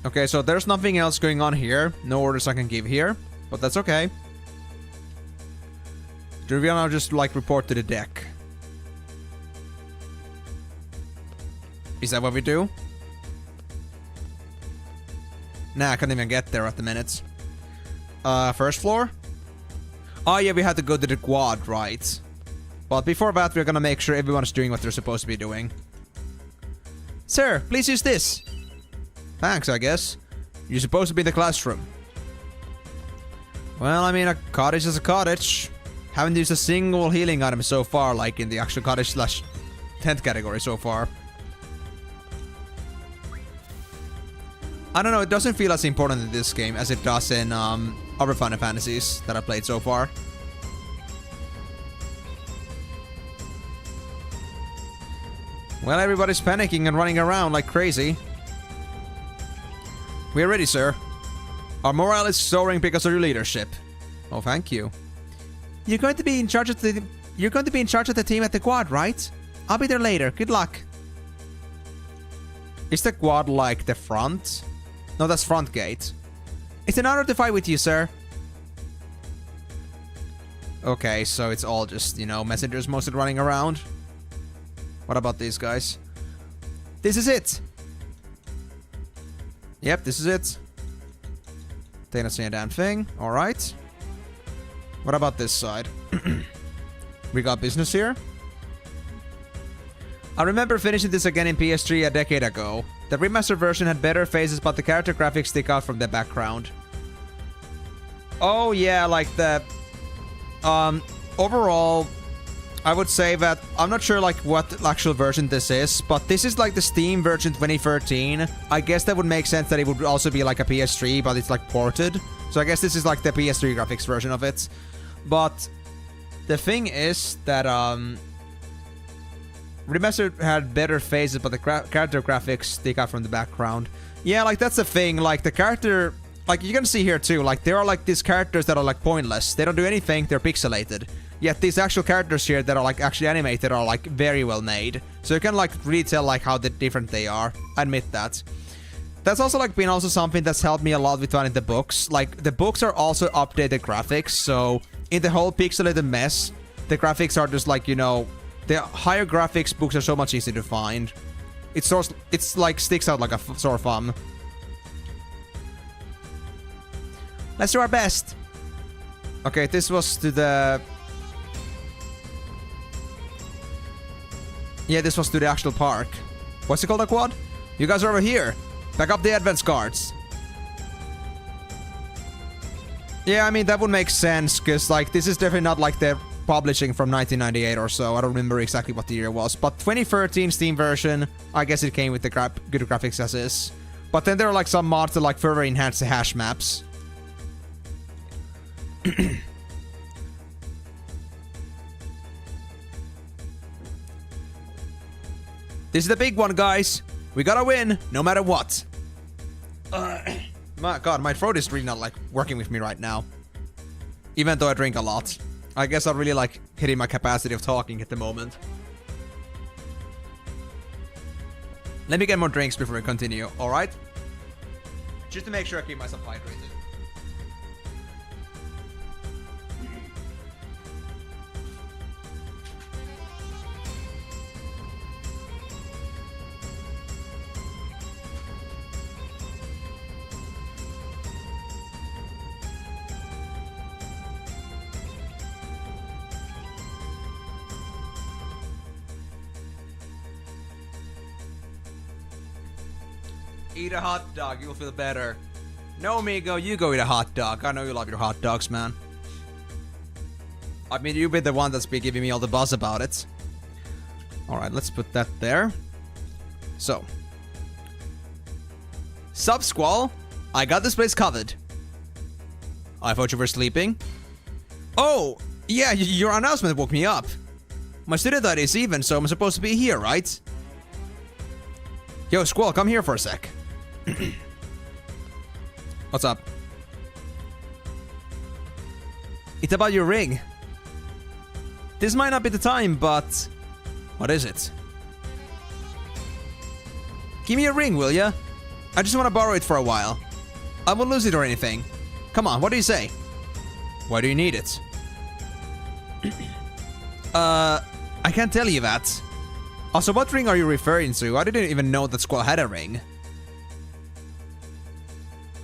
Okay, so there's nothing else going on here. No orders I can give here, but that's okay. Do we now just like report to the deck? Is that what we do? Nah, I can't even get there at the minute. First floor? Oh yeah, we had to go to the quad, right? But before that, we're gonna make sure everyone's doing what they're supposed to be doing. Sir, please use this. Thanks, I guess. You're supposed to be in the classroom. Well, I mean, a cottage is a cottage. Haven't used a single healing item so far, like in the actual cottage / tent category so far. I don't know, it doesn't feel as important in this game as it does in other Final Fantasies that I played so far. Well, everybody's panicking and running around like crazy. We're ready, sir. Our morale is soaring because of your leadership. Oh, thank you. You're going to be in charge of the team at the quad, right? I'll be there later. Good luck. Is the quad like the front? No, that's front gate. It's an honor to fight with you, sir. Okay, so it's all just, you know, messengers mostly running around. What about these guys? This is it. Yep, this is it. They don't see a damn thing. Alright. What about this side? We got business here. I remember finishing this again in PS3 a decade ago. The remastered version had better faces, but the character graphics stick out from the background. Oh yeah, like the... overall, I would say that I'm not sure like what actual version this is, but this is like the Steam version 2013. I guess that would make sense that it would also be like a PS3, but it's like ported. So I guess this is like the PS3 graphics version of it. But the thing is that Remastered had better faces, but the character graphics stick out from the background. Yeah, like that's the thing. Like the character, like you can see here too. Like there are like these characters that are like pointless. They don't do anything. They're pixelated. Yet these actual characters here that are like actually animated are like very well made. So you can like really tell like how different they are. I admit that. That's also like been also something that's helped me a lot with finding the books. Like the books are also updated graphics. So in the whole pixelated mess, the graphics are just like, you know, the higher graphics books are so much easier to find. It's like sticks out like a sore thumb. Let's do our best. Okay, this was to the... Yeah, this was to the actual park. What's it called, a quad? You guys are over here. Back up the advance guards. Yeah, I mean, that would make sense, because, like, this is definitely not, like, the publishing from 1998 or so. I don't remember exactly what the year was. But 2013 Steam version, I guess it came with the good graphics as is. But then there are, like, some mods that, like, further enhance the hash maps. This is the big one, guys. We gotta win, no matter what. My god, my throat is really not, like, working with me right now. Even though I drink a lot. I guess I'm really, like, hitting my capacity of talking at the moment. Let me get more drinks before we continue, alright? Just to make sure I keep myself hydrated. Eat a hot dog, you'll feel better. No, Migo, you go eat a hot dog. I know you love your hot dogs, man. I mean, you've been the one that's been giving me all the buzz about it. Alright, let's put that there. So. Sup, Squall? I got this place covered. I thought you were sleeping. Oh, yeah, your announcement woke me up. My student ID is even, so I'm supposed to be here, right? Yo, Squall, come here for a sec. What's up? It's about your ring. This might not be the time, but... What is it? Give me your ring, will ya? I just want to borrow it for a while. I won't lose it or anything. Come on, what do you say? Why do you need it? I can't tell you that. Also, what ring are you referring to? I didn't even know that Squall had a ring.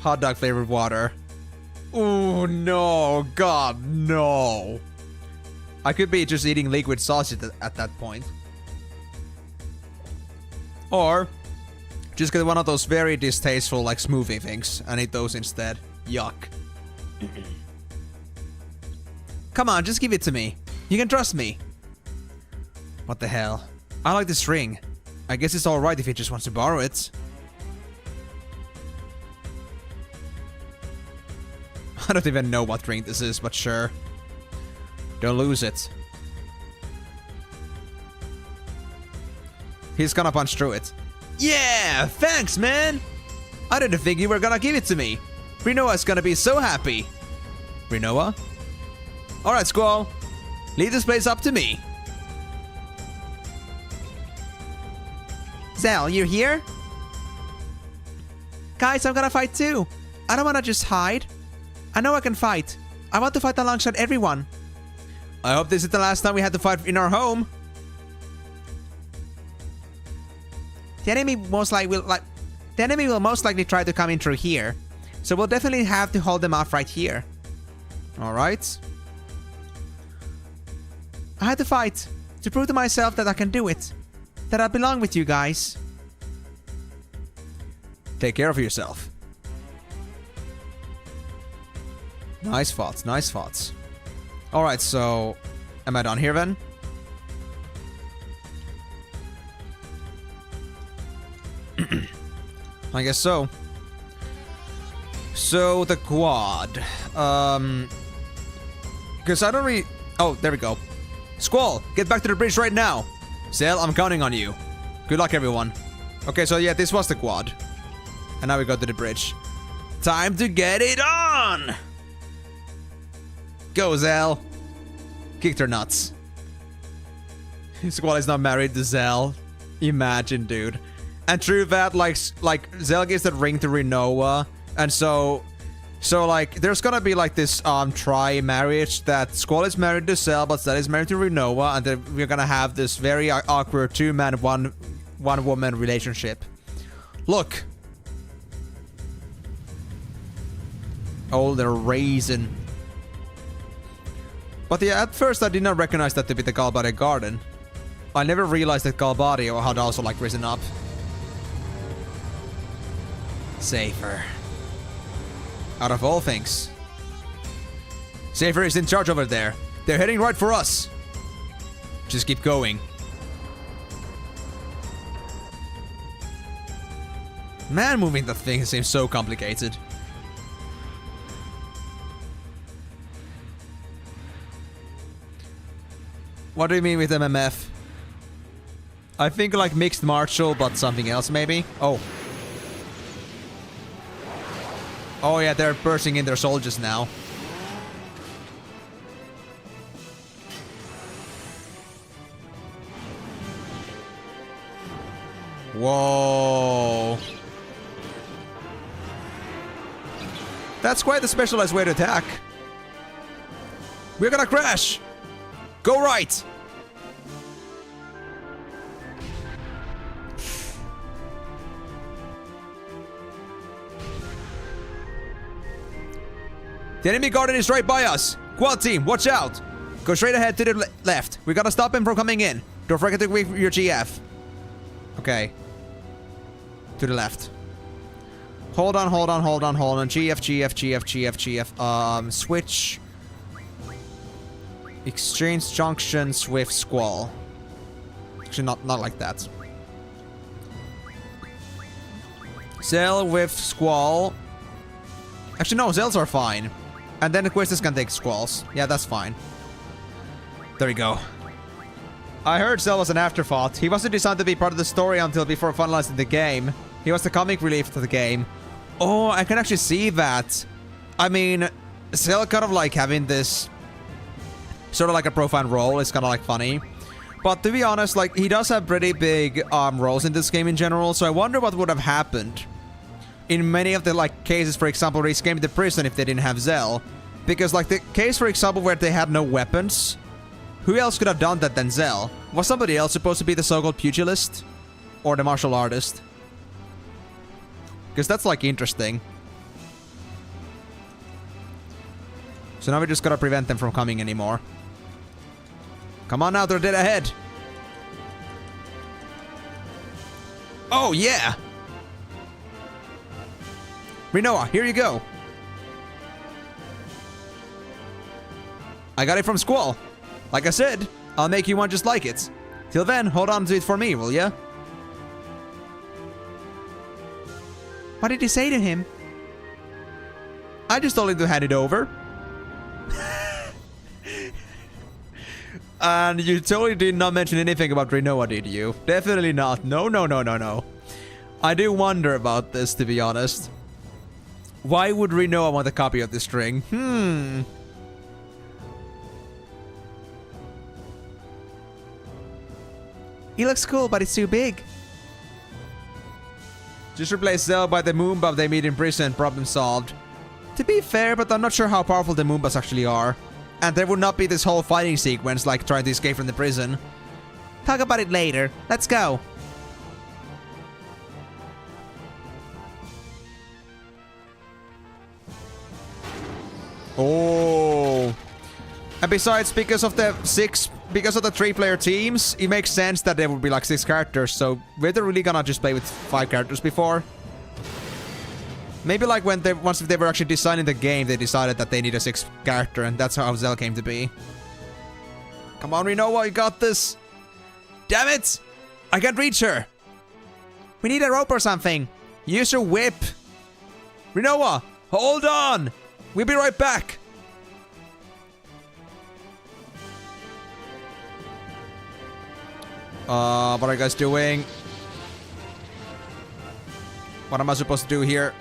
Hot dog flavored water. Oh no, god, no. I could be just eating liquid sausage at that point. Or just get one of those very distasteful like smoothie things and eat those instead. Yuck. Come on, just give it to me. You can trust me. What the hell? I like this ring. I guess it's alright if he just wants to borrow it. I don't even know what ring this is, but sure. Don't lose it. He's gonna punch through it. Yeah! Thanks, man! I didn't think you were gonna give it to me. Rinoa's gonna be so happy. Rinoa? Alright, Squall. Leave this place up to me. Zell, you here? Guys, I'm gonna fight too. I don't wanna just hide. I know I can fight. I want to fight alongside everyone. I hope this is the last time we had to fight in our home. The enemy will most likely try to come in through here. So we'll definitely have to hold them off right here. Alright. I had to fight to prove to myself that I can do it. That I belong with you guys. Take care of yourself. Nice thoughts, nice thoughts. Alright, so... Am I done here then? I guess so. So, the quad. Because I don't really... Oh, there we go. Squall, get back to the bridge right now. Zell, I'm counting on you. Good luck, everyone. Okay, so yeah, this was the quad. And now we go to the bridge. Time to get it on! Go, Zell. Kicked her nuts. Squall is not married to Zell. Imagine, dude. And through that, like Zell gives that ring to Rinoa. And so like, there's gonna be like this tri-marriage that Squall is married to Zell, but Zell is married to Rinoa, and then we're gonna have this very awkward two-man, one-woman relationship. Look. Oh, the raisin. But yeah, at first I did not recognize that to be the Galbadia Garden. I never realized that Galbadia had also like risen up. Safer. Out of all things. Safer is in charge over there. They're heading right for us. Just keep going. Man, moving the thing seems so complicated. What do you mean with MMF? I think like mixed martial, but something else maybe? Oh. Oh yeah, they're bursting in their soldiers now. Whoa. That's quite a specialized way to attack. We're gonna crash! Go right! The enemy garden is right by us. Quad team, watch out. Go straight ahead to the left. We gotta stop him from coming in. Don't forget to wait for your GF. Okay. To the left. Hold on. GF. Switch. Exchange junctions with Squall. Actually, not like that. Zell with Squall. Actually, no, Zells are fine. And then the Quistis can take Squalls. Yeah, that's fine. There we go. I heard Zell was an afterthought. He wasn't designed to be part of the story until before finalizing the game. He was the comic relief to the game. Oh, I can actually see that. I mean, Zell kind of like having this sort of like a profile role is kind of like funny. But to be honest, like, he does have pretty big roles in this game in general, so I wonder what would have happened in many of the like cases, for example, where he escaped the prison if they didn't have Zell. Because like the case, for example, where they had no weapons, who else could have done that than Zell? Was somebody else supposed to be the so-called pugilist? Or the martial artist? Because that's like interesting. So now we just gotta prevent them from coming anymore. Come on now, they're dead ahead. Oh yeah! Rinoa, here you go. I got it from Squall. Like I said, I'll make you one just like it. Till then, hold on to it for me, will ya? What did you say to him? I just told him to hand it over. And you totally did not mention anything about Rinoa, did you? Definitely not. No. I do wonder about this, to be honest. Why would Rinoa want a copy of this string? He looks cool, but it's too big. Just replace Zell by the Moombah they meet in prison. Problem solved. To be fair, but I'm not sure how powerful the Moombahs actually are. And there would not be this whole fighting sequence like trying to escape from the prison. Talk about it later. Let's go. Oh. And besides, because of the 3-player teams, it makes sense that there would be like 6 characters, so were they really gonna just play with 5 characters before? Maybe like once they were actually designing the game, they decided that they need a 6th character, and that's how Zell came to be. Come on, Rinoa, you got this! Damn it! I can't reach her! We need a rope or something. Use your whip! Rinoa, hold on! We'll be right back! What are you guys doing? What am I supposed to do here?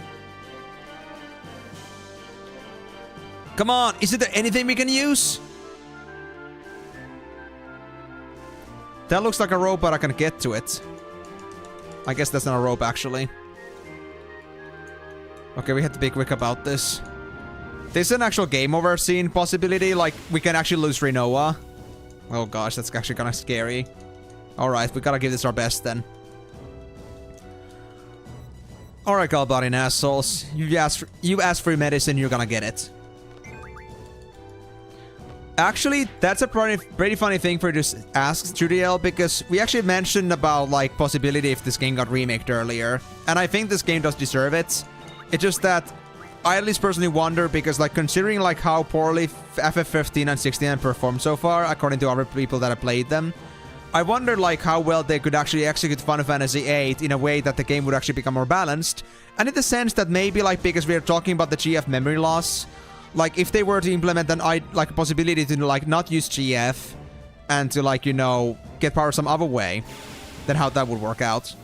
Come on, is there anything we can use? That looks like a rope, but I can get to it. I guess that's not a rope, actually. Okay, we have to be quick about this. There's an actual game over scene possibility, like we can actually lose Rinoa. Oh gosh, that's actually kind of scary. Alright, we gotta give this our best then. Alright, Galbarian assholes. You asked for medicine, you're gonna get it. Actually, that's a pretty funny thing for just ask Judiel, because we actually mentioned about like possibility if this game got remaked earlier. And I think this game does deserve it. It's just that I at least personally wonder, because like considering like how poorly FF15 and 16 have performed so far, according to other people that have played them, I wonder like how well they could actually execute Final Fantasy VIII in a way that the game would actually become more balanced. And in the sense that maybe like, because we are talking about the GF memory loss, like if they were to implement a possibility to like not use GF and to like, you know, get power some other way, then how that would work out.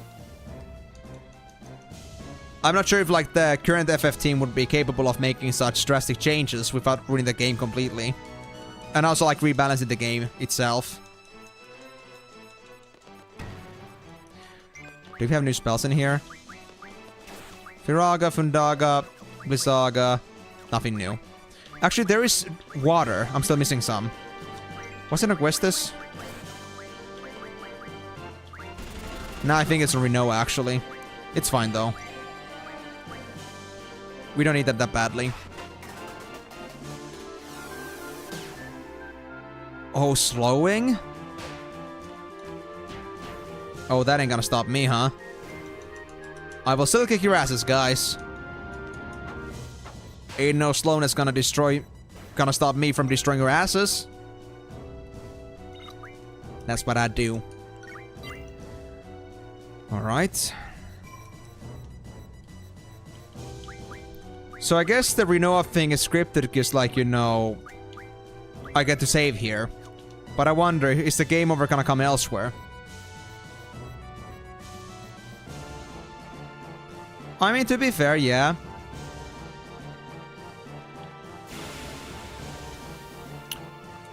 I'm not sure if like the current FF team would be capable of making such drastic changes without ruining the game completely. And also like rebalancing the game itself. Do we have new spells in here? Firaga, Fundaga, Blizzaga. Nothing new. Actually, there is water. I'm still missing some. Was it Aguestus? No, I think it's a Rinoa, actually. It's fine, though. We don't need that badly. Oh, slowing? Oh, that ain't gonna stop me, huh? I will still kick your asses, guys. Ain't no slowness gonna stop me from destroying your asses. That's what I do. Alright. So I guess the Rinoa thing is scripted because, like, you know, I get to save here. But I wonder, is the game over gonna come elsewhere? I mean, to be fair, yeah.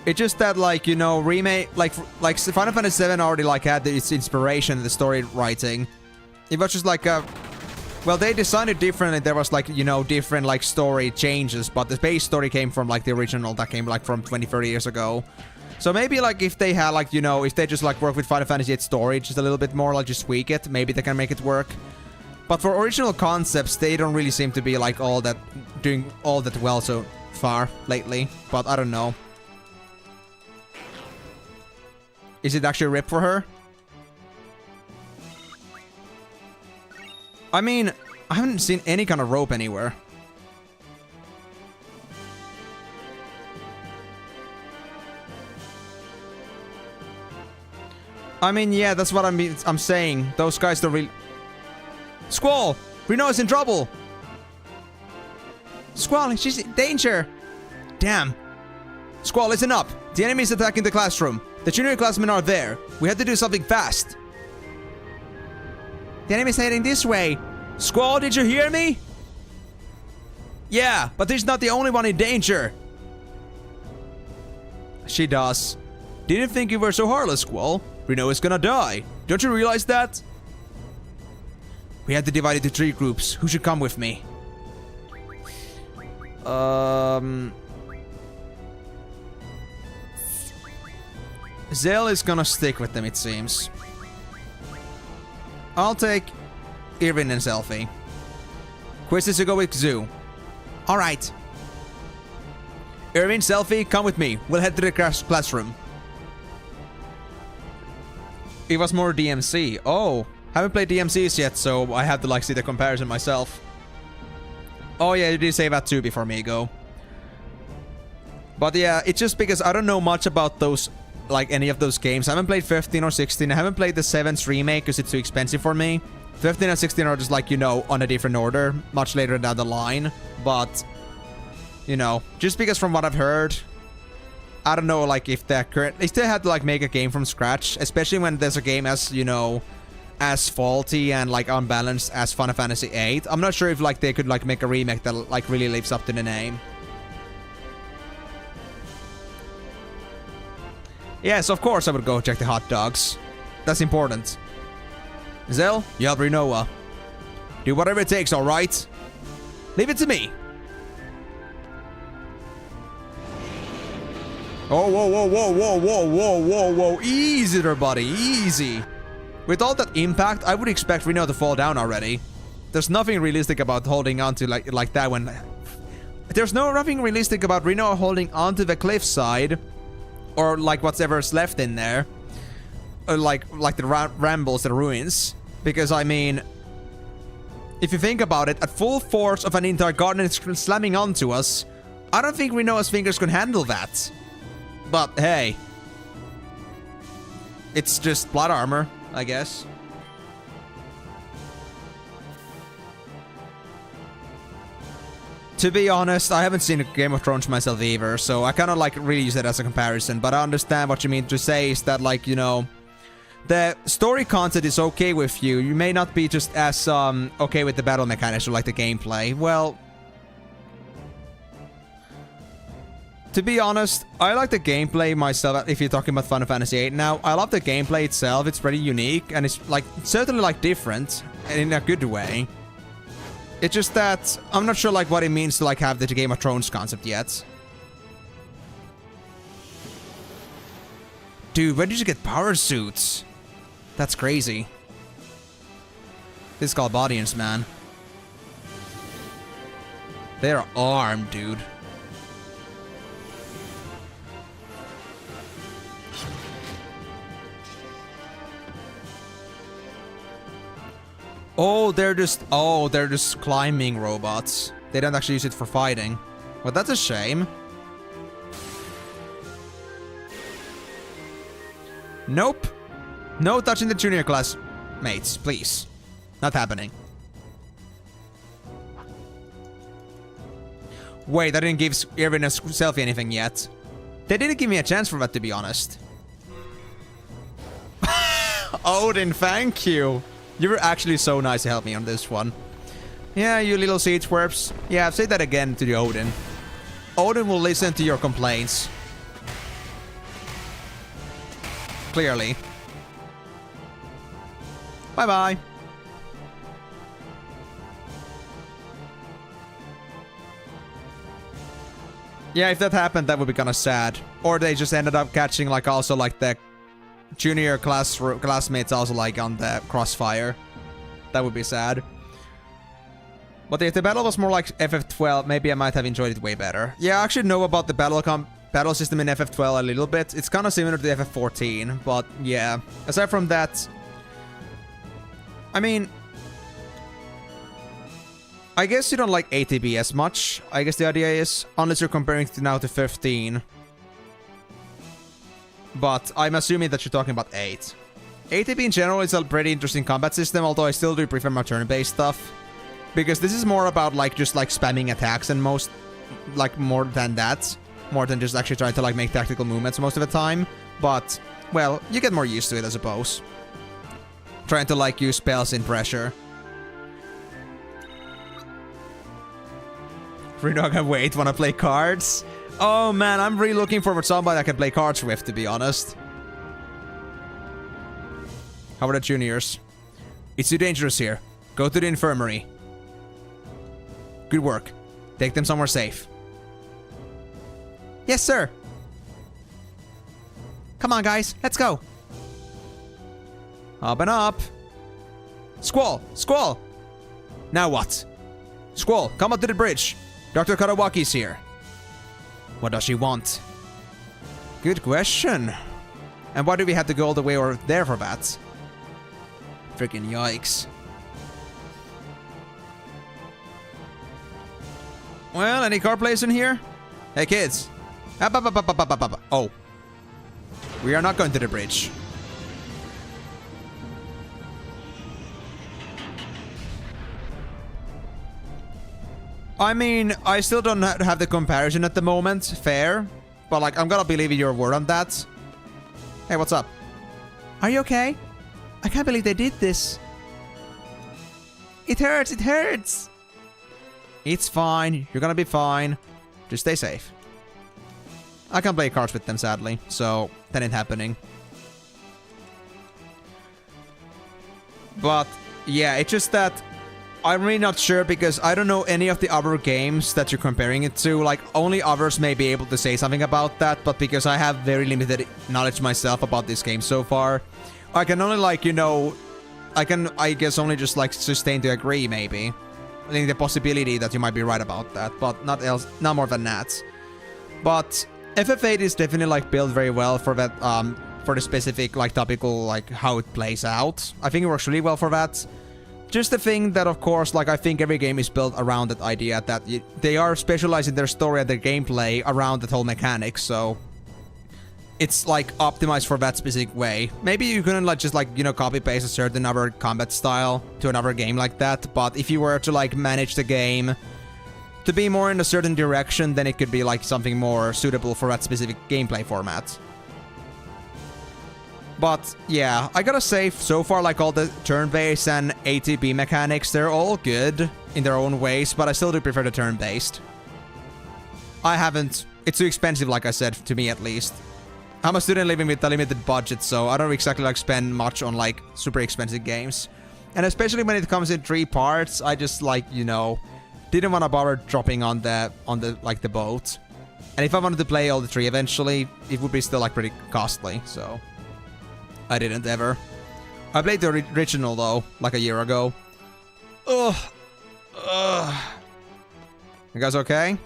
It's just that, like, you know, remake, like Final Fantasy VII already, like, had its inspiration in the story writing. It was just like a... Well, they designed it differently. There was, like, you know, different, like, story changes, but the base story came from, like, the original that came, like, from 20, 30 years ago. So maybe, like, if they had, like, you know, if they just, like, work with Final Fantasy VIII story just a little bit more, like, just tweak it, maybe they can make it work. But for original concepts, they don't really seem to be, like, doing all that well so far lately. But I don't know. Is it actually a rip for her? I mean, I haven't seen any kind of rope anywhere. I mean, yeah, that's what I'm saying. Those guys don't really... Squall! Rinoa's in trouble! Squall, she's in danger! Damn. Squall, listen up. The enemy is attacking the classroom. The junior classmen are there. We have to do something fast. The enemy's heading this way. Squall, did you hear me? Yeah, but he's not the only one in danger. She does. Didn't think you were so heartless, Squall. Reno is gonna die. Don't you realize that? We had to divide into 3 groups. Who should come with me? Zell is gonna stick with them, it seems. I'll take Irvin and Selfie. Quiz is to go with Zoo. Alright. Irvin, Selfie, come with me. We'll head to the classroom. It was more DMC. Oh, haven't played DMCs yet, so I have to like see the comparison myself. Oh yeah, you did say that too before me go. But yeah, it's just because I don't know much about those, like any of those games. I haven't played 15 or 16. I haven't played the 7's remake because it's too expensive for me. 15 and 16 are just like, you know, on a different order, much later down the line. But, you know, just because from what I've heard, I don't know, like, if they're current... They still had to, like, make a game from scratch, especially when there's a game as, you know, as faulty and, like, unbalanced as Final Fantasy VIII. I'm not sure if, like, they could, like, make a remake that, like, really lives up to the name. Yes, of course I would go check the hot dogs. That's important. Zell, you help Rinoa. Do whatever it takes, alright? Leave it to me. Oh, whoa, whoa, whoa, whoa, whoa, whoa, whoa, whoa. Easy there, buddy. Easy. With all that impact, I would expect Reno to fall down already. There's nothing realistic about holding on to like that when... There's nothing realistic about Reno holding onto the cliffside. Or like whatever's left in there. Or like the rambles, the ruins. Because, I mean... If you think about it, at full force of an entire garden slamming onto us, I don't think Renoa's fingers can handle that. But, hey. It's just plot armor, I guess. To be honest, I haven't seen Game of Thrones myself either, so I kind of like really use it as a comparison, but I understand what you mean to say is that, like, you know, the story content is okay with you. You may not be just as okay with the battle mechanics or like the gameplay. Well, to be honest, I like the gameplay myself. If you're talking about Final Fantasy VIII now, I love the gameplay itself. It's very unique and it's like certainly like different and in a good way. It's just that I'm not sure like what it means to like have the Game of Thrones concept yet. Dude, where did you get power suits? That's crazy. This is called Bodians, man. They're armed, dude. Oh, they're just climbing robots. They don't actually use it for fighting. Well, that's a shame. Nope. No touching the junior class mates, please. Not happening. Wait, I didn't give Irvin a selfie anything yet. They didn't give me a chance for that, to be honest. Odin, thank you. You were actually so nice to help me on this one. Yeah, you little seed twerps. Yeah, say that again to the Odin. Odin will listen to your complaints. Clearly. Bye-bye. Yeah, if that happened, that would be kind of sad. Or they just ended up catching, like, also, like, the junior classmates also, like, on the crossfire. That would be sad. But if the battle was more like FF12, maybe I might have enjoyed it way better. Yeah, I actually know about the battle system in FF12 a little bit. It's kind of similar to the FF14, but yeah. Aside from that, I mean, I guess you don't like ATB as much, I guess the idea is, unless you're comparing it now to 15. But I'm assuming that you're talking about 8. ATB in general is a pretty interesting combat system, although I still do prefer my turn-based stuff. Because this is more about, like, just, like, spamming attacks and most, like, more than that. More than just actually trying to, like, make tactical movements most of the time. But, well, you get more used to it, I suppose. Trying to, like, use spells in pressure. Reno, I can wait. Wanna play cards? Oh man, I'm really looking forward to somebody I can play cards with, to be honest. How are the juniors? It's too dangerous here. Go to the infirmary. Good work. Take them somewhere safe. Yes, sir. Come on, guys. Let's go. Up and up. Squall! Squall! Now what? Squall, come up to the bridge. Dr. Karawaki's here. What does she want? Good question. And why do we have to go all the way over there for that? Freaking yikes. Well, any car plays in here? Hey kids. Up, up, up, up, up, up, up, up. Oh. We are not going to the bridge. I mean, I still don't have the comparison at the moment. Fair. But like, I'm gonna believe your word on that. Hey, what's up? Are you okay? I can't believe they did this. It hurts, it hurts. It's fine. You're gonna be fine. Just stay safe. I can't play cards with them, sadly. So, that ain't happening. But, yeah, it's just that I'm really not sure because I don't know any of the other games that you're comparing it to. Like, only others may be able to say something about that, but because I have very limited knowledge myself about this game so far, I can only, like, you know, I guess only just, like, sustain to agree, maybe. I think the possibility that you might be right about that, but not more than that. But FF8 is definitely, like, built very well for that, for the specific, like, topical, like, how it plays out. I think it works really well for that. Just the thing that, of course, like, I think every game is built around that idea that they are specializing their story and their gameplay around that whole mechanic, so it's, like, optimized for that specific way. Maybe you couldn't, like, just, like, you know, copy-paste a certain other combat style to another game like that, but if you were to, like, manage the game to be more in a certain direction, then it could be, like, something more suitable for that specific gameplay format. But, yeah, I gotta say, so far, like, all the turn-based and ATB mechanics, they're all good in their own ways, but I still do prefer the turn-based. I haven't... It's too expensive, like I said, to me at least. I'm a student living with a limited budget, so I don't exactly, like, spend much on, like, super expensive games. And especially when it comes in 3 parts, I just, like, you know, didn't want to bother dropping on the, like, the boat. And if I wanted to play all the 3 eventually, it would be still, like, pretty costly, so... I didn't ever. I played the original though, like a year ago. Ugh. You guys okay?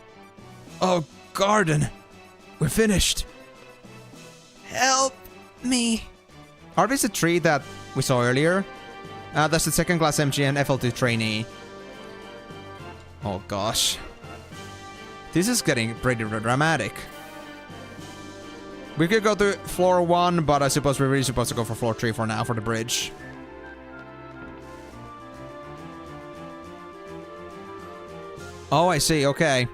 Oh, Garden. We're finished. Help me. Are these the 3 that we saw earlier? That's the second class MG and FL2 trainee. Oh gosh. This is getting pretty dramatic. We could go to floor 1, but I suppose we're really supposed to go for floor 3 for now, for the bridge. Oh, I see, okay.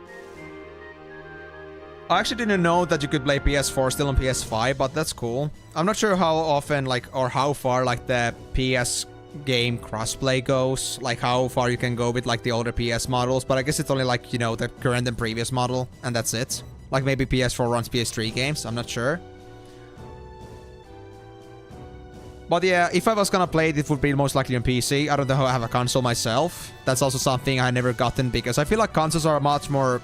I actually didn't know that you could play PS4 still on PS5, but that's cool. I'm not sure how often, like, or how far, like, the PS game crossplay goes. Like, how far you can go with, like, the older PS models, but I guess it's only, like, you know, the current and previous model, and that's it. Like, maybe PS4 runs PS3 games, I'm not sure. But yeah, if I was gonna play it, it would be most likely on PC. I don't know how I have a console myself. That's also something I never gotten, because I feel like consoles are much more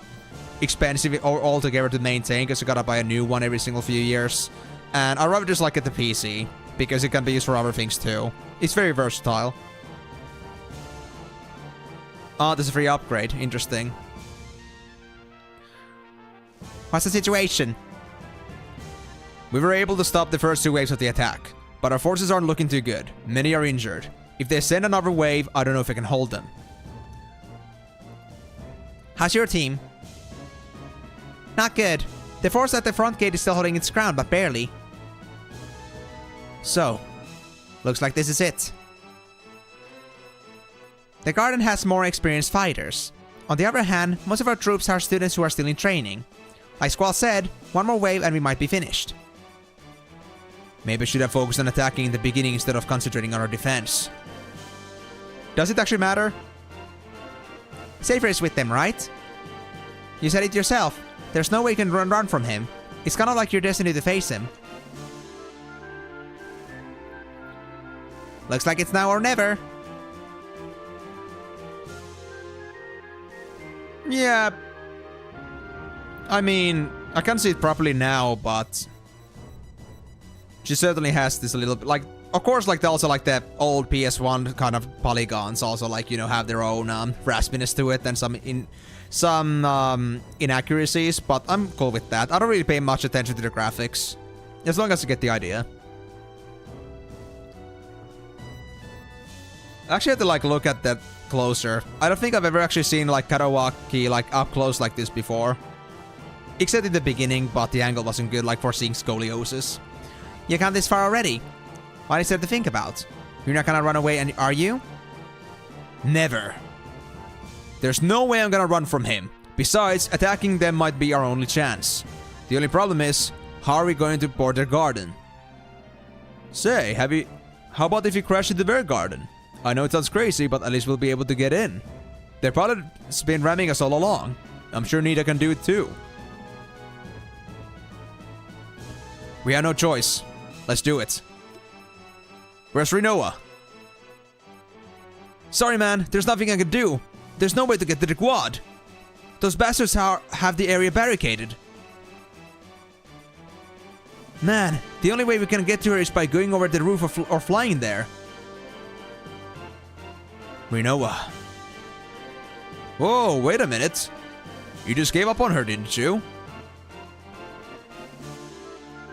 expensive altogether to maintain, because you gotta buy a new one every single few years. And I'd rather just, like, get the PC, because it can be used for other things too. It's very versatile. Oh, there's a free upgrade. Interesting. What's the situation? We were able to stop the first 2 waves of the attack, but our forces aren't looking too good. Many are injured. If they send another wave, I don't know if I can hold them. How's your team? Not good. The force at the front gate is still holding its ground, but barely. So, looks like this is it. The Garden has more experienced fighters. On the other hand, most of our troops are students who are still in training. Like Squall said, 1 more wave and we might be finished. Maybe I should have focused on attacking in the beginning instead of concentrating on our defense. Does it actually matter? Safer is with them, right? You said it yourself. There's no way you can run from him. It's kind of like your destiny to face him. Looks like it's now or never. Yeah. I mean, I can't see it properly now, but she certainly has this a little bit, like, of course, like, also, like, the old PS1 kind of polygons also, like, you know, have their own raspiness to it and some inaccuracies, but I'm cool with that. I don't really pay much attention to the graphics, as long as you get the idea. I actually have to, like, look at that closer. I don't think I've ever actually seen, like, Karawaki, like, up close like this before. Except in the beginning, but the angle wasn't good, like, for seeing scoliosis. You come this far already? What is there to think about? You're not gonna run away, and are you? Never. There's no way I'm gonna run from him. Besides, attacking them might be our only chance. The only problem is, how are we going to board their garden? Say, how about if we crash into their garden? I know it sounds crazy, but at least we'll be able to get in. Their pilot's been ramming us all along. I'm sure Nita can do it too. We have no choice. Let's do it. Where's Rinoa? Sorry, man. There's nothing I can do. There's no way to get to the quad. Those bastards have the area barricaded. Man, the only way we can get to her is by going over the roof or flying there. Rinoa. Whoa, wait a minute. You just gave up on her, didn't you?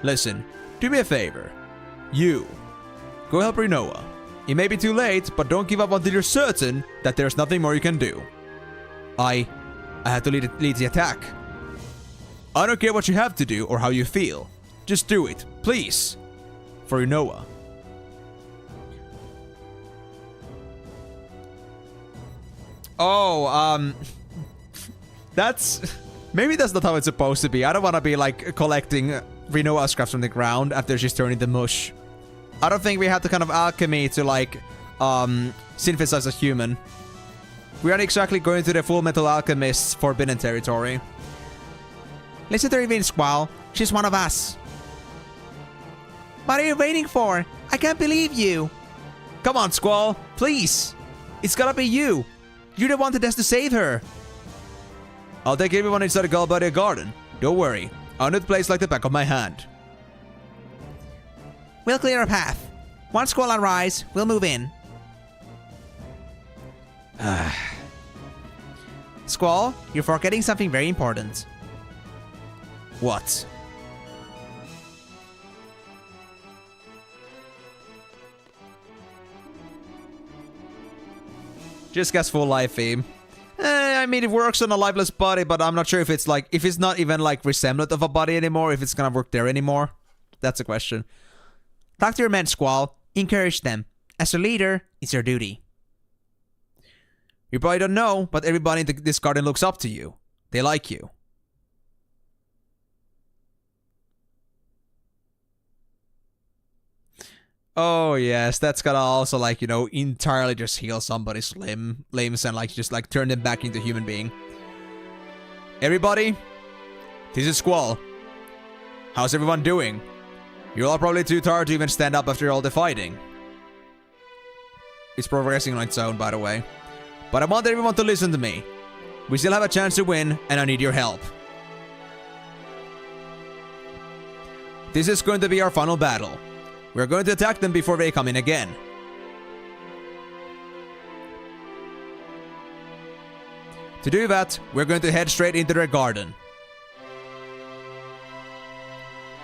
Listen, do me a favor. You. Go help Rinoa. It may be too late, but don't give up until you're certain that there's nothing more you can do. I have to lead the attack. I don't care what you have to do or how you feel. Just do it, please. For Rinoa. Oh, maybe that's not how it's supposed to be. I don't want to be, like, collecting Rinoa scraps from the ground after she's turning to mush. I don't think we have the kind of alchemy to, like, synthesize a human. We aren't exactly going to the Full Metal Alchemist's forbidden territory. Listen to Irvine, Squall. She's one of us. What are you waiting for? I can't believe you. Come on, Squall. Please. It's gotta be you. You're the one that has to save her. I'll take everyone inside the Galbadia garden. Don't worry. I know the place like the back of my hand. We'll clear a path. Once Squall arrives, we'll move in. Squall, you're forgetting something very important. What? Just gets full life theme. I mean, it works on a lifeless body, but I'm not sure if it's like, if it's not even like resemblant of a body anymore, if it's gonna work there anymore. That's a question. Talk to your men, Squall. Encourage them. As a leader, it's your duty. You probably don't know, but everybody in this garden looks up to you. They like you. Oh yes, that's gonna also, like, you know, entirely just heal somebody's limbs and, like, just, like, turn them back into human being. Everybody, this is Squall. How's everyone doing? You're all probably too tired to even stand up after all the fighting. It's progressing on its own, by the way. But I want everyone to listen to me. We still have a chance to win, and I need your help. This is going to be our final battle. We're going to attack them before they come in again. To do that, we're going to head straight into their garden.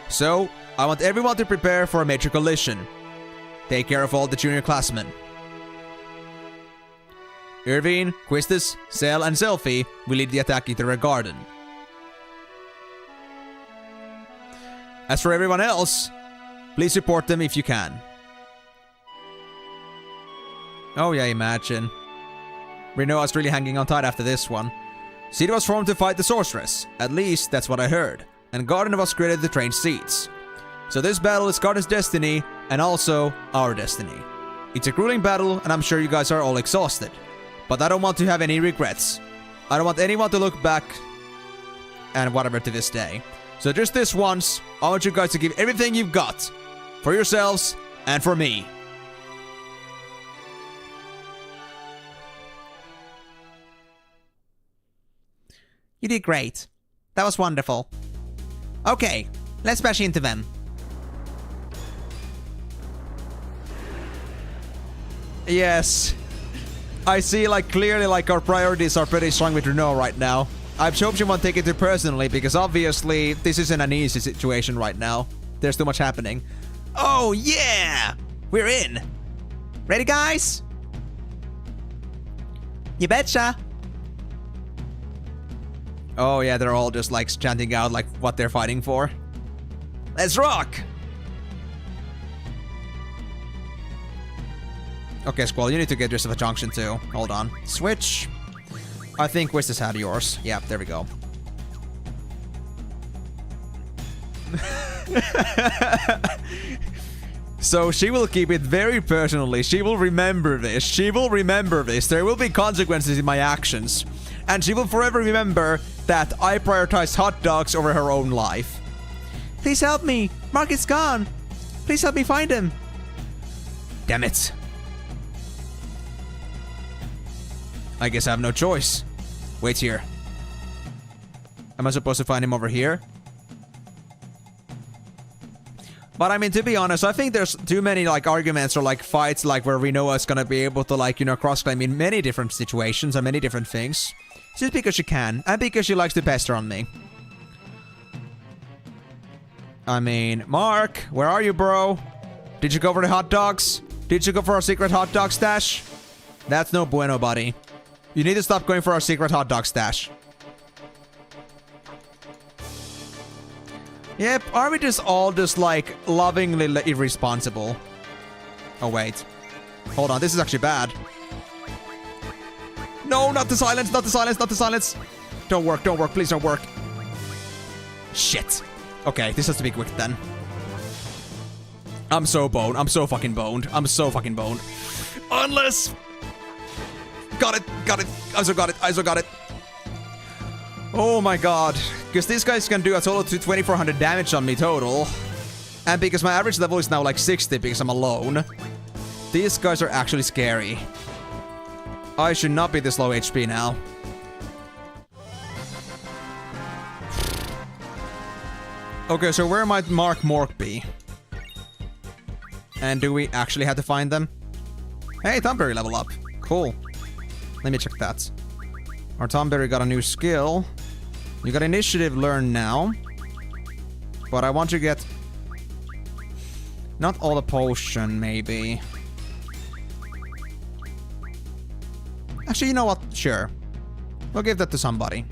So, I want everyone to prepare for a major collision. Take care of all the junior classmen. Irvine, Quistis, Cell, and Selphie will lead the attack into their garden. As for everyone else, please support them if you can. Oh yeah, imagine. Rinoa's really hanging on tight after this one. Seed was formed to fight the sorceress. At least, that's what I heard. And Garden was created to train seeds. So this battle is Garden's destiny, and also our destiny. It's a grueling battle, and I'm sure you guys are all exhausted. But I don't want to have any regrets. I don't want anyone to look back and whatever to this day. So just this once, I want you guys to give everything you've got. For yourselves and for me. You did great. That was wonderful. Okay, let's bash into them. Yes. I see, like, clearly, like, our priorities are pretty strong with Renault right now. I hope she won't take it too personally, because obviously, this isn't an easy situation right now. There's too much happening. Oh, yeah! We're in! Ready, guys? You betcha! Oh, yeah, they're all just, like, chanting out, like, what they're fighting for. Let's rock! Okay, Squall, you need to get rid of a junction too. Hold on. Switch. I think where's this hat of yours? Yeah, there we go. So she will keep it very personally. She will remember this. She will remember this. There will be consequences in my actions. And she will forever remember that I prioritized hot dogs over her own life. Please help me. Mark is gone. Please help me find him. Damn it. I guess I have no choice. Wait here. Am I supposed to find him over here? But I mean, to be honest, I think there's too many like arguments or like fights like where Rinoa is gonna be able to like, you know, cross-claim in many different situations and many different things. Just because she can, and because she likes to pester on me. I mean, Mark, where are you, bro? Did you go for the hot dogs? Did you go for our secret hot dog stash? That's no bueno, buddy. You need to stop going for our secret hot dog stash. Yep, are we just all just like lovingly irresponsible? Oh wait. Hold on, this is actually bad. No, not the silence, not the silence, not the silence. Don't work, please don't work. Shit. Okay, this has to be quick then. I'm so boned, I'm so fucking boned. I'm so fucking boned. Unless... Got it, ISO got it, ISO got it. Oh my god. Because these guys can do a total of 2400 damage on me total. And because my average level is now like 60 because I'm alone. These guys are actually scary. I should not be this low HP now. Okay, so where might Mark Mork be? And do we actually have to find them? Hey, Thumberry level up. Cool. Let me check that. Our Thumberry got a new skill. You got initiative learned now. But I want to get... Not all the potion, maybe. Actually, you know what? Sure. We'll give that to somebody.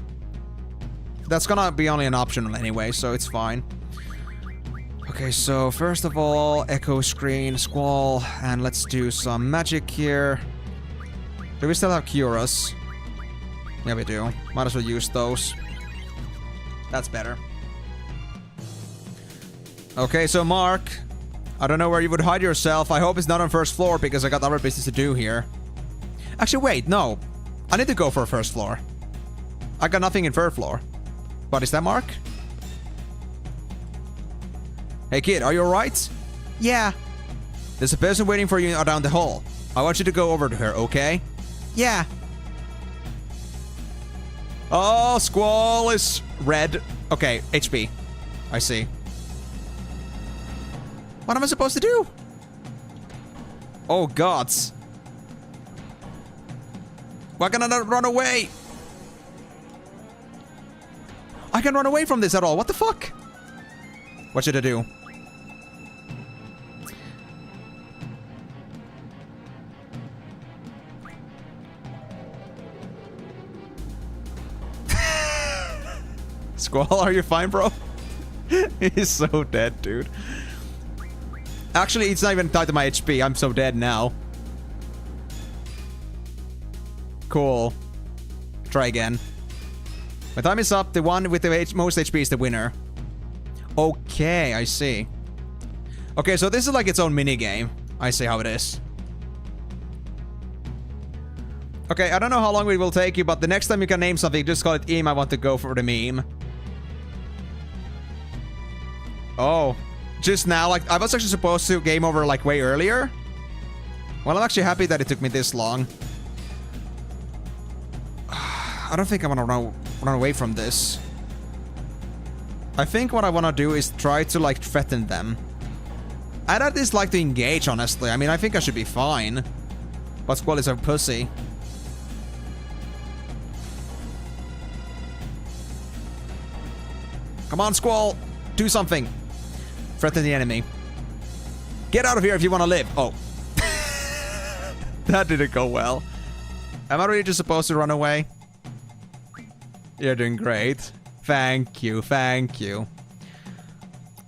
That's gonna be only an optional anyway, so it's fine. Okay, so first of all, Echo Screen, Squall, and let's do some magic here. Do we still have Curas? Yeah, we do. Might as well use those. That's better. Okay, so Mark, I don't know where you would hide yourself. I hope it's not on first floor because I got other business to do here. Actually, wait, no. I need to go for first floor. I got nothing in third floor. But is that Mark? Hey kid, are you alright? Yeah. There's a person waiting for you down the hall. I want you to go over to her, okay? Yeah. Oh, Squall is red. Okay, HP. I see. What am I supposed to do? Oh, gods. Why can I not run away? I can run away from this at all. What the fuck? What should I do? Squall, are you fine, bro? He's so dead, dude. Actually, it's not even tied to my HP. I'm so dead now. Cool. Try again. My time is up. The one with the most HP is the winner. Okay, I see. Okay, so this is like its own minigame. I see how it is. Okay, I don't know how long it will take you, but the next time you can name something, just call it I want to go for the meme. Oh. Just now, like, I was actually supposed to game over, like, way earlier. Well, I'm actually happy that it took me this long. I don't think I want to run away from this. I think what I want to do is try to, like, threaten them. I'd at least like to engage, honestly. I mean, I think I should be fine. But Squall is a pussy. Come on, Squall! Do something! Threaten the enemy. Get out of here if you want to live! Oh. That didn't go well. Am I really just supposed to run away? You're doing great. Thank you, thank you.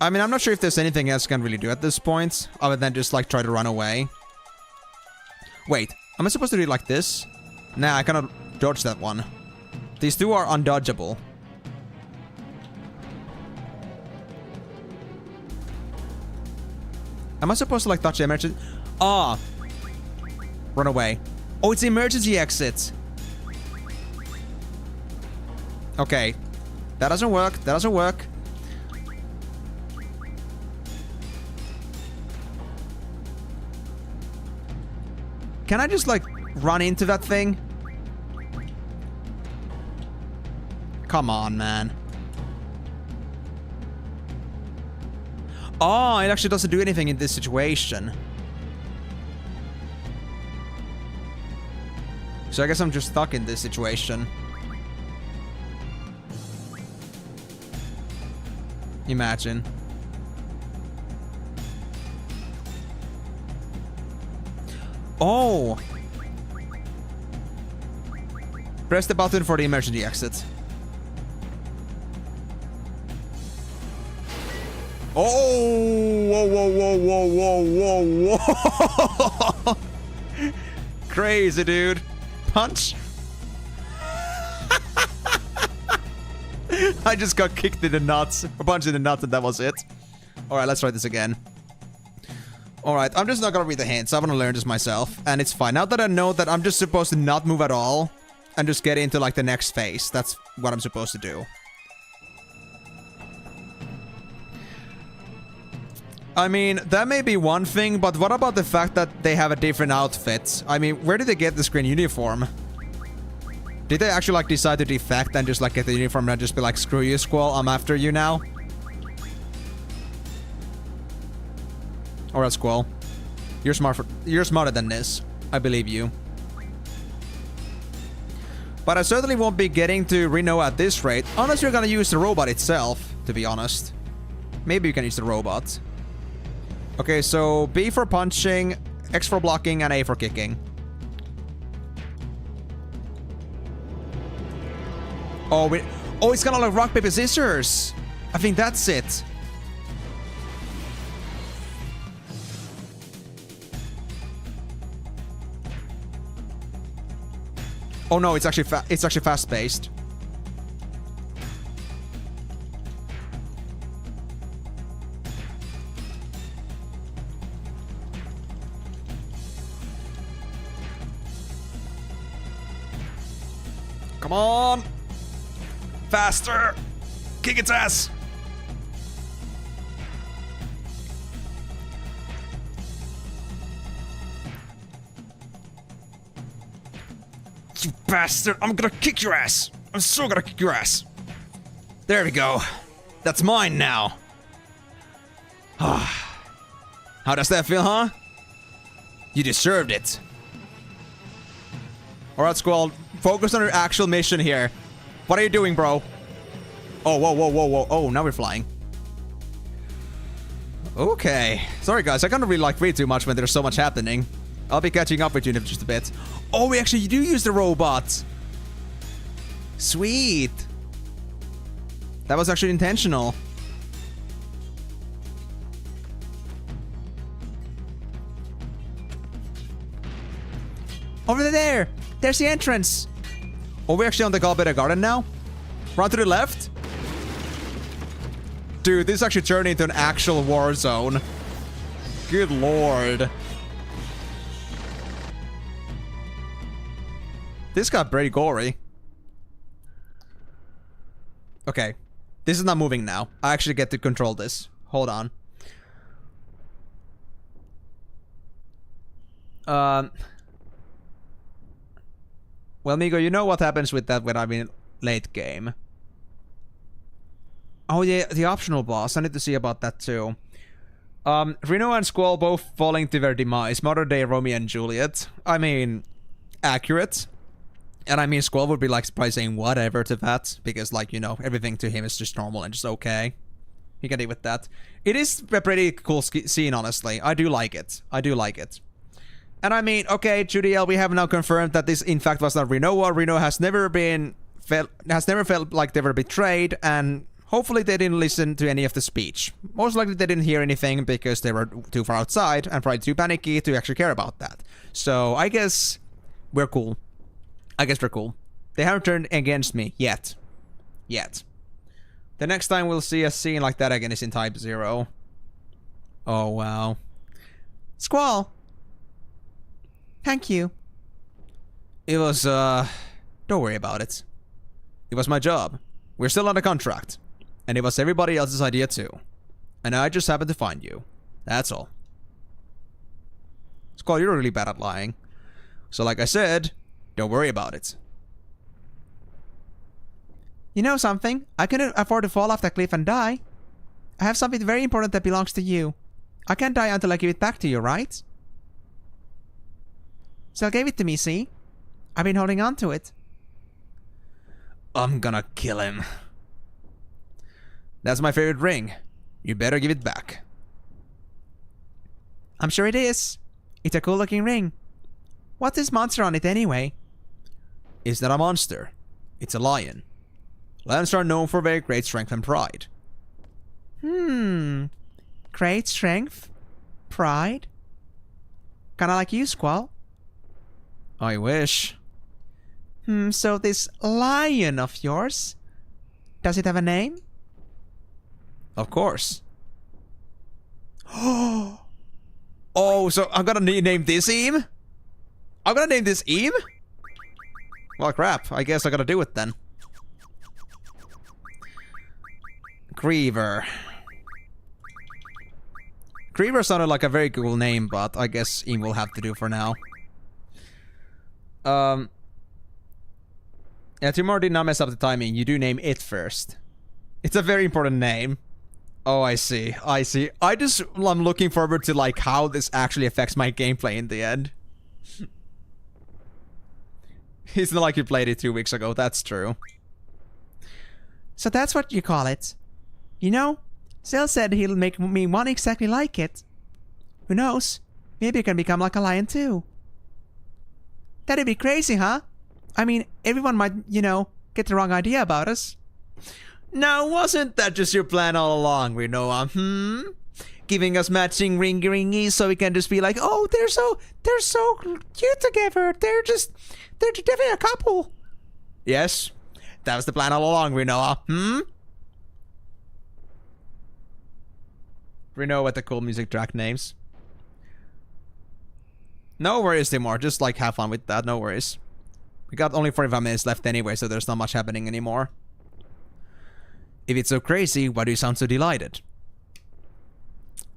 I mean, I'm not sure if there's anything else I can really do at this point, other than just, like, try to run away. Wait, am I supposed to do it like this? Nah, I cannot dodge that one. These two are undodgeable. Am I supposed to, like, touch the emergency? Ah! Run away. Oh, it's the emergency exit! Okay. That doesn't work. That doesn't work. Can I just, like, run into that thing? Come on, man. Oh, it actually doesn't do anything in this situation. So I guess I'm just stuck in this situation. Imagine. Oh! Press the button for the emergency exit. Oh! Whoa, whoa, whoa, whoa, whoa, whoa, whoa! Crazy, dude. Punch? I just got kicked in the nuts. A punch in the nuts and that was it. Alright, let's try this again. Alright, I'm just not gonna read the hints. I'm gonna learn this myself. And it's fine. Now that I know that I'm just supposed to not move at all. And just get into, like, the next phase. That's what I'm supposed to do. I mean, that may be one thing, but what about the fact that they have a different outfit? I mean, where did they get this green uniform? Did they actually, like, decide to defect and just, like, get the uniform and just be like, screw you, Squall, I'm after you now? Alright, Squall. You're smarter than this. I believe you. But I certainly won't be getting to Reno at this rate, unless you're gonna use the robot itself, to be honest. Maybe you can use the robot. Okay, so B for punching, X for blocking, and A for kicking. Oh, it's gonna like rock, paper, scissors! I think that's it. Oh no, it's actually fast-paced. Come on! Faster! Kick its ass! You bastard! I'm gonna kick your ass! I'm so gonna kick your ass! There we go. That's mine now. How does that feel, huh? You deserved it. Alright, Squall. Focus on your actual mission here. What are you doing, bro? Oh, whoa, whoa, whoa, whoa. Oh, now we're flying. Okay. Sorry, guys. I can't really, like, read too much when there's so much happening. I'll be catching up with you in just a bit. Oh, we actually do use the robot. Sweet. That was actually intentional. Over there. There's the entrance. Oh, we're actually on the Gallbladder Garden now? Run to the left? Dude, this actually turned into an actual war zone. Good lord. This got pretty gory. Okay. This is not moving now. I actually get to control this. Hold on. Well, Migo, you know what happens with that when I'm in late game. Oh yeah, the optional boss. I need to see about that too. Reno and Squall both falling to their demise. Modern day Romeo and Juliet. I mean, accurate. And I mean, Squall would be like probably saying whatever to that. Because like, you know, everything to him is just normal and just okay. He can deal with that. It is a pretty cool scene, honestly. I do like it. I do like it. And I mean, okay, Judiel, we have now confirmed that this in fact was not Renoa. Reno has never felt like they were betrayed, and hopefully they didn't listen to any of the speech. Most likely they didn't hear anything because they were too far outside and probably too panicky to actually care about that. So I guess we're cool. I guess we're cool. They haven't turned against me yet. Yet. The next time we'll see a scene like that again is in Type 0. Oh, wow. Squall! Thank you. It was, don't worry about it. It was my job. We're still on a contract. And it was everybody else's idea too. And I just happened to find you. That's all. Squall, you're really bad at lying. So like I said, don't worry about it. You know something? I couldn't afford to fall off the cliff and die. I have something very important that belongs to you. I can't die until I give it back to you, right? So gave it to me, see? I've been holding on to it. I'm gonna kill him. That's my favorite ring. You better give it back. I'm sure it is. It's a cool looking ring. What's this monster on it anyway? It's not a monster. It's a lion. Lions are known for their great strength and pride. Great strength? Pride? Kinda like you, Squall. I wish. So this lion of yours, does it have a name? Of course. Oh, so I'm gonna name this Eam? I'm gonna name this Eam? Well, crap. I guess I gotta do it then. Griever. Griever sounded like a very cool name, but I guess Eam will have to do for now. Yeah, tomorrow did not mess up the timing. You do name it first. It's a very important name. Oh, I see. I see. I'm looking forward to like how this actually affects my gameplay in the end. It's not like you played it 2 weeks ago. That's true. So that's what you call it. You know, Zell said he'll make me one exactly like it. Who knows? Maybe I can become like a lion too. That'd be crazy, huh? I mean, everyone might, you know, get the wrong idea about us. Now, wasn't that just your plan all along, Renoa? Giving us matching ringy so we can just be like, oh, they're so cute together. They're definitely a couple. Yes, that was the plan all along, Renoa. Renoa with the cool music track names. No worries, Timor. Just like have fun with that. No worries. We got only 45 minutes left anyway, so there's not much happening anymore. If it's so crazy, why do you sound so delighted?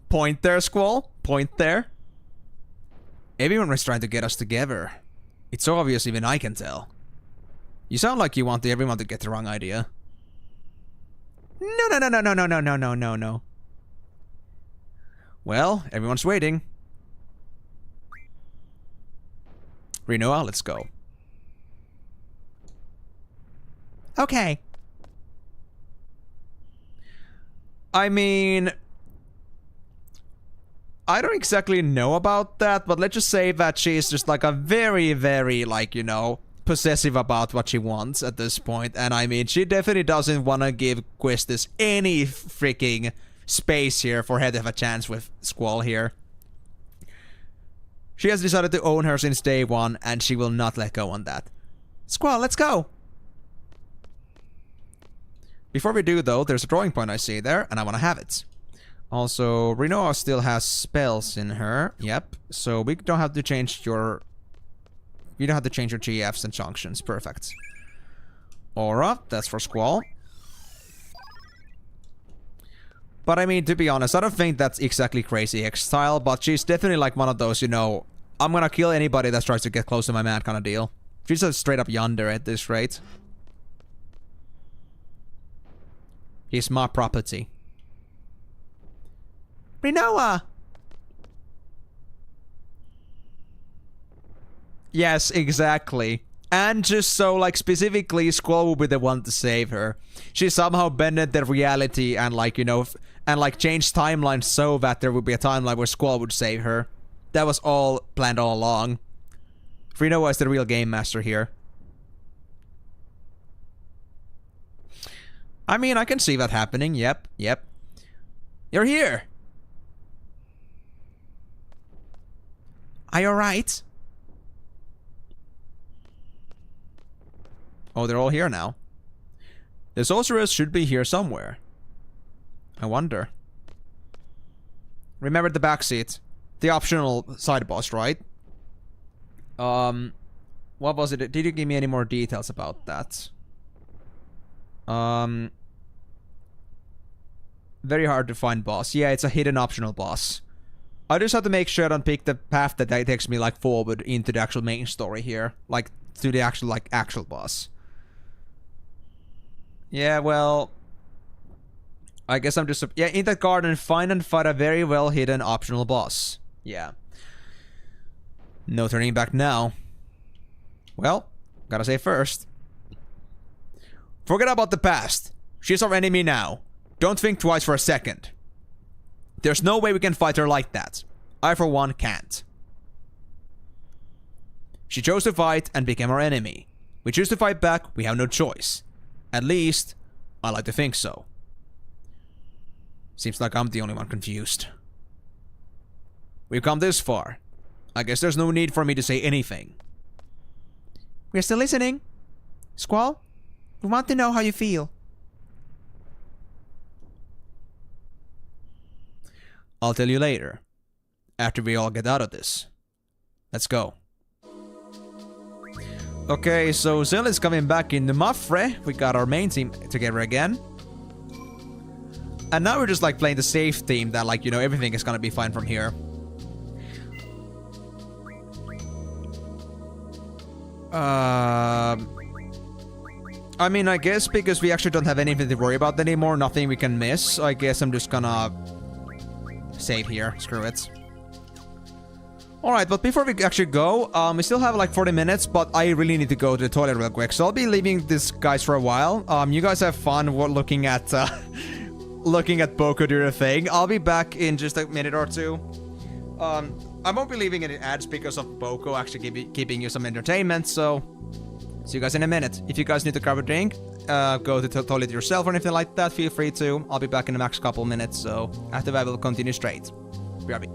Point there, Squall. Point there. Everyone was trying to get us together. It's so obvious even I can tell. You sound like you want everyone to get the wrong idea. No. Well, everyone's waiting. Renoa, let's go. Okay. I mean, I don't exactly know about that, but let's just say that she's just like a very, very, like, you know, possessive about what she wants at this point. And I mean, she definitely doesn't want to give Quistis any freaking space here for her to have a chance with Squall here. She has decided to own her since day one, and she will not let go on that. Squall, let's go. Before we do, though, there's a drawing point I see there, and I want to have it. Also, Renoa still has spells in her. Yep. So we don't have to change your... You don't have to change your GFs and junctions. Perfect. Aura, that's for Squall. But I mean, to be honest, I don't think that's exactly Crazy X style, but she's definitely like one of those, you know, I'm gonna kill anybody that tries to get close to my man kind of deal. She's a straight up yonder at this rate. He's my property. Rinoa! Yes, exactly. And just so, like, specifically, Squall will be the one to save her. She somehow bended the reality and, like, you know, and, like, changed timelines so that there would be a timeline where Squall would save her. That was all planned all along. Rinoa is the real game master here. I mean, I can see that happening. Yep, yep. You're here! Are you alright? Oh, they're all here now. The sorceress should be here somewhere. I wonder. Remember the backseat. The optional side boss, right? What was it? Did you give me any more details about that? Very hard to find boss. Yeah, it's a hidden optional boss. I just have to make sure I don't pick the path that takes me, like, forward into the actual main story here. Like, to the actual, like, actual boss. Yeah, well... I guess I'm just... Yeah, in that garden, find and fight a very well hidden optional boss. Yeah. No turning back now. Well, gotta say first. Forget about the past. She's our enemy now. Don't think twice for a second. There's no way we can fight her like that. I, for one, can't. She chose to fight and became our enemy. We choose to fight back, we have no choice. At least, I like to think so. Seems like I'm the only one confused. We've come this far. I guess there's no need for me to say anything. We're still listening. Squall, we want to know how you feel. I'll tell you later. After we all get out of this. Let's go. Okay, so Zell is coming back in the Mafre. We got our main team together again. And now we're just like playing the safe theme that, like, you know, everything is gonna be fine from here. I mean, I guess because we actually don't have anything to worry about anymore, nothing we can miss, I guess I'm just gonna save here. Screw it. Alright, but before we actually go, we still have like 40 minutes, but I really need to go to the toilet real quick. So I'll be leaving this guys for a while. You guys have fun looking at looking at Boko do the thing. I'll be back in just a minute or two. I won't be leaving any ads because of Boko actually keeping you some entertainment, so see you guys in a minute. If you guys need to grab a drink, go to the toilet yourself or anything like that, feel free to. I'll be back in the next couple minutes, so after that we'll continue straight. BRB.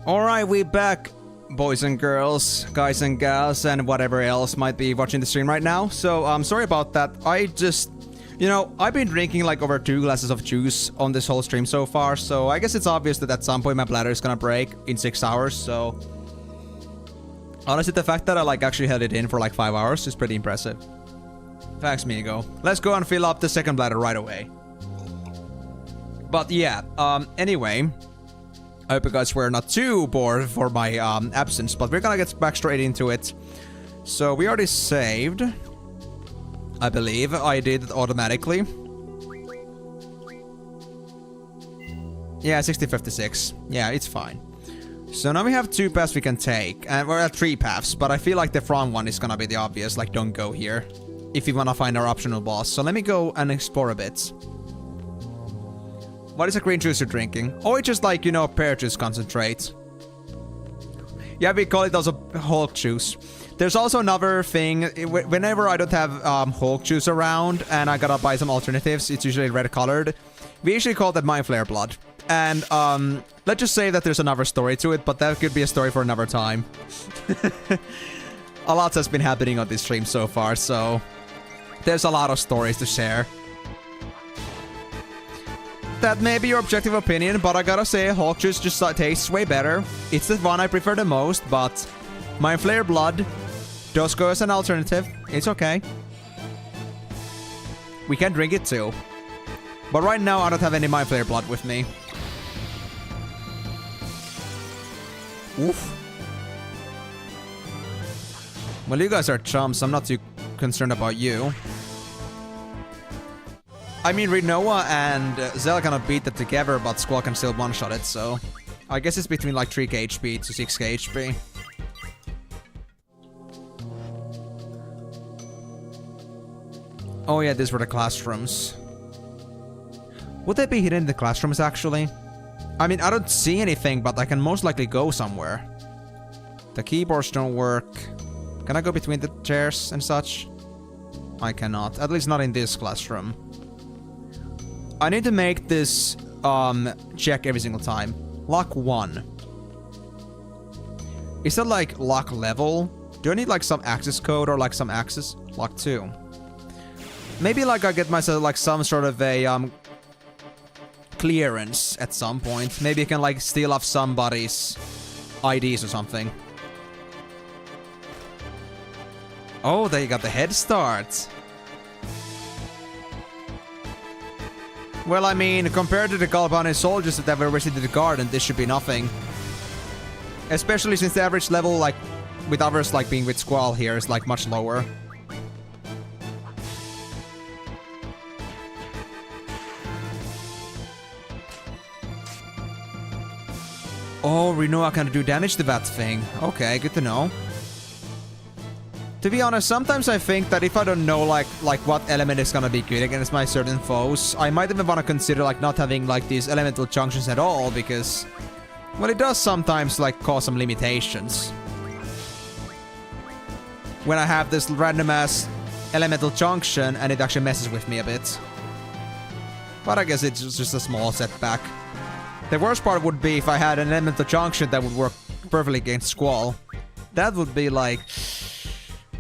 Alright, we back, boys and girls, guys and gals, and whatever else might be watching the stream right now. So, sorry about that. I just, you know, I've been drinking like over 2 glasses of juice on this whole stream so far, so I guess it's obvious that at some point my bladder is gonna break in 6 hours, so... Honestly, the fact that I like actually held it in for like 5 hours is pretty impressive. Thanks, Migo. Let's go and fill up the second bladder right away. But yeah, anyway... I hope you guys were not too bored for my absence, but we're gonna get back straight into it. So we already saved. I believe I did it automatically. Yeah, 6056. Yeah, it's fine. So now we have 2 paths we can take, and we're at 3 paths, but I feel like the front one is gonna be the obvious, like don't go here, if we wanna find our optional boss. So let me go and explore a bit. What is a green juice you're drinking? Oh, it's just like, you know, pear juice concentrate. Yeah, we call it also Hulk juice. There's also another thing. Whenever I don't have Hulk juice around and I gotta buy some alternatives, it's usually red colored. We usually call that Mind Flare blood. And let's just say that there's another story to it, but that could be a story for another time. A lot has been happening on this stream so far, so there's a lot of stories to share. That may be your objective opinion, but I gotta say, Hulk juice just tastes way better. It's the one I prefer the most, but Mind Flare blood does go as an alternative. It's okay. We can drink it too. But right now, I don't have any Mind Flare blood with me. Oof. Well, you guys are chumps. I'm not too concerned about you. I mean, Rinoa and Zell kind of beat it together, but Squall can still one-shot it, so... I guess it's between like 3k HP to 6k HP. Oh yeah, these were the classrooms. Would they be hidden in the classrooms, actually? I mean, I don't see anything, but I can most likely go somewhere. The keyboards don't work. Can I go between the chairs and such? I cannot. At least not in this classroom. I need to make this check every single time. Lock 1. Is that like lock level? Do I need like some access code or like some access? Lock 2. Maybe like I get myself like some sort of a clearance at some point. Maybe I can like steal off somebody's IDs or something. Oh, they got the head start. Well, I mean, compared to the Galvani soldiers that ever visited the garden, this should be nothing. Especially since the average level, like, with others, like being with Squall here, is, like, much lower. Oh, Rinoa can do damage to that thing. Okay, good to know. To be honest, sometimes I think that if I don't know like what element is gonna be good against my certain foes, I might even wanna consider like not having like these elemental junctions at all, because well, it does sometimes like cause some limitations. When I have this random ass elemental junction and it actually messes with me a bit. But I guess it's just a small setback. The worst part would be if I had an elemental junction that would work perfectly against Squall. That would be like...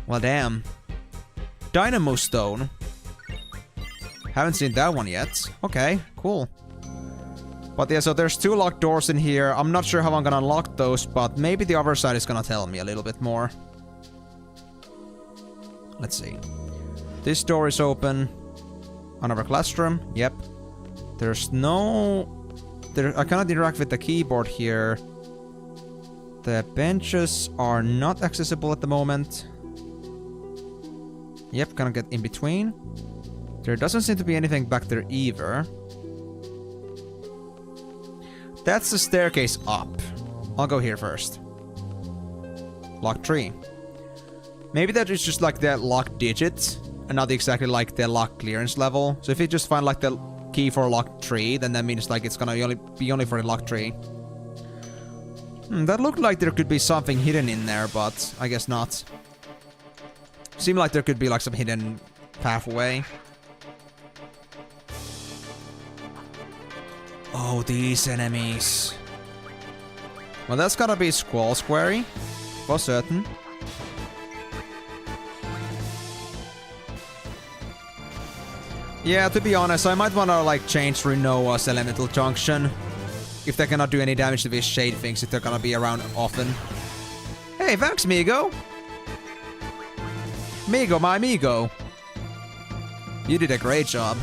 well, damn. Dynamo Stone. Haven't seen that one yet. Okay, cool. But yeah, so there's 2 locked doors in here. I'm not sure how I'm gonna unlock those, but maybe the other side is gonna tell me a little bit more. Let's see. This door is open. Another classroom. Yep. There's no... I cannot interact with the keyboard here. The benches are not accessible at the moment. Yep, gonna get in between. There doesn't seem to be anything back there either. That's the staircase up. I'll go here first. Lock 3. Maybe that is just like the lock digit, and not exactly like the lock clearance level. So if you just find like the key for lock 3, then that means like it's gonna be only for the lock 3. That looked like there could be something hidden in there, but I guess not. Seemed like there could be like some hidden pathway. Oh, these enemies. Well, that's gotta be Squall's query. For certain. Yeah, to be honest, I might wanna like change Rinoa's elemental junction. If they cannot do any damage to these shade things, if they're gonna be around often. Hey, thanks, Migo! Migo, my Migo! You did a great job.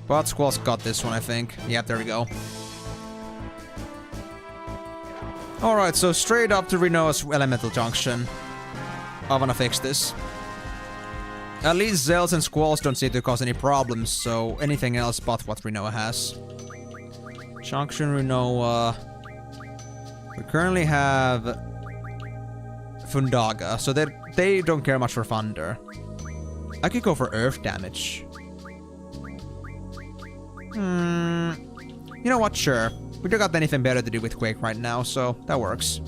But Squall's got this one, I think. Yep, there we go. Alright, so straight up to Rinoa's elemental junction. I wanna fix this. At least Zells and Squalls don't seem to cause any problems, so anything else but what Rinoa has. Junction Rinoa. We currently have Fundaga, so they don't care much for thunder. I could go for earth damage. You know what? Sure. We don't got anything better to do with Quake right now, so that works.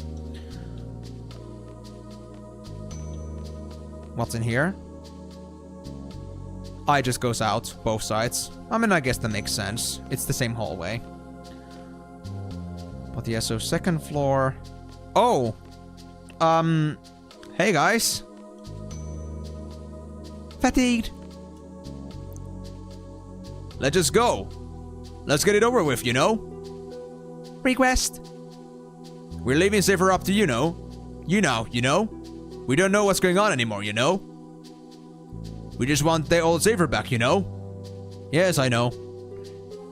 What's in here? I just goes out, both sides. I mean, I guess that makes sense. It's the same hallway. But yeah, so second floor. Oh! Hey guys! Fatigued. Let's just go! Let's get it over with, you know? Request. We're leaving Safer up to you know. You know? We don't know what's going on anymore, you know? We just want the old Safer back, you know? Yes, I know.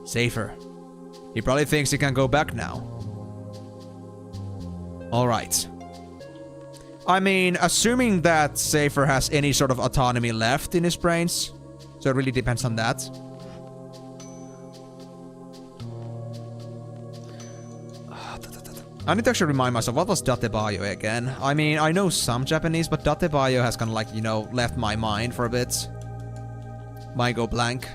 Safer. He probably thinks he can go back now. Alright. I mean, assuming that Safer has any sort of autonomy left in his brains. So it really depends on that. I need to actually remind myself, what was Datebayo again? I mean, I know some Japanese, but Datebayo has kind of like, you know, left my mind for a bit. Might go blank.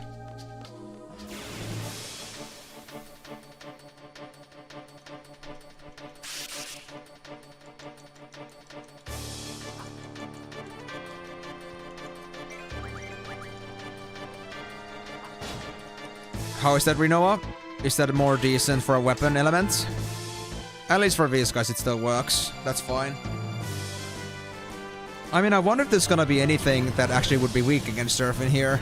How is that, Rinoa? Is that more decent for a weapon element? At least for these guys it still works. That's fine. I mean, I wonder if there's gonna be anything that actually would be weak against Surf in here.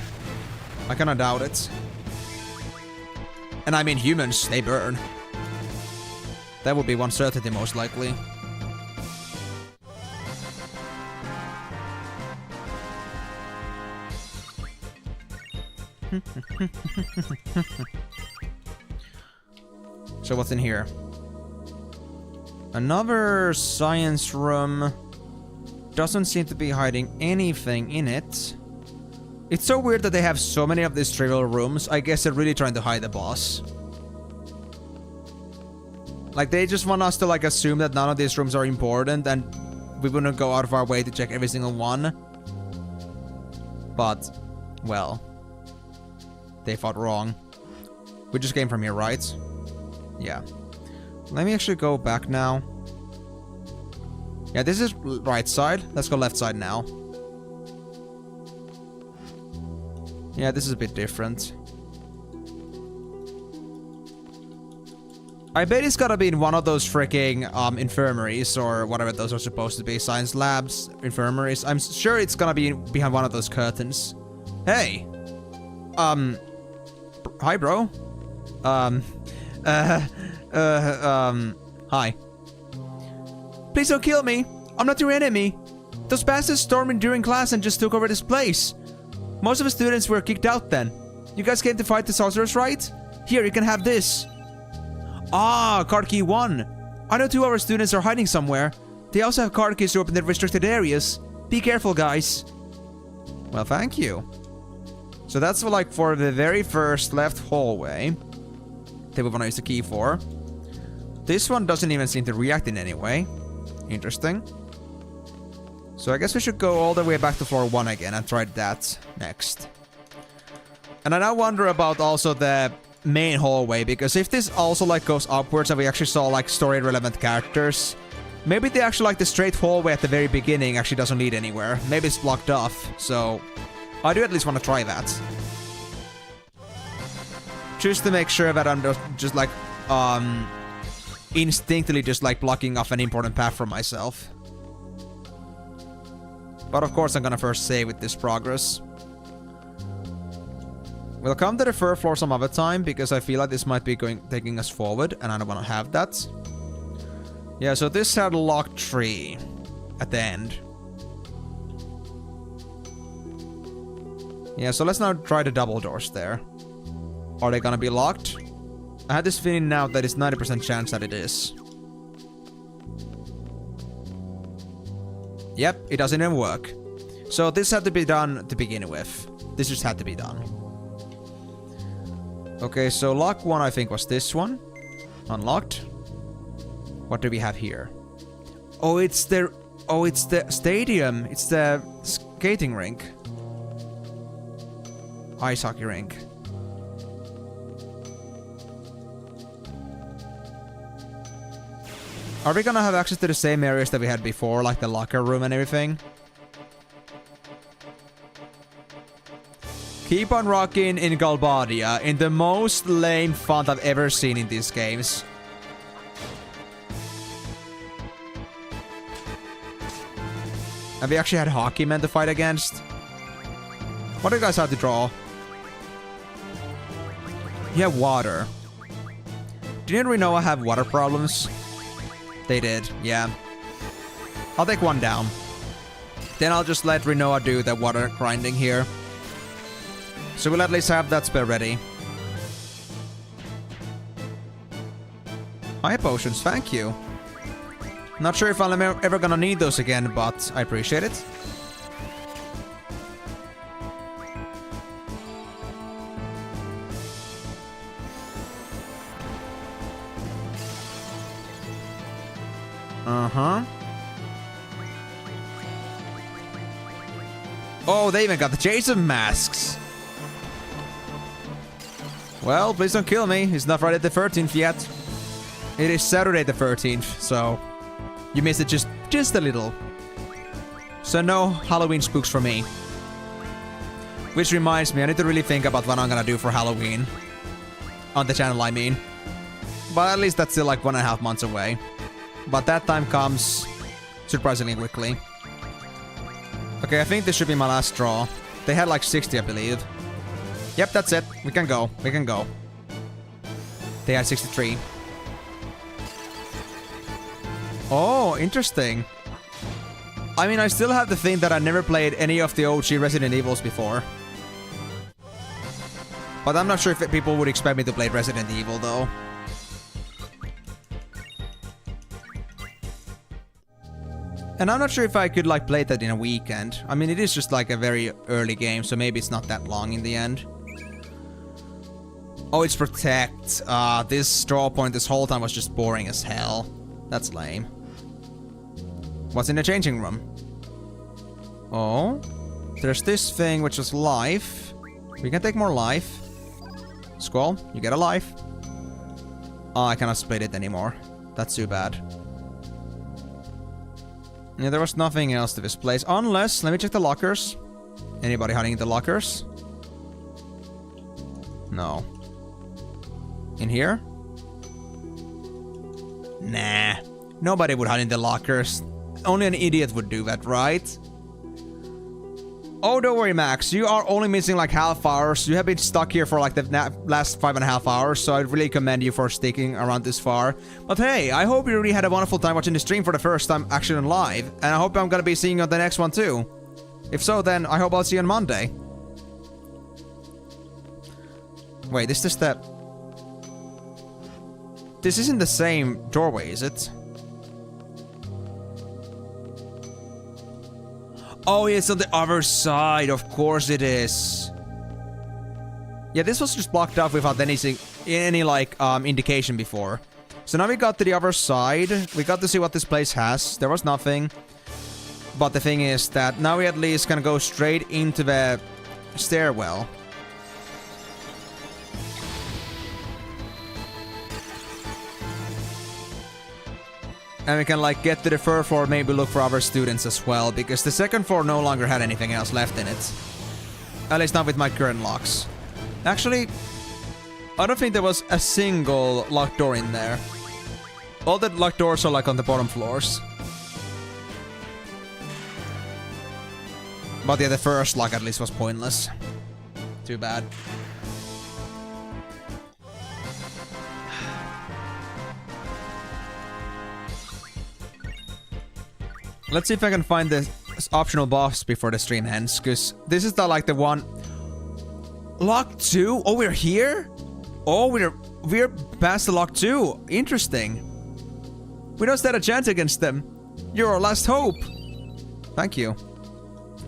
I kinda doubt it. And I mean, humans, they burn. That would be one certainty, most likely. So what's in here? Another science room. Doesn't seem to be hiding anything in it. It's so weird that they have so many of these trivial rooms. I guess they're really trying to hide the boss. Like, they just want us to, like, assume that none of these rooms are important and we wouldn't go out of our way to check every single one. But, well, they thought wrong. We just came from here, right? Yeah. Let me actually go back now. Yeah, this is right side. Let's go left side now. Yeah, this is a bit different. I bet it's gotta be in one of those freaking infirmaries or whatever those are supposed to be. Science labs, infirmaries. I'm sure it's gonna be behind one of those curtains. Hey! Hi, bro. Hi. Please don't kill me. I'm not your enemy. Those bastards stormed in during class and just took over this place. Most of the students were kicked out then. You guys came to fight the sorcerers, right? Here, you can have this. Ah, card key 1. I know 2 of our students are hiding somewhere. They also have card keys to open the restricted areas. Be careful, guys. Well, thank you. So that's like for the very first left hallway that we want to use the key for. This one doesn't even seem to react in any way. Interesting. So I guess we should go all the way back to floor 1 again and try that next. And I now wonder about also the main hallway, because if this also like goes upwards and we actually saw like story relevant characters, maybe they actually like the straight hallway at the very beginning actually doesn't lead anywhere. Maybe it's blocked off. So I do at least want to try that. just to make sure that I'm just like, instinctively just like blocking off an important path for myself. But of course I'm gonna first save with this progress. We'll come to the third floor some other time, because I feel like this might be taking us forward, and I don't want to have that. Yeah, so this had a locked tree at the end. Yeah, so let's now try the double doors there. Are they gonna be locked? I had this feeling now that it's 90% chance that it is. Yep, it doesn't even work. So this had to be done to begin with. This just had to be done. Okay, so lock 1 I think was this one. Unlocked. What do we have here? Oh, it's the stadium. It's the skating rink. Ice hockey rink. Are we gonna have access to the same areas that we had before, like the locker room and everything? Keep on rocking in Galbadia, in the most lame font I've ever seen in these games. Have we actually had hockey men to fight against? What do you guys have to draw? You have water. Didn't Rinoa have water problems? They did, yeah. I'll take one down. Then I'll just let Rinoa do the water grinding here. So we'll at least have that spell ready. High potions, thank you. Not sure if I'm ever gonna need those again, but I appreciate it. Uh-huh. Oh, they even got the Jason masks. Well, please don't kill me. It's not Friday the 13th yet. It is Saturday the 13th, so you missed it just a little. So no Halloween spooks for me. Which reminds me, I need to really think about what I'm gonna do for Halloween. On the channel, I mean. But at least that's still like 1.5 months away. But that time comes surprisingly quickly. Okay, I think this should be my last draw. They had like 60, I believe. Yep, that's it. We can go. We can go. They had 63. Oh, interesting. I mean, I still have the thing that I never played any of the OG Resident Evils before. But I'm not sure if people would expect me to play Resident Evil, though. And I'm not sure if I could, like, play that in a weekend. I mean, it is just, like, a very early game, so maybe it's not that long in the end. Oh, it's Protect. This draw point this whole time was just boring as hell. That's lame. What's in the changing room? Oh. There's this thing, which is life. We can take more life. Squall, you get a life. Oh, I cannot split it anymore. That's too bad. Yeah, there was nothing else to this place. Unless, let me check the lockers. Anybody hiding in the lockers? No. In here? Nah. Nobody would hide in the lockers. Only an idiot would do that, right? Oh, don't worry, Max. You are only missing like half hours. You have been stuck here for like the last 5.5 hours, so I really commend you for sticking around this far. But hey, I hope you really had a wonderful time watching the stream for the first time actually on live, and I hope I'm gonna be seeing you on the next one too. If so, then I hope I'll see you on Monday. Wait, this is the... This isn't the same doorway, is it? Oh, it's on the other side. Of course it is. Yeah, this was just blocked off without any like indication before. So now we got to the other side. We got to see what this place has. There was nothing. But the thing is that now we at least can go straight into the stairwell. And we can like get to the third floor, maybe look for other students as well, because the second floor no longer had anything else left in it. At least not with my current locks. Actually, I don't think there was a single locked door in there. All the locked doors are like on the bottom floors. But yeah, the first lock at least was pointless. Too bad. Let's see if I can find the optional boss before the stream ends, because this is the like the one. Lock 2? Oh, we're here? Oh, we're past the lock 2. Interesting. We don't stand a chance against them. You're our last hope. Thank you.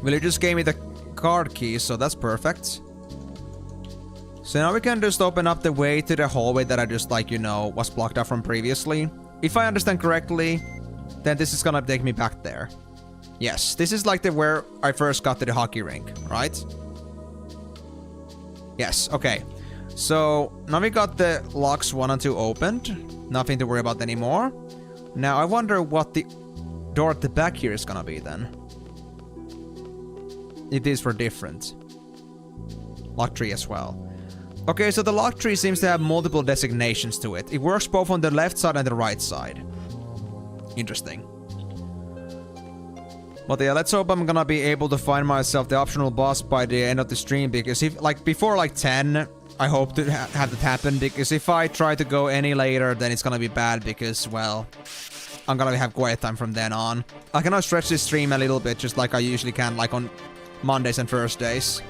Well, you just gave me the card keys, so that's perfect. So now we can just open up the way to the hallway that I just like, you know, was blocked off from previously. If I understand correctly, then this is gonna take me back there. Yes, this is like the where I first got to the hockey rink, right? Yes, okay. So now we got the locks 1 and 2 opened. Nothing to worry about anymore. Now I wonder what the door at the back here is gonna be then. It is for different. Lock tree as well. Okay, so the lock tree seems to have multiple designations to it. It works both on the left side and the right side. Interesting. But yeah, let's hope I'm gonna be able to find myself the optional boss by the end of the stream, because if like before like 10, I hope to have that happen, because if I try to go any later, then it's gonna be bad, because well, I'm gonna have quiet time from then on. I cannot stretch this stream a little bit, just like I usually can, like on Mondays and Thursdays.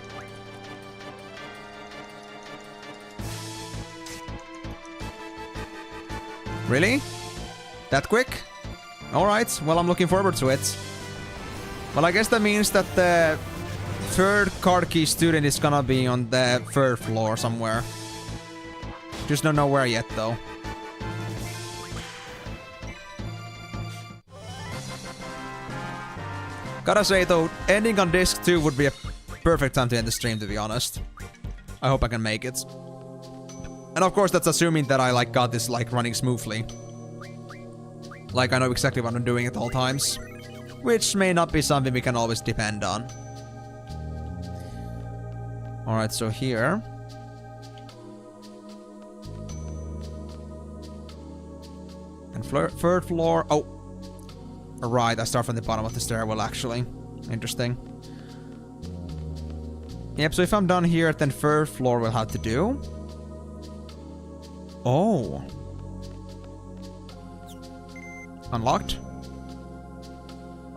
Really? That quick? Alright, well I'm looking forward to it. Well, I guess that means that the third card key student is gonna be on the third floor somewhere. Just don't know where yet though. Gotta say though, ending on disc 2 would be a perfect time to end the stream, to be honest. I hope I can make it. And of course that's assuming that I like got this like running smoothly. Like I know exactly what I'm doing at all times. Which may not be something we can always depend on. Alright, so here. And third floor. Oh. Right, I start from the bottom of the stairwell actually. Interesting. Yep, so if I'm done here, then third floor will have to do. Oh. Unlocked?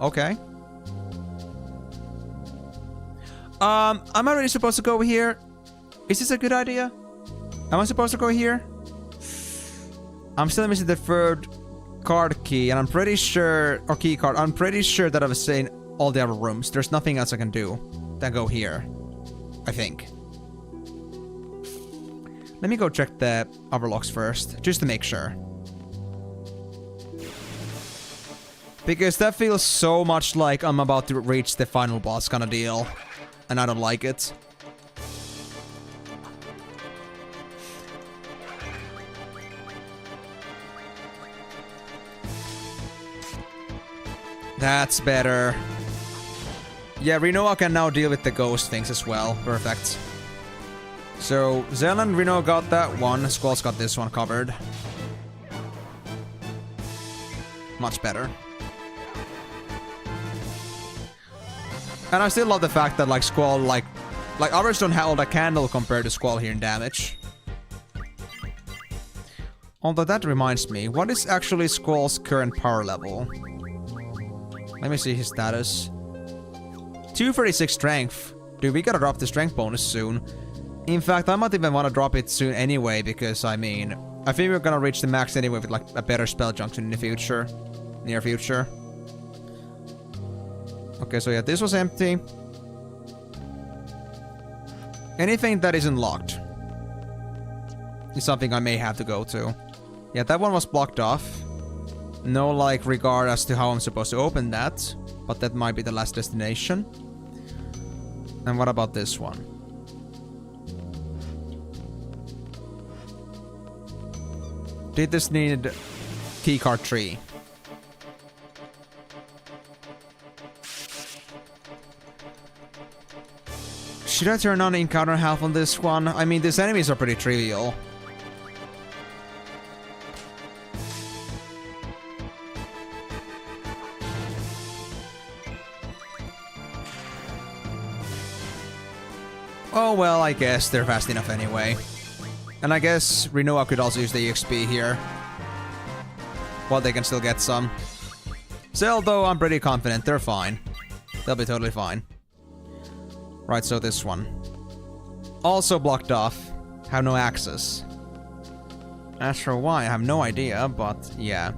Okay. Am I really supposed to go here? Is this a good idea? Am I supposed to go here? I'm still missing the third card key, and I'm pretty sure, or key card, I'm pretty sure that I've seen all the other rooms. There's nothing else I can do than go here. I think. Let me go check the other locks first, just to make sure. Because that feels so much like I'm about to reach the final boss kind of deal. And I don't like it. That's better. Yeah, Rinoa can now deal with the ghost things as well. Perfect. So, Zel and Rino got that one. Squall's got this one covered. Much better. And I still love the fact that, like, Squall, like others don't hold a candle compared to Squall here in damage. Although that reminds me, what is actually Squall's current power level? Let me see his status. 236 strength. Dude, we gotta drop the strength bonus soon. In fact, I might even want to drop it soon anyway, because, I mean, I think we're gonna reach the max anyway with, like, a better spell junction in the future. Near future. Okay, so yeah, this was empty. Anything that isn't locked is something I may have to go to. Yeah, that one was blocked off. No, like, regard as to how I'm supposed to open that. But that might be the last destination. And what about this one? Did this need keycard 3? Should I turn on encounter health on this one? I mean, these enemies are pretty trivial. Oh well, I guess they're fast enough anyway. And I guess Rinoa could also use the EXP here. Well, they can still get some. Still, though, I'm pretty confident they're fine. They'll be totally fine. Right, so this one. Also blocked off. Have no access. As for why, I have no idea, but yeah.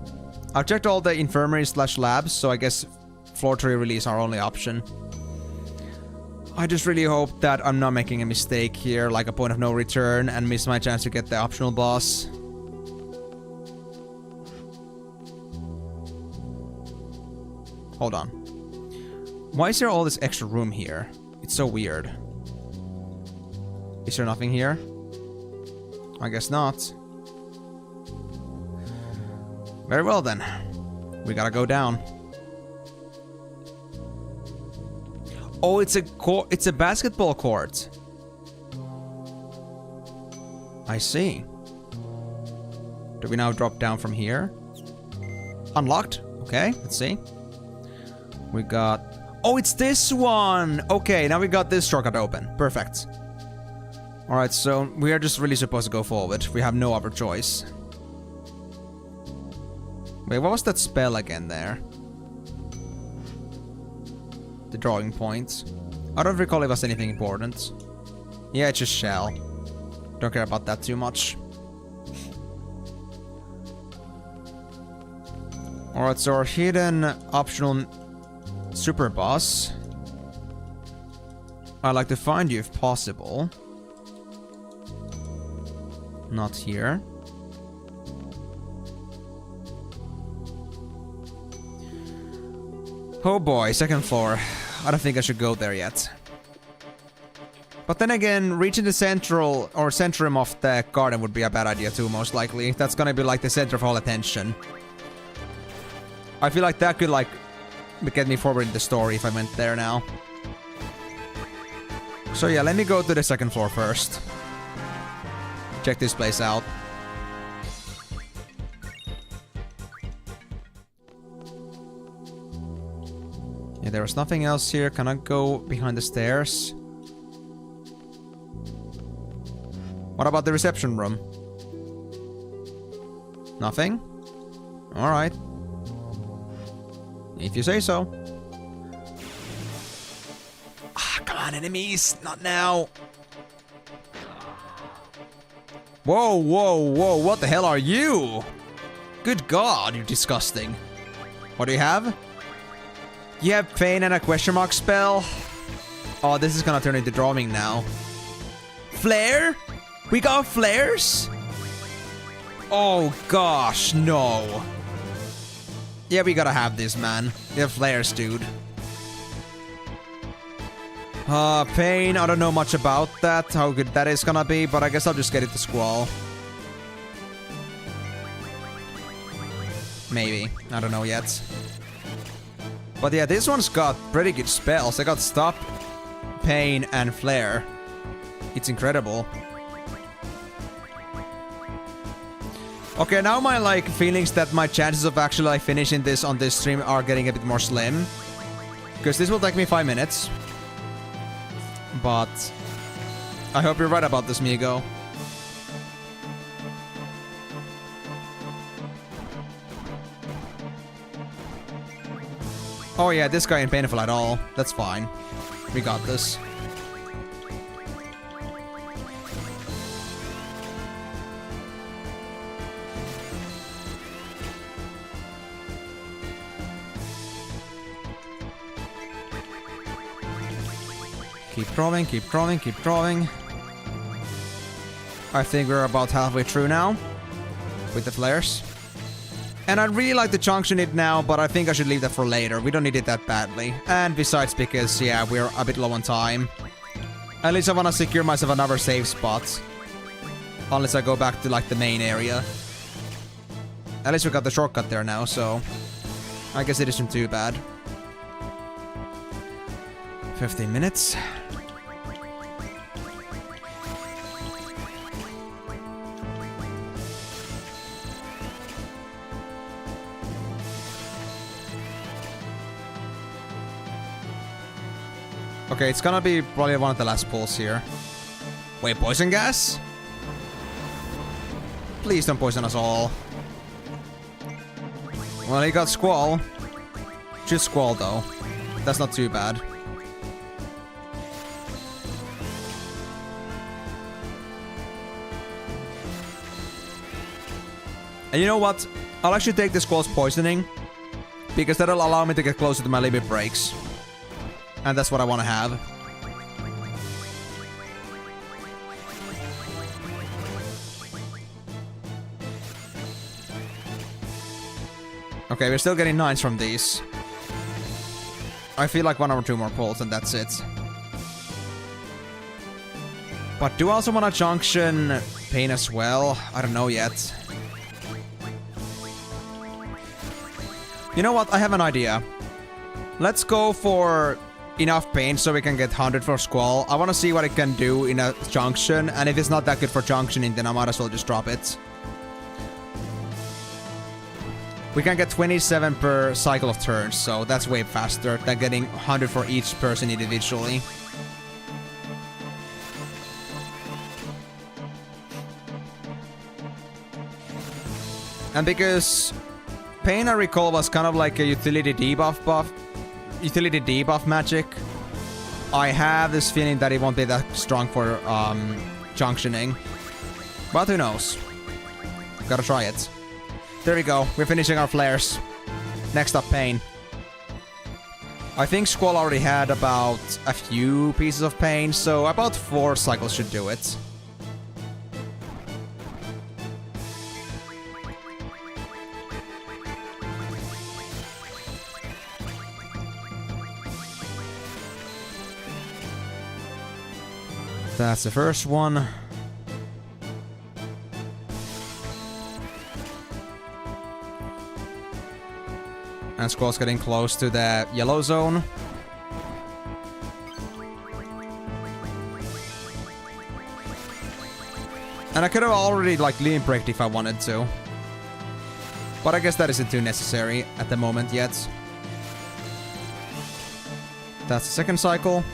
I've checked all the infirmaries/labs, so I guess floor 3 release our only option. I just really hope that I'm not making a mistake here, like a point of no return, and miss my chance to get the optional boss. Hold on. Why is there all this extra room here? It's so weird. Is there nothing here? I guess not. Very well then. We gotta go down. Oh, it's a basketball court. I see. Do we now drop down from here? Unlocked. Okay, let's see. We got... Oh, it's this one! Okay, now we got this shortcut open. Perfect. Alright, so we are just really supposed to go forward. We have no other choice. Wait, what was that spell again there? The drawing point. I don't recall it was anything important. Yeah, it's just shell. Don't care about that too much. Alright, so our hidden optional super boss. I'd like to find you if possible. Not here. Oh boy, second floor. I don't think I should go there yet. But then again, reaching the centrum of the garden would be a bad idea too, most likely. That's gonna be like the center of all attention. I feel like that could like get me forward in the story if I went there now. So yeah, let me go to the second floor first. Check this place out. Yeah, there was nothing else here. Can I go behind the stairs? What about the reception room? Nothing? Alright. If you say so. Ah, come on, enemies! Not now! Whoa, whoa, whoa, what the hell are you? Good god, you're disgusting. What do you have? You have pain and a question mark spell? Oh, this is gonna turn into drawing now. Flare? We got flares? Oh gosh, no. Yeah, we gotta have this, man. We have flares, dude. Pain, I don't know much about that, how good that is gonna be, but I guess I'll just get it to Squall. Maybe, I don't know yet. But yeah, this one's got pretty good spells. I got Stop, Pain, and Flare. It's incredible. Okay, now my like feelings that my chances of actually like finishing this on this stream are getting a bit more slim. Because this will take me 5 minutes. But I hope you're right about this, Migo. Oh yeah, this guy ain't painful at all. That's fine. We got this. Keep drawing, keep drawing, keep drawing. I think we're about halfway through now. With the flares. And I really like the junction it now, but I think I should leave that for later. We don't need it that badly. And besides, because, yeah, we're a bit low on time. At least I want to secure myself another safe spot. Unless I go back to, like, the main area. At least we got the shortcut there now, so... I guess it isn't too bad. 15 minutes. Okay, it's gonna be probably one of the last pulls here. Wait, poison gas? Please don't poison us all. Well, he got Squall. Just Squall, though. That's not too bad. And you know what? I'll actually take the Squall's poisoning, because that'll allow me to get closer to my limit breaks. And that's what I want to have. Okay, we're still getting 9s from these. I feel like 1 or 2 more pulls and that's it. But do I also want to junction Pain as well? I don't know yet. You know what? I have an idea. Let's go for enough Pain so we can get 100 for Squall. I want to see what it can do in a junction, and if it's not that good for junctioning, then I might as well just drop it. We can get 27 per cycle of turns, so that's way faster than getting 100 for each person individually. And because Pain, I recall, was kind of like a utility debuff magic, I have this feeling that it won't be that strong for junctioning. But who knows? Gotta try it. There we go, we're finishing our flares. Next up, Pain. I think Squall already had about a few pieces of Pain, so about 4 cycles should do it. That's the first one. And Squall's getting close to the yellow zone. And I could have already like limit breaked if I wanted to. But I guess that isn't too necessary at the moment yet. That's the second cycle.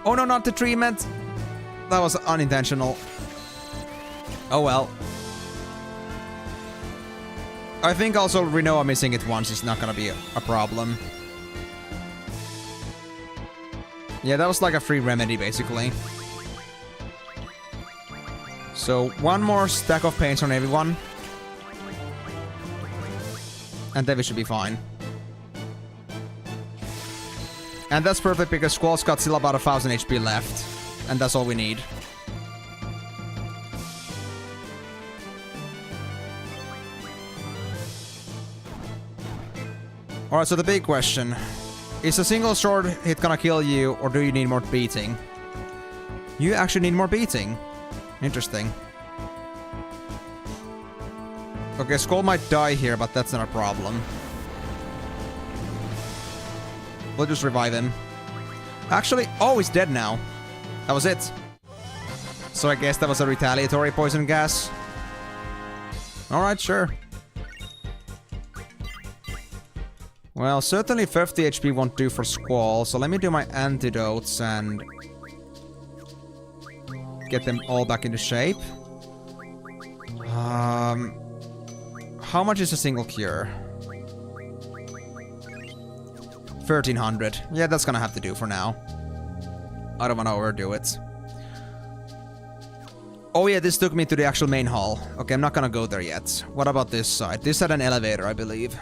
Oh no, not the treatment! That was unintentional. Oh well. I think also Rinoa missing it once is not gonna be a problem. Yeah, that was like a free remedy, basically. So, 1 more stack of paints on everyone. And then we should be fine. And that's perfect because Squall's got still about 1000 HP left. And that's all we need. Alright, so the big question. Is a single sword hit gonna kill you, or do you need more beating? You actually need more beating. Interesting. Okay, Squall might die here, but that's not a problem. We'll just revive him. Actually, oh, he's dead now. That was it. So I guess that was a retaliatory poison gas. Alright, sure. Well, certainly 50 HP won't do for Squall, so let me do my antidotes and get them all back into shape. How much is a single cure? 1300. Yeah, that's gonna have to do for now. I don't wanna overdo it. Oh yeah, this took me to the actual main hall. Okay, I'm not gonna go there yet. What about this side? This had an elevator, I believe.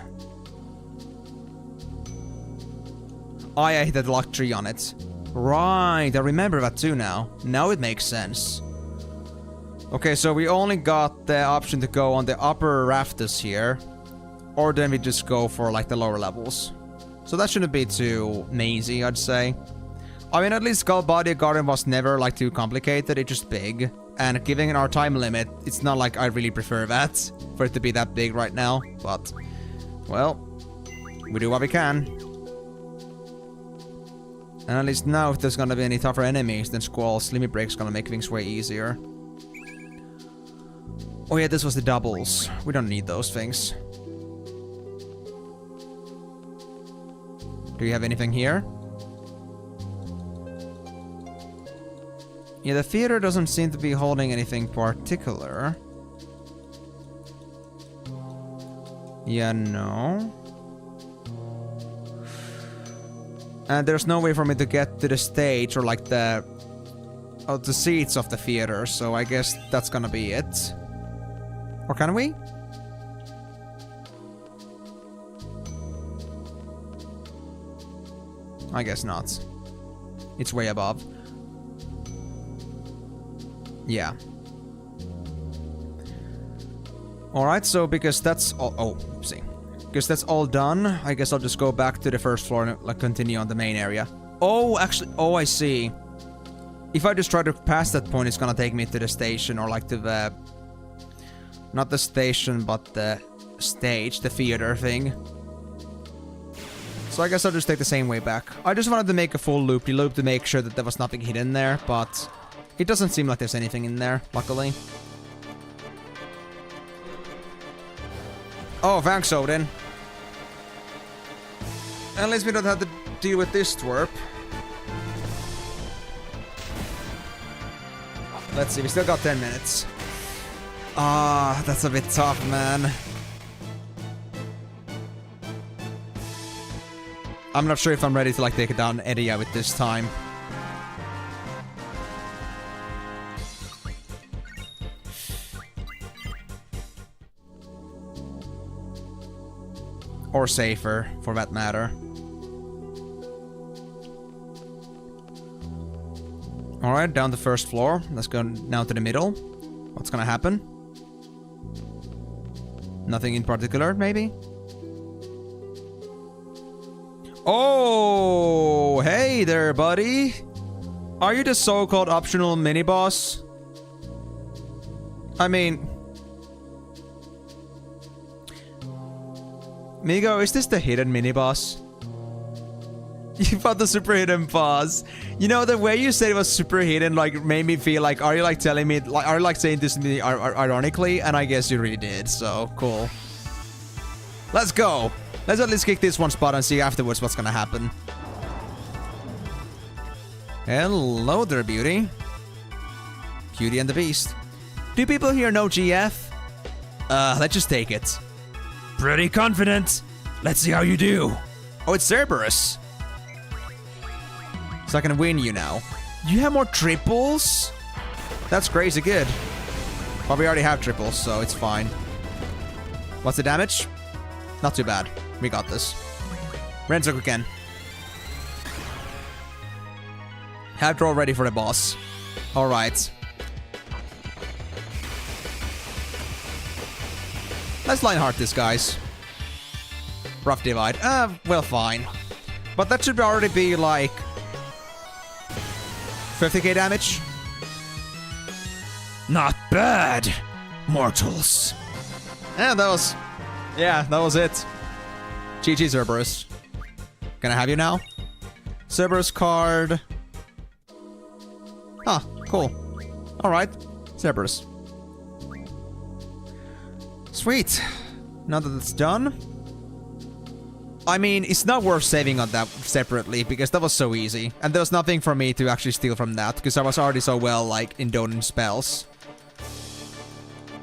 Oh yeah, I hit the lock tree on it. Right, I remember that too now. Now it makes sense. Okay, so we only got the option to go on the upper rafters here. Or then we just go for like the lower levels. So that shouldn't be too mazy, I'd say. I mean, at least Skull Body Garden was never like too complicated, it's just big. And given our time limit, it's not like I really prefer that, for it to be that big right now. But, well, we do what we can. And at least now, if there's gonna be any tougher enemies, then Squall's limit break's gonna make things way easier. Oh yeah, this was the doubles. We don't need those things. Do you have anything here? Yeah, the theater doesn't seem to be holding anything particular. Yeah, no. And there's no way for me to get to the stage or like the seats of the theater, so I guess that's gonna be it. Or can we? I guess not. It's way above. Yeah. Alright, so because that's all... Oh, oopsie. Because that's all done, I guess I'll just go back to the first floor and like continue on the main area. Oh, actually... Oh, I see. If I just try to pass that point, it's gonna take me to the station or like to the... Not the station, but the stage, the theater thing. So I guess I'll just take the same way back. I just wanted to make a full loop-de-loop to make sure that there was nothing hidden there, but... It doesn't seem like there's anything in there, luckily. Oh, thanks, Odin. At least we don't have to deal with this twerp. Let's see, we still got 10 minutes. Ah, that's a bit tough, man. I'm not sure if I'm ready to like take down Edia with this time. Or safer, for that matter. Alright, down the first floor. Let's go now to the middle. What's gonna happen? Nothing in particular, maybe? Oh, hey there, buddy! Are you the so-called optional mini-boss? I mean... Migo, is this the hidden mini-boss? You found the super hidden boss. You know, the way you said it was super hidden, like, made me feel like, are you, like, telling me, like, are you, like, saying this to me ironically? And I guess you really did, so, cool. Let's go! Let's at least kick this one spot and see afterwards what's gonna happen. Hello there, Beauty. Beauty and the Beast. Do people here know GF? Let's just take it. Pretty confident. Let's see how you do. Oh, it's Cerberus. So I can win you now. You have more triples? That's crazy good. But we already have triples, so it's fine. What's the damage? Not too bad. We got this. Renzoku again. Have draw ready for the boss. Alright. Let's Lionheart this, guys. Rough divide. Well, fine. But that should already be, like... 50k damage? Not bad, mortals. And that was... Yeah, that was it. GG, Cerberus. Can I have you now? Cerberus card... Ah, cool. Alright, Cerberus. Sweet. Now that it's done. I mean, it's not worth saving on that separately, because that was so easy. And there was nothing for me to actually steal from that, because I was already so well, like, in doing spells.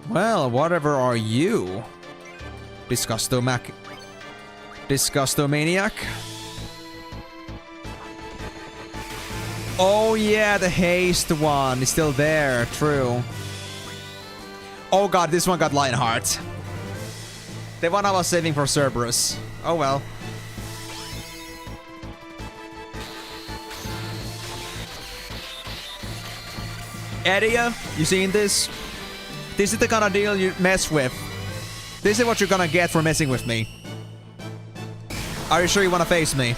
Well, whatever are you? Disgustomaniac. Oh yeah, the haste one is still there, true. Oh god, this one got Lionheart. The one I was saving for Cerberus. Oh well. Edia, you seen this? This is the kind of deal you mess with. This is what you're gonna get for messing with me. Are you sure you wanna face me?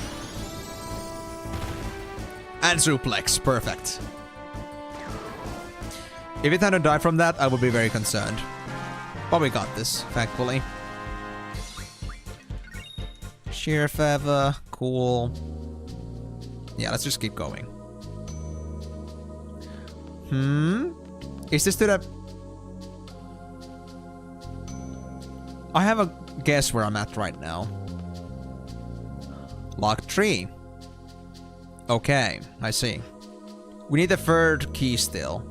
And suplex, perfect. If it hadn't died from that, I would be very concerned. But we got this, thankfully. Sheer feather, cool. Yeah, let's just keep going. Is this to the... I have a guess where I'm at right now. Lock 3. Okay, I see. We need the third key still.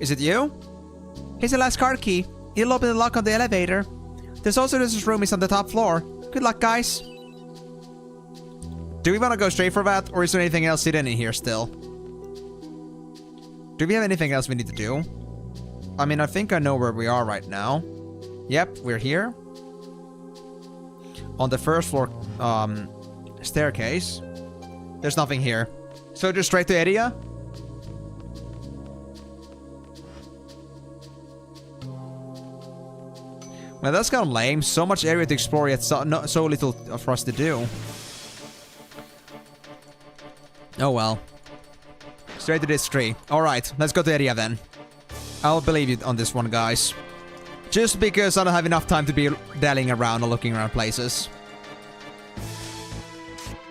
Is it you? Here's the last card key. It'll open the lock on the elevator. There's also this room is on the top floor. Good luck, guys. Do we want to go straight for that, or is there anything else hidden in here still? Do we have anything else we need to do? I mean, I think I know where we are right now. Yep, we're here. On the first floor staircase. There's nothing here. So just straight to area? Well, that's kind of lame. So much area to explore, yet so little for us to do. Oh well. Straight to this tree. Alright, let's go to area then. I'll believe you on this one, guys. Just because I don't have enough time to be dallying around or looking around places.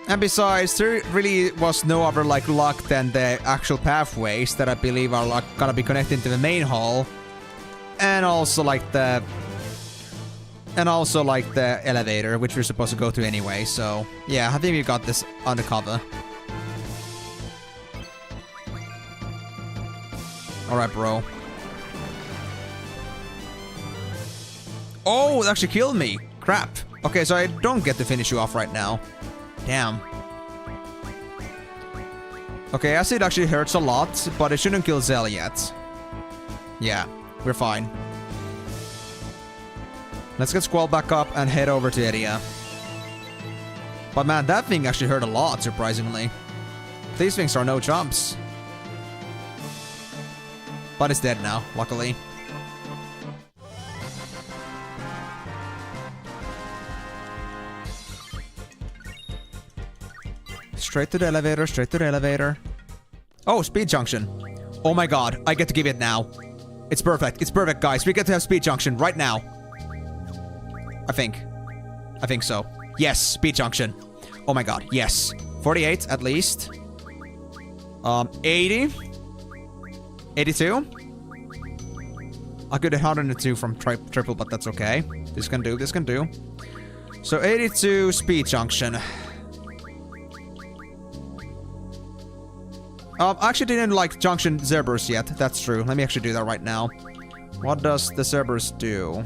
And besides, there really was no other like luck than the actual pathways that I believe are like gonna be connected to the main hall. And also like the elevator, which we're supposed to go to anyway, so yeah, I think we got this undercover. Alright, bro. Oh, it actually killed me. Crap. Okay, so I don't get to finish you off right now. Damn. Okay, acid actually hurts a lot, but it shouldn't kill Zell yet. Yeah, we're fine. Let's get Squall back up and head over to area. But man, that thing actually hurt a lot, surprisingly. These things are no jumps. But it's dead now, luckily. Straight to the elevator, straight to the elevator. Oh, speed junction. Oh my god, I get to give it now. It's perfect, guys. We get to have speed junction right now. I think so. Yes, speed junction. Oh my god, yes. 48 at least. 80. 82. I could have 102 from triple, but that's okay. This can do. So 82 speed junction. I actually didn't like junction Cerberus yet. That's true. Let me actually do that right now. What does the Cerberus do?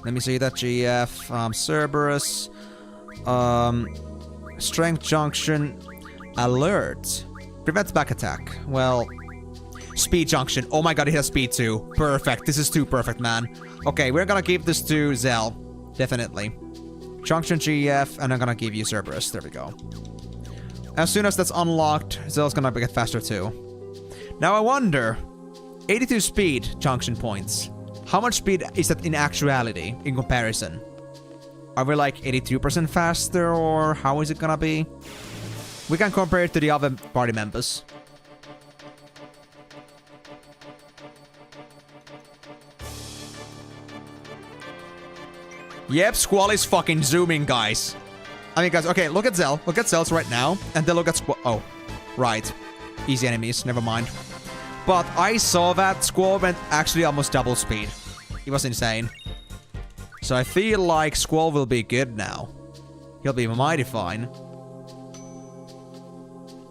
Let me see that GF. Cerberus. Strength junction. Alert. Prevents back attack. Well, speed junction. Oh my god, it has speed too. Perfect. This is too perfect, man. Okay, we're gonna give this to Zell. Definitely. Junction GF, and I'm gonna give you Cerberus. There we go. As soon as that's unlocked, Zell's gonna get faster too. Now I wonder, 82 speed junction points. How much speed is that in actuality, in comparison? Are we like 82% faster, or how is it gonna be? We can compare it to the other party members. Yep, Squall is fucking zooming, guys. I mean, guys, okay, look at Zell. Look at Zell's right now, and then look at Squall. Oh, right. Easy enemies, never mind. But I saw that Squall went actually almost double speed. It was insane. So I feel like Squall will be good now. He'll be mighty fine.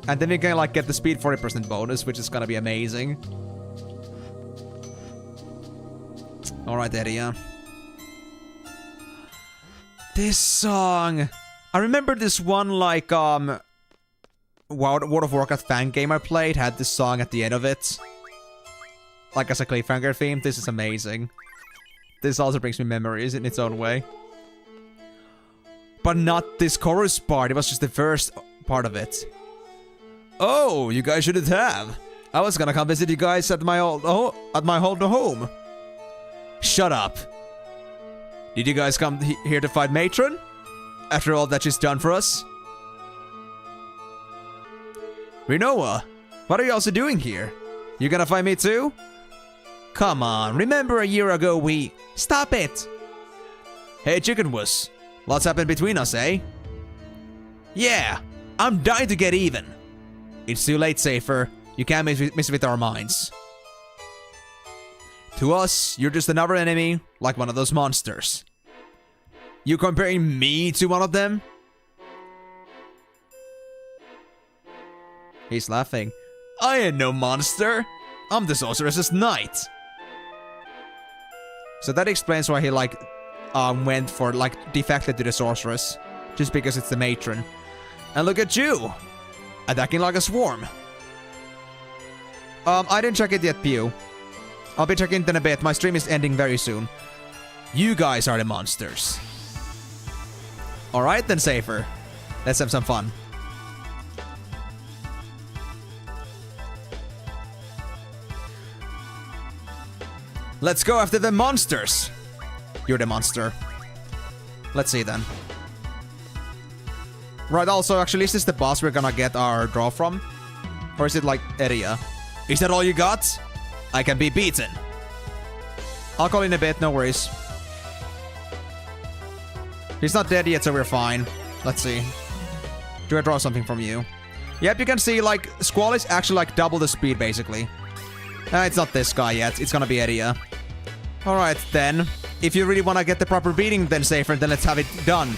And then we can like get the speed 40% bonus, which is gonna be amazing. Alright, Eddie. This song. I remember this one like World of Warcraft fan game I played had this song at the end of it. Like as a cliffhanger theme. This is amazing. This also brings me memories in its own way. But not this chorus part. It was just the first part of it. Oh, you guys shouldn't have. I was gonna come visit you guys at my old home. Shut up. Did you guys come here to fight Matron? After all that she's done for us? Rinoa, what are you also doing here? You gonna fight me too? Come on, remember a year ago we... Stop it! Hey, Chicken Wuss. What's happened between us, eh? Yeah, I'm dying to get even. It's too late, Safer. You can't mess with our minds. To us, you're just another enemy, like one of those monsters. You comparing me to one of them? He's laughing. I ain't no monster. I'm the sorceress's knight. So that explains why he went for defected to the sorceress. Just because it's the matron. And look at you! Attacking like a swarm. I didn't check it yet, Pew. I'll be checking it in a bit. My stream is ending very soon. You guys are the monsters. Alright then, Safer. Let's have some fun. Let's go after the monsters. You're the monster. Let's see then. Right, also, actually, is this the boss we're gonna get our draw from? Or is it like area? Is that all you got? I can be beaten. I'll call in a bit, no worries. He's not dead yet, so we're fine. Let's see. Do I draw something from you? Yep, you can see, Squall is actually, double the speed, basically. It's not this guy yet. It's gonna be area. Alright, then. If you really wanna get the proper beating, then Safer, then let's have it done.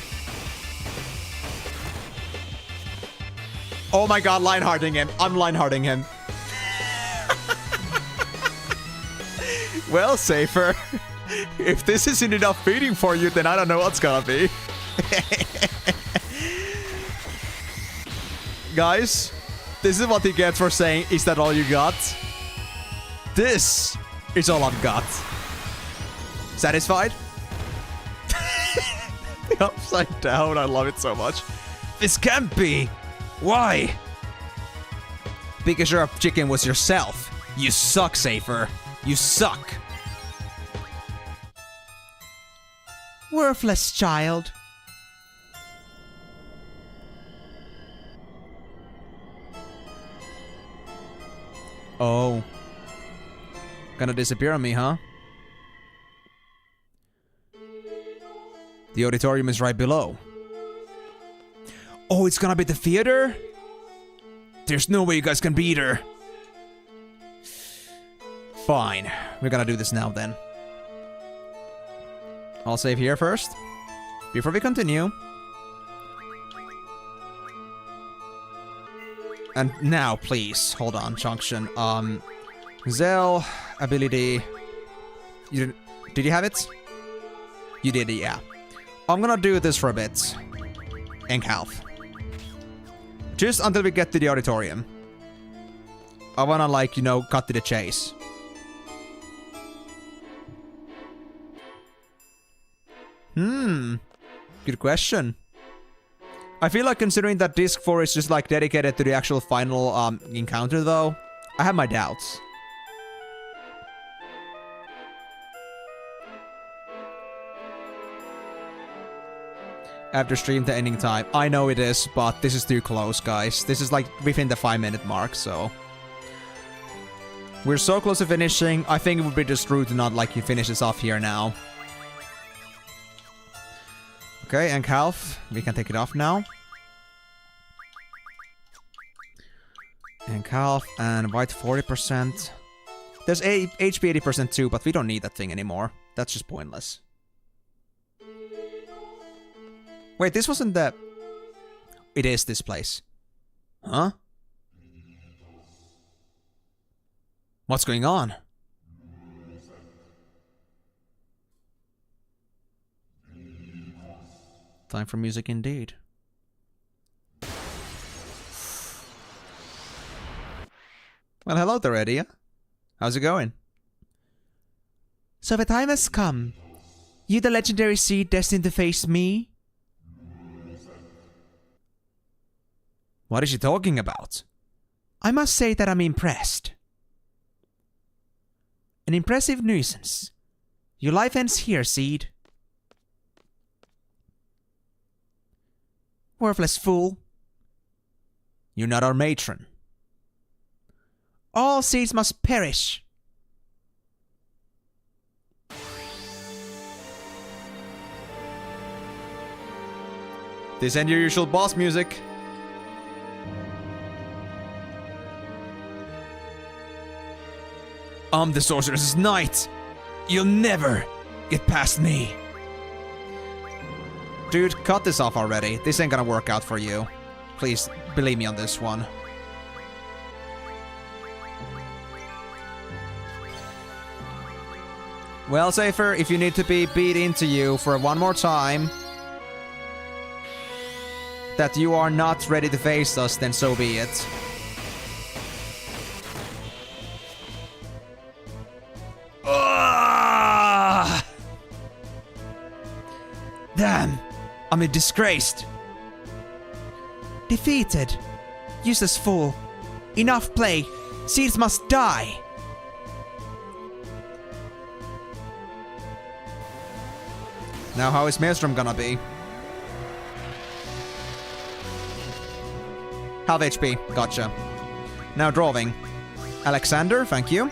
Oh my god, Lionhearting him. I'm Lionhearting him. Well, Safer. If this isn't enough beating for you, then I don't know what's gonna be. Guys, this is what he gets for saying, is that all you got? This is all I've got. Satisfied? The upside down, I love it so much. This can't be. Why? Because you're a chicken was yourself. You suck, Safer. You suck. Worthless child. Oh. Gonna disappear on me, huh? The auditorium is right below. Oh, it's gonna be the theater? There's no way you guys can beat her. Fine. We're gonna do this now then. I'll save here first. Before we continue. And now, please. Hold on, Junction. Zell, ability. Did you have it? You did, yeah. I'm gonna do this for a bit. Ink health. Just until we get to the auditorium. I wanna, cut to the chase. Good question. I feel like considering that Disc 4 is just, dedicated to the actual final, encounter, though, I have my doubts. After stream to ending time. I know it is, but this is too close, guys. This is within the 5-minute mark, so. We're so close to finishing. I think it would be just rude to not finish this off here now. Okay, and health. We can take it off now. And health and white 40%. There's HP 80% too, but we don't need that thing anymore. That's just pointless. Wait, this wasn't the... It is this place. Huh? What's going on? Time for music indeed. Well, hello there, Edia. How's it going? So the time has come. You the legendary seed destined to face me? What is she talking about? I must say that I'm impressed. An impressive nuisance. Your life ends here, Seed. Worthless fool. You're not our matron. All seeds must perish. This ain't your usual boss music. I'm the sorceress's knight. You'll never get past me. Dude, cut this off already. This ain't gonna work out for you. Please, believe me on this one. Well, Safer, if you need to be beat into you for one more time, that you are not ready to face us, then so be it. Ugh! Damn, I'm disgraced. Defeated. Useless fool. Enough play. Seeds must die. Now how is Maelstrom gonna be? Half HP, gotcha. Now drawing. Alexander, thank you.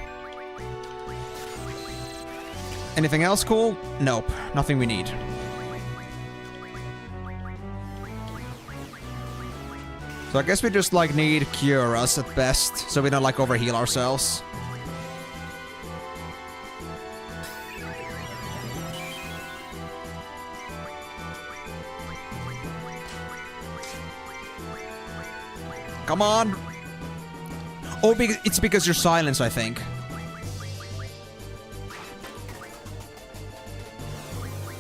Anything else cool? Nope, nothing we need. So I guess we just like need cure us at best, so we don't like overheal ourselves. Come on! Oh, it's because you're silenced, I think.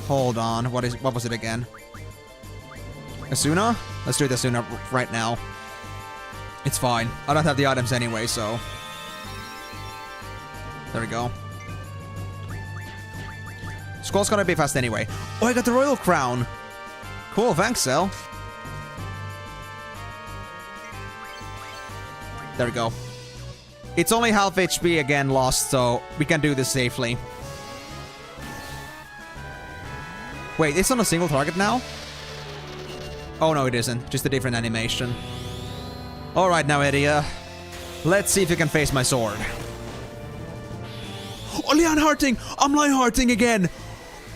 Hold on, what was it again? Asuna? Let's do the Asuna right now. It's fine. I don't have the items anyway, so... There we go. Squall's gonna be fast anyway. Oh, I got the Royal Crown! Cool, thanks, Cell. There we go. It's only half HP again lost, so we can do this safely. Wait, it's on a single target now? Oh no, it isn't. Just a different animation. Alright now, Eddie. Let's see if you can face my sword. Oh, Lionhearting! I'm Lionhearting again!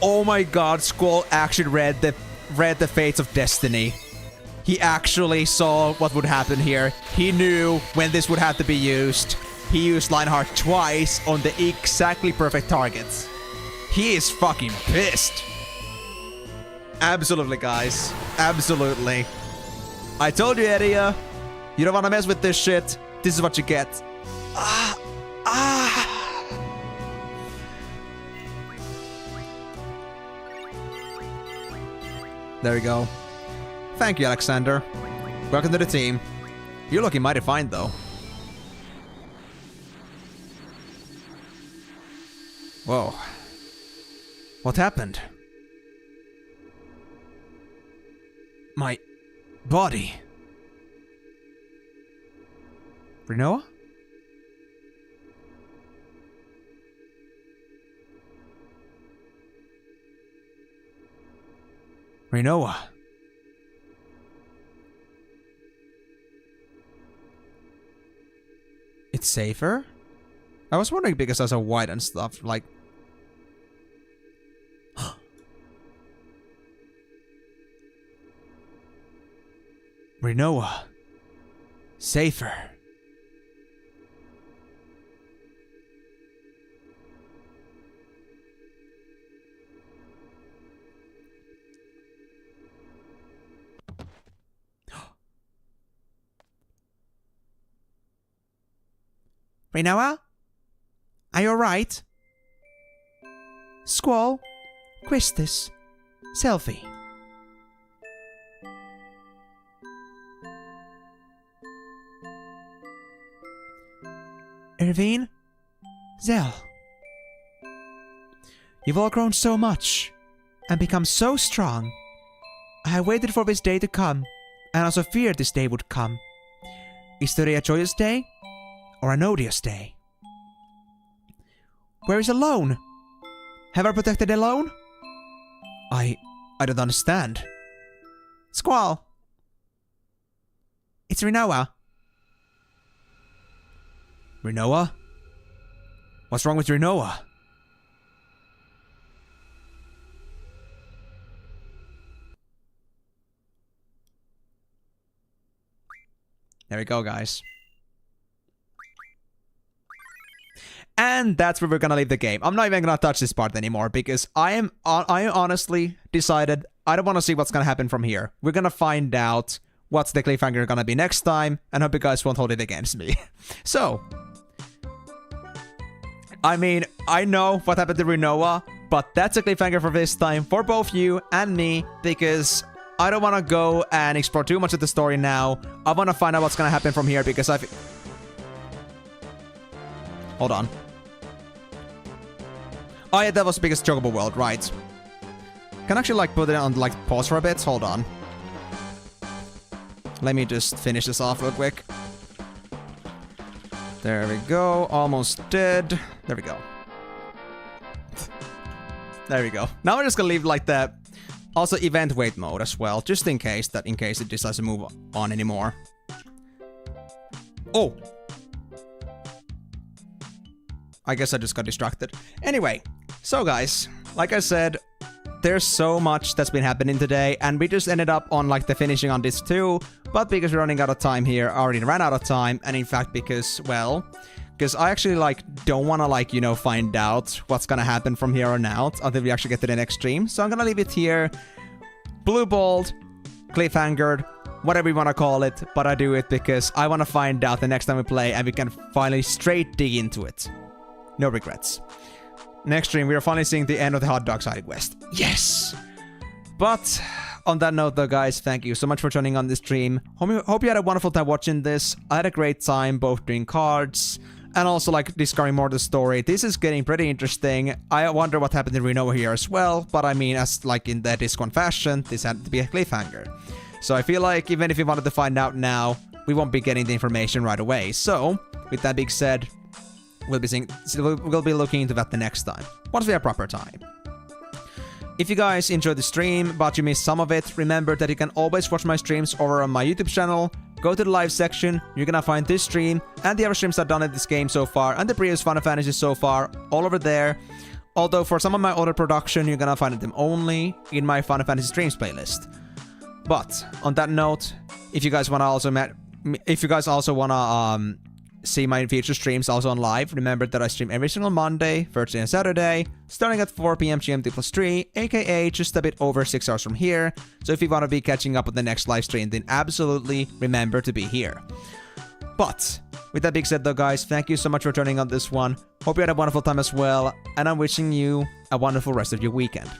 Oh my god, Squall actually read the fates of destiny. He actually saw what would happen here. He knew when this would have to be used. He used Lionheart twice on the exactly perfect targets. He is fucking pissed. Absolutely, guys. Absolutely. I told you, Eddie. You don't want to mess with this shit. This is what you get. There we go. Thank you, Alexander. Welcome to the team. You're looking mighty fine, though. Whoa. What happened? My body. Rinoa? Rinoa. It's safer? I was wondering because there's a white and stuff, like... Rinoa. Safer. Rinoa? Are you alright? Squall? Quistis? Selfie? Irvine? Zell? You've all grown so much and become so strong. I have waited for this day to come and also feared this day would come. Is today a joyous day or an odious day? Where is Alone? Have I protected Alone? I don't understand. Squall! It's Rinoa. Rinoa? What's wrong with Rinoa? There we go, guys. And that's where we're gonna leave the game. I'm not even gonna touch this part anymore because I honestly decided I don't want to see what's gonna happen from here. We're gonna find out what's the cliffhanger gonna be next time, and hope you guys won't hold it against me. So, I mean, I know what happened to Rinoa, but that's a cliffhanger for this time for both you and me, because I don't want to go and explore too much of the story now. I want to find out what's going to happen from here, because Hold on. Oh yeah, that was the biggest Chocobo world, right. Can I actually, like, put it on, like, pause for a bit? Hold on. Let me just finish this off real quick. There we go. Almost dead. There we go. There we go. Now we're just gonna leave like that. Also, event wait mode as well, just in case it decides to move on anymore. Oh! I guess I just got distracted. Anyway, so guys, like I said, there's so much that's been happening today, and we just ended up on like the finishing on this too, but because we're running out of time here, I already ran out of time, and in fact because, well, because I actually like don't want to like, you know, find out what's gonna happen from here on out until we actually get to the next stream, so I'm gonna leave it here. Blue balled, cliffhangered, whatever you want to call it, but I do it because I want to find out the next time we play and we can finally straight dig into it. No regrets. Next stream, we are finally seeing the end of the hot dog side quest. Yes! But on that note though, guys, thank you so much for joining on this stream. Hope you had a wonderful time watching this. I had a great time both doing cards and also like discovering more of the story. This is getting pretty interesting. I wonder what happened to Renoa here as well, but I mean, as like in the Discord fashion, this had to be a cliffhanger. So I feel like even if you wanted to find out now, we won't be getting the information right away. So, with that being said, we'll be looking into that the next time, once we have proper time. If you guys enjoyed the stream, but you missed some of it, remember that you can always watch my streams over on my YouTube channel. Go to the live section, you're gonna find this stream, and the other streams I've done in this game so far, and the previous Final Fantasy so far, all over there. Although for some of my older production, you're gonna find them only in my Final Fantasy streams playlist. But, on that note, if you guys also wanna see my future streams also on live, remember that I stream every single Monday, Thursday, and Saturday, starting at 4 PM GMT+3, aka just a bit over 6 hours from here. So if you want to be catching up with the next live stream, then absolutely remember to be here. But, with that being said though, guys, thank you so much for turning on this one. Hope you had a wonderful time as well, and I'm wishing you a wonderful rest of your weekend.